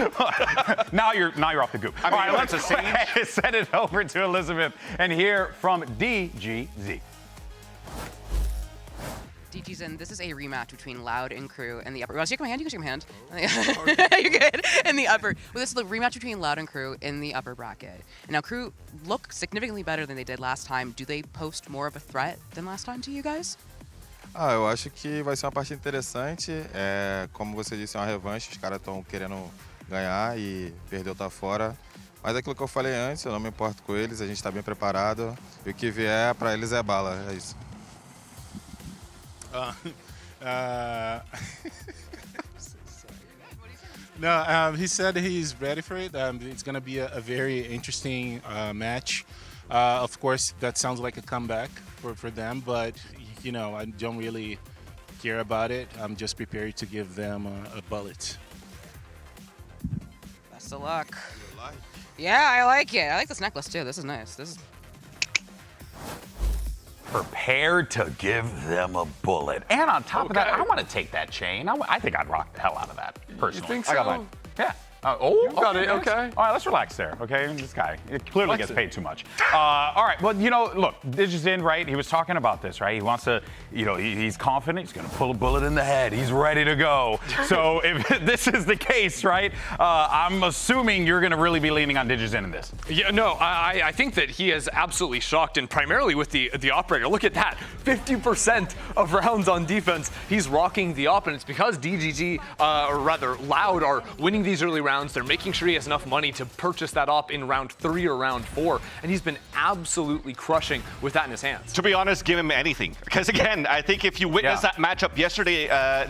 now you're off the goop. I mean, all right, let's send it over to Elizabeth and hear from DGZ. DGZ, this is a rematch between Loud and KRU in the upper. Well, shake my hand. You can shake my hand. You're good. In the upper. Well, this is the rematch between Loud and KRU in the upper bracket. And now KRU look significantly better than they did last time. Do they post more of a threat than last time to you guys? Eu acho que vai ser uma partida interessante. Como você disse, é uma revanche. Os caras estão querendo ganhar e perdeu tá fora. Mas aquilo que eu falei antes, eu não me importo com eles. A gente está bem preparado. E o que vier para eles é bala. É isso. No, he said he's ready for it. It's going to be a very interesting match. Of course, that sounds like a comeback for them, but you know, I don't really care about it. I'm just prepared to give them a bullet. Best of luck. Yeah, I like it. I like this necklace too. This is nice. This is. prepared to give them a bullet. And on top of that, I want to take that chain. I think I'd rock the hell out of that, personally. You think I got so? mine. Yeah. Got it, nice. okay. All right, let's relax there, okay? This guy, it clearly gets paid too much. All right, well, you know, look, Digizin, right? He was talking about this, right? He wants to, you know, he's confident. He's going to pull a bullet in the head. He's ready to go. So if this is the case, right, I'm assuming you're going to really be leaning on Digizin in this. Yeah, no, I think that he is absolutely shocked, and primarily with the operator. Look at that, 50% of rounds on defense, he's rocking the op, and it's because DGG, or rather Loud, are winning these early rounds. They're making sure he has enough money to purchase that op in round 3 or round 4, and he's been absolutely crushing with that in his hands. To be honest, give him anything. Because again, I think if you witnessed that matchup yesterday,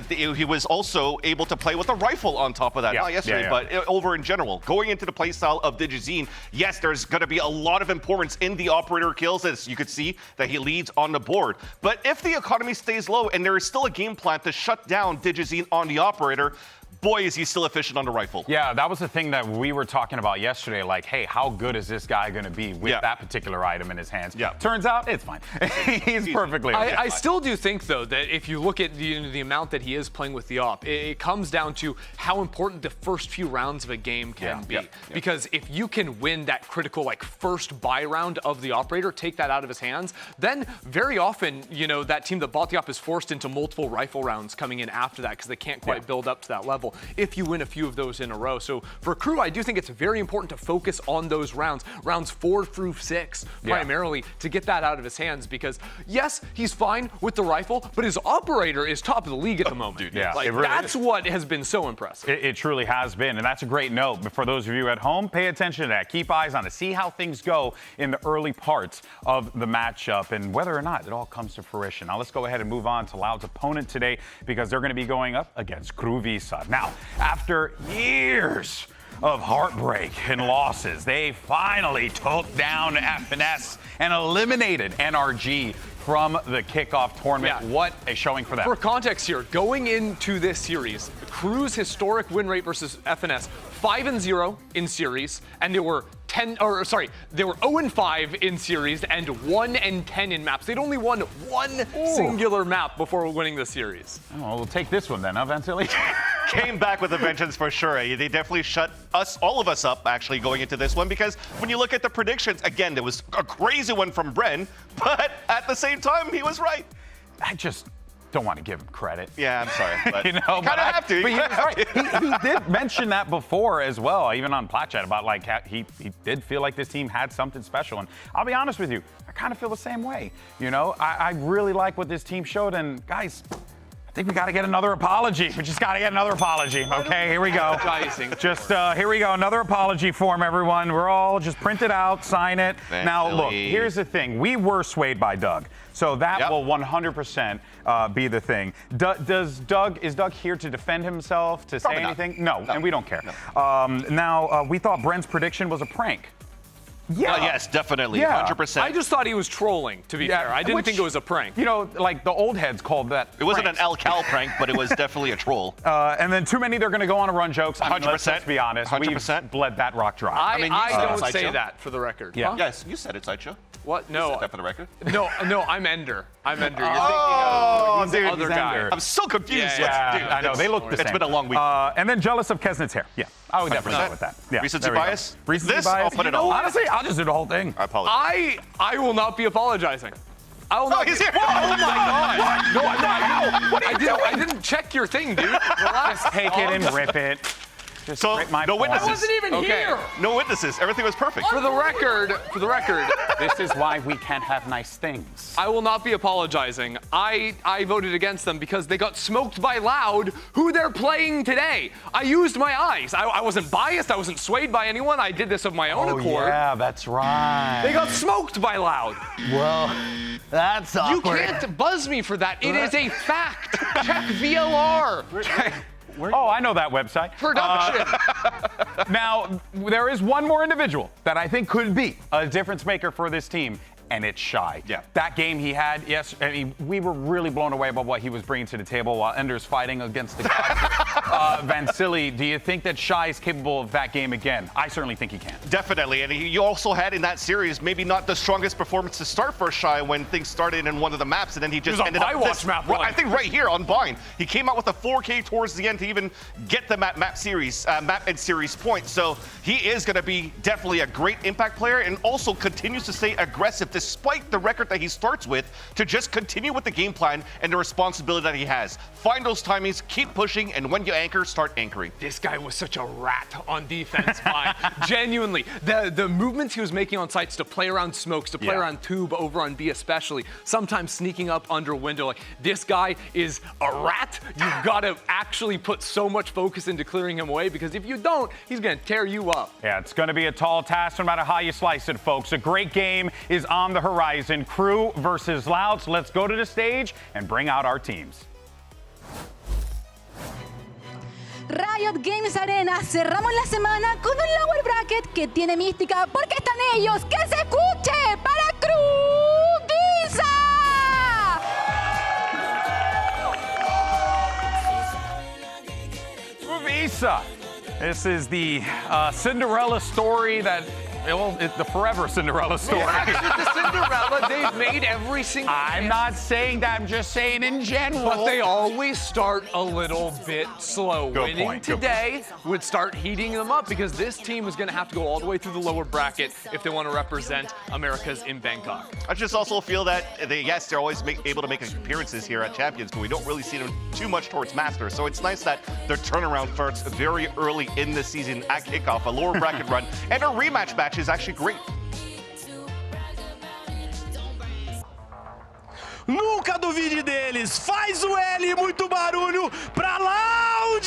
he was also able to play with a rifle on top of that. Not yesterday, but over in general. Going into the playstyle of Digizin, yes, there's going to be a lot of importance in the operator kills, as you could see that he leads on the board. But if the economy stays low and there is still a game plan to shut down Digizin on the operator, boy, is he still efficient on the rifle. Yeah, that was the thing that we were talking about yesterday. Like, hey, how good is this guy going to be with that particular item in his hands? Yeah. Turns out it's fine. He's perfectly okay. I still do think, though, that if you look at the amount that he is playing with the op, it comes down to how important the first few rounds of a game can be. Because if you can win that critical, like, first buy round of the operator, take that out of his hands, then very often, you know, that team that bought the op is forced into multiple rifle rounds coming in after that because they can't quite build up to that level if you win a few of those in a row. So for KRU, I do think it's very important to focus on those rounds 4 through 6 primarily, to get that out of his hands, because yes, he's fine with the rifle, but his operator is top of the league at the moment. Like, really that's what has been so impressive. It truly has been, and that's a great note. But for those of you at home, pay attention to that. Keep eyes on it. See how things go in the early parts of the matchup and whether or not it all comes to fruition. Now let's go ahead and move on to Loud's opponent today, because they're going to be going up against KRU Visa. Now, after years of heartbreak and losses, they finally took down FNS and eliminated NRG from the kickoff tournament. What a showing for them. For context here, going into this series, KRU's historic win rate versus FNS, 5-0 in series, and they were 0-5 in series and 1-10 in maps. They'd only won one singular map before winning the series. Oh, we'll take this one then, huh, Ventily? Came back with a vengeance for sure. They definitely shut all of us up, actually, going into this one, because when you look at the predictions, again, there was a crazy one from Bren, but at the same time, he was right. I just don't want to give him credit. Yeah, I'm sorry. But you know, kind of have to. But he was right. He did mention that before as well, even on Plat Chat, about like he did feel like this team had something special. And I'll be honest with you, I kind of feel the same way. You know, I really like what this team showed. And guys, I think we got to get another apology. We just got to get another apology. Okay, here we go. Just here we go. Another apology form, everyone. We're all just print it out, sign it. Now, look, here's the thing. We were swayed by Doug. So that will 100% be the thing. Is Doug here to defend himself, to say anything? No, and we don't care. Now, we thought Bren's prediction was a prank. Yeah. Yes, definitely. 100%. I just thought he was trolling, to be fair. I didn't think it was a prank. You know, like the old heads called that. It wasn't an El Cal prank, but it was definitely a troll. And then too many, they're going to go on a run jokes. 100%. Let's be honest. 100%. We've bled that rock dry. I don't say that, for the record. Yeah. Yes, you said it, Sideshow. What? No. You said that for the record? No, I'm Ender. I'm Ender. You're thinking of the other guy. I'm so confused. Yeah, Dude, I know. They look the same. It's been a long week. And then jealous of Kesnit's hair. Yeah, I would definitely go with that. Yeah. Recency bias? Recency This? bias. I'll put it all. Honestly, I'll just do the whole thing. I apologize. I will not be apologizing. I will not. He's here. Oh my God! No, I didn't check your thing, dude. Relax. Just take it and rip it. Just rip my no witnesses. I wasn't even here. No witnesses. Everything was perfect. For the record, this is why we can't have nice things. I will not be apologizing. I voted against them because they got smoked by Loud, who they're playing today. I used my eyes. I wasn't biased. I wasn't swayed by anyone. I did this of my own accord. Yeah, that's right. They got smoked by Loud. Well, that's awkward. You can't buzz me for that. It is a fact. Check VLR. Oh, I know that website. Production. Now, there is one more individual that I think could be a difference maker for this team, and it's Shy. Yeah. That game he had, yes, I mean, we were really blown away by what he was bringing to the table while Ender's fighting against the gods Vansili, do you think that Shy is capable of that game again? I certainly think he can. Definitely, and you also had in that series maybe not the strongest performance to start for Shy when things started in one of the maps, and then he just ended up this map. I think right here on Bind, he came out with a 4K towards the end to even get the map and series point. So he is going to be definitely a great impact player, and also continues to stay aggressive despite the record that he starts with, to just continue with the game plan and the responsibility that he has. Find those timings, keep pushing, and when you anchor, start anchoring. This guy was such a rat on defense. Genuinely, the movements he was making on sites to play around smokes, to play around tube over on B especially, sometimes sneaking up under window. Like, this guy is a rat. You've got to actually put so much focus into clearing him away, because if you don't, he's going to tear you up. Yeah, it's going to be a tall task no matter how you slice it, folks. A great game is on the horizon. KRU versus Loud. So let's go to the stage and bring out our teams. Riot Games Arena, cerramos la semana con un lower bracket que tiene mística porque están ellos. ¡Que se escuche para KRU Visa! This is the Cinderella story that, well, it's the forever Cinderella story. Actually, the Cinderella, they've made every single I'm not saying that, I'm just saying in general. But they always start a little bit slow. Winning today would start heating them up, because this team is going to have to go all the way through the lower bracket if they want to represent Americas in Bangkok. I just also feel that they're always able to make appearances here at Champions, but we don't really see them too much towards Masters. So it's nice that their turnaround starts very early in the season at kickoff, a lower bracket run, and a rematch match is actually great. Nunca duvide deles. Faz o L e muito barulho pra Loud!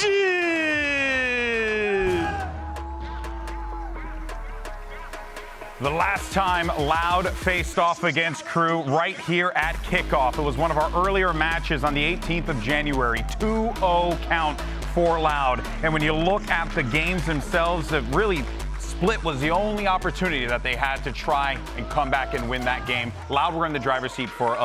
The last time Loud faced off against KRU right here at kickoff. It was one of our earlier matches on the 18th of January. 2-0 count for Loud. And when you look at the games themselves, it really split was the only opportunity that they had to try and come back and win that game. Loud were in the driver's seat for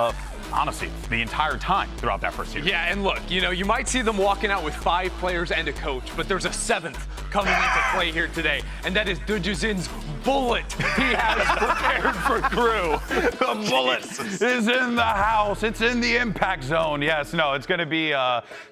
honestly, the entire time throughout that first series. Yeah, and look, you might see them walking out with 5 players and a coach, but there's a 7th coming into play here today, and that is Dujuzin's bullet he has prepared for KRU. The bullet is in the house. It's in the impact zone. Yes, no, it's going to be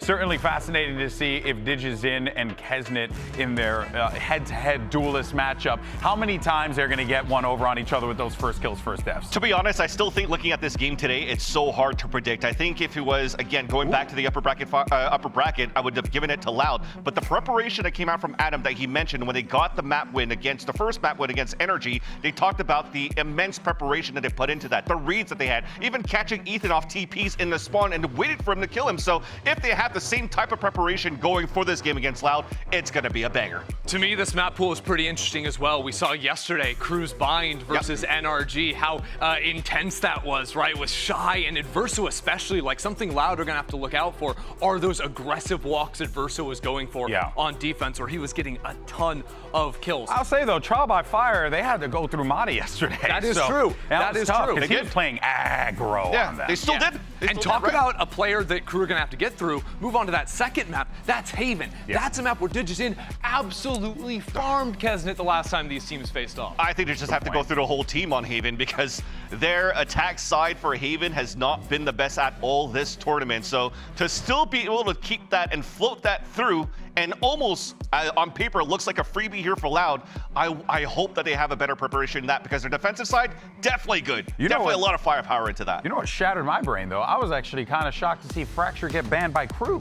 certainly fascinating to see if Dijuzin and Kesnet in their head-to-head duelist matchup, how many times they're going to get one over on each other with those first kills, first deaths. To be honest, I still think looking at this game today, it's so hard to predict. I think if it was, again, going back to the upper bracket, I would have given it to Loud. But the preparation that came out from Adam that he mentioned when they got the map win against the first map win against Energy, they talked about the immense preparation that they put into that, the reads that they had, even catching Ethan off TPs in the spawn and waited for him to kill him. So if they have the same type of preparation going for this game against Loud, it's going to be a banger. To me, this map pool is pretty interesting as well. We saw yesterday KRU's Bind versus NRG, how intense that was, right? With Shy and Adverso especially, like something Loud are going to have to look out for are those aggressive walks Adverso was going for on defense, where he was getting a ton of kills. I'll say though, Trial by Fire, they had to go through Madi yesterday. That is true. That is tough, true. because he was playing aggro on them. They still did. And talk about a player that KRU are going to have to get through. Move on to that second map. That's Haven. That's a map where Dijuzin absolutely farmed Kesnet the last time these teams faced off. I think they just have to go through the whole team on Haven, because their attack side for Haven has not been the best at all this tournament. So to still be able to keep that and float that through, and almost on paper looks like a freebie here for Loud, I hope that they have a better preparation than that, because their defensive side, definitely good. Definitely a lot of firepower into that. You know what shattered my brain though? I was actually kind of shocked to see Fracture get banned by KRU.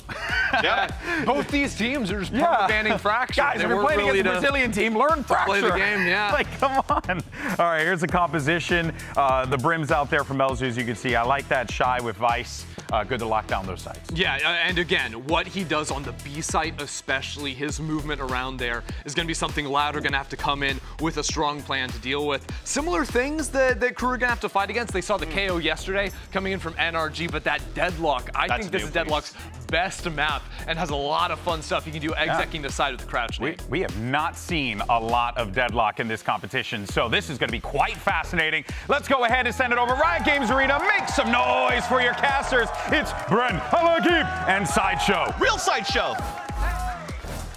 Yeah, both these teams are just banning Fracture. Guys, if you're playing against a Brazilian team, learn Fracture. Play the game, yeah. Like, come on. All right, here's the composition. The brims out there from Elzu, as you can see. I like that Shy with Vice. Good to lock down those sites. Yeah, and again, what he does on the B site, especially his movement around there, is going to be something Loud are going to have to come in with a strong plan to deal with. Similar things that KRU are going to have to fight against. They saw the KO yesterday coming in from NRG, but that Deadlock, I think this is Deadlock's best map and has a lot of fun stuff you can do execing the side with the crouch. We have not seen a lot of Deadlock in this competition, so this is going to be quite fascinating. Let's go ahead and send it over. Riot Games Arena, make some noise for your casters. It's Bren, Halagib, and Sideshow. Real Sideshow.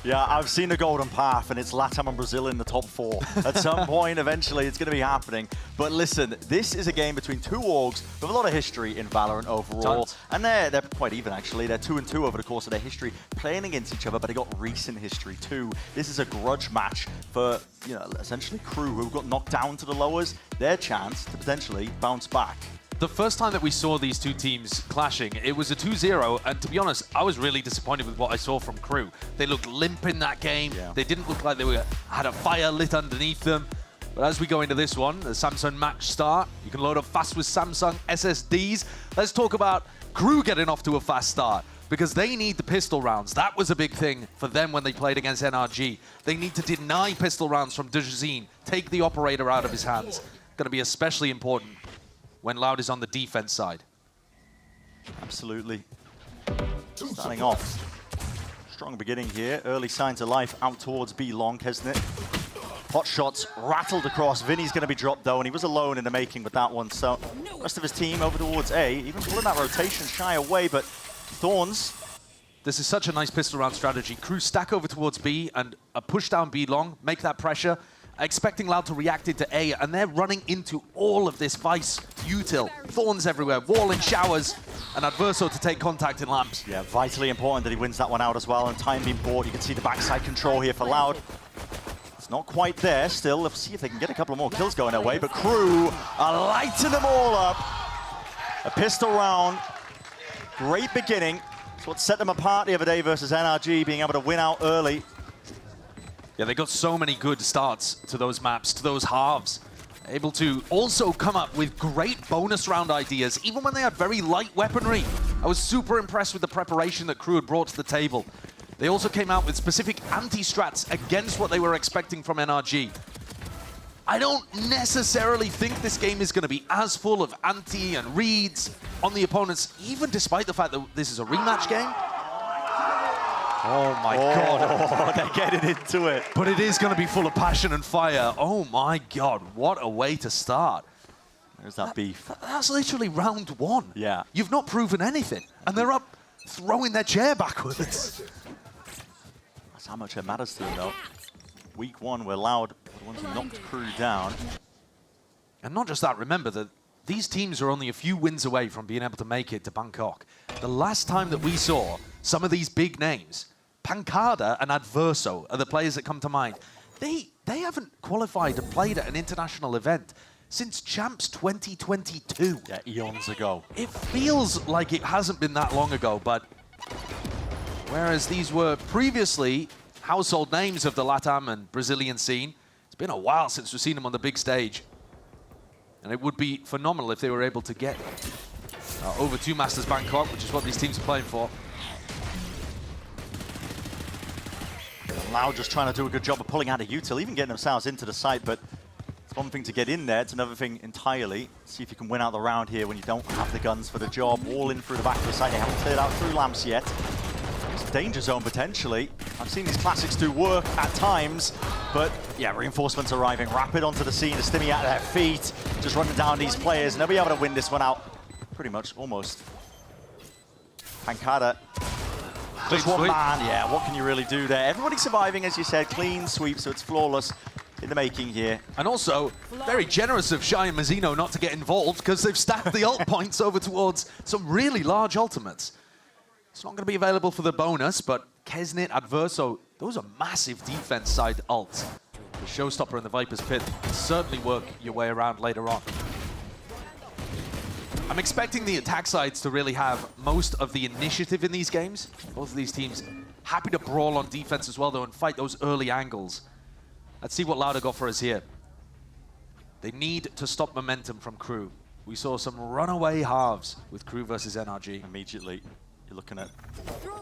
Yeah, I've seen the golden path, and it's LATAM and Brazil in the top 4. At some point, eventually, it's going to be happening. But listen, this is a game between two orgs with a lot of history in Valorant overall. Tons. And they're quite even, actually. They're 2-2 over the course of their history, playing against each other, but they got recent history, too. This is a grudge match for, you know, essentially KRU, who got knocked down to the lowers. Their chance to potentially bounce back. The first time that we saw these two teams clashing, it was a 2-0, and to be honest, I was really disappointed with what I saw from KRU. They looked limp in that game. Yeah. They didn't look like they had a fire lit underneath them. But as we go into this one, the Samsung match start, you can load up fast with Samsung SSDs. Let's talk about KRU getting off to a fast start, because they need the pistol rounds. That was a big thing for them when they played against NRG. They need to deny pistol rounds from Dejazine, take the operator out of his hands. Going to be especially important when Loud is on the defense side. Absolutely. Starting off. Strong beginning here. Early signs of life out towards B long. Kesnit. Hot shots rattled across. Vinny's going to be dropped though, and he was alone in the making with that one. So the rest of his team over towards A, even pulling that rotation shy away, but Thorns. This is such a nice pistol round strategy. KRU stack over towards B and push down B long, make that pressure. Expecting Loud to react into A, and they're running into all of this Vice util. Thorns everywhere, wall in showers, and Adverso to take contact in lamps. Yeah, vitally important that he wins that one out as well, and time being bought. You can see the backside control here for Loud. It's not quite there still. Let's see if they can get a couple of more kills going their way, but KRU are lighting them all up. A pistol round, great beginning. It's what set them apart the other day versus NRG, being able to win out early. Yeah, they got so many good starts to those maps, to those halves. Able to also come up with great bonus round ideas, even when they had very light weaponry. I was super impressed with the preparation that KRU had brought to the table. They also came out with specific anti-strats against what they were expecting from NRG. I don't necessarily think this game is going to be as full of anti and reads on the opponents, even despite the fact that this is a rematch game. Oh my God. They're getting into it. But it is going to be full of passion and fire. Oh my God, what a way to start. There's that beef. That's literally round one. Yeah. You've not proven anything. And they're up throwing their chair backwards. That's how much it matters to them though. Week one, we're Loud, the ones who knocked KRU down. And not just that, remember that these teams are only a few wins away from being able to make it to Bangkok. The last time that we saw some of these big names, Pancada and Adverso are the players that come to mind. They haven't qualified and played at an international event since Champs 2022. Yeah, eons ago. It feels like it hasn't been that long ago, but whereas these were previously household names of the LATAM and Brazilian scene, it's been a while since we've seen them on the big stage. And it would be phenomenal if they were able to get over to Masters Bangkok, which is what these teams are playing for. Loud just trying to do a good job of pulling out a util, even getting themselves into the site, but it's one thing to get in there, it's another thing entirely. See if you can win out the round here when you don't have the guns for the job. All in through the back of the site, they haven't cleared out through lamps yet. It's a danger zone potentially. I've seen these classics do work at times, but yeah, reinforcements arriving rapid onto the scene, the Stimmy at their feet, just running down these players, and they'll be able to win this one out. Pretty much, almost. Pancada. Just one man, yeah, what can you really do there? Everybody surviving, as you said, clean sweep, so it's flawless in the making here. And also, very generous of Shy and Mazzino not to get involved, because they've stacked the ult points over towards some really large ultimates. It's not going to be available for the bonus, but Kesnit, Adverso, those are massive defense side ults. The showstopper in the Viper's Pit can certainly work your way around later on. I'm expecting the attack sides to really have most of the initiative in these games. Both of these teams happy to brawl on defense as well, though, and fight those early angles. Let's see what Lauda got for us here. They need to stop momentum from KRU. We saw some runaway halves with KRU versus NRG. Immediately, you're looking at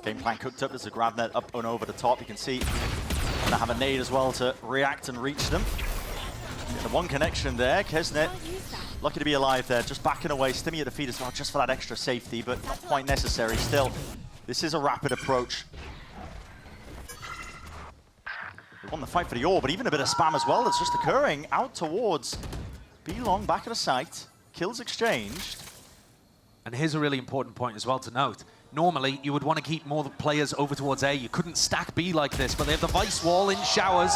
game plan cooked up. There's a grab net up and over the top. You can see going to have a nade as well to react and reach them. Get the one connection there. Kesnit lucky to be alive there, just backing away. Stimmy at the feet as well, just for that extra safety, but not quite necessary still. This is a rapid approach. They won the fight for the ore, but even a bit of spam as well that's just occurring out towards B-Long, back of the site. Kills exchanged. And here's a really important point as well to note. Normally, you would want to keep more players over towards A. You couldn't stack B like this, but they have the Vice Wall in showers.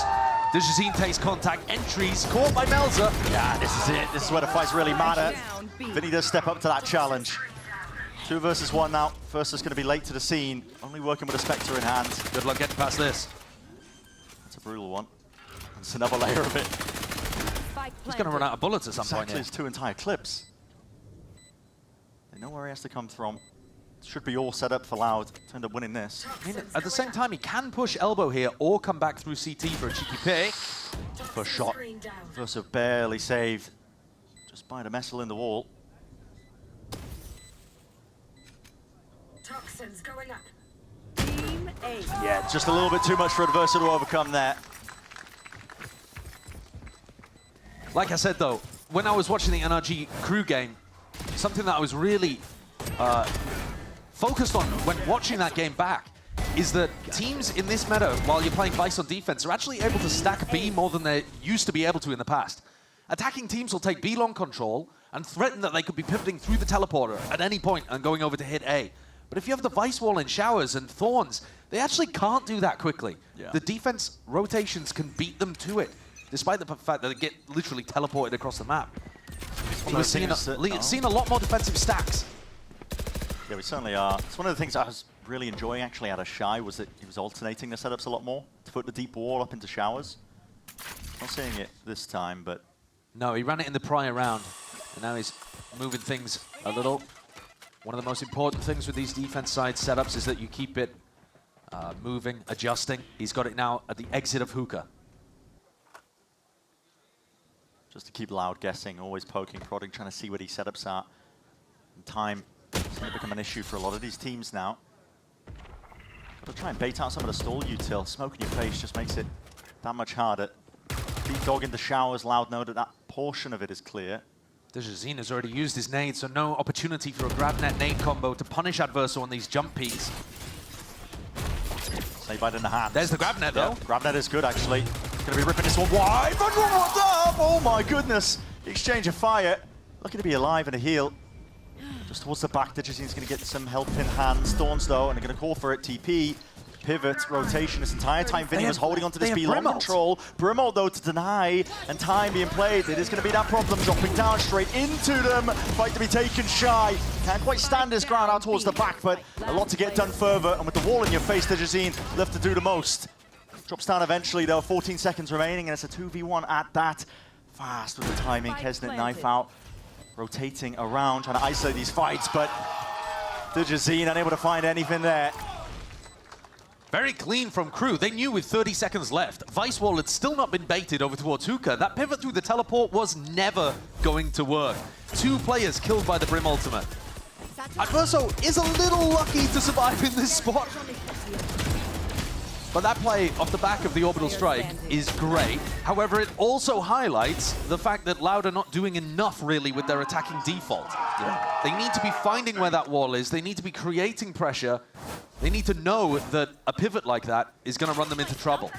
Dejazine takes contact, entries, caught by Melzer. Yeah, this is it. This is where the fights really matter. Vinny does step up to that challenge. 2 versus 1 now. First is going to be late to the scene. Only working with a Spectre in hand. Good luck getting past this. That's a brutal one. It's another layer of it. He's going to run out of bullets at some point here. Exactly, it's 2 entire clips. They know where he has to come from. Should be all set up for Loud to end up winning this. I mean, at the same time, he can push elbow here or come back through CT for a cheeky pick. First shot. Verso barely saved. Just by the missile in the wall. Toxins going up. Team A. Yeah, just a little bit too much for Adverso to overcome there. Like I said, though, when I was watching the NRG crew game, something that I was really focused on when watching that game back is that teams in this meta, while you're playing Vice on defense, are actually able to stack B more than they used to be able to in the past. Attacking teams will take B long control and threaten that they could be pivoting through the teleporter at any point and going over to hit A. But if you have the Vice Wall in showers and Thorns, they actually can't do that quickly. Yeah. The defense rotations can beat them to it, despite the fact that they get literally teleported across the map. We're seeing a lot more defensive stacks. Yeah, we certainly are. It's one of the things I was really enjoying actually out of Shy was that he was alternating the setups a lot more to put the deep wall up into showers. Not seeing it this time, but... No, he ran it in the prior round, and now he's moving things a little. One of the most important things with these defense side setups is that you keep it moving, adjusting. He's got it now at the exit of Hookah. Just to keep Loud guessing, always poking, prodding, trying to see where these setups are. And time is going to become an issue for a lot of these teams now. They'll try and bait out some of the stall util. Smoke in your face just makes it that much harder. Deep dog in the showers, Loud know that that portion of it is clear. Dejazine has already used his nade, so no opportunity for a grab net nade combo to punish Adverso on these jump peaks. Snake bite in the hand. There's the grab net, though. Grab net is good, actually. He's going to be ripping this one wide. But what's up? Oh my goodness. The exchange of fire. Lucky to be alive and a heal. Just towards the back, Dejazine's going to get some help in hands. Thorns, though, and they're going to call for it. TP. Pivot, rotation this entire time. Vinny was holding onto this B long control. Brimald, though, to deny, and time being played. It is going to be that problem, dropping down straight into them. Fight to be taken Shy. Can't quite stand his ground out towards the back, but a lot to get done further. And with the wall in your face, Dejazine left to do the most. Drops down eventually, though. 14 seconds remaining, and it's a 2v1 at that. Fast with the timing. Kesnet knife out, rotating around, trying to isolate these fights, but Dejazine unable to find anything there. Very clean from Crew. They knew with 30 seconds left, Vice Wall had still not been baited over towards Hookah. That pivot through the teleport was never going to work. 2 players killed by the Brim ultimate. Adverso is a little lucky to survive in this spot. But that play off the back of the orbital strike is great. However, it also highlights the fact that Loud are not doing enough really with their attacking default. Yeah. They need to be finding where that wall is. They need to be creating pressure. They need to know that a pivot like that is going to run them into trouble.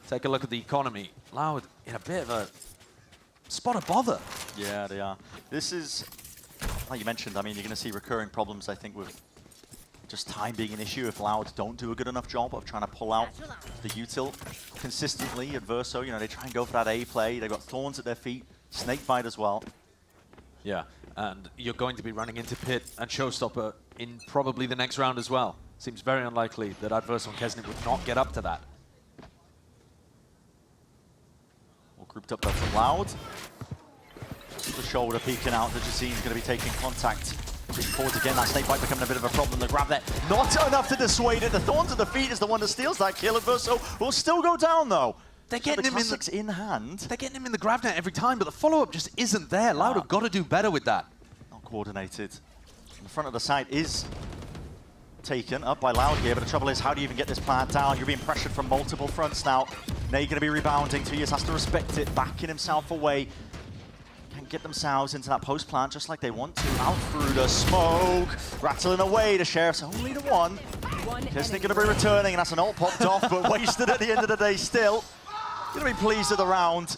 Take a look at the economy. Loud in a bit of a spot of bother. Yeah, they are. This is, like you mentioned, I mean, you're going to see recurring problems, I think, with just time being an issue if Loud don't do a good enough job of trying to pull out the util consistently. Adverso, you know, they try and go for that A play. They've got Thorns at their feet, Snakebite as well. Yeah, and you're going to be running into Pit and Showstopper in probably the next round as well. Seems very unlikely that Adverso and Kesnet would not get up to that. All grouped up though from Loud. The shoulder peeking out. Dejazine's going to be taking contact. Forwards again, that Snakebite becoming a bit of a problem. The grab there, not enough to dissuade it. The Thorns at the feet is the one that steals that kill. Adverso will still go down though. They're getting him in hand. They're getting him in the grab net every time, but the follow-up just isn't there. Loud have got to do better with that. Not coordinated. The front of the site is taken up by Loud here, but the trouble is, how do you even get this plant down? You're being pressured from multiple fronts now. Ney going to be rebounding. 2 years has to respect it, backing himself away. Can't get themselves into that post plant just like they want to. Out through the smoke, rattling away. The Sheriff's only the one. Kesnet going to be returning, and that's an ult popped off, but wasted at the end of the day still. Going to be pleased with the round.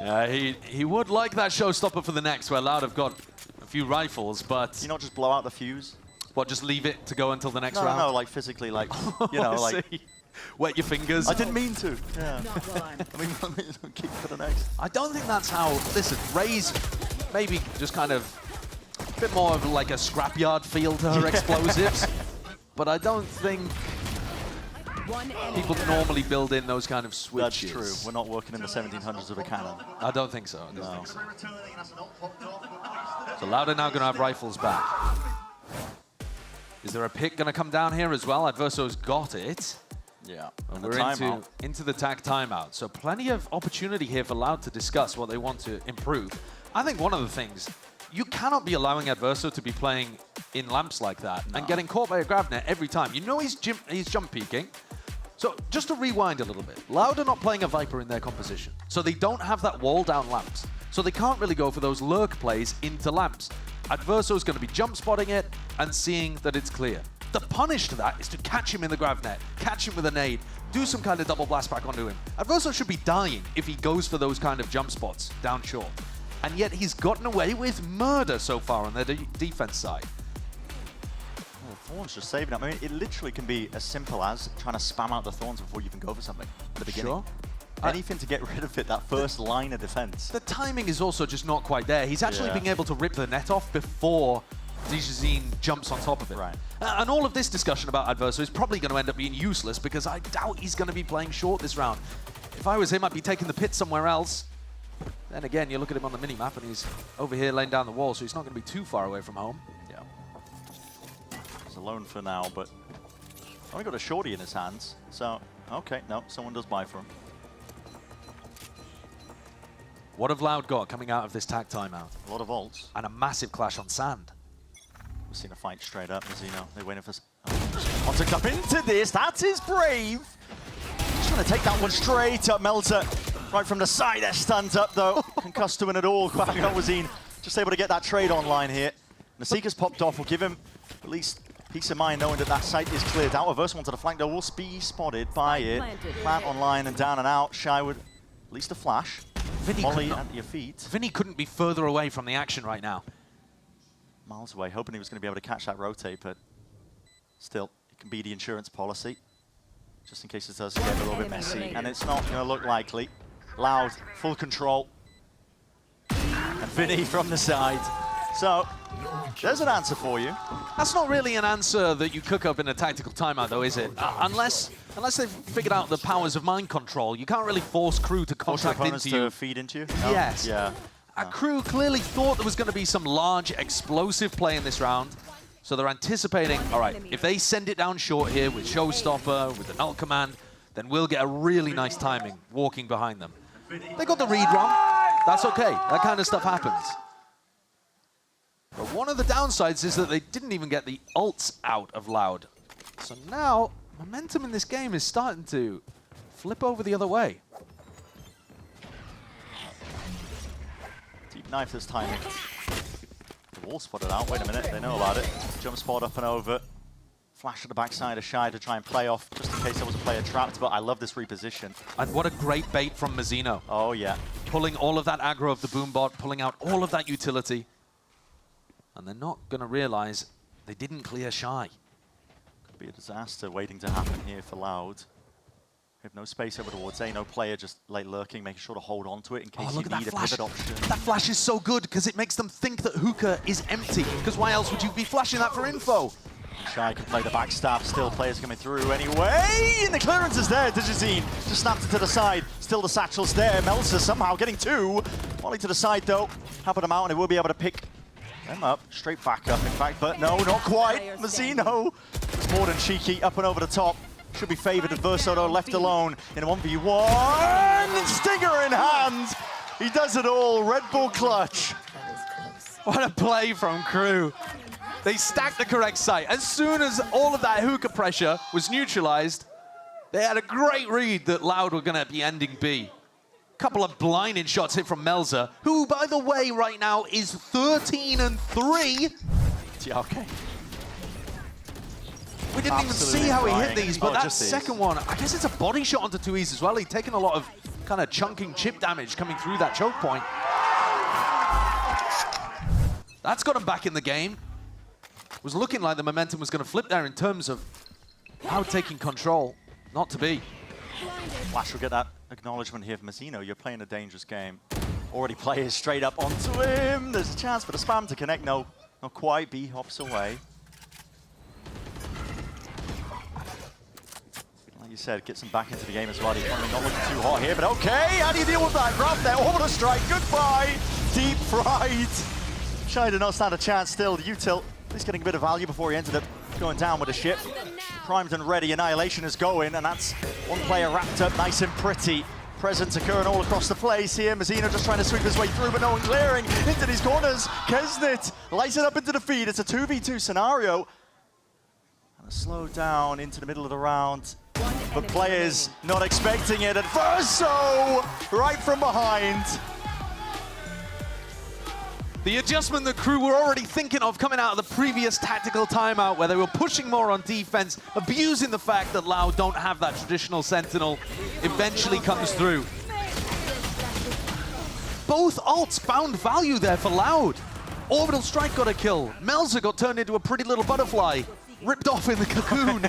Yeah, he would like that showstopper for the next, where Loud have got a few rifles, but... You not just blow out the fuse? What, just leave it to go until the next No, round? no, like physically, like, you know, like... Wet your fingers. I didn't mean to. Yeah. I mean, keep for the next. I don't think that's how... Listen, Ray's maybe just kind of a bit more of like a scrapyard feel to her explosives, but I don't think people normally build in those kind of switches. That's true. We're not working in the 1700s with a cannon. I don't think so. I don't think so. So Loud are now going to have rifles back. Is there a pick going to come down here as well? Adverso's got it. Yeah. And we're into the TAC timeout. So plenty of opportunity here for Loud to discuss what they want to improve. I think one of the things, you cannot be allowing Adverso to be playing in lamps like that and getting caught by a grab net every time. You know he's jump peeking. So just to rewind a little bit, Loud are not playing a Viper in their composition. So they don't have that wall down lamps. So they can't really go for those lurk plays into lamps. Adverso's going to be jump spotting it and seeing that it's clear. The punish to that is to catch him in the grav net, catch him with a nade, do some kind of double blast back onto him. Adverso should be dying if he goes for those kind of jump spots down short. And yet he's gotten away with murder so far on their defense side. Well, Thorns just saving it. I mean, it literally can be as simple as trying to spam out the Thorns before you even go for something at the beginning. Sure. Anything to get rid of it, that first line of defense. The timing is also just not quite there. He's actually being able to rip the net off before Dijazine jumps on top of it. Right. And all of this discussion about Adverso is probably going to end up being useless because I doubt he's going to be playing short this round. If I was him, I'd be taking the pit somewhere else. Then again, you look at him on the mini-map and he's over here laying down the wall, so he's not going to be too far away from home. Yeah. He's alone for now, but only got a shorty in his hands. So, okay, no, someone does buy for him. What have Loud got coming out of this TAC timeout? A lot of ults. And a massive clash on sand. We've seen a fight straight up, Mazzino. They're waiting for... Oh, to up into this. That is brave. Just trying to take that one straight up. Melter right from the side. They're stunned up, though. Concussed to win it all. Mazzino just able to get that trade online here. The Seeker's popped off. Will give him at least peace of mind knowing that that site is cleared out. Reverse one to the flank, though, will be spotted by it. Plant online and down and out. Shy would at least a flash. Molly at your feet. Vinny couldn't be further away from the action right now. Miles away, hoping he was going to be able to catch that rotate, but still, it can be the insurance policy, just in case it does get a little bit messy, and it's not going to look likely. Loud, full control, and Vinny from the side. So, there's an answer for you. That's not really an answer that you cook up in a tactical timeout, though, is it? Unless they've figured out the powers of mind control, you can't really force crew to contact into you. To feed into you? No? Yes. Yeah. Crew clearly thought there was going to be some large explosive play in this round, so they're anticipating, all right, if they send it down short here with Showstopper, with the null command, then we'll get a really nice timing walking behind them. They got the read wrong. That's okay. That kind of stuff happens. But one of the downsides is that they didn't even get the ults out of Loud. So now, momentum in this game is starting to flip over the other way. Deep knife this time. The wall spotted out. Wait a minute, they know about it. Jump spot up and over. Flash to the backside of Shy to try and play off, just in case there was a player trapped, but I love this reposition. And what a great bait from Mazzino. Oh, yeah. Pulling all of that aggro of the boom bot, pulling out all of that utility. And they're not going to realize they didn't clear Shy. Could be a disaster waiting to happen here for Loud. We have no space over towards A, no player just like lurking, making sure to hold on to it in case you need a pivot option. That flash is so good because it makes them think that Hookah is empty. Because why else would you be flashing that for info? Shy can play the backstab, still players coming through anyway, and the clearance is there. Dijazine just snapped it to the side, still the satchel's there. Melzer somehow getting two. Molly to the side though, helping them out, and they will be able to pick them up, straight back up in fact, but no, not quite. Mazzino, it's more than cheeky, up and over the top. Should be favored. Adverso though left alone in a 1v1. Stinger in hand. He does it all. Red Bull clutch. What a play from Crew. They stacked the correct site. As soon as all of that Hookah pressure was neutralized, they had a great read that Loud were going to be ending B. Couple of blinding shots hit from Melzer, who, by the way, right now is 13-3. Yeah, okay. We didn't even see how he hit these, but that second one, I guess it's a body shot onto 2Es as well. He'd taken a lot of kind of chunking chip damage coming through that choke point. That's got him back in the game. It was looking like the momentum was going to flip there in terms of how taking control. Not to be. Flash will get that acknowledgement here from Mazino. You're playing a dangerous game. Already players straight up onto him. There's a chance for the spam to connect. No, not quite. B hops away. Like you said, gets him back into the game as well. He's probably not looking too hot here, but okay. How do you deal with that? Grab there. Orbital strike. Goodbye. Deep fried. Shy did not stand a chance still. The util, he's getting a bit of value before he ended up going down with a ship. Primed and ready, Annihilation is going, and that's one player wrapped up nice and pretty. Presence occurring all across the place here. Mazino just trying to sweep his way through, but no one clearing into these corners. Kesnet lights it up into the feed. It's a 2v2 scenario. And a slow down into the middle of the round. But players not expecting it. Adverso right from behind. The adjustment the crew were already thinking of coming out of the previous tactical timeout where they were pushing more on defense, abusing the fact that Loud don't have that traditional sentinel, eventually comes through. Both ults found value there for Loud. Orbital Strike got a kill. Melza got turned into a pretty little butterfly, ripped off in the cocoon.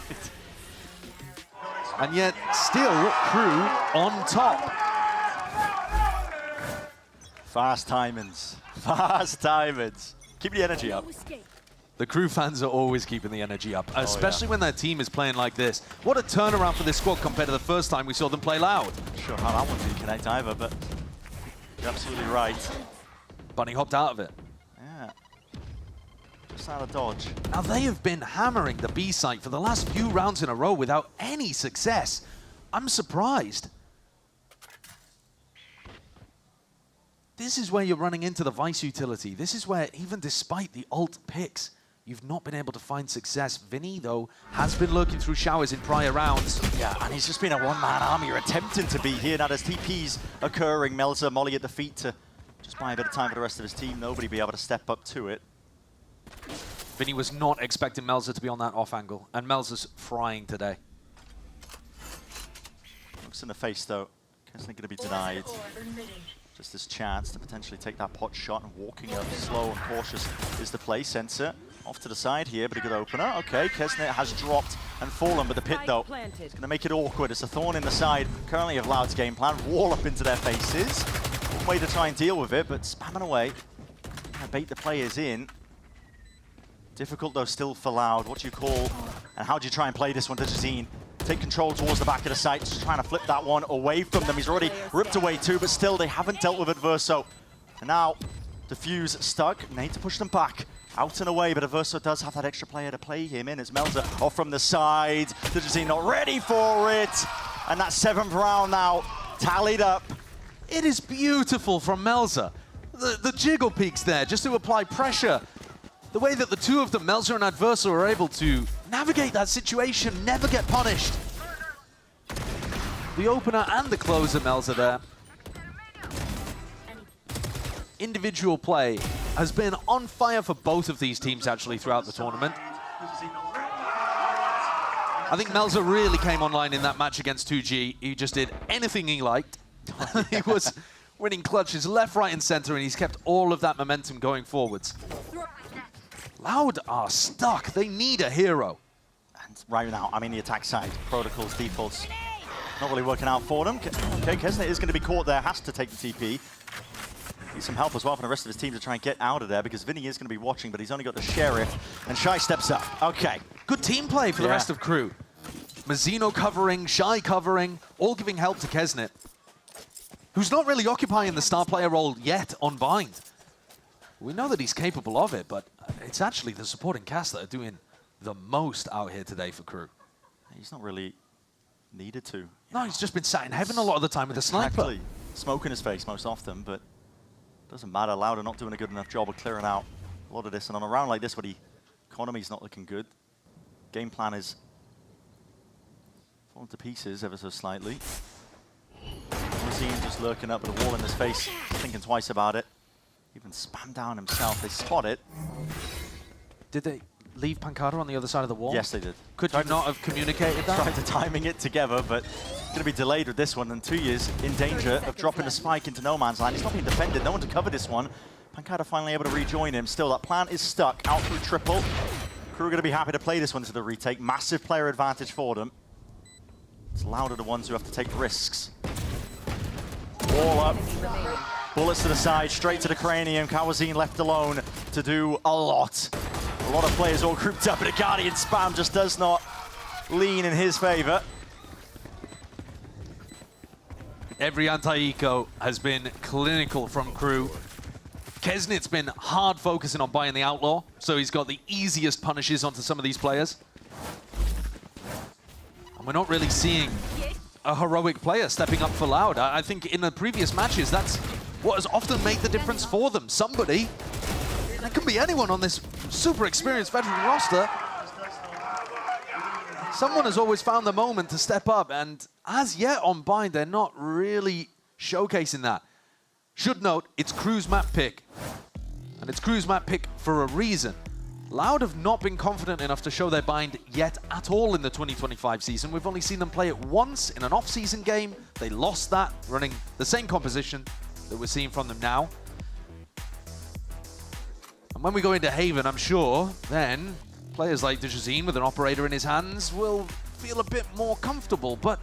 And yet, still, crew on top. Fast timings. Fast timings. Keep the energy up. The crew fans are always keeping the energy up, especially when their team is playing like this. What a turnaround for this squad compared to the first time we saw them play Loud. Sure how that one didn't connect either, but you're absolutely right. Bunny hopped out of it. Yeah. Just out of dodge. Now they have been hammering the B site for the last few rounds in a row without any success. I'm surprised. This is where you're running into the Vice utility. This is where, even despite the ult picks, you've not been able to find success. Vinny, though, has been lurking through showers in prior rounds. Yeah, and he's just been a one-man army. You're attempting to be here. Now there's TPs occurring. Melza, Molly at the feet to just buy a bit of time for the rest of his team. Nobody be able to step up to it. Vinny was not expecting Melza to be on that off angle, and Melza's frying today. Looks in the face, though. Kesnet going to be denied. Just this chance to potentially take that pot shot, and walking up slow and cautious is the play. Sensor off to the side here, but a good opener. Okay, Kesnet has dropped and fallen, but the pit, though, it's going to make it awkward. It's a thorn in the side currently of Loud's game plan. Wall up into their faces. One way to try and deal with it, but spamming away. Bait the players in. Difficult, though, still for Loud. What do you call, and how do you try and play this one to Jazine? Take control towards the back of the site, just trying to flip that one away from them. He's already ripped away too, but still they haven't dealt with Adverso. And now, Diffuse stuck. Need to push them back. Out and away, but Adverso does have that extra player to play him in. It's Melza off from the side. Jazine not ready for it. And that 7th round now tallied up. It is beautiful from Melza. The jiggle peaks there, just to apply pressure. The way that the two of them, Melza and Adverso, are able to navigate that situation, never get punished. The opener and the closer, Melza there. Individual play has been on fire for both of these teams, actually, throughout the tournament. I think Melza really came online in that match against 2G. He just did anything he liked. He was winning clutches left, right, and center, and he's kept all of that momentum going forwards. Loud are stuck. They need a hero. And right now, I'm in the attack side. Protocols, defaults, not really working out for them. Okay, Kesnet is going to be caught there, has to take the TP. Needs some help as well from the rest of his team to try and get out of there, because Vinny is going to be watching, but he's only got the Sheriff, and Shy steps up. Okay. Good team play for the rest of crew. Mazino covering, Shy covering, all giving help to Kesnet, who's not really occupying the star player role yet on Bind. We know that he's capable of it, but it's actually the supporting cast that are doing the most out here today for crew. He's not really needed to. No, he's just been sat in heaven a lot of the time with a sniper. Exactly. Smoke in his face most often, but doesn't matter. Loud are not doing a good enough job of clearing out a lot of this. And on a round like this where the economy's not looking good, game plan is falling to pieces ever so slightly. Mazine just lurking up with a wall in his face, thinking twice about it. Even spam down himself. They spot it. Did they leave Pancada on the other side of the wall? Yes, they did. Could you not have communicated that? Tried to timing it together, but it's going to be delayed with this one. And 2 years in danger of dropping a spike into no man's land. He's not being defended. No one to cover this one. Pancada finally able to rejoin him. Still, that plant is stuck out through triple. Crew are going to be happy to play this one to the retake. Massive player advantage for them. It's Loud are the ones who have to take risks. Wall up. Bullets to the side, straight to the cranium. Kawazine left alone to do a lot. A lot of players all grouped up, but a Guardian spam just does not lean in his favor. Every anti-eco has been clinical from Crew. Kesnit's been hard focusing on buying the Outlaw, so he's got the easiest punishes onto some of these players. And we're not really seeing a heroic player stepping up for Loud. I think in the previous matches, that's what has often made the difference for them. Somebody, and it could be anyone on this super experienced veteran roster, someone has always found the moment to step up, and as yet on Bind, they're not really showcasing that. Should note, it's Crew's map pick, and it's Crew's map pick for a reason. Loud have not been confident enough to show their Bind yet at all in the 2025 season. We've only seen them play it once in an off-season game. They lost that, running the same composition that we're seeing from them now. And when we go into Haven, I'm sure then players like Dejazine with an operator in his hands will feel a bit more comfortable, but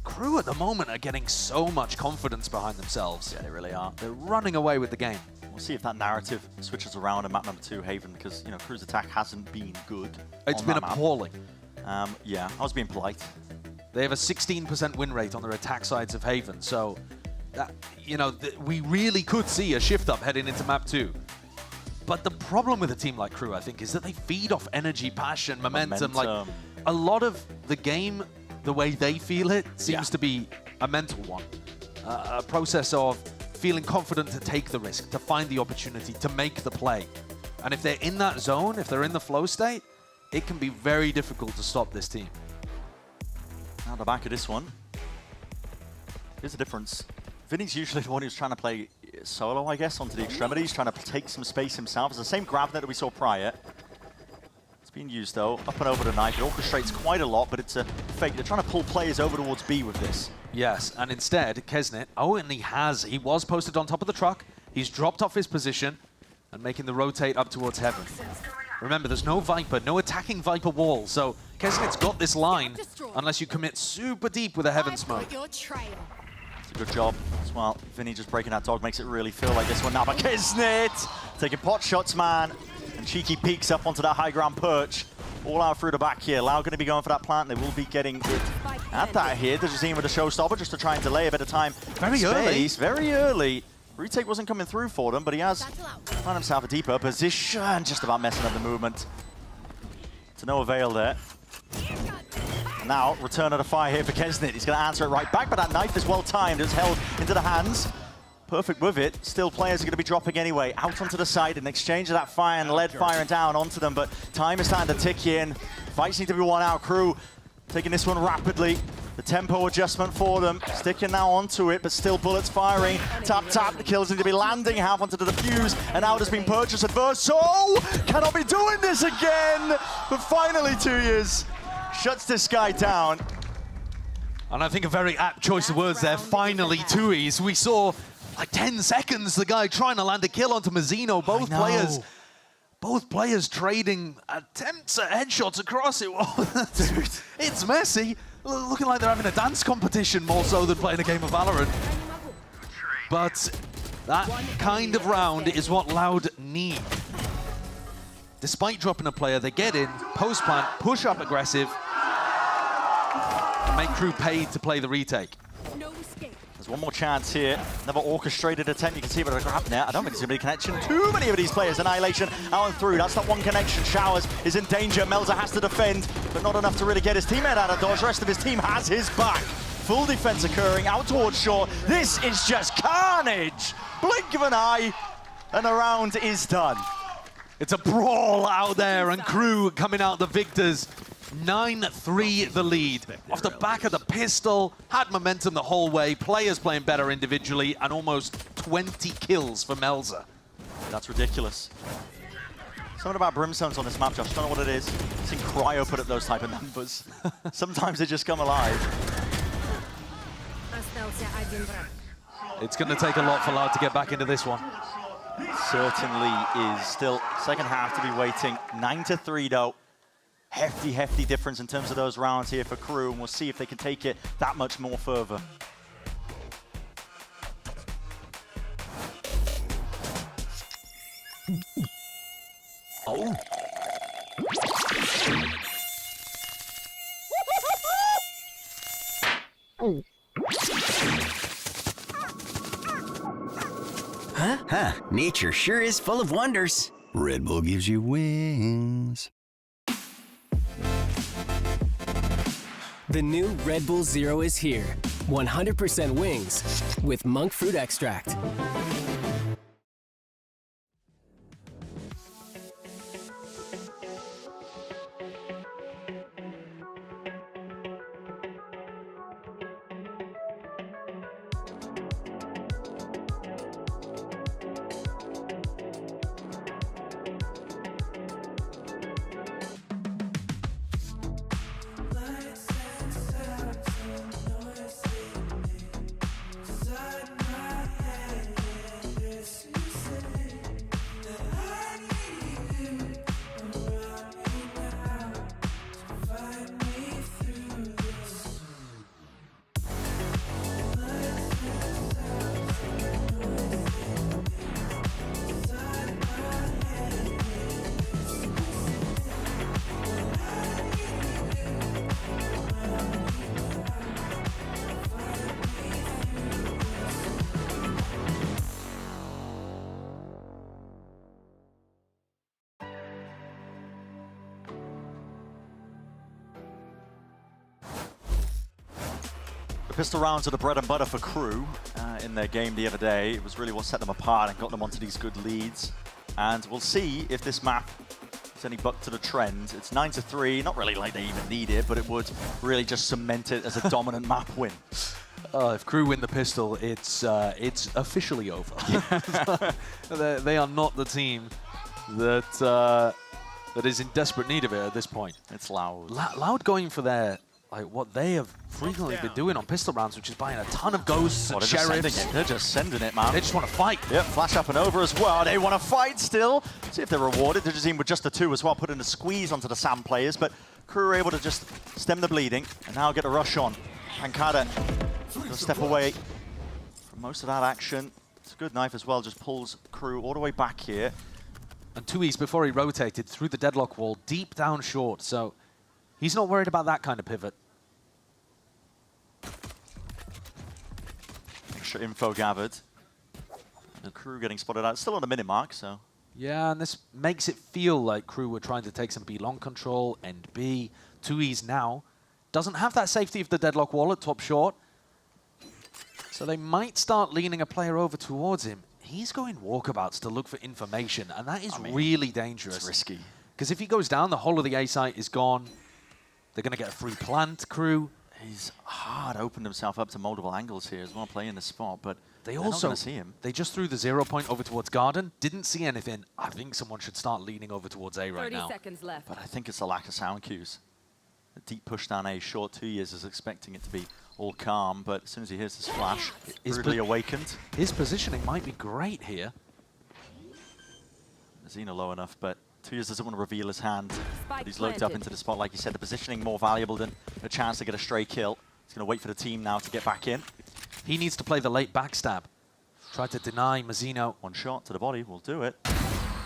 Crew at the moment are getting so much confidence behind themselves. Yeah, they really are. They're running away with the game. We'll see if that narrative switches around in map number 2, Haven, because, you know, Crew's attack hasn't been good. It's been appalling. Yeah, I was being polite. They have a 16% win rate on their attack sides of Haven, so that, you know, we really could see a shift up heading into map 2. But the problem with a team like Crew, I think, is that they feed off energy, passion, momentum. Like, a lot of the game, the way they feel it, seems to be a mental one. A process of feeling confident to take the risk, to find the opportunity, to make the play. And if they're in that zone, if they're in the flow state, it can be very difficult to stop this team. Now the back of this one. Here's the difference. Vinny's usually the one who's trying to play solo, I guess, onto the extremities, trying to take some space himself. It's the same grab net that we saw prior. It's being used, though, up and over the knife. It orchestrates quite a lot, but it's a fake. They're trying to pull players over towards B with this. Yes, and instead, Kesnit, he was posted on top of the truck. He's dropped off his position and making the rotate up towards Heaven. Remember, there's no Viper, no attacking Viper wall, so Kesnit's got this line unless you commit super deep with a Heaven smoke. It's a good job as well. Vinny just breaking that dog makes it really feel like this one now, but Kesnit taking pot shots, man, and cheeky peeks up onto that high ground perch. All out through the back here. Lau going to be going for that plant. They will be getting it at that here. Dejazine with a showstopper just to try and delay a bit of time. Very early. Retake wasn't coming through for them, but he has found himself a deeper position. Just about messing up the movement. To no avail there. And now, return of the fire here for Kesnit. He's going to answer it right back, but that knife is well timed. It's held into the hands. Perfect with it. Still, players are going to be dropping anyway. Out onto the side in exchange of that fire and lead firing down onto them. But time is starting to tick in. Fights need to be won out. Crew taking this one rapidly. The tempo adjustment for them. Sticking now onto it, but still bullets firing. Tap, tap. The kills need to be landing. Half onto the defuse. And out has been purchased. Adverse. Oh! Cannot be doing this again! But finally, 2 years shuts this guy down. And I think a very apt choice of words there. Finally, 2Es. We saw like 10 seconds, the guy trying to land a kill onto Mazzino. Both players trading attempts at headshots across it. Dude, it's messy. Looking like they're having a dance competition more so than playing a game of Valorant. But that kind of round is what Loud need. Despite dropping a player, they get in, post-plant, push up aggressive, and make Crew pay to play the retake. There's one more chance here. Another orchestrated attempt. You can see a bit of a grab net. I don't think there's going to be a connection. Too many of these players. Annihilation out and through. That's not one connection. Showers is in danger. Melza has to defend, but not enough to really get his teammate out of dodge. The rest of his team has his back. Full defense occurring out towards shore. This is just carnage. Blink of an eye, and the round is done. It's a brawl out there, and Crew coming out the victors. 9-3 the lead. Off the back of the pistol, had momentum the whole way, players playing better individually, and almost 20 kills for Melza. That's ridiculous. Something about brimstones on this map, Josh. Don't know what it is. I've seen Cryo put up those type of numbers. Sometimes they just come alive. It's going to take a lot for Loud to get back into this one. Certainly is. Still second half to be waiting. 9-3 though. Hefty, hefty difference in terms of those rounds here for KRU, and we'll see if they can take it that much more further. Oh. Huh, nature sure is full of wonders. Red Bull gives you wings. The new Red Bull Zero is here. 100% wings with monk fruit extract. Pistol rounds are the bread and butter for KRU in their game the other day. It was really what set them apart and got them onto these good leads. And we'll see if this map is any buck to the trend. It's 9-3, not really like they even need it, but it would really just cement it as a dominant map win. If KRU win the pistol, it's officially over. They are not the team that is in desperate need of it at this point. It's Loud. Loud going for their, like, what they have frequently been doing on pistol rounds, which is buying a ton of ghosts and sheriffs. They're just sending it, man. They just want to fight. Yep, flash up and over as well. They want to fight still. See if they're rewarded. Dajazine with just the 2 as well, putting a squeeze onto the Sam players, but KRU are able to just stem the bleeding and now get a rush on. Pancada will step away from most of that action. It's a good knife as well, just pulls KRU all the way back here. And 2Es before he rotated through the deadlock wall, deep down short, so he's not worried about that kind of pivot. Extra info gathered. The KRU getting spotted out. Still on the minute mark, so. Yeah, and this makes it feel like KRU were trying to take some B long control, and B. 2Es now doesn't have that safety of the deadlock wall at top short. So they might start leaning a player over towards him. He's going walkabouts to look for information, and that is really dangerous. It's risky. Because if he goes down, the whole of the A site is gone. They're going to get a free plant, KRU. He's hard opened himself up to multiple angles here as well, playing the spot, but they they're also not gonna see him. They just threw the 0 point over towards Garden. Didn't see anything. I think someone should start leaning over towards A right now. 30 seconds left. But I think it's the lack of sound cues. A deep push down A short 2 years is expecting it to be all calm, but as soon as he hears this flash, brutally awakened. His positioning might be great here. Xena low enough, but 2 years doesn't want to reveal his hand. But he's Spike lurked up planted. into the spot, like you said. The positioning more valuable than a chance to get a stray kill. He's going to wait for the team now to get back in. He needs to play the late backstab. Try to deny Mazzino. One shot to the body will do it.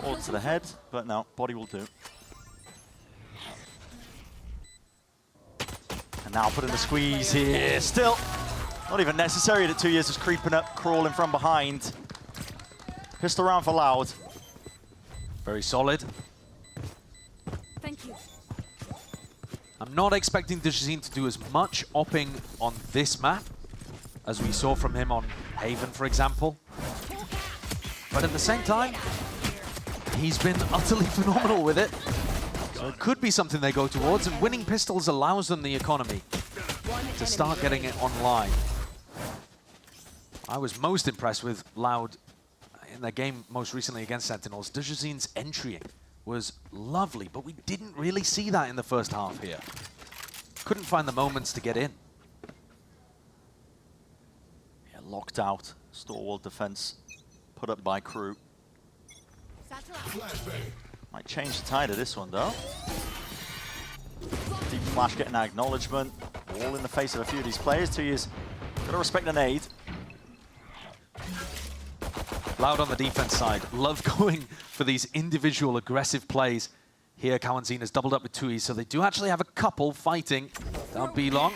Or to the head, but no, body will do. And now putting the squeeze here. Still not even necessary that 2 years is creeping up, crawling from behind. Pistol round for Loud. Very solid. Thank you. I'm not expecting Dajazine to do as much opping on this map as we saw from him on Haven, for example. But at the same time, he's been utterly phenomenal with it. So it could be something they go towards, and winning pistols allows them the economy to start getting it online. I was most impressed with Loud in their game most recently against Sentinels. Dajazine's entrying was lovely, but we didn't really see that in the first half here. Couldn't find the moments to get in. Yeah, locked out. Stalwart defense put up by KRU. Might change the tide of this one, though. Deep Flash getting that acknowledgement. All in the face of a few of these players. 2 years. Gotta respect the nade. Loud on the defense side. Love going for these individual aggressive plays. Here, Kawanzin has doubled up with 2E, so they do actually have a couple fighting. Don't be long.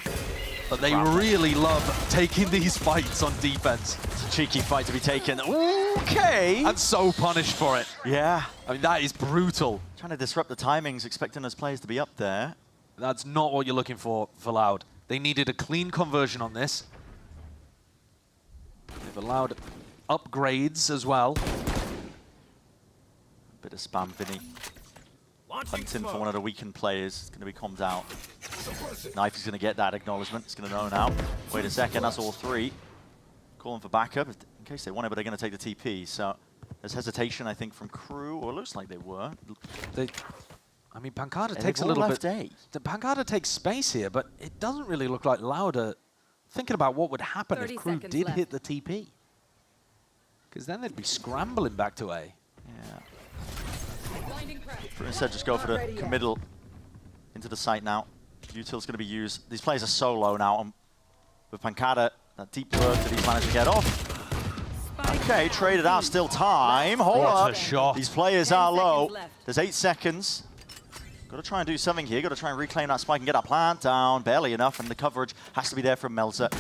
But they really love taking these fights on defense. It's a cheeky fight to be taken. Okay. And so punished for it. Yeah. I mean, that is brutal. Trying to disrupt the timings, expecting those players to be up there. That's not what you're looking for Loud. They needed a clean conversion on this. They've allowed upgrades as well. A bit of spam, Vinny. Hunting for one of the weakened players. It's going to be calmed out. Knife is going to get that acknowledgement. It's going to know now. Wait a second, that's all three. Calling for backup in case they want it, but they're going to take the TP. So there's hesitation, I think, from KRU, or it looks like they were. I mean, Pancada takes a little bit. Pancada takes space here, but it doesn't really look like Loud are thinking about what would happen if KRU did hit the TP. Because then they'd be scrambling back to A. Yeah. Instead, just go for the committal into the site now. Util's going to be used. These players are so low now. With Pancada, that deep work that he's managed to get off. Okay, traded out, still time. Hold up. Shot. These players are low. There's 8 seconds. Got to try and do something here. Got to try and reclaim that spike and get that plant down. Barely enough, and the coverage has to be there from Melzer.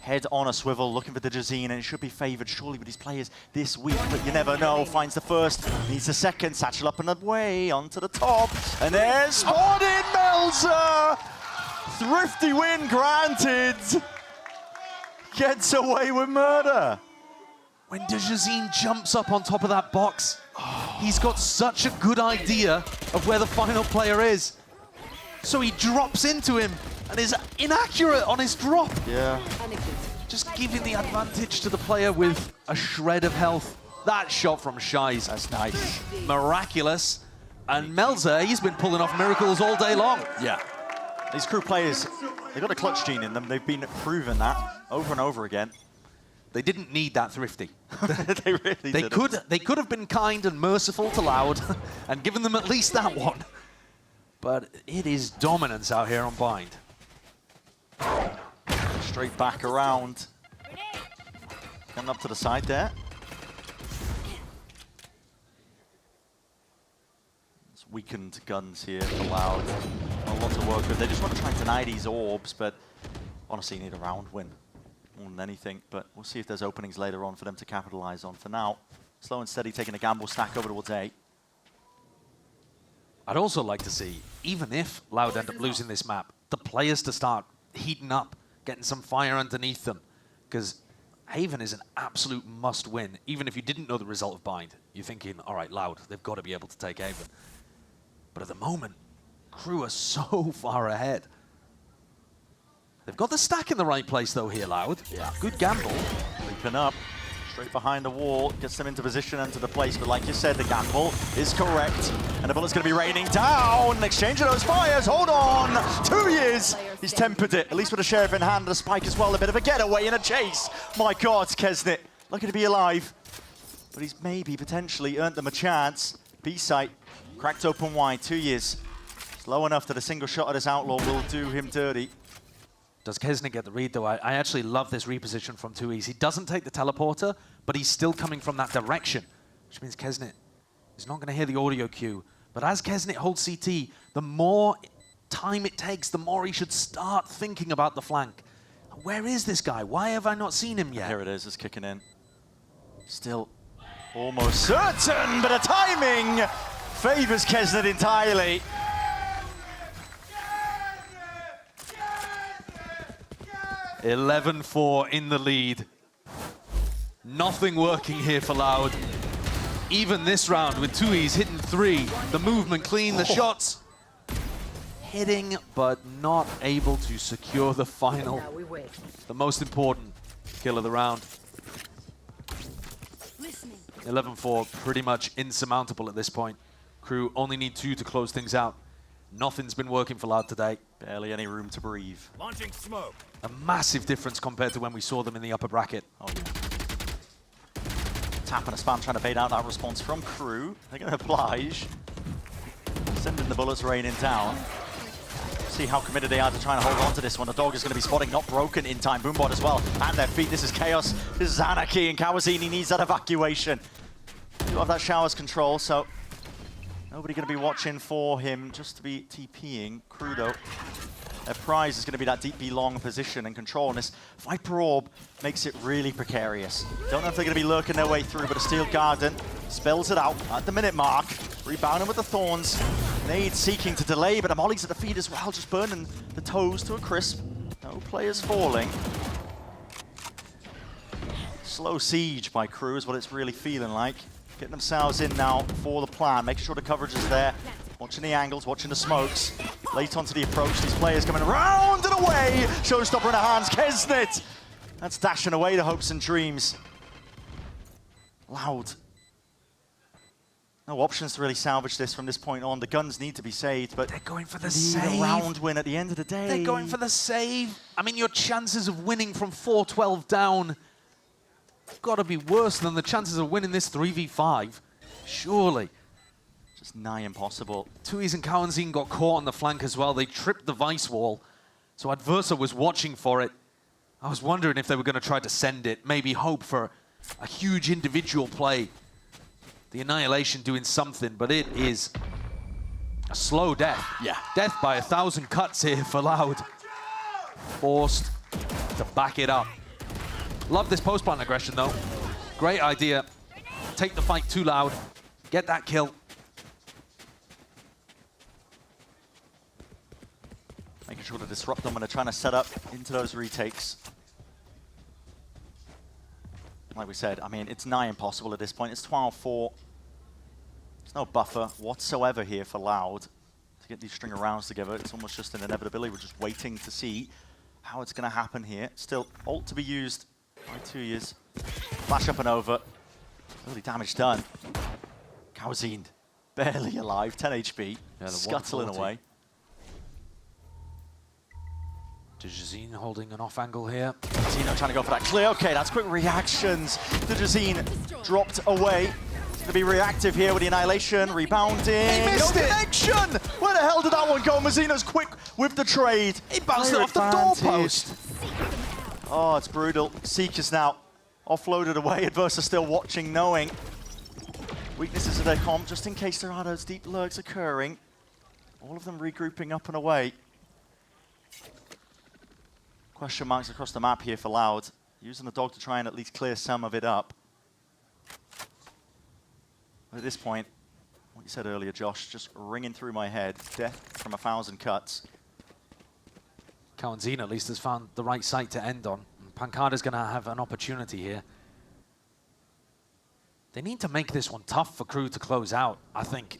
Head on a swivel, looking for the Jazine, and it should be favored surely with these players this week, but you never know. Finds the first, needs the second, satchel up and away, onto the top, and there's spotted Melzer! Thrifty win granted! Gets away with murder! When Jazine jumps up on top of that box, he's got such a good idea of where the final player is. So he drops into him and is inaccurate on his drop. Yeah. Just giving the advantage to the player with a shred of health. That shot from Shies. That's nice. Miraculous. And Melzer, he's been pulling off miracles all day long. Yeah. These KRU players, they've got a clutch gene in them. They've been proven that over and over again. They didn't need that Thrifty. They really didn't. They could have been kind and merciful to Loud and given them at least that one. But it is dominance out here on Bind. Straight back around. Coming up to the side there. It's weakened guns here for Loud. Not a lot to work with. They just want to try and deny these orbs, but honestly, you need a round win more than anything. But we'll see if there's openings later on for them to capitalize on. For now, slow and steady, taking a gamble stack over towards A. I'd also like to see, even if Loud end up losing this map, the players to start heating up, getting some fire underneath them. Because Haven is an absolute must-win. Even if you didn't know the result of Bind, you're thinking, all right, Loud, they've got to be able to take Haven. But at the moment, KRU are so far ahead. They've got the stack in the right place, though, here, Loud. Yeah. Good gamble. Creeping up. Straight behind the wall, gets them into position and to the place, but like you said, the gamble is correct. And the bullet's going to be raining down. Exchange of those fires, hold on! 2 years! He's tempered it, at least with a sheriff in hand, a spike as well, a bit of a getaway and a chase. My God, Kesnit, lucky to be alive. But he's maybe, potentially, earned them a chance. B-site, cracked open wide, 2 years. It's low enough that a single shot at this outlaw will do him dirty. Does Kesnit get the read, though? I actually love this reposition from 2Es. He doesn't take the teleporter, but he's still coming from that direction, which means Kesnit is not going to hear the audio cue. But as Kesnit holds CT, the more time it takes, the more he should start thinking about the flank. Where is this guy? Why have I not seen him yet? Here it is, it's kicking in. Still almost certain, but the timing favors Kesnit entirely. $11-4 in the lead. Nothing working here for Loud. Even this round with 2Es hitting 3. The movement clean, the shots hitting, but not able to secure the final. The most important kill of the round. 11-4, pretty much insurmountable at this point. Crew only need 2 to close things out. Nothing's been working for Loud today. Barely any room to breathe. Launching smoke. A massive difference compared to when we saw them in the upper bracket. Oh, yeah. Tap and a spam trying to bait out that response from Crew. They're going to oblige. Sending the bullets raining down. See how committed they are to trying to hold on to this one. The dog is going to be spotting Not Broken in time. Boombot as well. And their feet. This is chaos. This is anarchy. And Kawazini needs that evacuation. Do have that showers control, so nobody going to be watching for him just to be TPing. Crew, though, their prize is going to be that deep B long position and control. And this Viper Orb makes it really precarious. Don't know if they're going to be lurking their way through, but a Steel Garden spells it out at the minute mark. Rebounding with the Thorns. Nade seeking to delay, but Amoli's at the feet as well, just burning the toes to a crisp. No players falling. Slow siege by Crew is what it's really feeling like. Getting themselves in now for the plan, making sure the coverage is there. Watching the angles, watching the smokes. Late onto the approach, these players coming around and away. Showstopper in the hands, Kesnet. That's dashing away the hopes and dreams. Loud. No options to really salvage this from this point on. The guns need to be saved, but they're going for the save. A round win at the end of the day. They're going for the save. I mean, your chances of winning from 4-12 down got to be worse than the chances of winning this 3v5. Surely. Just nigh impossible. Tui's and Kawanzin got caught on the flank as well. They tripped the Vice wall. So Adversa was watching for it. I was wondering if they were going to try to send it, maybe hope for a huge individual play. The Annihilation doing something, but it is a slow death. Yeah. Death by 1,000 cuts here for Loud. Forced to back it up. Love this post-plant aggression, though. Great idea. Take the fight to Loud. Get that kill. Making sure to disrupt them when they're trying to set up into those retakes. Like we said, I mean, it's nigh impossible at this point. It's 12-4. There's no buffer whatsoever here for Loud to get these string of rounds together. It's almost just an inevitability. We're just waiting to see how it's going to happen here. Still, ult to be used by 2 years. Flash up and over. Early damage done. Kawazin barely alive, 10 HP, scuttling away. Dejazine holding an off angle here. Zeno trying to go for that clear. Okay, that's quick reactions. Dejazine dropped away. It's going to be reactive here with the Annihilation. Rebounding. He missed it. Connection! Where the hell did that one go? Mazino's quick with the trade. He bounced it off the doorpost. Oh, it's brutal. Seekers now offloaded away. Adversa still watching, knowing weaknesses of their comp, just in case there are those deep lurks occurring. All of them regrouping up and away. Question marks across the map here for Loud. Using the dog to try and at least clear some of it up. But at this point, what you said earlier, Josh, just ringing through my head. Death from 1,000 cuts. Kawanzin at least has found the right site to end on. Pancada's going to have an opportunity here. They need to make this one tough for Crew to close out, I think,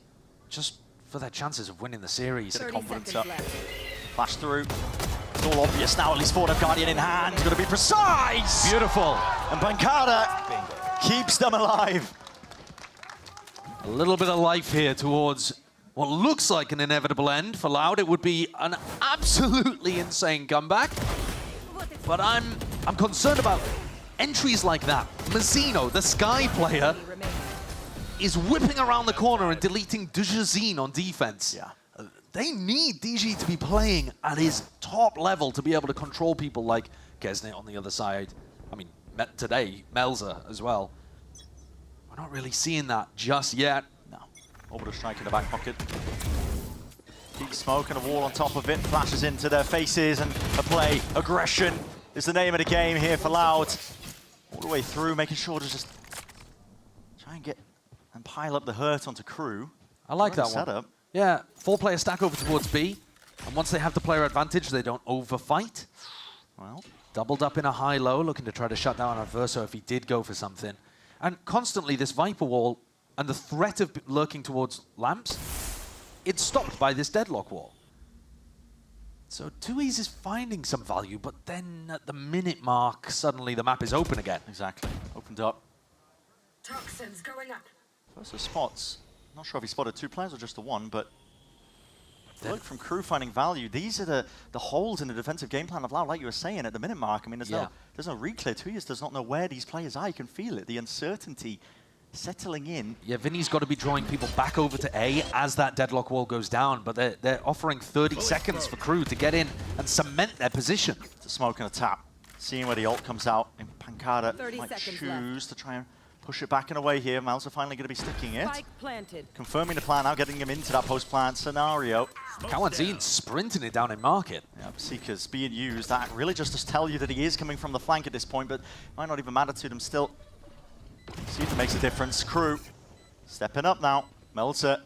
just for their chances of winning the series. Get the confidence up. Flash through. It's all obvious now, at least for the Guardian in hand. It's going to be precise. Beautiful. And Pancada keeps them alive. A little bit of life here towards what looks like an inevitable end for Loud. It would be an absolutely insane comeback. But I'm concerned about entries like that. Mazzino, the Sky player, is whipping around the corner and deleting Dejazine on defense. Yeah. They need DG to be playing at his top level to be able to control people like Kesnet on the other side. I mean, today, Melza as well. We're not really seeing that just yet. No. Orbital strike in the back pocket. Deep smoke and a wall on top of it. Flashes into their faces and a play. Aggression is the name of the game here for Loud. All the way through, making sure to just try and get and pile up the hurt onto Crew. I like that setup. one. Yeah, 4-player stack over towards B. And once they have the player advantage, they don't overfight. Well, doubled up in a high-low, looking to try to shut down Adverso if he did go for something. And constantly, this Viper wall and the threat of lurking towards lamps, it's stopped by this deadlock wall. So Tui's is finding some value, but then at the minute mark, suddenly the map is open again. Exactly. Opened up. Toxins going up. First of spots Not sure if he spotted 2 players or just the 1, but look, from KRU finding value, these are the holes in the defensive game plan of Loud, like you were saying at the minute mark. I mean, there's no reclear. 2years does not know where these players are. You can feel it, the uncertainty settling in. Yeah, Vinny's got to be drawing people back over to A as that deadlock wall goes down, but they're offering 30 seconds for KRU to get in and cement their position. It's a smoke and a tap. Seeing where the ult comes out, and Pancada might choose to try and push it back and away here. Mouse are finally going to be sticking it. Confirming the plan now, getting him into that post-plant scenario. Kawanzin sprinting it down in market. Yeah, Seeker's being used. That really just to tell you that he is coming from the flank at this point, but might not even matter to them still. See if it makes a difference. KRU stepping up now. Melter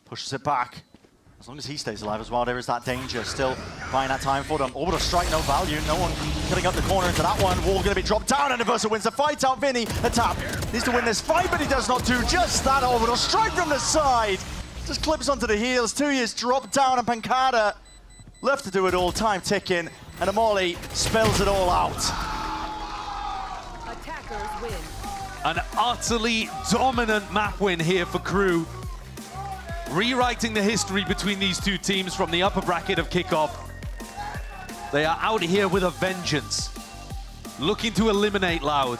pushes it back. As long as he stays alive as well, there is that danger. Still buying that time for them. Orbital strike, no value. No one cutting up the corner into that one. Wall going to be dropped down, and Universal wins the fight out. Vinny, a tap. Needs to win this fight, but he does not do just that. Orbital strike from the side. Just clips onto the heels. 2years dropped down, and Pancada left to do it all. Time ticking, and Amoli spells it all out. Attackers win. An utterly dominant map win here for KRU. Rewriting the history between these two teams from the upper bracket of Kickoff. They are out here with a vengeance, looking to eliminate Loud.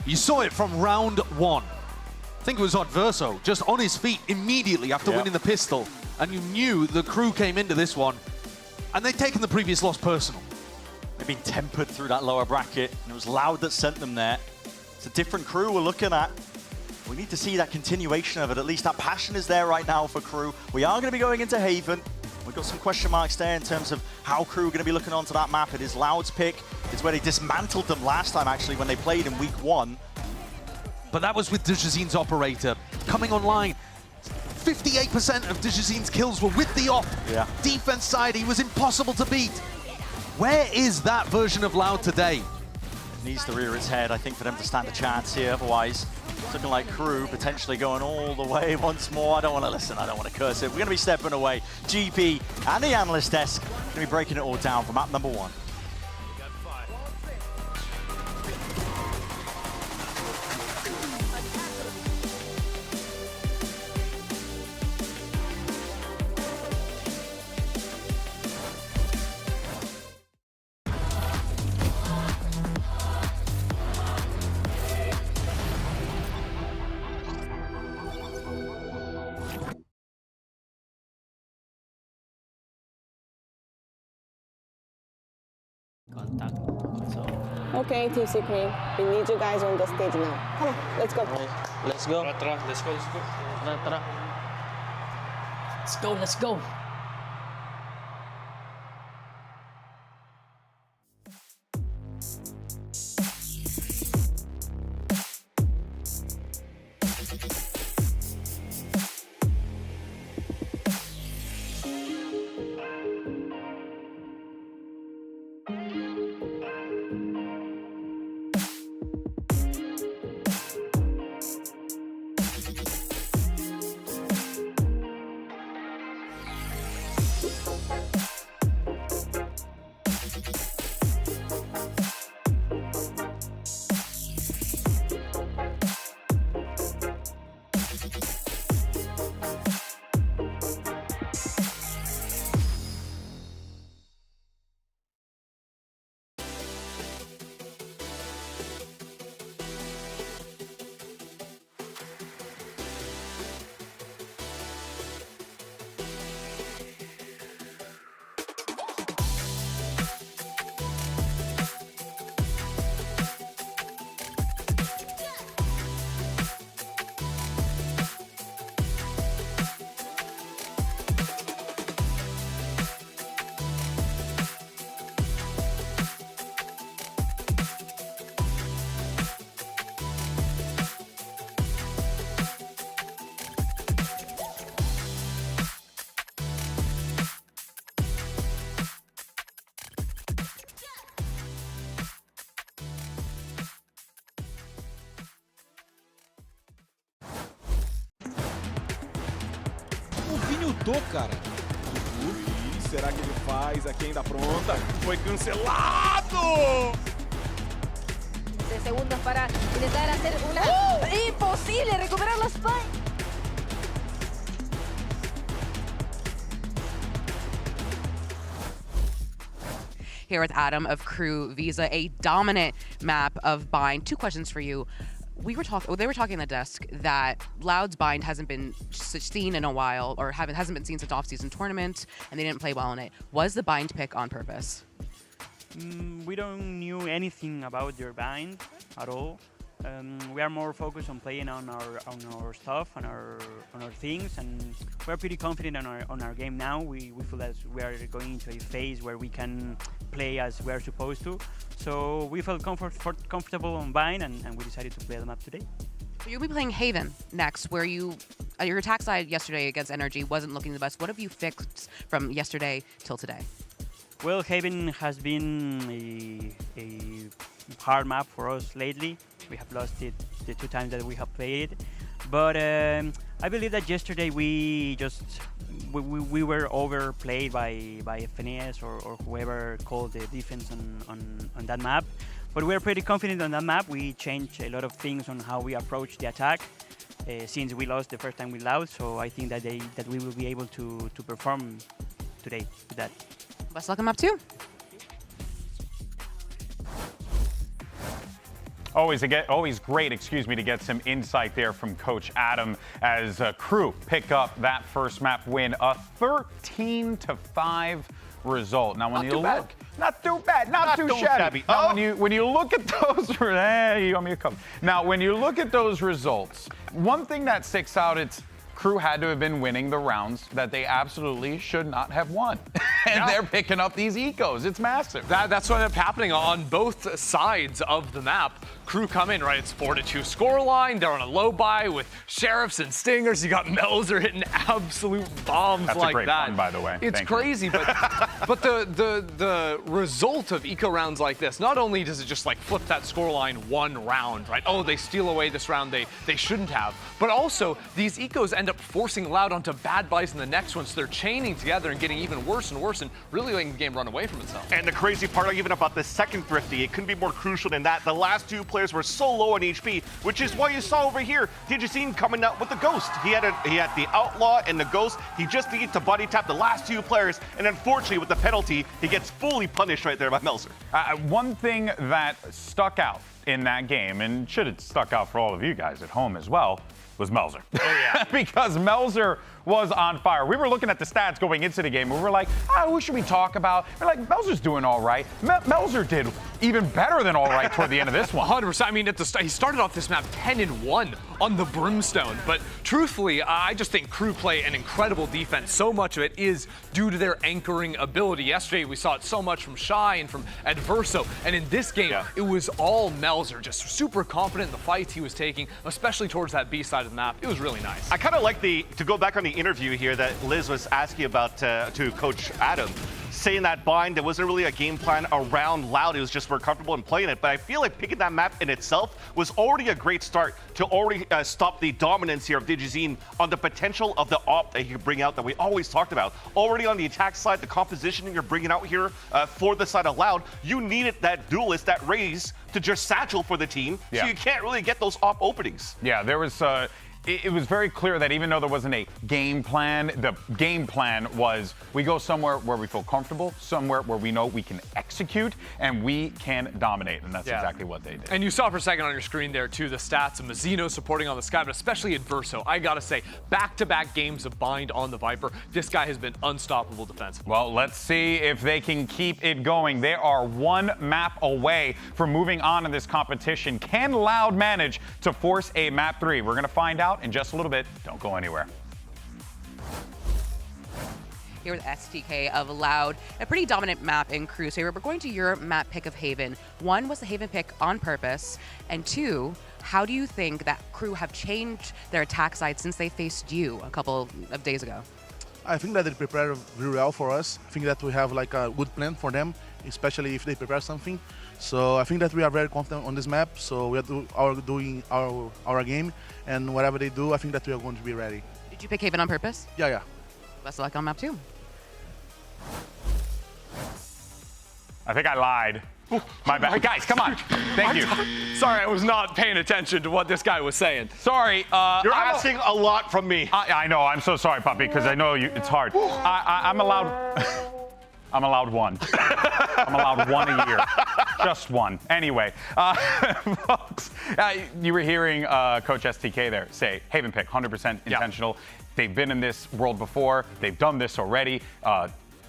You saw it from round 1. I think it was Adverso, just on his feet immediately after winning the pistol. And you knew the KRU came into this one, and they'd taken the previous loss personal. They've been tempered through that lower bracket, and it was Loud that sent them there. It's a different KRU we're looking at. We need to see that continuation of it. At least that passion is there right now for KRU. We are going to be going into Haven. We've got some question marks there in terms of how KRU are going to be looking onto that map. It is Loud's pick. It's where they dismantled them last time, actually, when they played in week 1. But that was with Dejazin's operator coming online. 58% of Dejazin's kills were with the op. Yeah. Defense side, he was impossible to beat. Where is that version of Loud today? It needs to rear its head, I think, for them to stand a chance here. Otherwise, it's looking like KRU potentially going all the way once more. I don't want to listen. I don't want to curse it. We're going to be stepping away. GP and the analyst desk going to be breaking it all down for map number 1. Okay, Team Secret, we need you guys on the stage now. Come on, let's go. Let's go. Let's go. Let's go. Let's go. Lutou, cara. Será que ele faz? Aqui ainda pronta. Foi cancelado! 15 segundos para intentar hacer una... ¡Imposible recuperar la spike! here with Adam of KRU Visa, a dominant map of Bind. 2 questions for you. They were talking on the desk that Loud's Bind hasn't been seen in a while, or hasn't been seen since off-season tournament, and they didn't play well in it. Was the Bind pick on purpose? We don't knew anything about your Bind at all. We are more focused on playing on our stuff, on our things, and we're pretty confident on our game now. We feel that we are going into a phase where we can play as we are supposed to. So we felt comfortable on Bind, and we decided to play them up today. You'll be playing Haven next, where your attack side yesterday against Energy wasn't looking the best. What have you fixed from yesterday till today? Well, Haven has been a hard map for us lately. We have lost it the 2 times that we have played it. But I believe that yesterday we were overplayed by FNES or whoever called the defense on that map. But we're pretty confident on that map. We changed a lot of things on how we approach the attack since we lost the first time with Loud. So I think that we will be able to perform today with that. Best luck on map 2. Always great, to get some insight there from Coach Adam as KRU pick up that first map win, a 13-5 result. Now, when not too bad, not too shabby. Now, when you look at those, you owe me a cup. Now, when you look at those results, one thing that sticks out, it's KRU had to have been winning the rounds that they absolutely should not have won. And they're picking up these ecos. It's massive. That's what ended up happening on both sides of the map. KRU come in, right? It's 4-2 scoreline. They're on a low buy with Sheriffs and Stingers. You got Melzer hitting absolute bombs That's like a great that. pun, by the way. It's Thank crazy, you. but the result of eco rounds like this, not only does it just like flip that scoreline 1 round, right? Oh, they steal away this round they shouldn't have. But also, these ecos end up forcing Loud onto bad buys in the next one, so they're chaining together and getting even worse and worse and really letting the game run away from itself. And the crazy part, even about the second Thrifty, it couldn't be more crucial than that. The last 2 players were so low on HP, which is why you saw over here Digicine coming out with the Ghost. He had the Outlaw and the Ghost. He just needed to body tap the last 2 players, and unfortunately with the penalty, he gets fully punished right there by Melzer. One thing that stuck out in that game, and should have stuck out for all of you guys at home as well, was Melzer. Oh, yeah. Because Melzer was on fire. We were looking at the stats going into the game, and we were like, who should we talk about? We're like, Melzer's doing all right. Melzer did even better than all right toward the end of this one. 100%. I mean, he started off this map 10-1 on the Brimstone, but truthfully, I just think KRU play an incredible defense. So much of it is due to their anchoring ability. Yesterday, we saw it so much from Shy and from Adverso, and in this game, it was all Melzer, just super confident in the fights he was taking, especially towards that B side of the map. It was really nice. I kind of like to go back on the interview here that Liz was asking about to Coach Adam, saying that Bind, there wasn't really a game plan around Loud. It was just we're comfortable in playing it. But I feel like picking that map in itself was already a great start to already stop the dominance here of Digicine on the potential of the op that you could bring out that we always talked about. Already on the attack side, the composition you're bringing out here for the side of Loud, you needed that duelist, that raise to just satchel for the team. Yeah. So you can't really get those op openings. Yeah, there was... It was very clear that even though there wasn't a game plan, the game plan was we go somewhere where we feel comfortable, somewhere where we know we can execute, and we can dominate, and that's exactly what they did. And you saw for a second on your screen there, too, the stats of Mazzino supporting on the Sky, but especially Adverso. I gotta say, back-to-back games of Bind on the Viper, this guy has been unstoppable defensively. Well, let's see if they can keep it going. They are 1 map away from moving on in this competition. Can Loud manage to force a map 3? We're gonna find out in just a little bit. Don't go anywhere. Here with STK of Loud, a pretty dominant map in KRU. So we're going to your map pick of Haven. 1, was the Haven pick on purpose? And 2, how do you think that KRU have changed their attack side since they faced you a couple of days ago? I think that they prepared very well for us. I think that we have like a good plan for them, especially if they prepare something. So I think that we are very confident on this map. So we are doing our game, and whatever they do, I think that we are going to be ready. Did you pick Haven on purpose? Yeah. Best of luck on map 2. I think I lied. My bad. Guys, come on. Thank you. Sorry, I was not paying attention to what this guy was saying. Sorry. You're asking a lot from me. I know. I'm so sorry, Puppy, because I know it's hard. I'm allowed 1. I'm allowed one a year. Just one. Anyway, folks, you were hearing Coach STK there say, Haven pick, 100% intentional. They've been in this world before. They've done this already.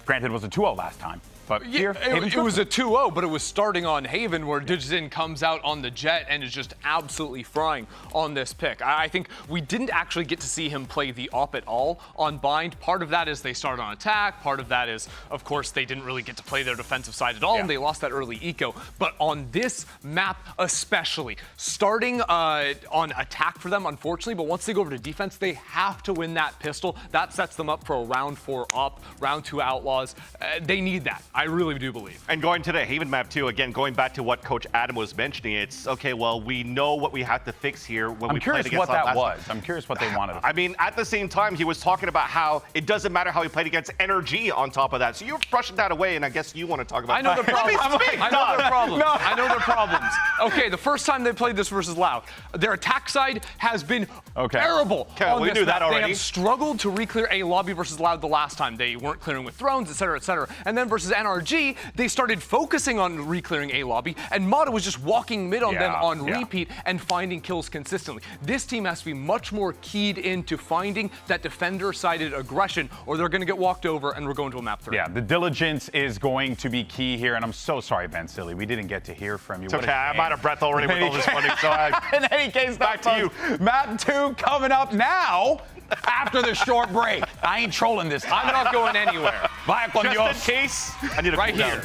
Granted, it was a 2-0 last time. But here, it was a 2-0, but it was starting on Haven where Digizin comes out on the jet and is just absolutely frying on this pick. I think we didn't actually get to see him play the op at all on Bind. Part of that is they started on attack. Part of that is, of course, they didn't really get to play their defensive side at all, and they lost that early eco. But on this map especially, starting on attack for them, unfortunately, but once they go over to defense, they have to win that pistol. That sets them up for a round 4 op, round 2 outlaws. They need that. I really do believe. And going to the Haven map too, again, going back to what Coach Adam was mentioning, it's okay, well, we know what we have to fix here when we played against I'm curious what that was. I'm curious what they wanted. I mean, at the same time, he was talking about how it doesn't matter how he played against NRG on top of that. So you're brushing that away, and I guess you want to talk about I know the problems. I know their problems. No. I know their problems. Okay, the first time they played this versus Loud, their attack side has been terrible. Okay, we knew that already. They have struggled to re-clear a lobby versus Loud the last time. They weren't clearing with thrones, et cetera, et cetera. And then versus NRG, they started focusing on re-clearing a lobby, and Mata was just walking mid on them on repeat and finding kills consistently. This team has to be much more keyed into finding that defender-sided aggression, or they're going to get walked over, and we're going to a map 3. Yeah, the diligence is going to be key here, and I'm so sorry, Ben Silly, we didn't get to hear from you. It's okay, I'm out of breath already with all this funding, so in any case, back to you. Map 2 coming up now. After the short break. I ain't trolling this time. I'm not going anywhere. Vaya con Dios. Just in case, I need a right cool down.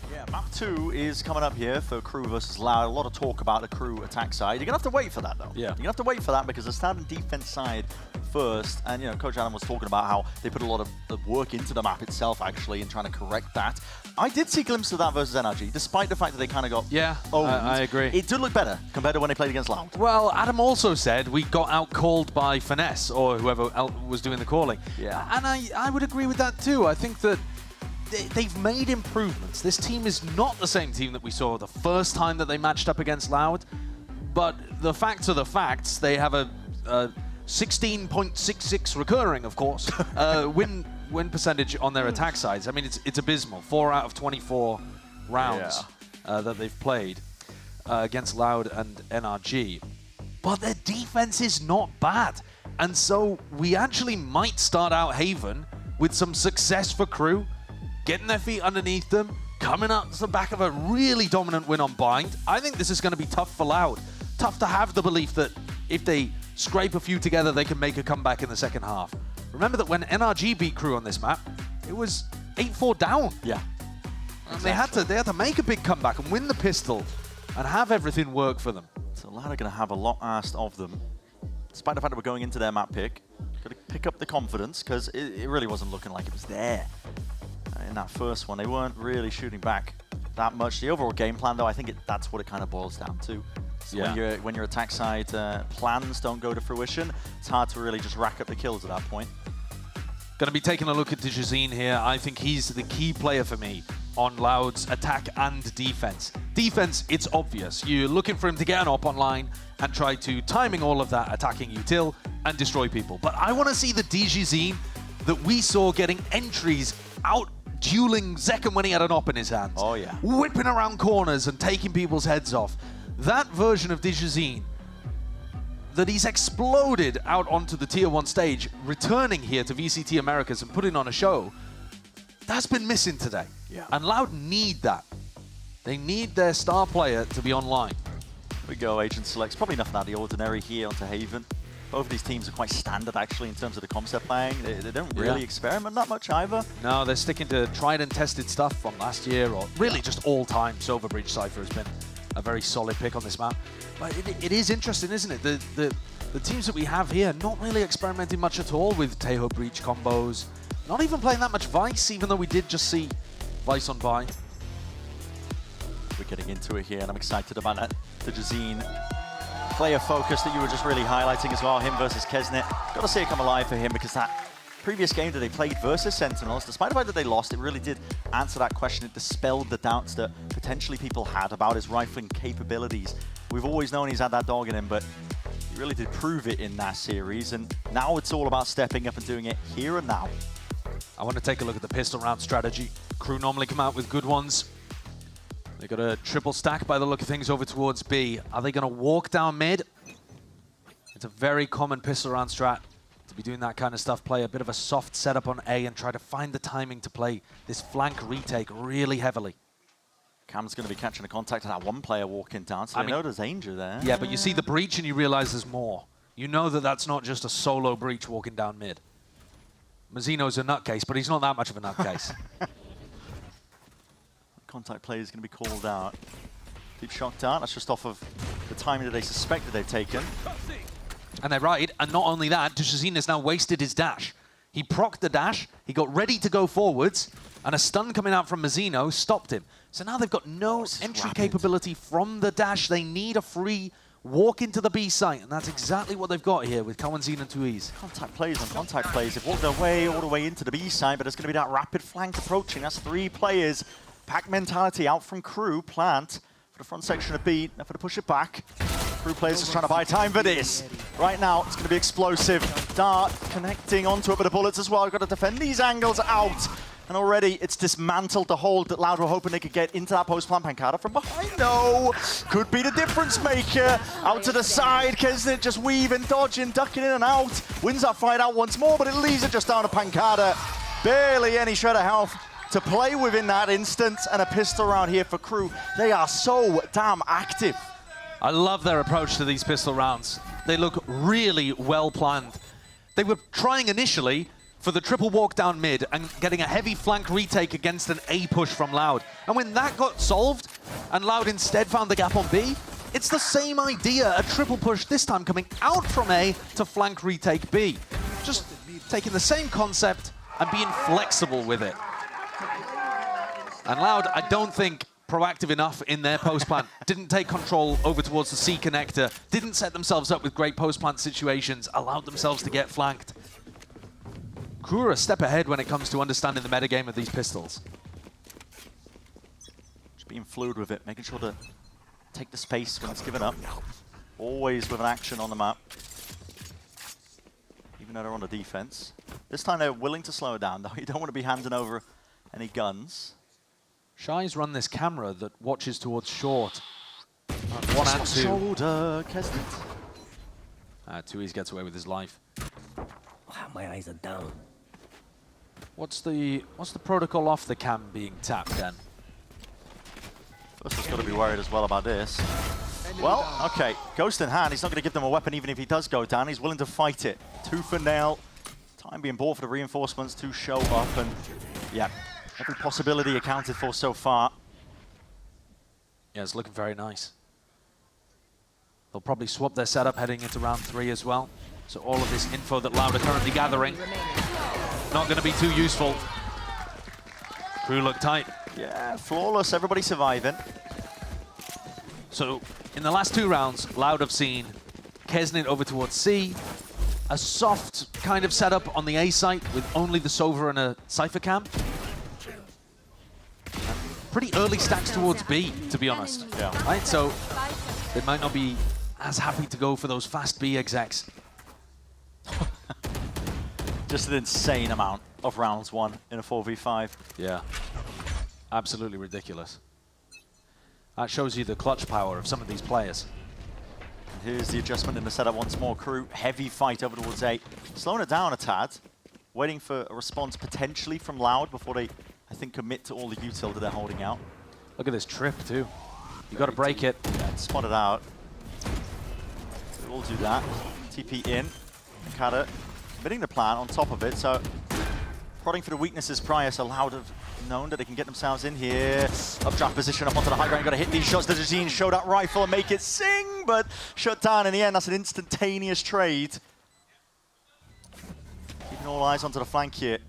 here. Map 2 is coming up here for KRU versus Loud. A lot of talk about the KRU attack side. You're going to have to wait for that, though. Yeah. You're going to have to wait for that because they're starting defense side first. And, you know, Coach Adam was talking about how they put a lot of work into the map itself, actually, and trying to correct that. I did see glimpses of that versus NRG, despite the fact that they kind of got owned. I agree. It did look better compared to when they played against Loud. Well, Adam also said we got out-called by Finesse, or whoever else was doing the calling. Yeah. And I would agree with that, too. I think that they've made improvements. This team is not the same team that we saw the first time that they matched up against Loud, but the facts are the facts. They have a 16.66 recurring, of course, win percentage on their attack sides. I mean, it's abysmal. 4 out of 24 rounds that they've played against Loud and NRG. But their defense is not bad. And so we actually might start out Haven with some success for KRU, getting their feet underneath them, coming up to the back of a really dominant win on Bind. I think this is going to be tough for Loud. Tough to have the belief that if they scrape a few together, they can make a comeback in the second half. Remember that when NRG beat KRU on this map, it was 8-4 down. Yeah. And they had to make a big comeback and win the pistol and have everything work for them. So Loud are going to have a lot asked of them, despite the fact that we're going into their map pick. Got to pick up the confidence because it really wasn't looking like it was there. In that first one, they weren't really shooting back that much. The overall game plan, though, I think that's what it kind of boils down to. So when your attack side plans don't go to fruition, it's hard to really just rack up the kills at that point. Going to be taking a look at Digizin here. I think he's the key player for me on Loud's attack and defense. Defense, it's obvious. You're looking for him to get an op online and try to timing all of that, attacking util and destroy people. But I want to see the Digizin that we saw getting entries out dueling Zekken when he had an op in his hands. Oh, yeah. Whipping around corners and taking people's heads off. That version of Digizin that he's exploded out onto the Tier 1 stage, returning here to VCT Americas and putting on a show, that's been missing today. Yeah. And Loud need that. They need their star player to be online. Here we go, Agent Selects. Probably nothing out of the ordinary here onto Haven. Both of these teams are quite standard, actually, in terms of the concept playing. They don't really experiment that much either. No, they're sticking to tried and tested stuff from last year, or really just all time. Silverbridge Cypher has been a very solid pick on this map. But it is interesting, isn't it? The teams that we have here not really experimenting much at all with Tejo Breach combos. Not even playing that much Vice, even though we did just see Vice on buy. We're getting into it here, and I'm excited about that. The Jazine player focus that you were just really highlighting as well, him versus Kesnet. Got to see it come alive for him, because that previous game that they played versus Sentinels, despite the fact that they lost, it really did answer that question. It dispelled the doubts that potentially people had about his rifling capabilities. We've always known he's had that dog in him, but he really did prove it in that series, and now it's all about stepping up and doing it here and now. I want to take a look at the pistol round strategy. Crew normally come out with good ones. They got a triple stack by the look of things over towards B. Are they going to walk down mid? It's a very common pistol round strat to be doing that kind of stuff. Play a bit of a soft setup on A and try to find the timing to play this flank retake really heavily. Cam's going to be catching a contact of that one player walking down, so I know there's danger there. Yeah, but you see the breach and you realize there's more. You know that that's not just a solo breach walking down mid. Mazzino's a nutcase, but he's not that much of a nutcase. Contact play is going to be called out. Deep shock dart, that's just off of the timing that they suspected they've taken. And they're right, and not only that, Jazine has now wasted his dash. He procced the dash, he got ready to go forwards, and a stun coming out from Mazzino stopped him. So now they've got no entry capability from the dash. They need a free walk into the B site, and that's exactly what they've got here with Kawanzin and Tuiz. Contact plays on contact plays. They've walked their way all the way into the B site, but it's going to be that rapid flank approaching. That's 3 players. Pack mentality out from Crew. Plant for the front section of B. Now for to push it back. Crew players just trying to buy time for this. Right now, it's going to be explosive. Dart connecting onto it with the bullets as well. We've got to defend these angles out. And already it's dismantled the hold that Loud were hoping they could get into that post-plant. Pancada from behind. No! Could be the difference maker. Out to the side. Kesnet just weaving, dodging, ducking in and out. Wins that fight out once more, but it leaves it just down to Pancada. Barely any shred of health to play with in that instance, and a pistol round here for Crew. They are so damn active. I love their approach to these pistol rounds. They look really well planned. They were trying initially for the triple walk down mid and getting a heavy flank retake against an A push from Loud. And when that got solved and Loud instead found the gap on B, it's the same idea, a triple push this time coming out from A to flank retake B. Just taking the same concept and being flexible with it. And Loud, I don't think proactive enough in their post-plant. Didn't take control over towards the C connector. Didn't set themselves up with great post-plant situations. Allowed themselves to get flanked. Crew are a step ahead when it comes to understanding the metagame of these pistols. Just being fluid with it, making sure to take the space when it's given up. Always with an action on the map. Even though they're on the defense. This time they're willing to slow it down, though. You don't want to be handing over any guns. Shy's run this camera that watches towards short. 1 and 2. Shoulder, Kesnet. Tuiz gets away with his life. My eyes are down. What's the protocol off the cam being tapped then? First has got to be worried as well about this. Well, okay, Ghost in hand. He's not going to give them a weapon even if he does go down. He's willing to fight it. Tooth and nail. Time being bought for the reinforcements to show up, and yeah, every possibility accounted for so far. Yeah, it's looking very nice. They'll probably swap their setup heading into round 3 as well. So all of this info that Loud are currently gathering, not going to be too useful. Crew look tight. Yeah, flawless, everybody surviving. So in the last 2 rounds, Loud have seen Kesnet over towards C, a soft kind of setup on the A site with only the Sova and a Cypher cam. Pretty early stacks towards B, to be honest. Yeah. Right, so they might not be as happy to go for those fast B execs. Just an insane amount of rounds won in a 4v5. Yeah, absolutely ridiculous. That shows you the clutch power of some of these players. And here's the adjustment in the setup once more. Crew, heavy fight over towards A. Slowing it down a tad. Waiting for a response potentially from Loud before they, I think, commit to all the util that they're holding out. Look at this trip too. You got to break it. Yeah, it's spotted out. We'll do that. TP in. Kada committing the plan on top of it, so prodding for the weaknesses prior, so Loud have known that they can get themselves in here. Updraft position up onto the high ground, got to hit these shots. The Jazine show that rifle and make it sing, but shut down in the end. That's an instantaneous trade. Keeping all eyes onto the flank here.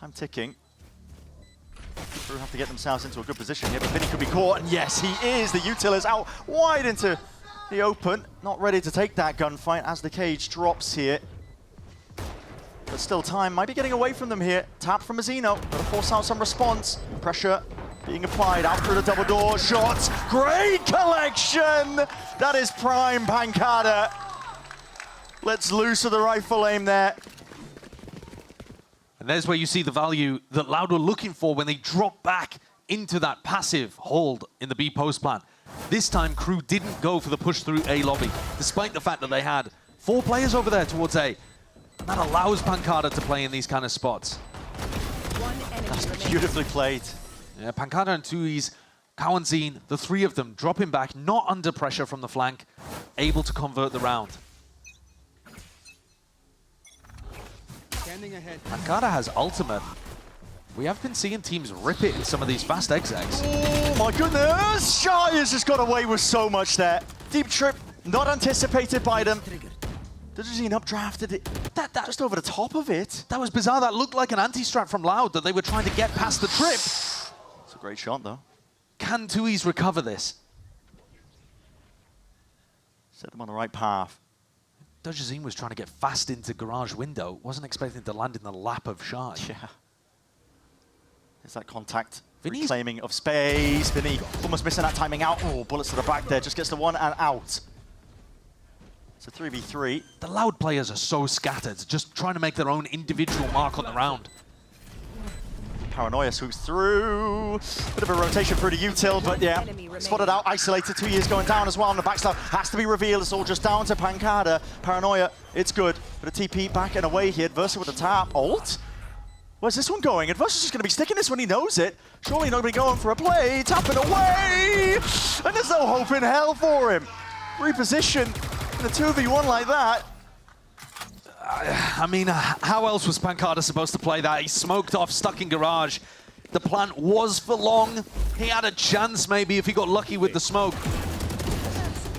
Time ticking. Crew have to get themselves into a good position here, but Vinny could be caught, and yes, he is. The util is out wide into the open, not ready to take that gunfight as the cage drops here. But still time might be getting away from them here. Tap from Azino, gotta force out some response. Pressure being applied out through the double door. Shots, great collection! That is prime Pancada. Let's loose with the rifle aim there. And there's where you see the value that Loud were looking for when they drop back into that passive hold in the B post plan. This time, Crew didn't go for the push through A lobby, despite the fact that they had 4 players over there towards A. And that allows Pancada to play in these kind of spots. That's beautifully played. Yeah, Pancada and Tui's, Kawanzine, the 3 of them dropping back, not under pressure from the flank, able to convert the round. Pancada has ultimate. We have been seeing teams rip it in some of these fast execs. Oh my goodness! Shy has just got away with so much there. Deep trip, not anticipated by them. Did you see an updrafted it? That just over the top of it. That was bizarre. That looked like an anti-strat from Loud that they were trying to get past the trip. It's a great shot though. Can Tui's recover this? Set them on the right path. Dojazine was trying to get fast into garage window. Wasn't expecting to land in the lap of Shy. Yeah. There's that contact. Reclaiming of space. Vinny almost missing that timing out. Oh, bullets to the back there. Just gets the one and out. It's a 3v3. The Loud players are so scattered, just trying to make their own individual mark on the round. Paranoia swoops through. Bit of a rotation through the util, but yeah, spotted out, isolated. 2 years going down as well. And the backstab has to be revealed. It's all just down to Pancada. Paranoia, it's good. But a TP back and away here. Adversa with the tap. Ult? Where's this one going? Adversa's just going to be sticking this when he knows it. Surely nobody going for a play. Tapping away! And there's no hope in hell for him. Reposition in a 2v1 like that. I mean, how else was Pancada supposed to play that? He smoked off, stuck in garage. The plant was for long. He had a chance maybe if he got lucky with the smoke.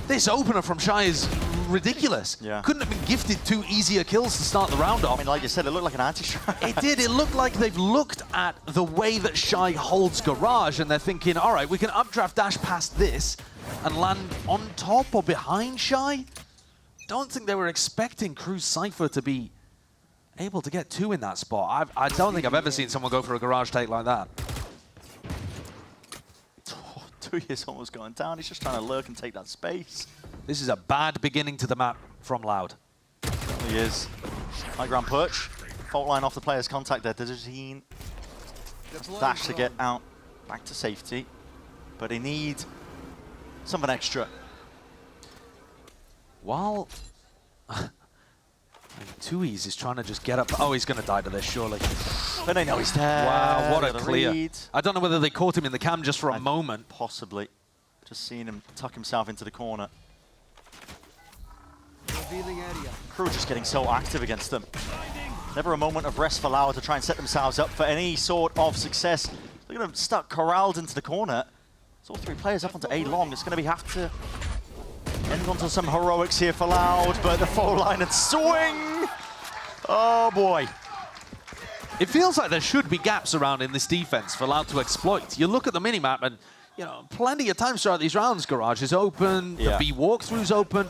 This opener from Shy is ridiculous. Yeah. Couldn't have been gifted 2 easier kills to start the round off. I mean, like you said, it looked like an anti-strat. It did. It looked like they've looked at the way that Shy holds garage and they're thinking, all right, we can updraft dash past this and land on top or behind Shy. Don't think they were expecting Cruz Cypher to be able to get 2 in that spot. I don't think I've ever seen someone go for a garage take like that. 2 years almost going down. He's just trying to lurk and take that space. This is a bad beginning to the map from Loud. He is. High ground perch. Fault line off the player's contact there. Dejazine dash to get out back to safety. But they need something extra. While Tui's is trying to just get up. Oh, he's going to die to this, surely. But they know he's there. Wow, what a The clear. read. I don't know whether they caught him in the cam just for a moment. Possibly. Just seeing him tuck himself into the corner. Crew just getting so active against them. Never a moment of rest for Loud to try and set themselves up for any sort of success. Look at them stuck, corralled into the corner. It's all 3 players up onto A long. It's going to be have to end onto some heroics here for Loud, but the full line and swing! Oh boy. It feels like there should be gaps around in this defense for Loud to exploit. You look at the minimap and, you know, plenty of times throughout these rounds, garage is open, the B walkthrough's open,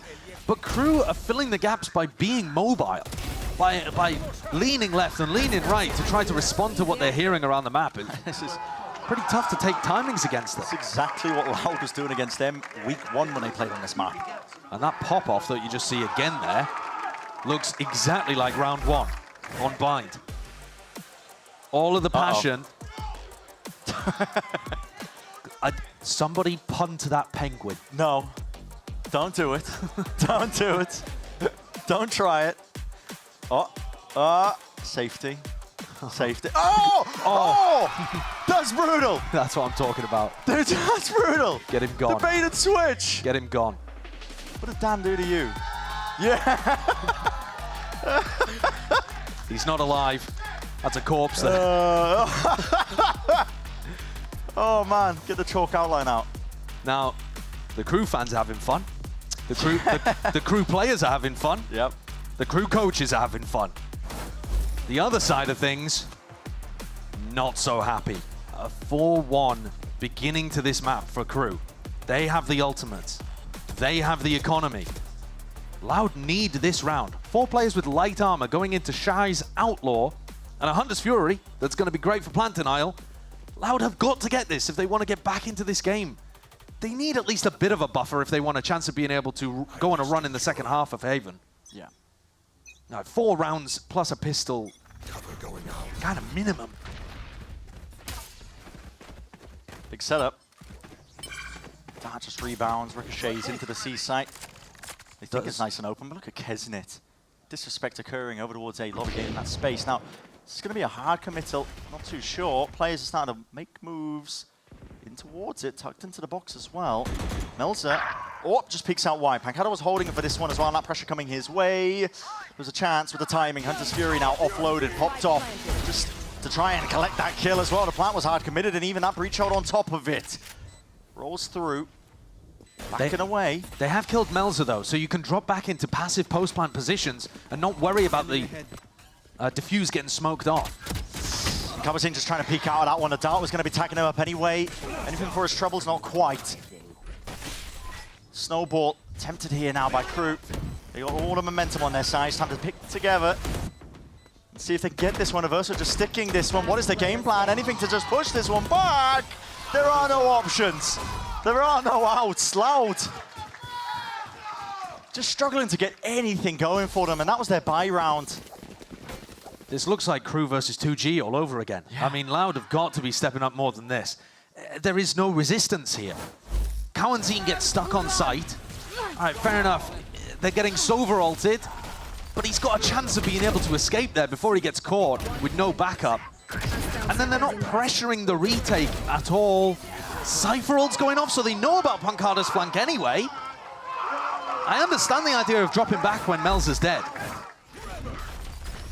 but Crew are filling the gaps by being mobile, by leaning left and leaning right to try to respond to what they're hearing around the map. This is pretty tough to take timings against them. That's exactly what Loud was doing against them week 1 when they played on this map. And that pop-off that you just see again there looks exactly like round 1 on Bind. All of the passion. Somebody punt that penguin. No, don't do it. Don't do it. Don't try it. Safety. Safety. Oh! That's brutal. That's what I'm talking about. Dude, that's brutal. Get him gone. The bait and switch. Get him gone. What did Dan do to you? Yeah. He's not alive. That's a corpse there. Oh man, get the chalk outline out. Now, the crew fans are having fun. The crew, the crew players are having fun. Yep. The crew coaches are having fun. The other side of things, not so happy. A 4-1 beginning to this map for crew. They have the ultimates. They have the economy. Loud need this round. 4 players with light armor going into Shy's Outlaw and a Hunter's Fury that's going to be great for Plant Denial. Loud have got to get this if they want to get back into this game. They need at least a bit of a buffer if they want a chance of being able to go on a run in the second half of Haven. Yeah. Now, 4 rounds plus a pistol, kind of minimum. Big setup. That just rebounds, ricochets into the C site. They think it's nice and open, but look at Kesnet. Disrespect occurring over towards A lobby game in that space. Now, this is going to be a hard committal, not too sure. Players are starting to make moves in towards it, tucked into the box as well. Melzer, just peeks out wide. Pancado was holding it for this one as well, and that pressure coming his way. There's a chance with the timing. Hunter's Fury now offloaded, popped off, just to try and collect that kill as well. The plant was hard committed, and even that breach hold on top of it. Rolls through. Back and away. They have killed Melzer though, so you can drop back into passive post-plant positions and not worry about the diffuse getting smoked off. Kabasin just trying to peek out of that one. The dart was going to be tagging him up anyway. Anything for his troubles? Not quite. Snowball tempted here now by crew. They got all the momentum on their side. It's time to pick together and see if they can get this one. Averso just sticking this one. What is the game plan? Anything to just push this one back? There are no options. There are no outs. Loud just struggling to get anything going for them, and that was their buy round. This looks like crew versus 2G all over again. Yeah. I mean, Loud have got to be stepping up more than this. There is no resistance here. Cowanzine gets stuck on site. All right, fair enough. They're getting Sover ulted, but he's got a chance of being able to escape there before he gets caught with no backup. And then they're not pressuring the retake at all. Cypher ult's going off, so they know about Pancarda's flank anyway. I understand the idea of dropping back when Melzer's dead,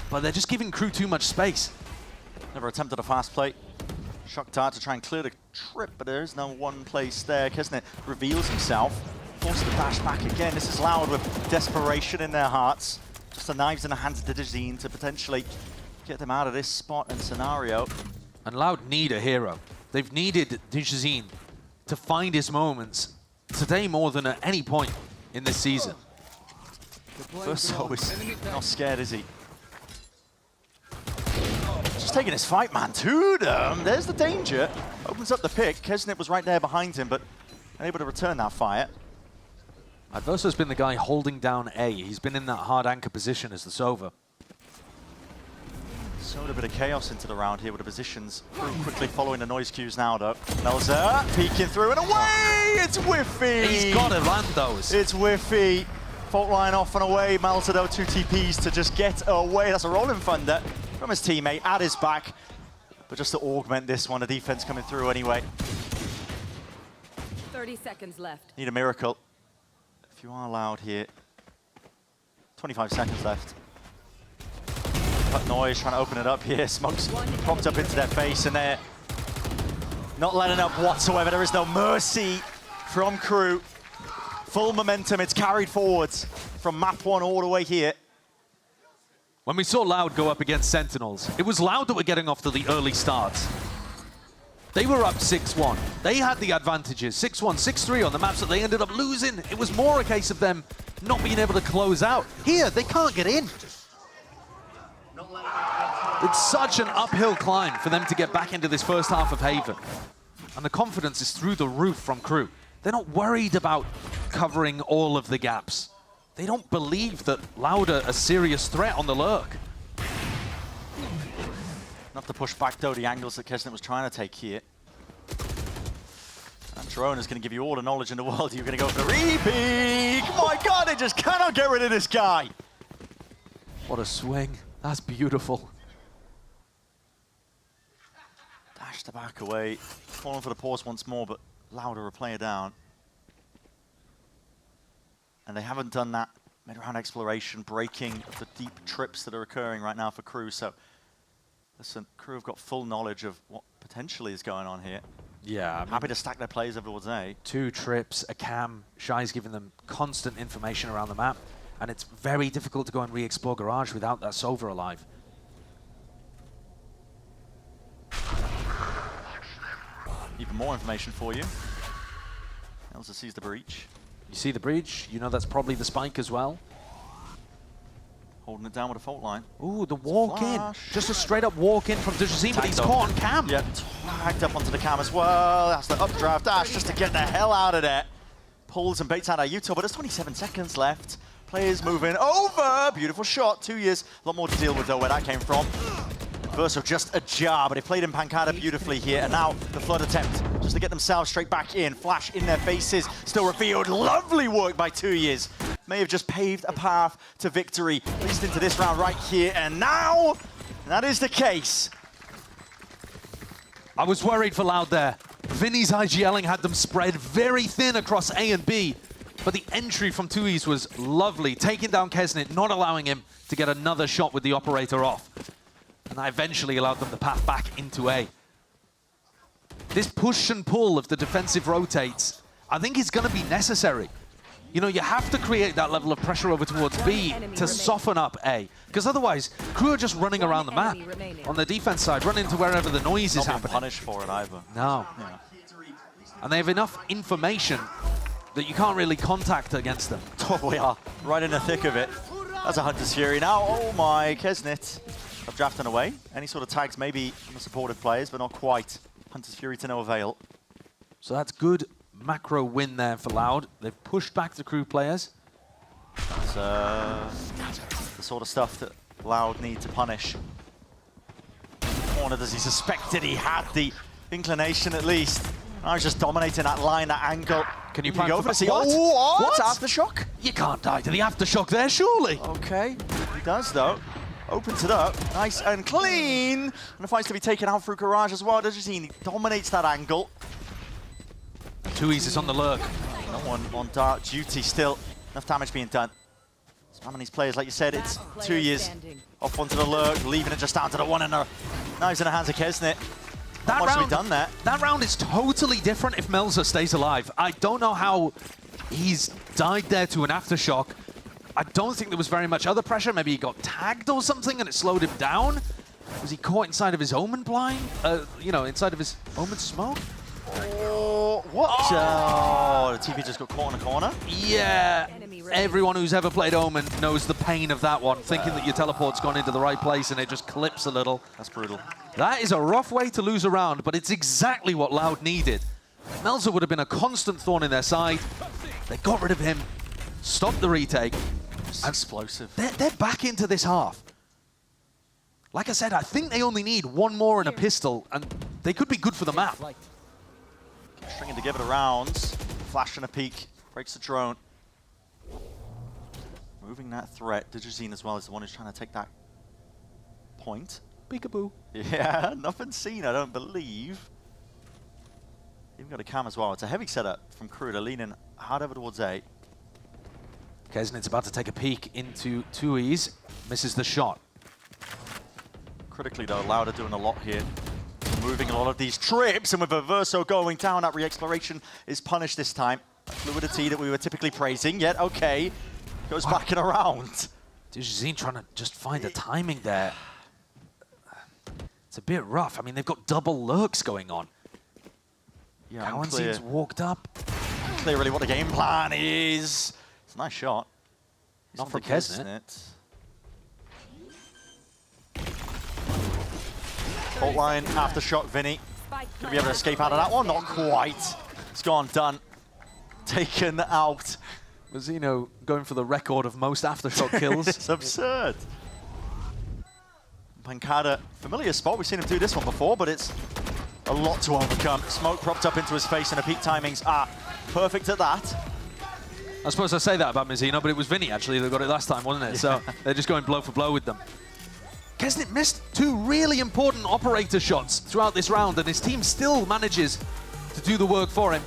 but they're just giving crew too much space. Never attempted a fast play. Shock dart to try and clear the trip, but there is no one place there. Kesnet reveals himself, forced to dash back again. This is Loud with desperation in their hearts. Just the knives in the hands of Digizine to potentially get them out of this spot and scenario. And Loud need a hero. They've needed Digizine to find his moments today more than at any point in this season. Verso is not scared, is he? Just taking his fight man to them. There's the danger. Opens up the pick. Kesnet was right there behind him, but unable to return that fire. Adverso's been the guy holding down A. He's been in that hard anchor position as the Sova. Sowed a bit of chaos into the round here with the positions. Quickly following the noise cues now, though. Melzer peeking through and away! It's whiffy! He's got to land those. It's whiffy. Fault line off and away. Melzer, though, 2 TPs to just get away. That's a rolling thunder from his teammate at his back. But just to augment this one, the defense coming through anyway. 30 seconds left. Need a miracle. If you are Loud here. 25 seconds left. Cut noise, trying to open it up here. Smokes propped up into their face, and they're not letting up whatsoever. There is no mercy from crew. Full momentum, it's carried forwards from map 1 all the way here. When we saw Loud go up against Sentinels, it was Loud that were getting off to the early starts. They were up 6-1. They had the advantages, 6-1, 6-3 on the maps that they ended up losing. It was more a case of them not being able to close out. Here, they can't get in. It's such an uphill climb for them to get back into this first half of Haven. And the confidence is through the roof from crew. They're not worried about covering all of the gaps. They don't believe that Loud are a serious threat on the lurk. Enough to push back, though, the angles that Kesnet was trying to take here. And Jerome is going to give you all the knowledge in the world. You're going to go for the re-peek. My God, they just cannot get rid of this guy. What a swing. That's beautiful. Dash the back away. Falling for the pause once more, but Louder a player down. And they haven't done that mid-round exploration, breaking the deep trips that are occurring right now for crew. So Listen, Crew have got full knowledge of what potentially is going on here. Yeah, I'm happy to stack their plays over towards A. 2 trips, a cam. Shy's giving them constant information around the map, and it's very difficult to go and re-explore Garage without that Sova alive. Even more information for you. Elsa sees the breach. You see the breach, you know that's probably the spike as well. Holding it down with a fault line. Ooh, the walk in. Just a straight up walk in from Dejazine, but he's caught on cam. Yeah, tagged up onto the cam as well. That's the updraft dash just to get the hell out of there. Pulls and baits out Ayuto, but there's 27 seconds left. Players moving over. Beautiful shot. 2 years. A lot more to deal with though where that came from. Verso just ajar, but they played in Pancada beautifully here. And now the flood attempt just to get themselves straight back in. Flash in their faces. Still revealed. Lovely work by 2 years. May have just paved a path to victory, at least into this round right here. And now, that is the case. I was worried for Loud there. Vinny's IGLing had them spread very thin across A and B, but the entry from 2E's was lovely, taking down Kesnit, not allowing him to get another shot with the operator off. And that eventually allowed them the path back into A. This push and pull of the defensive rotates, I think is going to be necessary. You know, you have to create that level of pressure over towards B to soften up A, because otherwise, Crew are just running around the map on the defense side, running to wherever the noise is happening. Not being punished for it either. No. Yeah. And they have enough information that you can't really contact against them. Oh, we are right in the thick of it. That's a Hunter's Fury now. Oh my, Kesnit drafting away. Any sort of tags maybe from the supportive players, but not quite. Hunter's Fury to no avail. So that's good macro win there for Loud. They've pushed back the Crew players. That's the sort of stuff that Loud need to punish. Corner, does he suspected he had the inclination at least? I was just dominating that line, that angle. Can you go for the what? What? Aftershock? You can't die to the aftershock there, surely. Okay, he does though. Opens it up, nice and clean. And the fight's to be taken out through Garage as well. He dominates that angle. 2E's is on the lurk. No one on dark duty still. Enough damage being done. Spamming these players, like you said, it's 2 years off onto the lurk, leaving it just down to the one, and now he's in the hands of Kesnit. Not much to be done there. That round is totally different if Melzer stays alive. I don't know how he's died there to an aftershock. I don't think there was very much other pressure. Maybe he got tagged or something and it slowed him down. Was he caught inside of his Omen blind? You know, inside of his Omen smoke? Oh, what? Oh, the TV just got caught in a corner. Yeah, everyone who's ever played Omen knows the pain of that one, thinking that your teleport's gone into the right place and it just clips a little. That's brutal. That is a rough way to lose a round, but it's exactly what Loud needed. Melzer would have been a constant thorn in their side. They got rid of him, stopped the retake. Explosive. They're back into this half. Like I said, I think they only need one more and a pistol, and they could be good for the map. Stringing together the rounds. Flash and a peek. Breaks the drone. Moving that threat. Dejazine as well is the one who's trying to take that point. Peekaboo. Yeah, nothing seen, I don't believe. Even got a cam as well. It's a heavy setup from Crew to lean in hard over towards A. Kesnit's about to take a peek into 2E's. Misses the shot. Critically though, Loud are doing a lot here. Moving a lot of these trips, and with a Verso going down, that re-exploration is punished this time. Fluidity that we were typically praising, yet okay. Goes back and around. Dejazine trying to just find the timing there. It's a bit rough. I mean, they've got double lurks going on. Yeah, Cowan seems walked up. Clear really what the game plan is. It's a nice shot. Not from Kesnit. Fault line, aftershock, Vinny. Gonna be able to escape out of that one? Not quite. It's gone, done. Taken out. Mazzino going for the record of most aftershock kills. It's absurd. Pancada, familiar spot. We've seen him do this one before, but it's a lot to overcome. Smoke propped up into his face, and the peak timings are perfect at that. I suppose I say that about Mazzino, but it was Vinny actually that got it last time, wasn't it? So they're just going blow for blow with them. Kesnit missed 2 really important operator shots throughout this round, and his team still manages to do the work for him.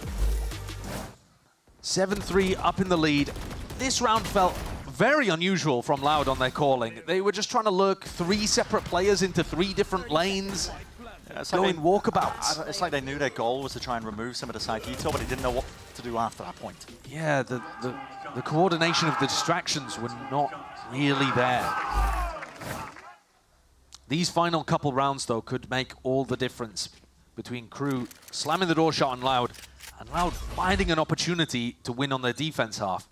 7-3 up in the lead. This round felt very unusual from Loud on their calling. They were just trying to lurk 3 separate players into 3 different lanes, going walkabouts. It's like they knew their goal was to try and remove some of the side detail, but they didn't know what to do after that point. Yeah, the coordination of the distractions were not really there. These final couple rounds, though, could make all the difference between KRU slamming the door shot on Loud and Loud finding an opportunity to win on their defense half.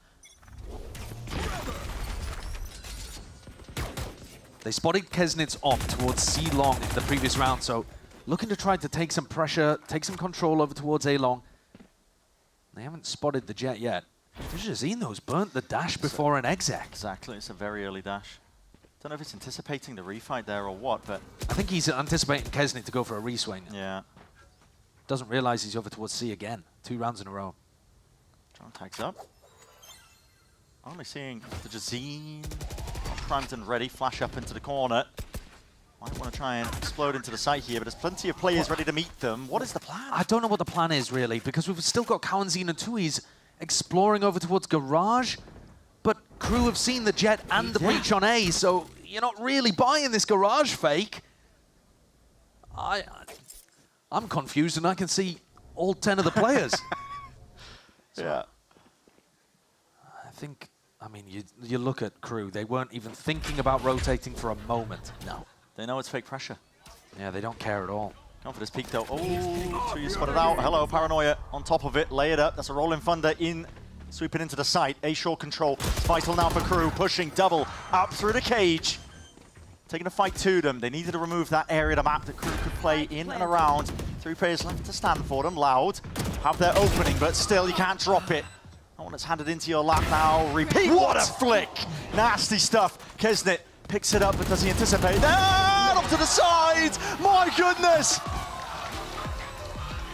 They spotted Kesnit's op towards C long in the previous round, so looking to try to take some pressure, take some control over towards A long. They haven't spotted the Jet yet. Jazino's burnt the dash before an exec. Exactly, it's a very early dash. Don't know if it's anticipating the refight there or what, but... I think he's anticipating Kesnit to go for a reswing. Yeah. Doesn't realize he's over towards C again. 2 rounds in a row. John tags up. Only seeing the Jazine, primed and ready, flash up into the corner. Might want to try and explode into the site here, but there's plenty of players ready to meet them. What is the plan? I don't know what the plan is, really, because we've still got Kawanzine and Tui's exploring over towards Garage, but KRU have seen the Jet and the breach on A, so you're not really buying this Garage fake. I'm confused, and I can see all 10 of the players. Yeah. I think, I mean, you look at KRU, they weren't even thinking about rotating for a moment. No. They know it's fake pressure. Yeah, they don't care at all. Going for this peak though. Oh, Tuya spotted out. Hello, Paranoia on top of it. Lay it up. That's a rolling thunder in, sweeping into the site. A short control. It's vital now for KRU. Pushing double up through the cage. Taking a fight to them. They needed to remove that area of the map that KRU could play in and around. 3 players left to stand for them. Loud have their opening, but still you can't drop it. That one that's handed into your lap now. Repeat. What a flick! Nasty stuff. Kesnit picks it up, but does he anticipate? Off to the side! My goodness!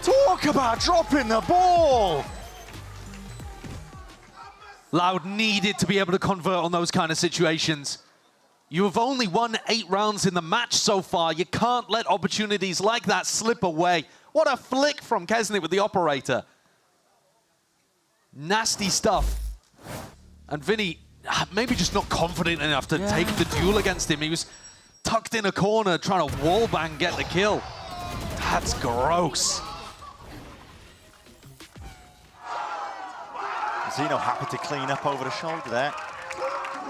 Talk about dropping the ball! Loud needed to be able to convert on those kind of situations. You have only won 8 rounds in the match so far. You can't let opportunities like that slip away. What a flick from Kesnit with the operator. Nasty stuff. And Vinny, maybe just not confident enough to take the duel against him. He was tucked in a corner trying to wallbang get the kill. That's gross. Zeno happy to clean up over the shoulder there.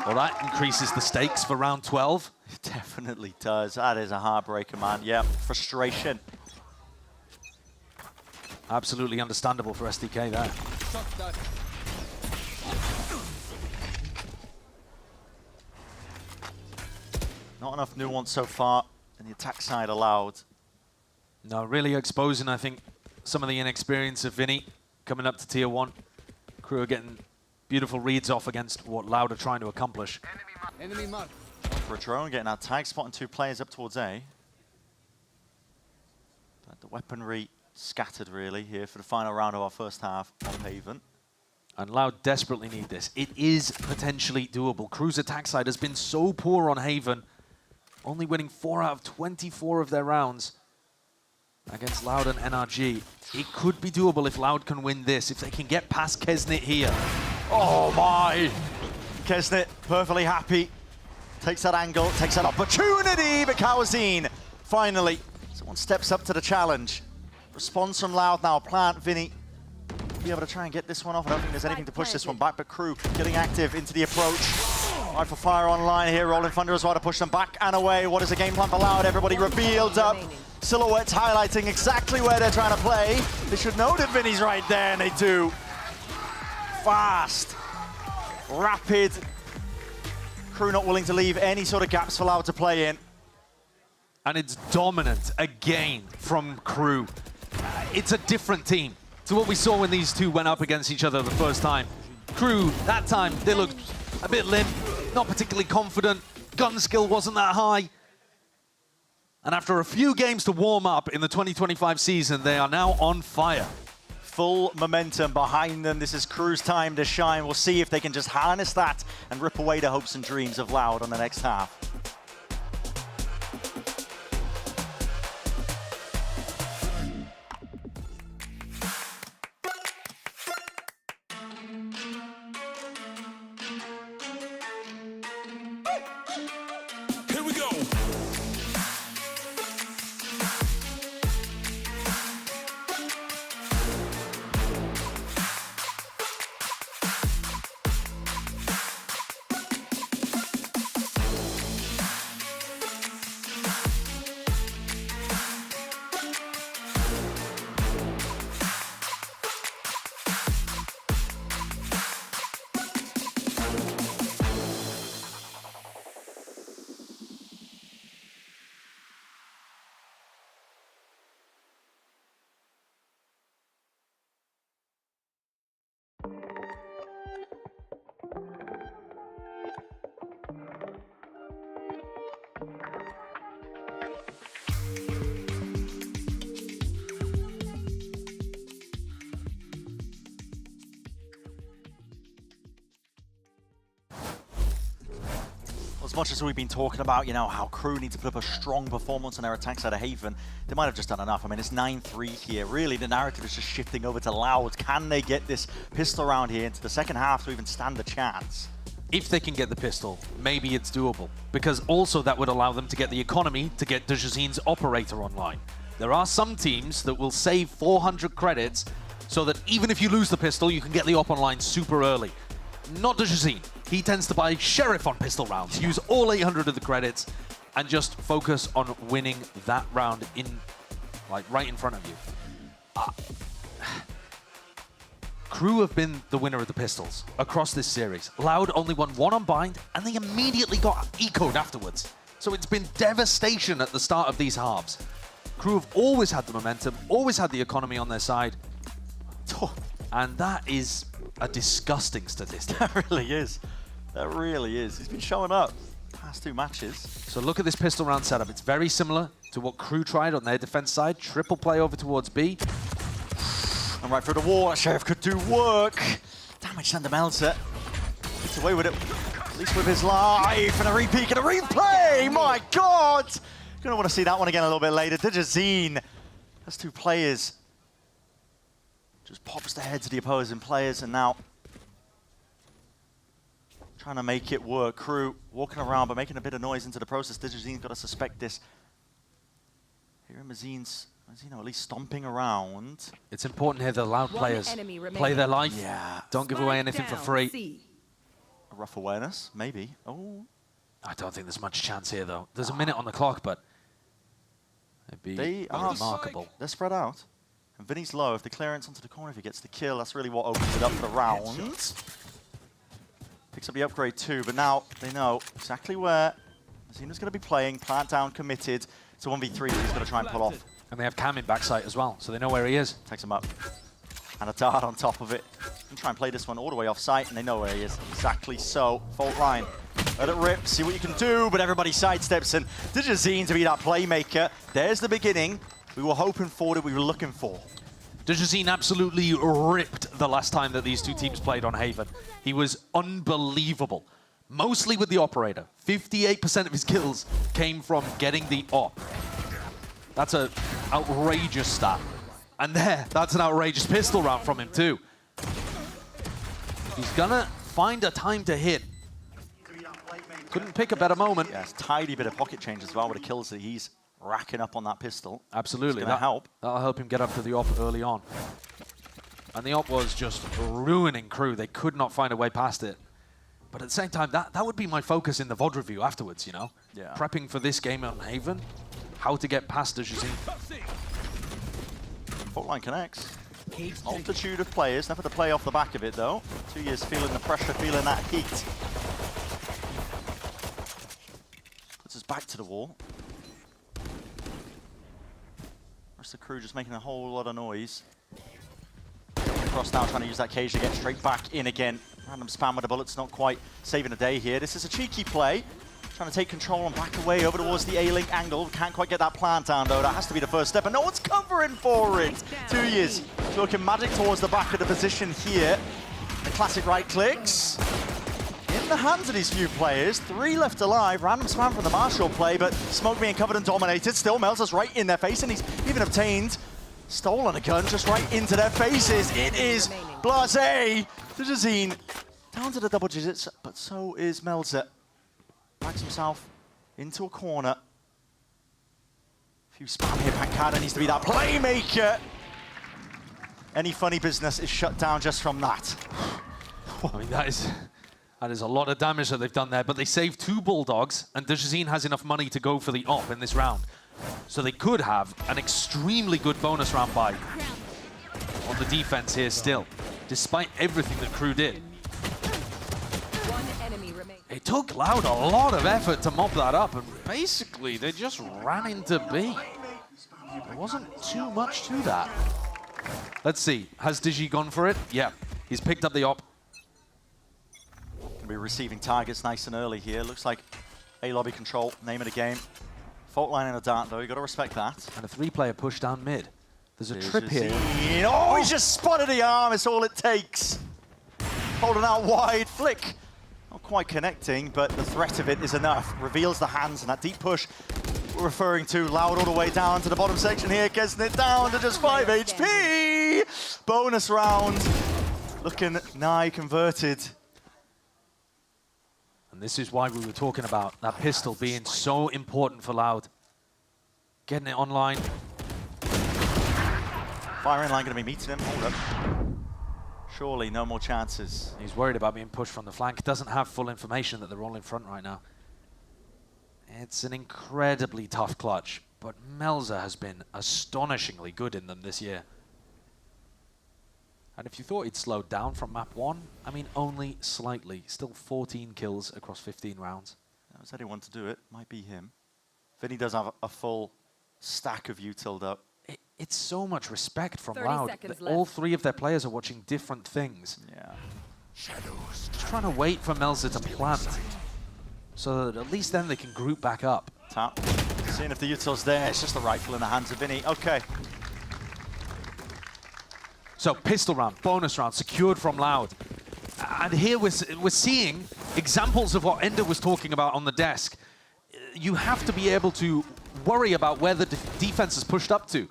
Well, that increases the stakes for round 12. It definitely does. That is a heartbreaker, man. Yeah, frustration. Absolutely understandable for SDK there. Not enough nuance so far in the attack side allowed. No, really exposing, I think, some of the inexperience of Vinny coming up to tier 1. KRU are getting beautiful reads off against what Loud are trying to accomplish. Enemy mark. For a drone, getting that tag, spotting 2 players up towards A. But the weaponry scattered really here for the final round of our first half on Haven. And Loud desperately need this. It is potentially doable. KRU's attack side has been so poor on Haven, only winning 4 out of 24 of their rounds against Loud and NRG. It could be doable if Loud can win this, if they can get past Kesnit here. Oh my! Kesnit perfectly happy. Takes that angle, takes that opportunity, but Kawazine finally, someone steps up to the challenge. Response from Loud now. Plant, Vinny, be able to try and get this one off. I don't think there's anything to push this one back, but KRU getting active into the approach. Right for fire online here, Rolling Thunder as well to push them back and away. What is the game plan for Loud? Everybody revealed up. Silhouettes highlighting exactly where they're trying to play. They should know that Vinny's right there, and they do. Fast, rapid. KRU not willing to leave any sort of gaps for Loud to play in. And it's dominant again from KRU. It's a different team to what we saw when these two went up against each other the first time. KRU, that time, they looked a bit limp, not particularly confident. Gun skill wasn't that high. And after a few games to warm up in the 2025 season, they are now on fire. Full momentum behind them. This is KRU's time to shine. We'll see if they can just harness that and rip away the hopes and dreams of Loud on the next half. as much as we've been talking about, you know, how KRU need to put up a strong performance on their attack side of Haven, they might have just done enough. I mean, it's 9-3 here. Really, the narrative is just shifting over to Loud. Can they get this pistol round here into the second half to even stand a chance? If they can get the pistol, maybe it's doable. Because also that would allow them to get the economy to get Dejazin's operator online. There are some teams that will save 400 credits so that even if you lose the pistol, you can get the op online super early. Not Dejazin. He tends to buy Sheriff on pistol rounds, use all 800 of the credits, and just focus on winning that round in, like, right in front of you. KRU have been the winner of the pistols across this series. Loud only won one on Bind, and they immediately got ecoed afterwards. So it's been devastation at the start of these halves. KRU have always had the momentum, always had the economy on their side. And that is a disgusting statistic. That really is. That really is. He's been showing up past 2 matches. So look at this pistol round setup. It's very similar to what KRU tried on their defense side. Triple play over towards B. And right through the wall, that Sheriff could do work. Damage under Melzer. Gets away with it, at least with his life. And a repeat and a replay! My God! Gonna want to see that one again a little bit later. Dejazin, that's 2 players. Just pops the heads of the opposing players, and now trying to make it work. KRU walking around, but making a bit of noise into the process. Dejazin's got to suspect this. Here Mazin's at least stomping around. It's important here the Loud players play their life. Yeah. Don't give away anything for free. A rough awareness, maybe. Oh. I don't think there's much chance here, though. There's a minute on the clock, but it'd be remarkable. They're spread out. And Vinny's low. If the clearance onto the corner, if he gets the kill, that's really what opens it up for the round. Picks up the upgrade too, but now they know exactly where Mazina's going to be playing. Plant down, committed. It's a 1v3 he's going to try and pull off. And they have Cam in backside as well, so they know where he is. Takes him up. And a dart on top of it. And try and play this one all the way off site, and they know where he is. Exactly so. Fault line. Let it rip, see what you can do, but everybody sidesteps, and Dejazin to be that playmaker. There's the beginning. We were hoping for, that we were looking for. Dejazin absolutely ripped the last time that these 2 teams played on Haven. He was unbelievable. Mostly with the operator. 58% of his kills came from getting the op. That's an outrageous stat. And that's an outrageous pistol round from him too. He's gonna find a time to hit. Couldn't pick a better moment. Yes, tidy bit of pocket change as well with the kills that he's racking up on that pistol. Absolutely. That'll help. That'll help him get up to the op early on. And the op was just ruining KRU. They could not find a way past it. But at the same time, that would be my focus in the VOD review afterwards, you know? Yeah. Prepping for this game on Haven, how to get past Dejazin. Fault line connects. Multitude of players. Never to play off the back of it, though. 2 years feeling the pressure, feeling that heat. Puts us back to the wall. Rest of the KRU just making a whole lot of noise. Cross now, trying to use that cage to get straight back in again. Random spam with the bullets, not quite saving the day here. This is a cheeky play. Trying to take control and back away over towards the A-Link angle. Can't quite get that plant down, though. That has to be the first step, and no one's covering for it. 2 years. Looking magic towards the back of the position here. The classic right clicks. In the hands of these few players. 3 left alive. Random spam from the Marshall play, but Smoke being covered and dominated. Still Melzer's right in their face, and he's even obtained stolen a gun just right into their faces. It is blasé. Dejazin down to the double digits, but so is Melzer. Backs himself into a corner. A few spam here. Pancada needs to be that playmaker. Any funny business is shut down just from that. I mean, that is a lot of damage that they've done there, but they saved 2 Bulldogs, and Dejazin has enough money to go for the op in this round. So they could have an extremely good bonus round buy on the defense here still, despite everything that KRU did. It took Loud a lot of effort to mop that up, and basically they just ran into B. There wasn't too much to that. Let's see, has Digi gone for it? Yeah, he's picked up the op. Gonna be receiving targets nice and early here. Looks like A-lobby control, name of the game. Fault line in a dart, though. You got to respect that. And a 3-player push down mid. There's a trip here. Oh, he's just spotted the arm. It's all it takes. Holding out wide. Flick. Not quite connecting, but the threat of it is enough. Reveals the hands, and that deep push we're referring to. Loud all the way down to the bottom section here, getting it down to just 5 HP. Bonus round, looking nigh converted. And this is why we were talking about that pistol being so important for Loud. Getting it online. Firing line going to be meeting him. Hold up. Surely no more chances. He's worried about being pushed from the flank. Doesn't have full information that they're all in front right now. It's an incredibly tough clutch, but Melza has been astonishingly good in them this year. And if you thought he'd slowed down from map 1, I mean, only slightly. Still 14 kills across 15 rounds. If there's anyone to do it, might be him. Vinny does have a full stack of util'd up. It's so much respect from 30 Loud. seconds All left. 3 of their players are watching different things. Yeah. Shadows. Just trying to wait for Melza to plant, so that at least then they can group back up. Tap. Seeing if the util's there. It's just the rifle in the hands of Vinny. Okay. So pistol round, bonus round, secured from Loud. And here we're seeing examples of what Ender was talking about on the desk. You have to be able to worry about where the defense is pushed up to.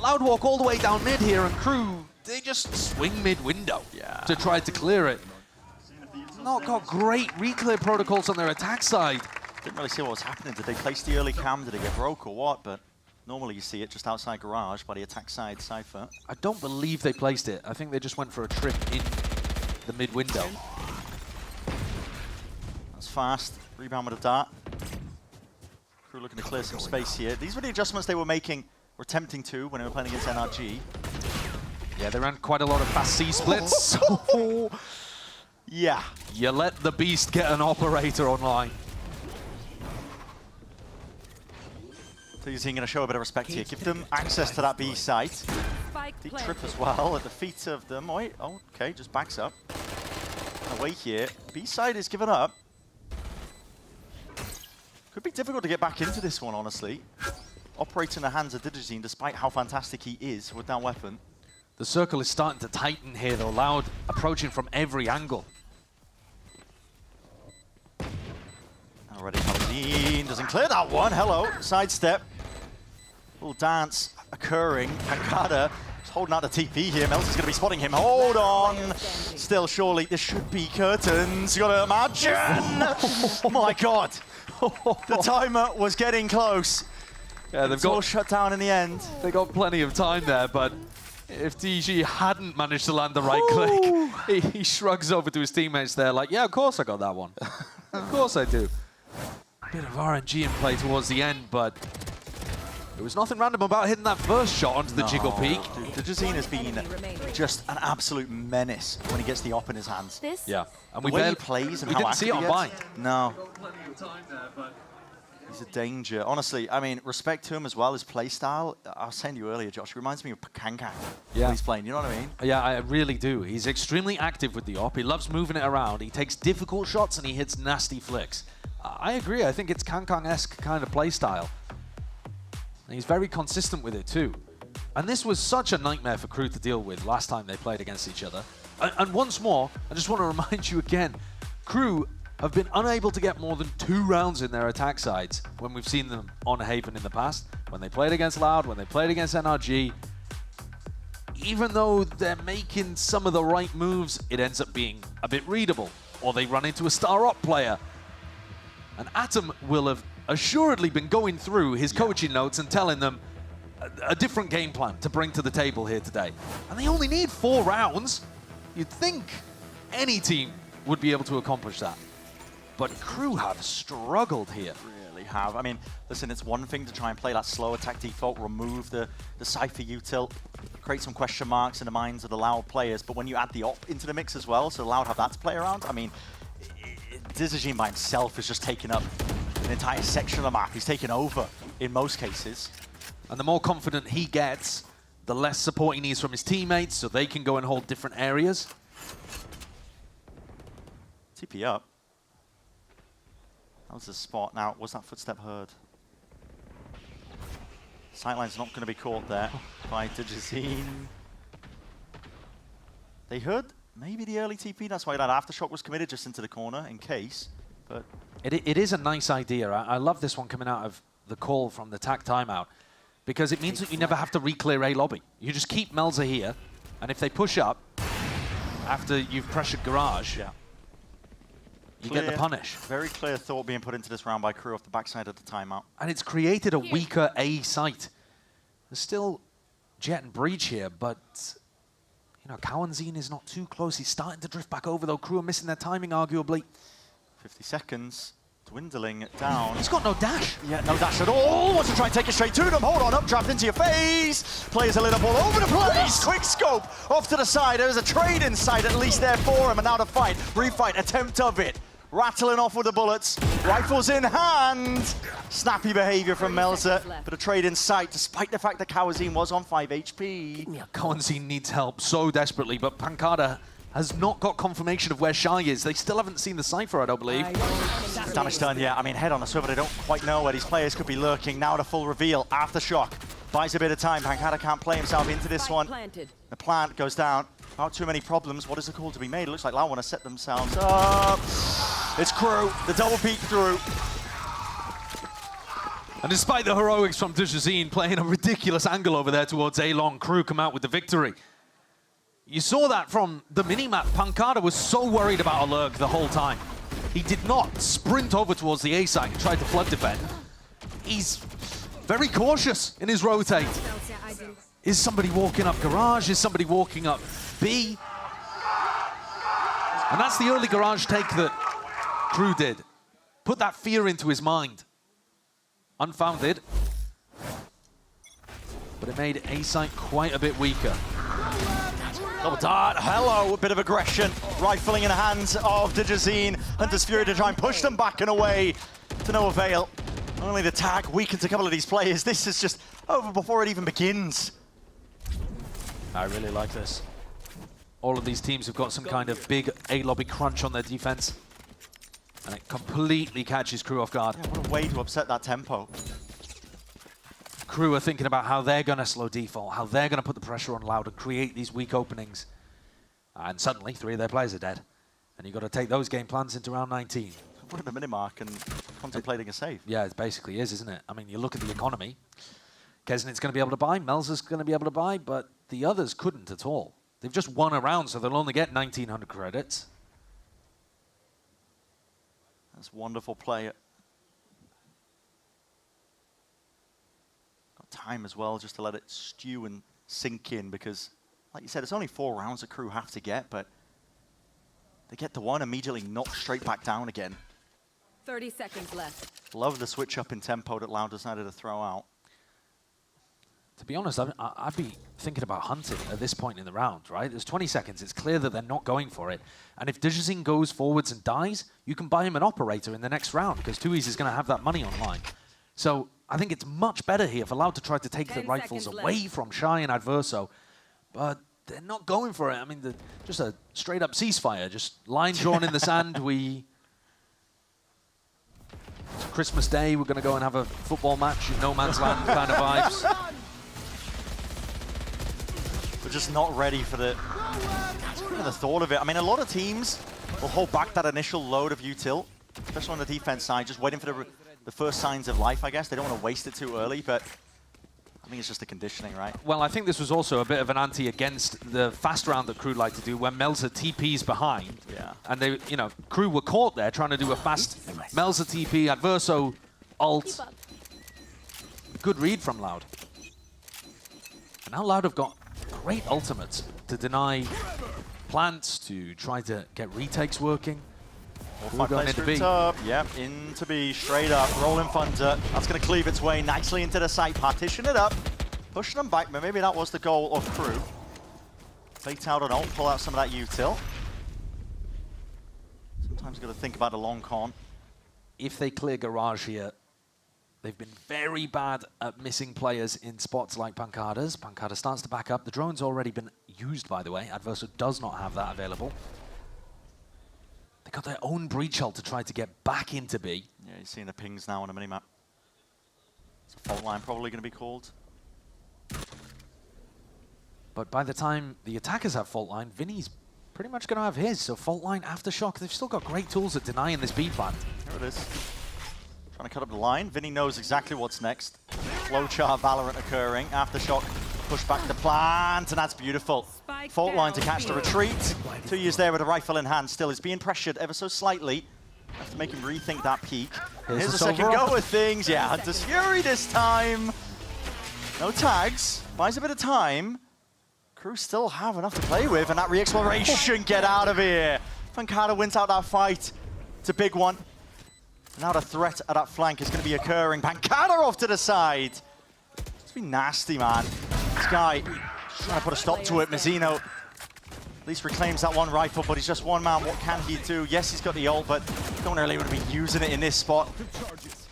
Loud walk all the way down mid here, and KRU, they just swing mid-window to try to clear it. Not got great reclear protocols on their attack side. Didn't really see what was happening. Did they place the early cam? Did it get broke or what? But normally you see it just outside garage by the attack side Cypher. I don't believe they placed it. I think they just went for a trip in the mid-window. That's fast. Rebound with a dart. KRU looking to clear some space here. These were the adjustments they were making, or attempting to, when they were playing against NRG. Yeah, they ran quite a lot of fast C-splits. So yeah. You let the beast get an operator online. So he's going to show a bit of respect here. Give them access to that B site. Deep trip as well at the feet of them. Wait, oh, okay, just backs up. Away here. B side is given up. Could be difficult to get back into this one, honestly. Operating the hands of Digizine, despite how fantastic he is with that weapon. The circle is starting to tighten here, though. Loud approaching from every angle. Already Paladin doesn't clear that one. Hello, sidestep. Little dance occurring. Pancada is holding out the TP here. Melza's going to be spotting him. Hold on. Still, surely, this should be curtains. You got to imagine. Oh my God. The timer was getting close. Yeah, they've got all shut down in the end. They got plenty of time there, but if DG hadn't managed to land the right click, he shrugs over to his teammates there like, yeah, of course I got that one. Of course I do. Bit of RNG in play towards the end, but there was nothing random about hitting that first shot onto the jiggle peak. Digizine has been just an absolute menace when he gets the op in his hands. Yeah, and the way he plays and we how didn't see it active on he Bind. gets. No. He's a danger. Honestly, I mean, respect to him as well, his play style. I was saying to you earlier, Josh, he reminds me of Kankan when he's playing, you know what I mean? Yeah, I really do. He's extremely active with the op. He loves moving it around. He takes difficult shots and he hits nasty flicks. I agree. I think it's Kankang-esque kind of play style. And he's very consistent with it too. And this was such a nightmare for KRU to deal with last time they played against each other. And once more, I just want to remind you again, KRU have been unable to get more than 2 rounds in their attack sides when we've seen them on Haven in the past. When they played against Loud, when they played against NRG. Even though they're making some of the right moves, it ends up being a bit readable. Or they run into a star op player. And Atom will have assuredly been going through his coaching notes and telling them a different game plan to bring to the table here today. And they only need 4 rounds. You'd think any team would be able to accomplish that. But KRU have struggled here. Really have. I mean, listen, it's one thing to try and play that slow attack default, remove the Cypher util, create some question marks in the minds of the Loud players, but when you add the op into the mix as well, so Loud have that to play around, I mean, Digizine by himself has just taken up an entire section of the map. He's taken over in most cases. And the more confident he gets, the less support he needs from his teammates, so they can go and hold different areas. TP up. That was the spot. Now, was that footstep heard? Sightline's not going to be caught there by Digizine. They heard Maybe the early TP, that's why that Aftershock was committed just into the corner in case. But it is a nice idea. I love this one coming out of the call from the TAC timeout, because it means that you never have to re-clear A lobby. You just keep Melza here, and if they push up after you've pressured Garage, you get the punish. Very clear thought being put into this round by KRU off the backside of the timeout. And it's created a weaker A site. There's still Jet and Breach here, but you know, Kawanzine is not too close. He's starting to drift back over, though. KRU are missing their timing, arguably. 50 seconds, dwindling down. He's got no dash. Yeah, no dash at all. Wants to try and take it straight to them. Hold on, updraft into your face. Players are lit up all over the place. Quick scope off to the side. There's a trade inside at least there for him. And now the fight, refight, attempt of it. Rattling off with the bullets. Rifles in hand. Snappy behavior from Melza. But a trade in sight, despite the fact that Kawazine was on 5 HP. Kawazine needs help so desperately, but Pancada has not got confirmation of where Shy is. They still haven't seen the Cypher, I don't believe. Damage done, yeah. I mean, head on the server, they don't quite know where these players could be lurking. Now the full reveal. Aftershock buys a bit of time. Pancada can't play himself into this one. The plant goes down. Not too many problems. What is the call to be made? It looks like Lao want to set themselves up. It's KRU. The double peek through. And despite the heroics from Dujazine playing a ridiculous angle over there towards A-Long, KRU come out with the victory. You saw that from the minimap. Pancada was so worried about a lurk the whole time. He did not sprint over towards the A site and try to flood defend. He's very cautious in his rotate. Is somebody walking up Garage? Is somebody walking up B? And that's the early Garage take that KRU did. Put that fear into his mind. Unfounded. But it made A site quite a bit weaker. Double dart, hello, a bit of aggression. Rifling in the hands of Dujazine. Hunter's Fury to try and push them back and away to no avail. Only the tag weakens a couple of these players. This is just over before it even begins. I really like this. All of these teams have got some kind of big A-lobby crunch on their defense. And it completely catches KRU off guard. Yeah, what a way to upset that tempo. KRU are thinking about how they're going to slow default, how they're going to put the pressure on Loud and create these weak openings. And suddenly, 3 of their players are dead. And you've got to take those game plans into round 19. Put him a minimark and contemplating a save. Yeah, it basically is, isn't it? I mean, you look at the economy. Kesnit's going to be able to buy, Melza's going to be able to buy, but the others couldn't at all. They've just won a round, so they'll only get 1,900 credits. That's wonderful play. Got time as well just to let it stew and sink in, because, like you said, it's only 4 rounds that KRU have to get, but they get the one, immediately knocked straight back down again. 30 seconds left. Love the switch up in tempo that Loud decided to throw out. To be honest, I'd be thinking about hunting at this point in the round, right? There's 20 seconds. It's clear that they're not going for it. And if Dujazine goes forwards and dies, you can buy him an operator in the next round, because Tui's is going to have that money online. So I think it's much better here for Loud to try to take the rifles away from Shy and Adverso. But they're not going for it. I mean, just a straight-up ceasefire, just line drawn in the sand. It's Christmas Day. We're going to go and have a football match in no man's land kind of vibes. We're just not ready for the thought of it. I mean, a lot of teams will hold back that initial load of util, especially on the defense side, just waiting for the first signs of life, I guess. They don't want to waste it too early, but I think it's just the conditioning, right? Well, I think this was also a bit of an anti against the fast round that KRU like to do, where Melza TP's behind. Yeah. And they, you know, KRU were caught there trying to do a fast Melza TP, Adverso ult. Good read from Loud. And now Loud have got great ultimates to deny plants, to try to get retakes working. We're going into B. Yep, into B, straight up, rolling Thunder. That's going to cleave its way nicely into the site, partition it up, pushing them back, but maybe that was the goal of KRU. Bait out an ult, pull out some of that util. Sometimes you've got to think about the long con. If they clear Garage here, they've been very bad at missing players in spots like Pancada's. Pancada starts to back up. The drone's already been used, by the way. Adverso does not have that available. They got their own breach ult to try to get back into B. Yeah, you're seeing the pings now on the minimap. It's a fault line probably going to be called. But by the time the attackers have fault line, Vinny's pretty much going to have his. So Fault Line, Aftershock, they've still got great tools at denying this B plant. Here it is. Trying to cut up the line. Vinny knows exactly what's next. Flowchart Valorant occurring. Aftershock push back the plant, and that's beautiful. Fault Line to catch the retreat. 2 years there with a rifle in hand. Still is being pressured ever so slightly. Have to make him rethink that peak. Here's the second go with things. Yeah, Hunter's Fury this time. No tags. Buys a bit of time. KRU still have enough to play with, and that re-exploration, get out of here. Pancada wins out that fight. It's a big one. Now the threat at that flank is going to be occurring. Pancada off to the side. It's been nasty, man. This guy trying to put a stop to it. Mazzino at least reclaims that one rifle, but he's just one man. What can he do? Yes, he's got the ult, but don't really want to be using it in this spot.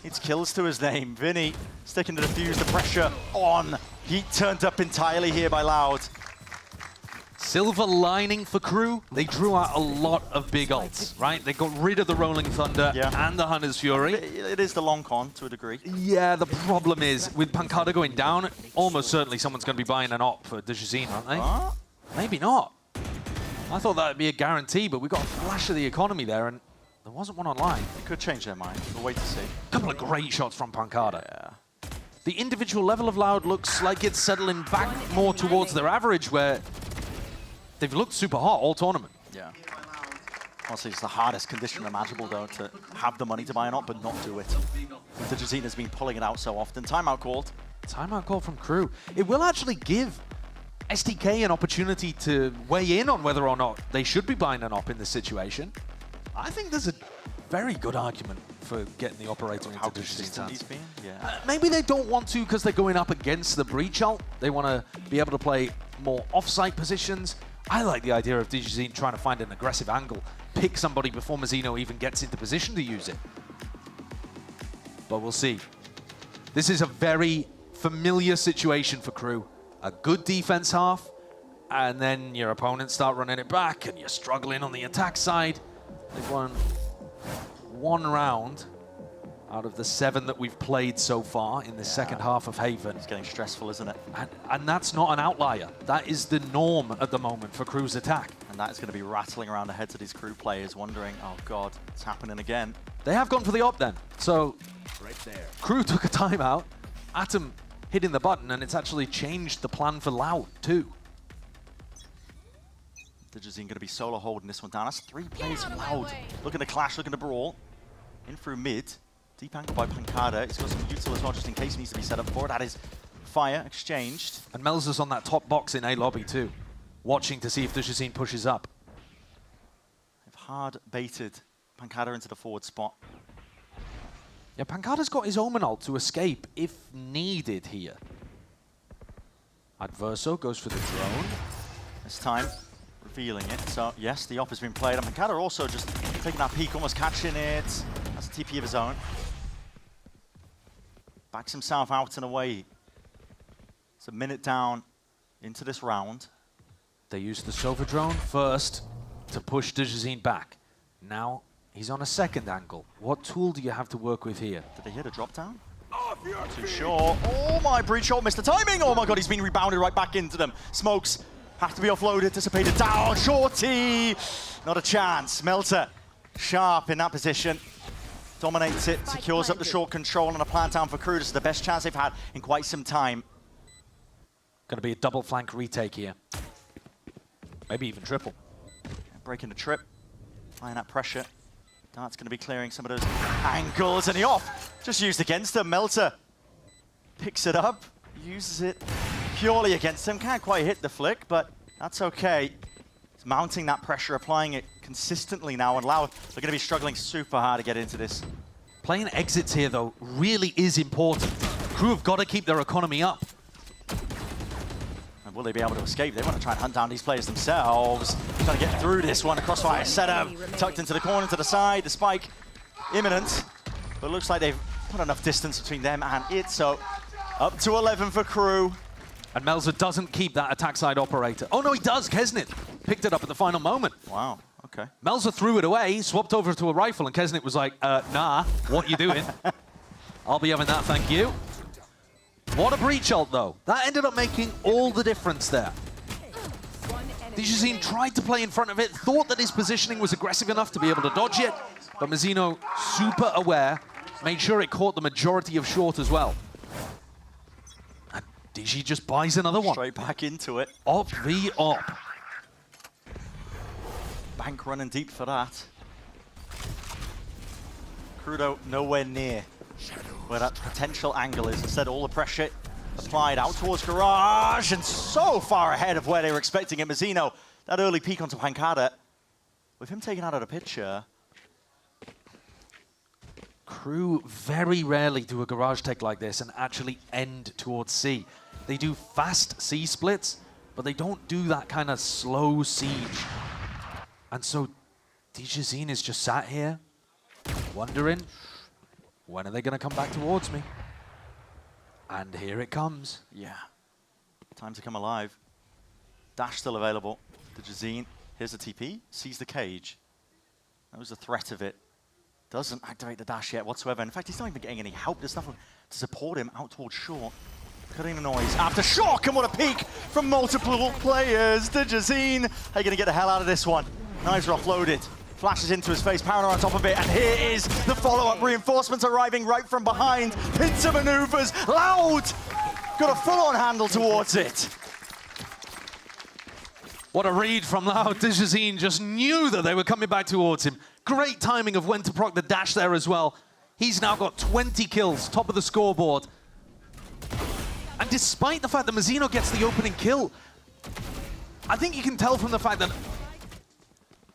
It's kills to his name. Vinny sticking to the fuse, the pressure on. Heat turned up entirely here by Loud. Silver lining for KRU, they drew out a lot of big ults, right? They got rid of the Rolling Thunder and the Hunter's Fury. It is the long con to a degree. Yeah, the problem is, with Pancada going down, almost certainly someone's going to be buying an op for Dejazine, aren't they? Maybe not. I thought that would be a guarantee, but we got a flash of the economy there, and there wasn't one online. It could change their mind. We'll wait to see. A couple of great shots from Pancada. Yeah. The individual level of Loud looks like it's settling back more towards their average, where they've looked super hot all tournament. Yeah. Honestly, it's the hardest condition imaginable, though, to have the money to buy an op but not do it. Dejazine has been pulling it out so often. Timeout called. Timeout call from KRU. It will actually give SDK an opportunity to weigh in on whether or not they should be buying an op in this situation. I think there's a very good argument for getting the operator into Dejazine's hands. Yeah. Maybe they don't want to because they're going up against the breach ult. They want to be able to play more off-site positions. I like the idea of Dejazine trying to find an aggressive angle, pick somebody before Mazzino even gets into position to use it. But we'll see. This is a very familiar situation for KRU. A good defense half, and then your opponents start running it back, and you're struggling on the attack side. They've won one round out of the 7 that we've played so far in the second half of Haven. It's getting stressful, isn't it? And that's not an outlier. That is the norm at the moment for KRU's attack. And that is going to be rattling around the heads of these KRU players, wondering, oh God, it's happening again. They have gone for the op then. So right there. KRU took a timeout. Atom hitting the button, and it's actually changed the plan for Loud too. Dejazine going to be solo holding this one down. That's 3 plays for Loud. Looking to clash, looking to brawl. In through mid. Deep angle by Pancada. He's got some util as well, just in case he needs to be set up for it. That is fire exchanged. And Melza's on that top box in A lobby too, watching to see if Dejazine pushes up. They've hard baited Pancada into the forward spot. Yeah, Pancada's got his Omen ult to escape if needed here. Adverso goes for the drone. This time, revealing it. So, yes, the op has been played. And Pancada also just taking that peek, almost catching it. That's a TP of his own. Backs himself out and away. It's a minute down into this round. They used the Sova drone first to push Dejazine back. Now, he's on a second angle. What tool do you have to work with here? Did they hit a drop down? Not too sure. Oh my, breach shot, missed the timing. Oh my God, he's been rebounded right back into them. Smokes have to be offloaded, dissipated down. Shorty, not a chance. Melter, sharp in that position. Dominates it, secures up the short control and a plant down for KRU. This is the best chance they've had in quite some time. Going to be a double flank retake here. Maybe even triple. Breaking the trip, applying that pressure. Dart's going to be clearing some of those angles, and the off just used against them. Melter picks it up, uses it purely against him. Can't quite hit the flick, but that's okay. He's mounting that pressure, applying it consistently now, and Loud are going to be struggling super hard to get into this. Playing exits here, though, really is important. KRU have got to keep their economy up. And will they be able to escape? They want to try and hunt down these players themselves. Trying to get through this one. A crossfire setup, tucked into the corner to the side. The spike imminent, but it looks like they've put enough distance between them and it. So up to 11 for KRU. And Melza doesn't keep that attack side operator. Oh no, he does. Kesnit picked it up at the final moment. Wow, okay. Melza threw it away, swapped over to a rifle, and Kesnit was like, nah, what you doing? I'll be having that, thank you. What a breach ult, though. That ended up making all the difference there. DJZ tried to play in front of it, thought that his positioning was aggressive enough to be able to dodge it, but Mazzino, super aware, made sure it caught the majority of short as well. And DG just buys another one. Straight back into it. Op v op. Bank running deep for that. Crudo nowhere near where that potential angle is. Instead, all the pressure applied out towards Garage, and so far ahead of where they were expecting it. Mazzino, that early peek onto Pancada, with him taken out of the picture. KRU very rarely do a garage tech like this and actually end towards C. They do fast C splits, but they don't do that kind of slow siege. And so DJZ is just sat here, wondering, when are they going to come back towards me? And here it comes. Yeah. Time to come alive. Dash still available. DJZ, here's the TP, sees the cage. Knows the threat of it. Doesn't activate the dash yet whatsoever. In fact, he's not even getting any help. There's nothing to support him out towards short. Cutting the noise after shock, and what a peek from multiple players. DJZ, how are you going to get the hell out of this one? Knives are offloaded. Flashes into his face, Paranoid on top of it, and here is the follow-up. Reinforcements arriving right from behind. Pincer maneuvers, Loud! Got a full-on handle towards it. What a read from Loud. DJZ just knew that they were coming back towards him. Great timing of when to proc the dash there as well. He's now got 20 kills, top of the scoreboard. And despite the fact that Mazzino gets the opening kill, I think you can tell from the fact that,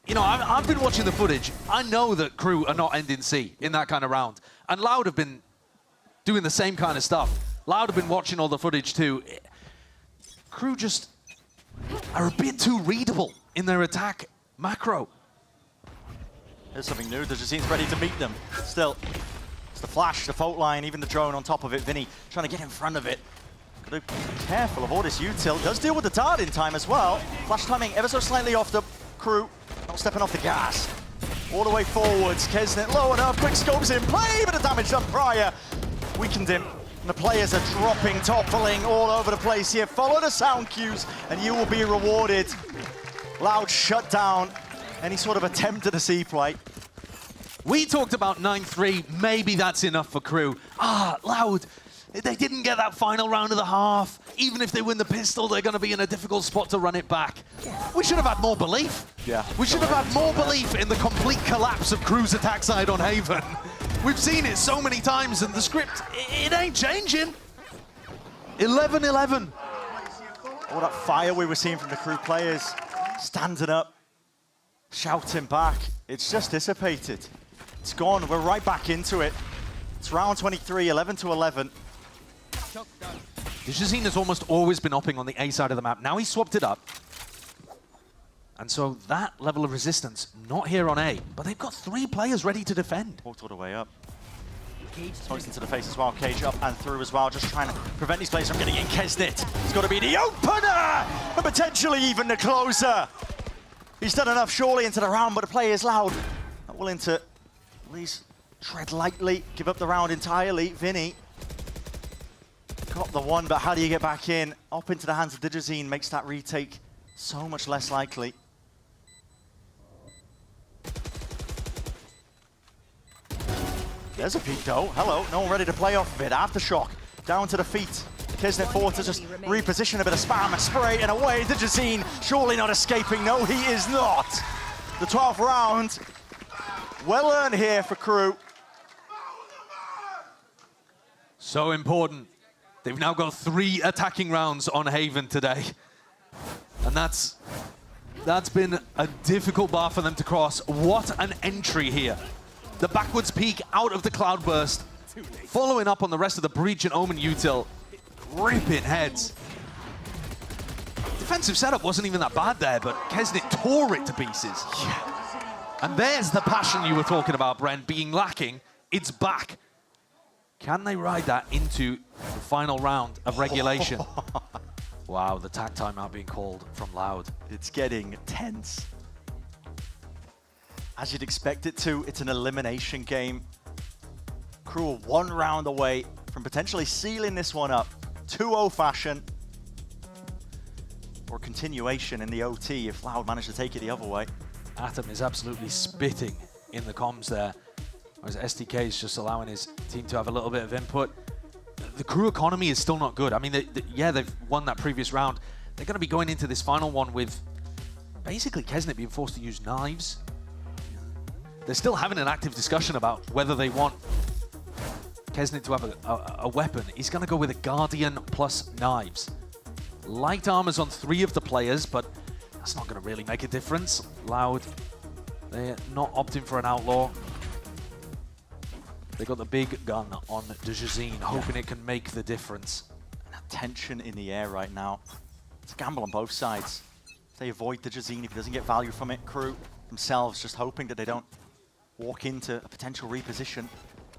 you know, I've been watching the footage. I know that KRU are not ending C in that kind of round. And Loud have been doing the same kind of stuff. Loud have been watching all the footage too. KRU just are a bit too readable in their attack macro. Here's something new. DJZ's ready to meet them. Still, it's the flash, the fault line, even the drone on top of it. Vinny trying to get in front of it. Gotta be careful of all this util. Does deal with the dart in time as well. Flash timing ever so slightly off the KRU. Not stepping off the gas. All the way forwards. Kesnet low enough. Quick scopes in play, but the damage done prior. Weakened him. And the players are dropping, toppling all over the place here. Follow the sound cues, and you will be rewarded. Loud shut down any sort of attempt at a C play. We talked about 9-3. Maybe that's enough for KRU. Loud. They didn't get that final round of the half. Even if they win the pistol, they're going to be in a difficult spot to run it back. We should have had more belief. Yeah. We should have had more belief in the complete collapse of KRU's attack side on Haven. We've seen it so many times, and the script, it ain't changing. 11-11. All that fire we were seeing from the KRU players, standing up, shouting back. It's just dissipated. It's gone. We're right back into it. It's round 23, 11-11. DJZ has almost always been opping on the A side of the map. Now he's swapped it up. And so that level of resistance, not here on A, but they've got 3 players ready to defend. Walked all the way up. Smokes into the face as well, Cage up and through as well, just trying to prevent these players from getting in. Kesnet, it's got to be the opener, and potentially even the closer. He's done enough surely into the round, but the play is Loud. Not willing to at least tread lightly, give up the round entirely. Vinny got the one, but how do you get back in? Up into the hands of DJZ makes that retake so much less likely. There's a peek though. Hello, no one ready to play off of it. Aftershock, down to the feet. Kesnet forward to just reposition a bit of spam, a spray, and away. DJZ surely not escaping. No, he is not. The 12th round, well earned here for KRU. So important. They've now got 3 attacking rounds on Haven today. And that's been a difficult bar for them to cross. What an entry here. The backwards peak out of the Cloudburst, following up on the rest of the Breach and Omen util, ripping heads. Defensive setup wasn't even that bad there, but Kesnet tore it to pieces. Yeah. And there's the passion you were talking about, Brent, being lacking. It's back. Can they ride that into the final round of regulation? Wow, the tag timeout being called from Loud. It's getting tense. As you'd expect it to, it's an elimination game. KRU are 1 round away from potentially sealing this one up. 2-0 fashion. or continuation in the OT if Loud managed to take it the other way. Atom is absolutely spitting in the comms there, whereas STK is just allowing his team to have a little bit of input. The crew economy is still not good. I mean, yeah, they've won that previous round. They're going to be going into this final one with basically Kesnet being forced to use knives. They're still having an active discussion about whether they want Kesnet to have a weapon. He's going to go with a Guardian plus knives. Light armor's on 3 of the players, but that's not going to really make a difference. Loud, they're not opting for an outlaw. They got the big gun on Dejazine, hoping it can make the difference. And that tension in the air right now. It's a gamble on both sides. If they avoid Dejazine, if he doesn't get value from it, crew themselves just hoping that they don't walk into a potential reposition.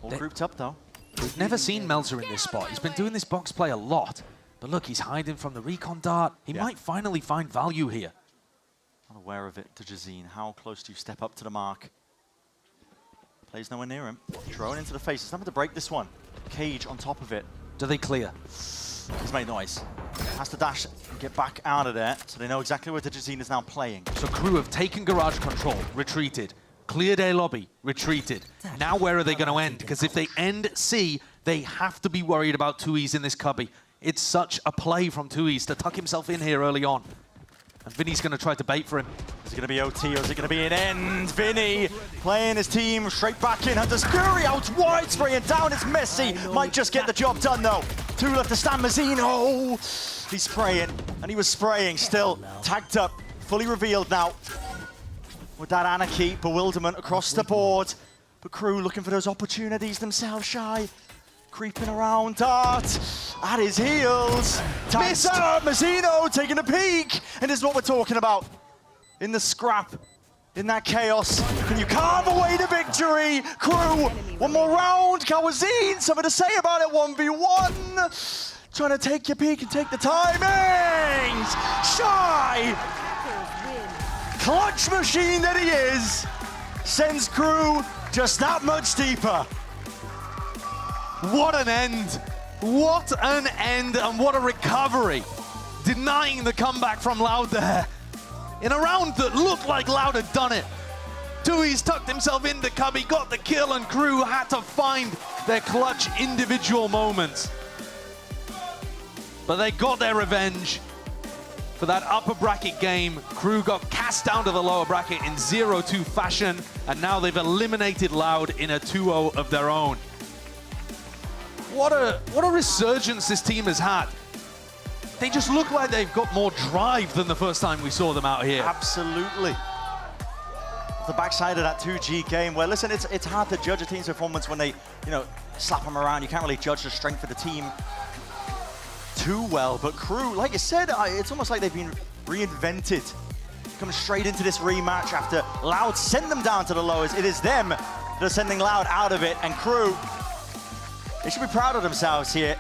All grouped up though. We've never seen Melzer in this spot. He's been doing this box play a lot. But look, he's hiding from the recon dart. He might finally find value here. Not aware of it, Dejazine. How close do you step up to the mark? Plays nowhere near him. Drone into the face. It's time to break this one. Cage on top of it. Do they clear? He's made noise. Has to dash and get back out of there, so they know exactly where Dejazine is now playing. So crew have taken garage control, retreated. Cleared A lobby, retreated. Now where are they going to end? Because if they end C, they have to be worried about Tui's in this cubby. It's such a play from Tui's to tuck himself in here early on. And Vinny's going to try to bait for him. Is it going to be OT or is it going to be an end? Vinny playing his team straight back in. Hunter's Fury out wide, spraying down. It's Messi. Might just get the job done though. 2 left to stand. Mazzino. He's spraying, and he was spraying still. Tagged up, fully revealed now. With that anarchy, bewilderment across the board. But crew looking for those opportunities themselves, Shy. Creeping around, Dart at his heels. Missed! Mazzino taking a peek. And this is what we're talking about. In the scrap, in that chaos. Can you carve away the victory? Crew, one more round. Kawazine, something to say about it. 1v1. Trying to take your peek and take the timings. Shy. Clutch machine that he is. Sends crew just that much deeper. What an end. What an end and what a recovery. Denying the comeback from Loud there. In a round that looked like Loud had done it. Tui's tucked himself into cubby, got the kill, and crew had to find their clutch individual moments. But they got their revenge. For that upper bracket game, crew got cast down to the lower bracket in 0-2 fashion, and now they've eliminated Loud in a 2-0 of their own. What a resurgence this team has had. They just look like they've got more drive than the first time we saw them out here. Absolutely. The backside of that 2G game, where listen, it's hard to judge a team's performance when they, slap them around. You can't really judge the strength of the team too well. But crew, like you said, it's almost like they've been reinvented. Coming straight into this rematch after Loud sent them down to the lowest. It is them that are sending Loud out of it, and crew, they should be proud of themselves here.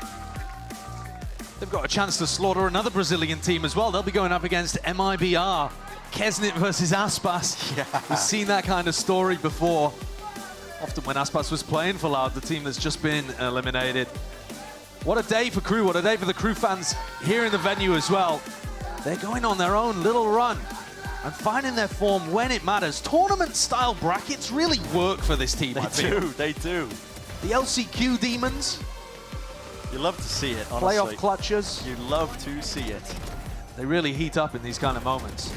They've got a chance to slaughter another Brazilian team as well. They'll be going up against MIBR. Kesnet versus Aspas. Yeah. We've seen that kind of story before. Often when Aspas was playing for Loud, the team that's just been eliminated. What a day for crew. What a day for the crew fans here in the venue as well. They're going on their own little run and finding their form when it matters. Tournament-style brackets really work for this team, I feel. They do. The LCQ Demons. You love to see it, honestly. Playoff clutches. You love to see it. They really heat up in these kind of moments.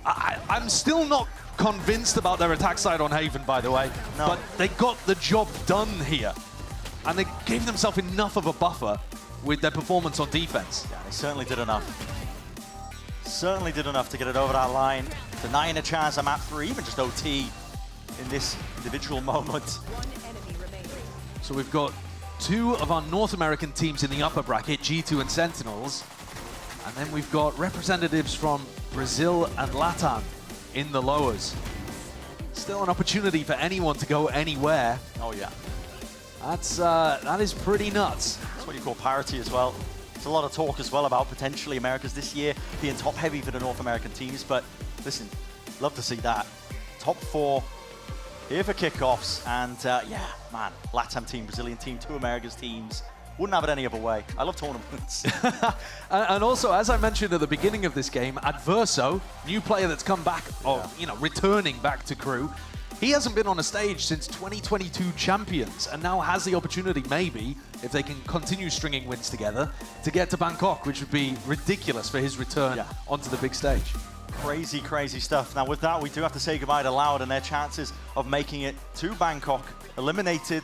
I'm still not convinced about their attack side on Haven, by the way. No. But they got the job done here. And they gave themselves enough of a buffer with their performance on defense. Yeah, they certainly did enough. Certainly did enough to get it over that line. Denying a chance at map 3, even just OT in this individual moment. So we've got 2 of our North American teams in the upper bracket, G2 and Sentinels. And then we've got representatives from Brazil and Leviatán in the lowers. Still an opportunity for anyone to go anywhere. Oh yeah. That is pretty nuts. That's what you call parity as well. There's a lot of talk as well about potentially Americas this year being top heavy for the North American teams, but listen, love to see that. Top 4 here for kickoffs, and yeah, man, LATAM team, Brazilian team, 2 Americas teams. Wouldn't have it any other way. I love tournaments. And also, as I mentioned at the beginning of this game, Adverso, new player that's come back, or returning back to crew, he hasn't been on a stage since 2022 champions, and now has the opportunity, maybe, if they can continue stringing wins together, to get to Bangkok, which would be ridiculous for his return onto the big stage. Crazy, crazy stuff. Now, with that, we do have to say goodbye to Loud and their chances of making it to Bangkok, eliminated.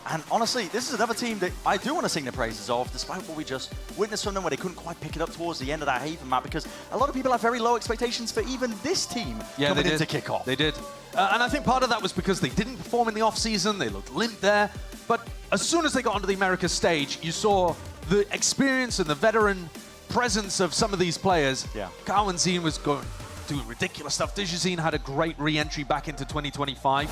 And honestly, this is another team that I do want to sing the praises of, despite what we just witnessed from them, where they couldn't quite pick it up towards the end of that Haven map, because a lot of people have very low expectations for even this team coming into kickoff. They did. And I think part of that was because they didn't perform in the off-season, they looked limp there. But as soon as they got onto the Americas stage, you saw the experience and the veteran presence of some of these players. Yeah. Cowanzine was doing ridiculous stuff. Dijazine had a great re-entry back into 2025.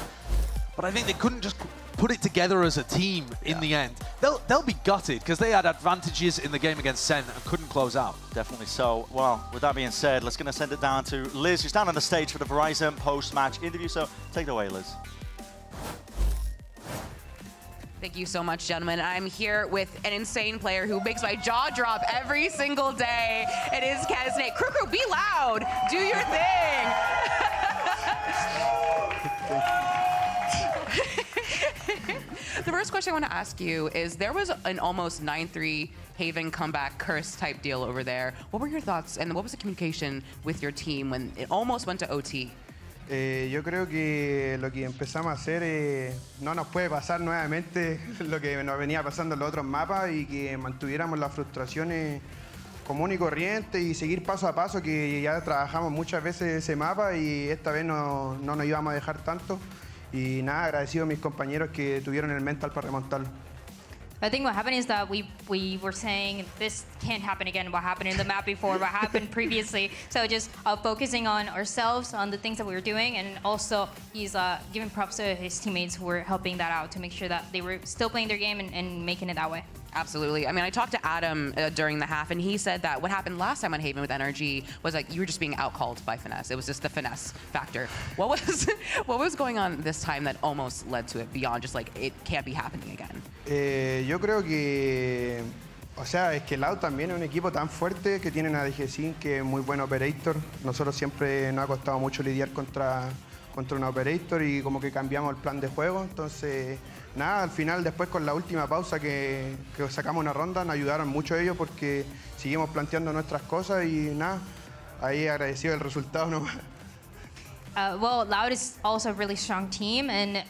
But I think they couldn't just put it together as a team in the end. They'll be gutted because they had advantages in the game against Sen and couldn't close out. Definitely so. Well, with that being said, let's send it down to Liz, who's down on the stage for the Verizon post-match interview. So take it away, Liz. Thank you so much, gentlemen. I'm here with an insane player who makes my jaw drop every single day. It is Kesnate. Crew, be loud. Do your thing. The first question I want to ask you is, there was an almost 9-3 Haven comeback curse type deal over there. What were your thoughts and what was the communication with your team when it almost went to OT? Yo creo que lo que empezamos a hacer no nos puede pasar nuevamente lo que nos venía pasando en los otros mapas, y que mantuviéramos las frustraciones común y corriente y seguir paso a paso, que ya trabajamos muchas veces ese mapa y esta vez no nos íbamos a dejar tanto. Y nada, agradecido a mis compañeros que tuvieron el mental para remontarlo. I think what happened is that we were saying this can't happen again. What happened in the map before, what happened previously. So just focusing on ourselves, on the things that we were doing, and also he's giving props to his teammates who were helping that out to make sure that they were still playing their game and making it that way. Absolutely. I mean, I talked to Adam during the half, and he said that what happened last time on Haven with NRG was like you were just being outcalled by finesse. It was just the finesse factor. What was going on this time that almost led to it beyond just like it can't be happening again? Yo creo que, o sea, es que Loud también es un equipo tan fuerte que tienen a Dijazine, que es muy buen operator. Nosotros siempre nos ha costado mucho lidiar contra un operator y como que cambiamos el plan de juego. Entonces, nada, al final después con la última pausa que sacamos una ronda, nos ayudaron mucho ellos porque seguimos planteando nuestras cosas y nada, ahí agradecido el resultado nomás. Well, Loud is also a really strong team, and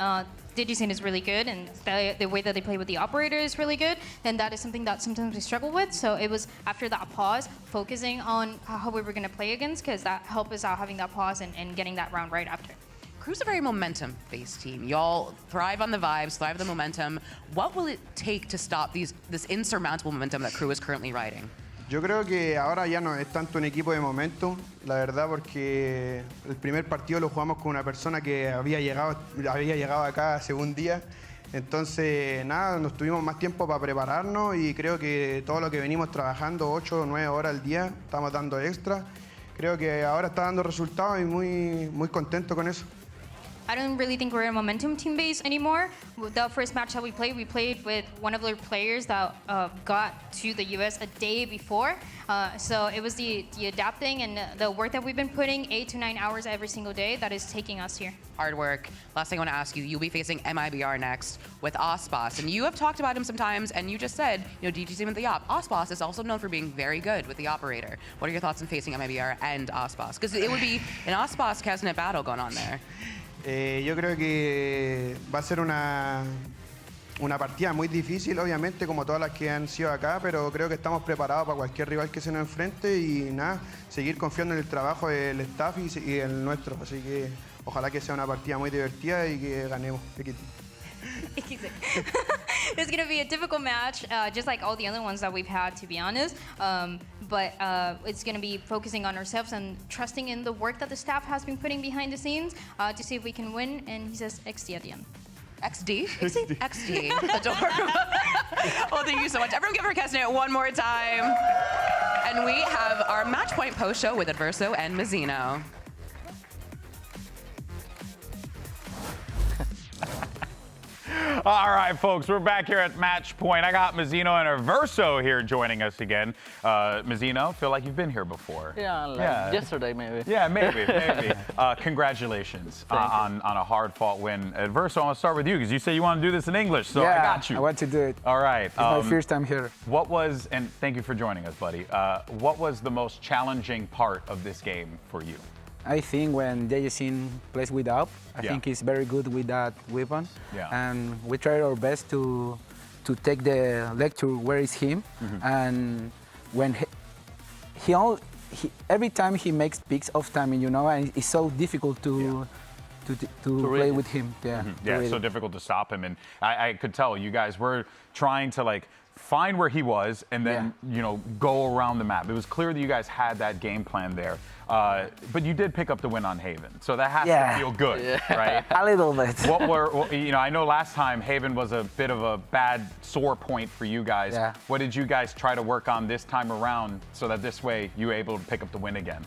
Dijazine is really good, and the way that they play with the operator is really good, and that is something that sometimes we struggle with. So it was after that pause, focusing on how we were going to play against, because that helped us out having that pause and getting that round right after. Crew's a very momentum-based team. Y'all thrive on the vibes, thrive on the momentum. What will it take to stop this insurmountable momentum that Crew is currently riding? Yo creo que ahora ya no es tanto un equipo de momentum, la verdad, porque el primer partido lo jugamos con una persona que había llegado acá hace un día. Entonces, nada, nos tuvimos más tiempo para prepararnos y creo que todo lo que venimos trabajando 8 o 9 horas al día, estamos dando extra. Creo que ahora está dando resultados y muy contento con eso. I don't really think we're a momentum team base anymore. The first match that we played with one of the players that got to the US a day before. So it was the adapting and the work that we've been putting 8 to 9 hours every single day that is taking us here. Hard work. Last thing I want to ask you, you'll be facing MIBR next with Ospas. And you have talked about him sometimes, and you just said, DGC with the op. Ospas is also known for being very good with the operator. What are your thoughts on facing MIBR and Ospas? Because it would be an Ospas-Kesnet battle going on there. Yo creo que va a ser una partida muy difícil, obviamente, como todas las que han sido acá, pero creo que estamos preparados para cualquier rival que se nos enfrente y nada, seguir confiando en el trabajo del staff y el nuestro. Así que ojalá que sea una partida muy divertida y que ganemos. It's going to be a difficult match, just like all the other ones that we've had, to be honest. But it's going to be focusing on ourselves and trusting in the work that the staff has been putting behind the scenes to see if we can win. And he says XD at the end. XD? XD. Adorable. Well, thank you so much. Everyone give her Kesnet one more time. And we have our match point post show with Adverso and Mazzino. All right, folks, we're back here at Match Point. I got Mazzino and Averso here joining us again. Mazzino, feel like you've been here before. Yeah, like yesterday maybe. Yeah, maybe. Congratulations on a hard-fought win. Averso, I want to start with you because you say you want to do this in English, so I got you. I want to do it. All right. It's my first time here. What was, and thank you for joining us, buddy. What was the most challenging part of this game for you? I think when Jason plays with up, I think he's very good with that weapon. Yeah. And we tried our best to take the lecture where is him. And when he every time he makes picks of timing, you know, and it's so difficult to play with him. Yeah. Yeah, it's so difficult to stop him. And I could tell you guys were trying to like find where he was and then, you know, go around the map. It was clear that you guys had that game plan there. But you did pick up the win on Haven, so that has to feel good, right? A little bit. You know, I know last time Haven was a bit of a bad sore point for you guys. Yeah. What did you guys try to work on this time around so that this way you were able to pick up the win again?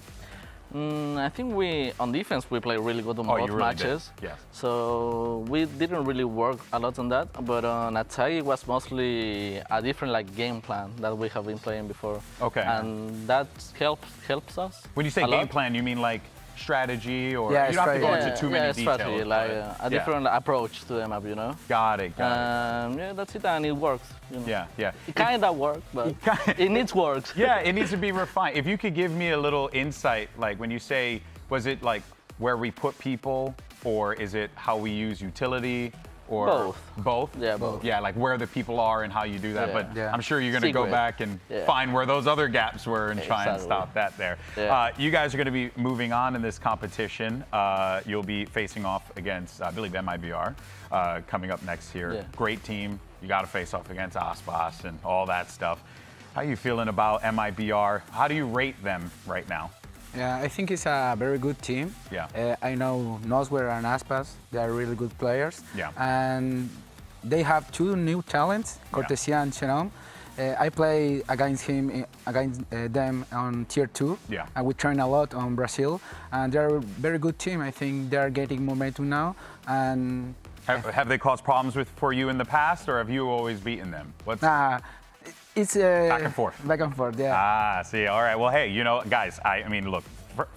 I think on defense we play really good on both matches. Yes. So we didn't really work a lot on that, but on attack it was mostly a different like game plan that we have been playing before. Okay. And that helps us. When you say game plan, you mean like strategy, or yeah, you don't have to go into too many details. Strategy, like a different approach to the map, you know. Got it. Yeah, that's it, and it works. You know. Yeah. It kind of works, but it needs work. Yeah, it needs to be refined. If you could give me a little insight, like when you say, was it like where we put people, or is it how we use utility? Or both. Both? Yeah, both. Yeah, like where the people are and how you do that. But I'm sure you're going to go back and find where those other gaps were and try and stop that there. Yeah. You guys are going to be moving on in this competition. You'll be facing off against, I believe, MIBR coming up next here. Yeah. Great team. You got to face off against Aspas and all that stuff. How are you feeling about MIBR? How do you rate them right now? Yeah, I think it's a very good team. Yeah. I know Noswer and Aspas, they are really good players. Yeah. And they have two new talents, Cortesia and Chenom. I play against them on Tier 2. Yeah. And we train a lot on Brazil. And they're a very good team. I think they're getting momentum now. And have they caused problems for you in the past, or have you always beaten them? It's back and forth. Back and forth, yeah. See, all right. Well, hey, you know, guys, I mean, look,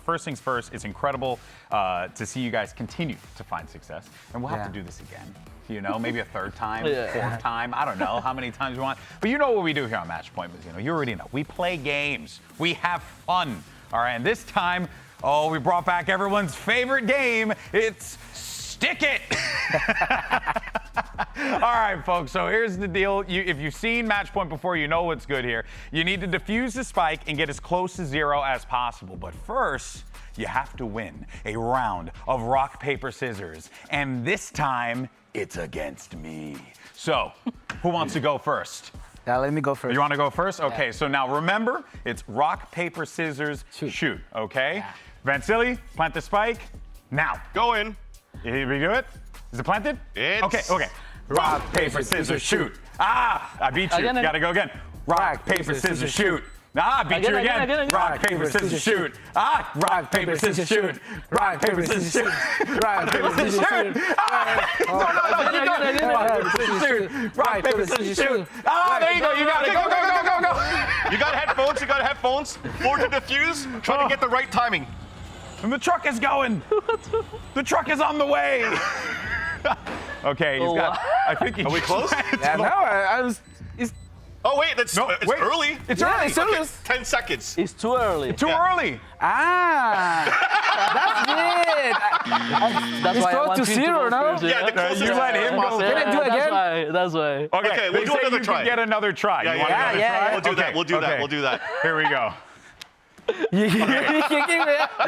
first things first, it's incredible to see you guys continue to find success. And we'll have to do this again. You know, maybe a third time, fourth time. I don't know how many times we want. But you know what we do here on Match Point, you already know. We play games. We have fun. All right, and this time, we brought back everyone's favorite game. It's Stick It! All right, folks, so here's the deal. If you've seen Match Point before, you know what's good here. You need to defuse the spike and get as close to 0 as possible. But first, you have to win a round of rock, paper, scissors. And this time, it's against me. So, who wants to go first? Yeah, let me go first. You want to go first? Okay, so now remember, it's rock, paper, scissors, shoot, okay? Yeah. Vansili, plant the spike. Now. Go in. Here we do it. Is it planted? It's... Okay. Rock, paper, scissors, shoot. I beat you. Gotta go again. Rock, paper, scissors, shoot. I beat you again. Rock, paper, scissors, shoot. Rock, paper, scissors, shoot. Rock, paper, scissors, shoot. Rock, paper, scissors, shoot. Rock, paper, scissors, shoot. There you go. You got it. Go. You got headphones. Forward to defuse. Try to get the right timing. And the truck is going. The truck is on the way. Okay, he's got. I think he's. Are we close? Yeah, no, I was. Oh wait, it's early. It's early. It's early. 10 seconds. It's too early. Too early. That's it. That's it's why close to 0, no? Yeah, the closest. You let him go. Can I do it again? That's why. Okay, we'll do another try. Get another try. Yeah. We'll do that. Here we go. We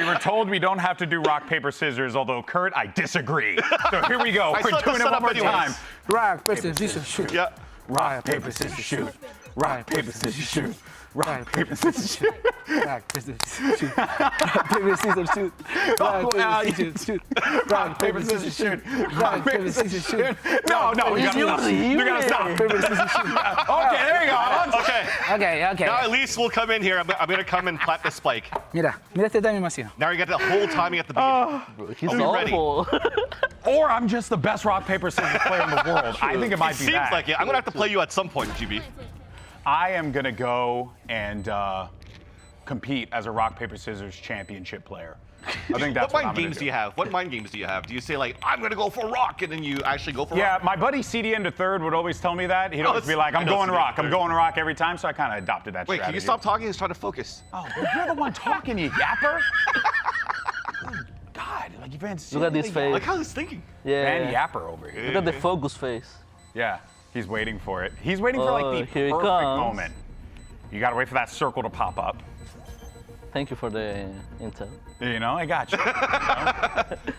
were told we don't have to do rock, paper, scissors, although, Kurt, I disagree. So here we go. We're doing it one more time. Rock, paper, scissors, shoot. Yeah. Rock, paper, scissors, shoot. Rock, paper, scissors, shoot. Rock, paper, scissors, shoot. Rock, paper, scissors, shoot. Rock, paper, scissors, shoot. Rock, paper, scissors, shoot. Rock, paper, scissors, shoot. Rock, paper, scissors, shoot. No, you gotta stop. Paper, scissors, shoot. Okay, there you go. Okay. Now Elise will come in here. I'm gonna come and plant the spike. Mira este timing, Massino. Now you get the whole timing at the beginning. He's Are we ready? awful. Or I'm just the best rock, paper, scissors player in the world. I think it might be seems that. like it. I'm going to have to play you at some point, GB. I am going to go and compete as a rock, paper, scissors championship player. I think that's what mind games do you have? What mind games do you have? Do you say, like, I'm going to go for rock, and then you actually go for rock? Yeah, my buddy CDN to third would always tell me that. He'd always be like, I'm going rock. I'm going rock every time, so I kind of adopted that strategy. Wait, can you stop talking and try to focus? Oh, you're the one talking, you yapper. God, like you've been Look at this face. Look how he's thinking. Yeah. Man, yapper over here. Look at the focus face. Yeah, he's waiting for it. He's waiting for like the perfect moment. You gotta wait for that circle to pop up. Thank you for the intel. You know, I got you.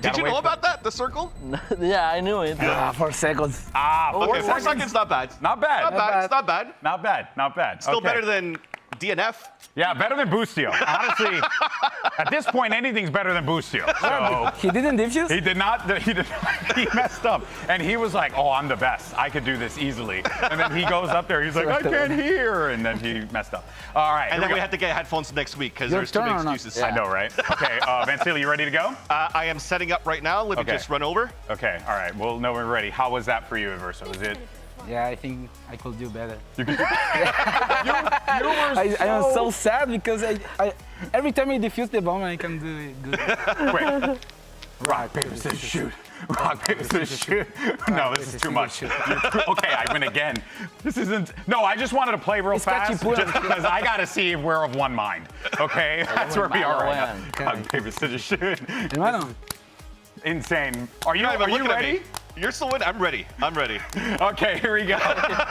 Did you know about that, the circle? Yeah, I knew it. 4 seconds. Okay, 4 seconds, not bad. Not bad. Not bad. It's not bad. Not bad. Not bad. Still Okay. better than DNF. Yeah, better than Boostio. Honestly, at this point, anything's better than Boostio. So He didn't defuse? he did not. He did. He messed up, and he was like, "Oh, I'm the best. I could do this easily." And then he goes up there. He's like, "I can't hear," and then he messed up. All right. And here then we go. have to get headphones next week because Your there's too many turn or not? excuses. I know, right? Okay, Vansili, you ready to go? I am setting up right now. Let me Okay. just run over. Okay. All right. Well, no, we're ready. How was that for you, Everso? Was it? Yeah, I think I could do better. You could. I am so sad because I every time I defuse the bomb, I can do it good. Wait. Rock, paper, scissors, shoot. Rock, paper, scissors, shoot. No, this is too much. Okay, I win again. This isn't. No, I just wanted to play real fast just because I got to see if we're of one mind. Okay? That's where we are right now. Rock, paper, scissors, shoot. Hermano. Insane. Are you Not even looking at ready? me. You're still in? I'm ready. I'm ready. Okay, here we go.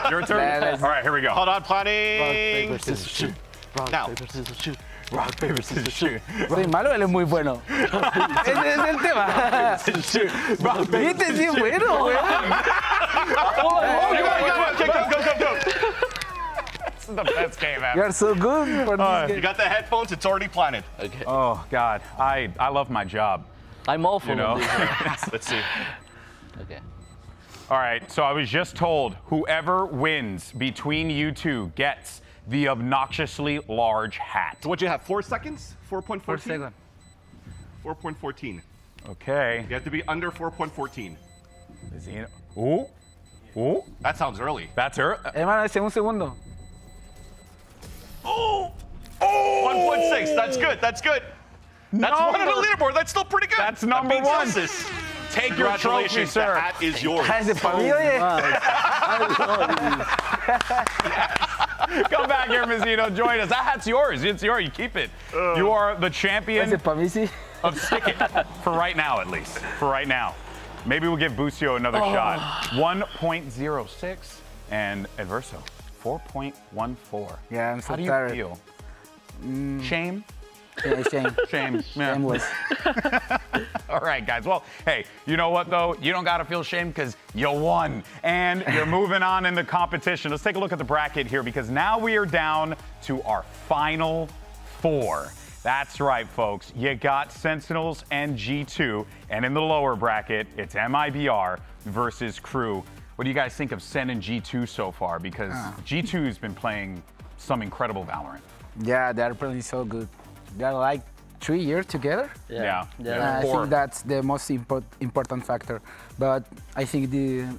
Your turn. All right, here we go. Hold on, planning. Rock, paper, scissors, shoot. Rock, Now. paper, scissors, shoot. Rock, paper, scissors, shoot. Soy malo, él es muy bueno. Ese es el tema. Viste, sí es bueno, güey. Go. This is the best game ever. You are so good for this game. You got the headphones. It's already planted. Okay. Oh, God. I love my job. I'm awful. You know? Let's see. Okay. All right, so I was just told whoever wins between you two gets the obnoxiously large hat. So what you have? 4 seconds? 4.14? 4 seconds. 4.14. Okay. You have to be under 4.14. Ooh. That sounds early. That's her. Hermano, ese es un segundo. Oh! 1.6. That's good. That's good. That's one on the leaderboard. That's still pretty good. That's number That beats one. Justice. Take your trophy, Congratulations. sir. The hat is yours. Ese para mí, oye. Come back here, Mazzino. Join us. That hat's yours. It's yours. You keep it. You are the champion Ese para mí, sí. of Stick It. For right now, at least. For right now. Maybe we'll give Busio another shot. 1.06 and Adverso 4.14. Yeah, I'm so How do you tired. feel? Shame? Yeah, shame. Shame. Yeah. Shameless. All right, guys. Well, hey, you know what, though? You don't got to feel shame because you won. And you're moving on in the competition. Let's take a look at the bracket here because now we are down to our final 4. That's right, folks. You got Sentinels and G2. And in the lower bracket, it's MIBR versus KRU. What do you guys think of Sen and G2 so far? Because G2's been playing some incredible Valorant. Yeah, they're playing so good. They're like 3 years together. Yeah. I think that's the most important factor. But I think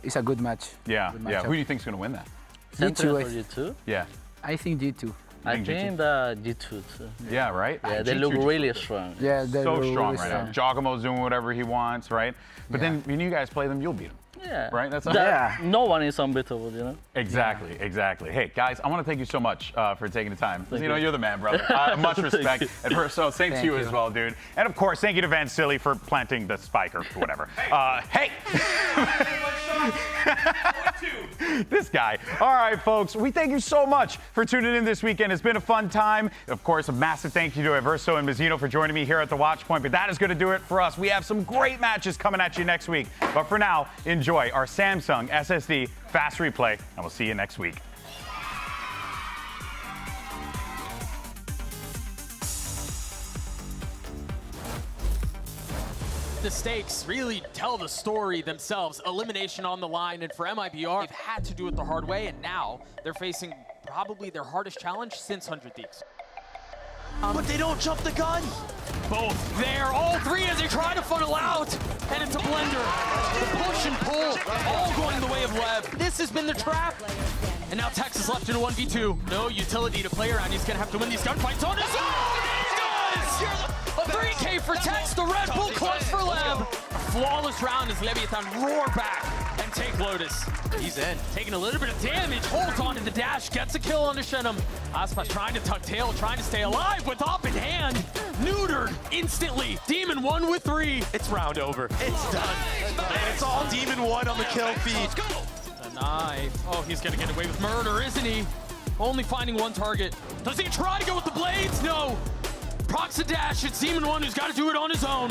it's a good match. Yeah. Good Yeah. matchup. Who do you think is going to win that? Sentinels G2. for G2? Yeah. I think G2. I think think the G2 too. Yeah, right? Yeah, they G2 look just really looks strong. Yeah, they're so really strong right now. strong. Giacomo's doing whatever he wants, right? But then when you guys play them, you'll beat them. Yeah. Right? That's No one is unbeatable, you know? Exactly, exactly. Hey, guys, I want to thank you so much for taking the time. Thank You know, you. you're the man, brother. Much respect. And for, so thanks to you as well, dude. And of course, thank you to Vansili for planting the spike or whatever. Hey! This guy. All right, folks, we thank you so much for tuning in this weekend. It's been a fun time. Of course, a massive thank you to Everso and Mazzino for joining me here at the Watch Point. But that is going to do it for us. We have some great matches coming at you next week. But for now, enjoy our Samsung SSD Fast Replay, and we'll see you next week. The stakes really tell the story themselves. Elimination on the line, and for MIBR, they've had to do it the hard way, and now they're facing probably their hardest challenge since 100 Thieves. But they don't jump the gun. both there. All three as they try to funnel out. And it's a blender. The push and pull, all going the way of Lev. This has been the trap. And now Tex is left in a 1v2. No utility to play around. He's gonna have to win these gunfights on his own. He does! A 3K for Tex, the Red Bull clutch for Lev. A flawless round as Leviatán roar back and take Lotus. He's in, taking a little bit of damage, holds on to the dash, gets a kill on Shenum. Aspas trying to tuck tail, trying to stay alive with op in hand. Neutered instantly. Demon 1 with 3. It's round over. It's done. And it's all Demon 1 on the kill feed. The knife. Oh, he's gonna get away with murder, isn't he? Only finding one target. Does he try to go with the blades? No. Procs a dash. It's Demon 1 who's got to do it on his own.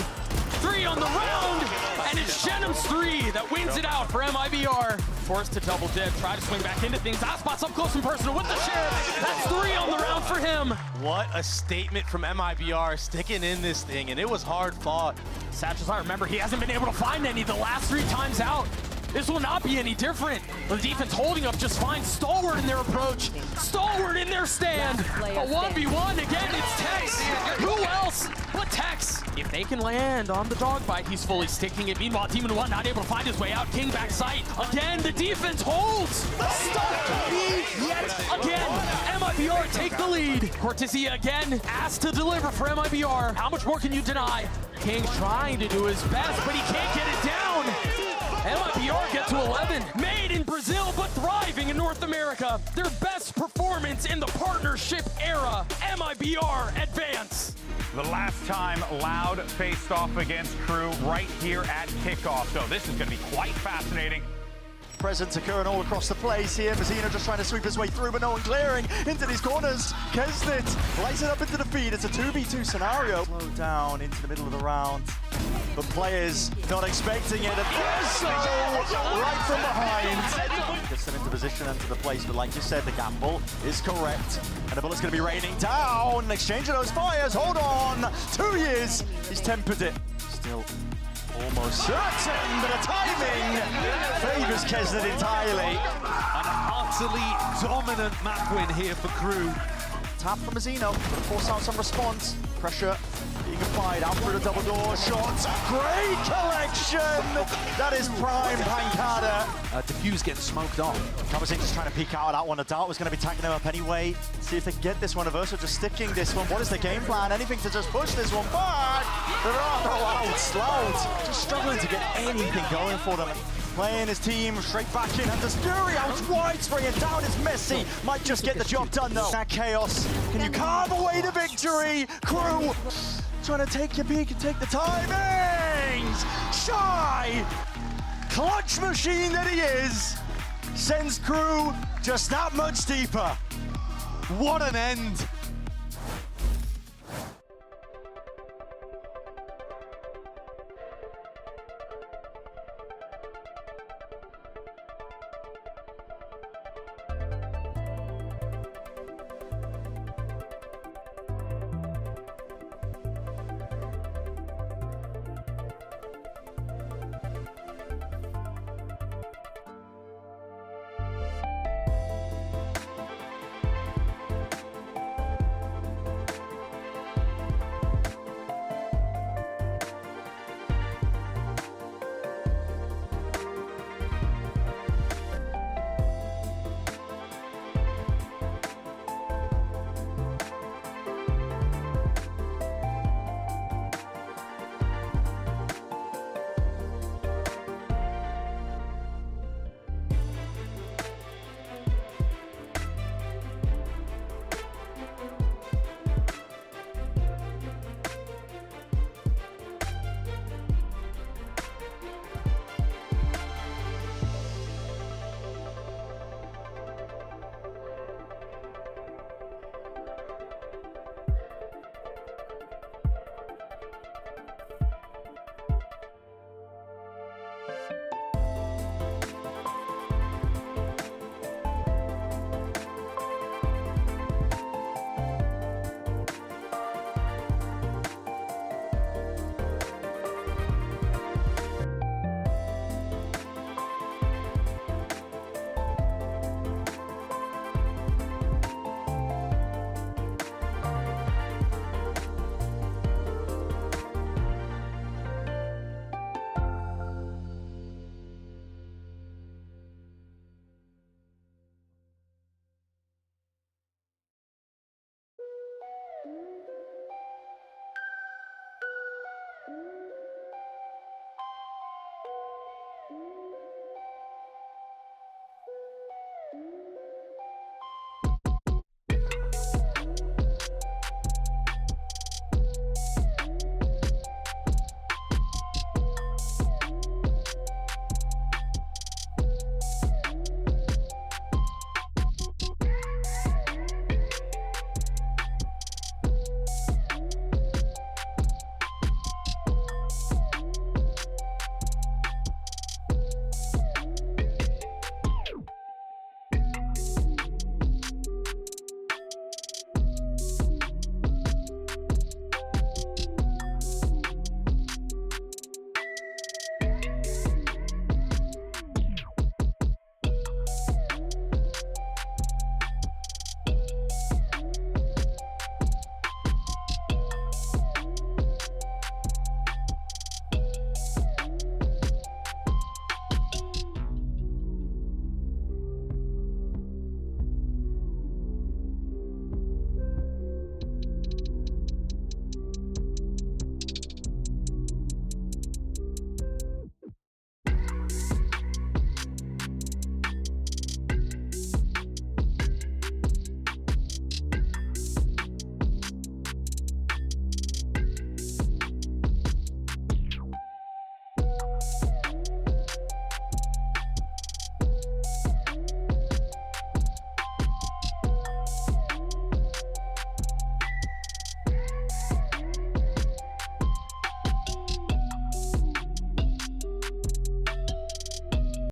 3 on the round, and it's Shenum's 3 that wins it out for MIBR. Forced to double dip, try to swing back into things. Aspas up close and personal with the sheriff. That's 3 on the round for him. What a statement from MIBR, sticking in this thing, and it was hard fought. Satchels, I remember he hasn't been able to find any the last 3 times out. This will not be any different. The defense holding up just fine. Stalwart in their approach. Stalwart in their stand. A 1v1 again, it's Tex. Who else but Tex? If they can land on the dogfight, he's fully sticking it. Meanwhile, Demon 1 not able to find his way out. King back sight. Again, the defense holds. Stuck yet again. MIBR take the lead. Cortesia again asked to deliver for MIBR. How much more can you deny? King trying to do his best, but he can't get it down. MIBR get to 11. Made in Brazil, but thriving in North America. Their best performance in the partnership era. MIBR advance. The last time Loud faced off against KRU right here at kickoff. So this is going to be quite fascinating. Presence occurring all across the place here. Mazzino just trying to sweep his way through, but no one clearing into these corners. Kesnit lights it up into the feed. It's a 2v2 scenario. Slow down into the middle of the round. But players not expecting it. And so right from behind. Gets them into position and to the place, but like you said, the gamble is correct. And the bullet's going to be raining down. Exchange of those fires. Hold on. 2 years. He's tempered it. Still almost certain, but the timing favors Kesnit entirely. An utterly dominant map win here for KRU. Tap from Mazzino, gonna force out some response. Pressure being applied out through the double door. Shots, great collection! That is prime Pancada. Diffuse getting smoked on. Conversation just trying to peek out of that one. The Dart was going to be tagging them up anyway. See if they can get this one. Averso just sticking this one. What is the game plan? Anything to just push this one back? There are no outs. Loud just struggling to get anything going for them. Playing his team straight back in, and there's Fury out wide, spraying down is Messi. Might just get the job done though. That chaos. Can you carve away the victory? KRU trying to take your peek and take the timings. Shy, clutch machine that he is, sends KRU just that much deeper. What an end. Ooh.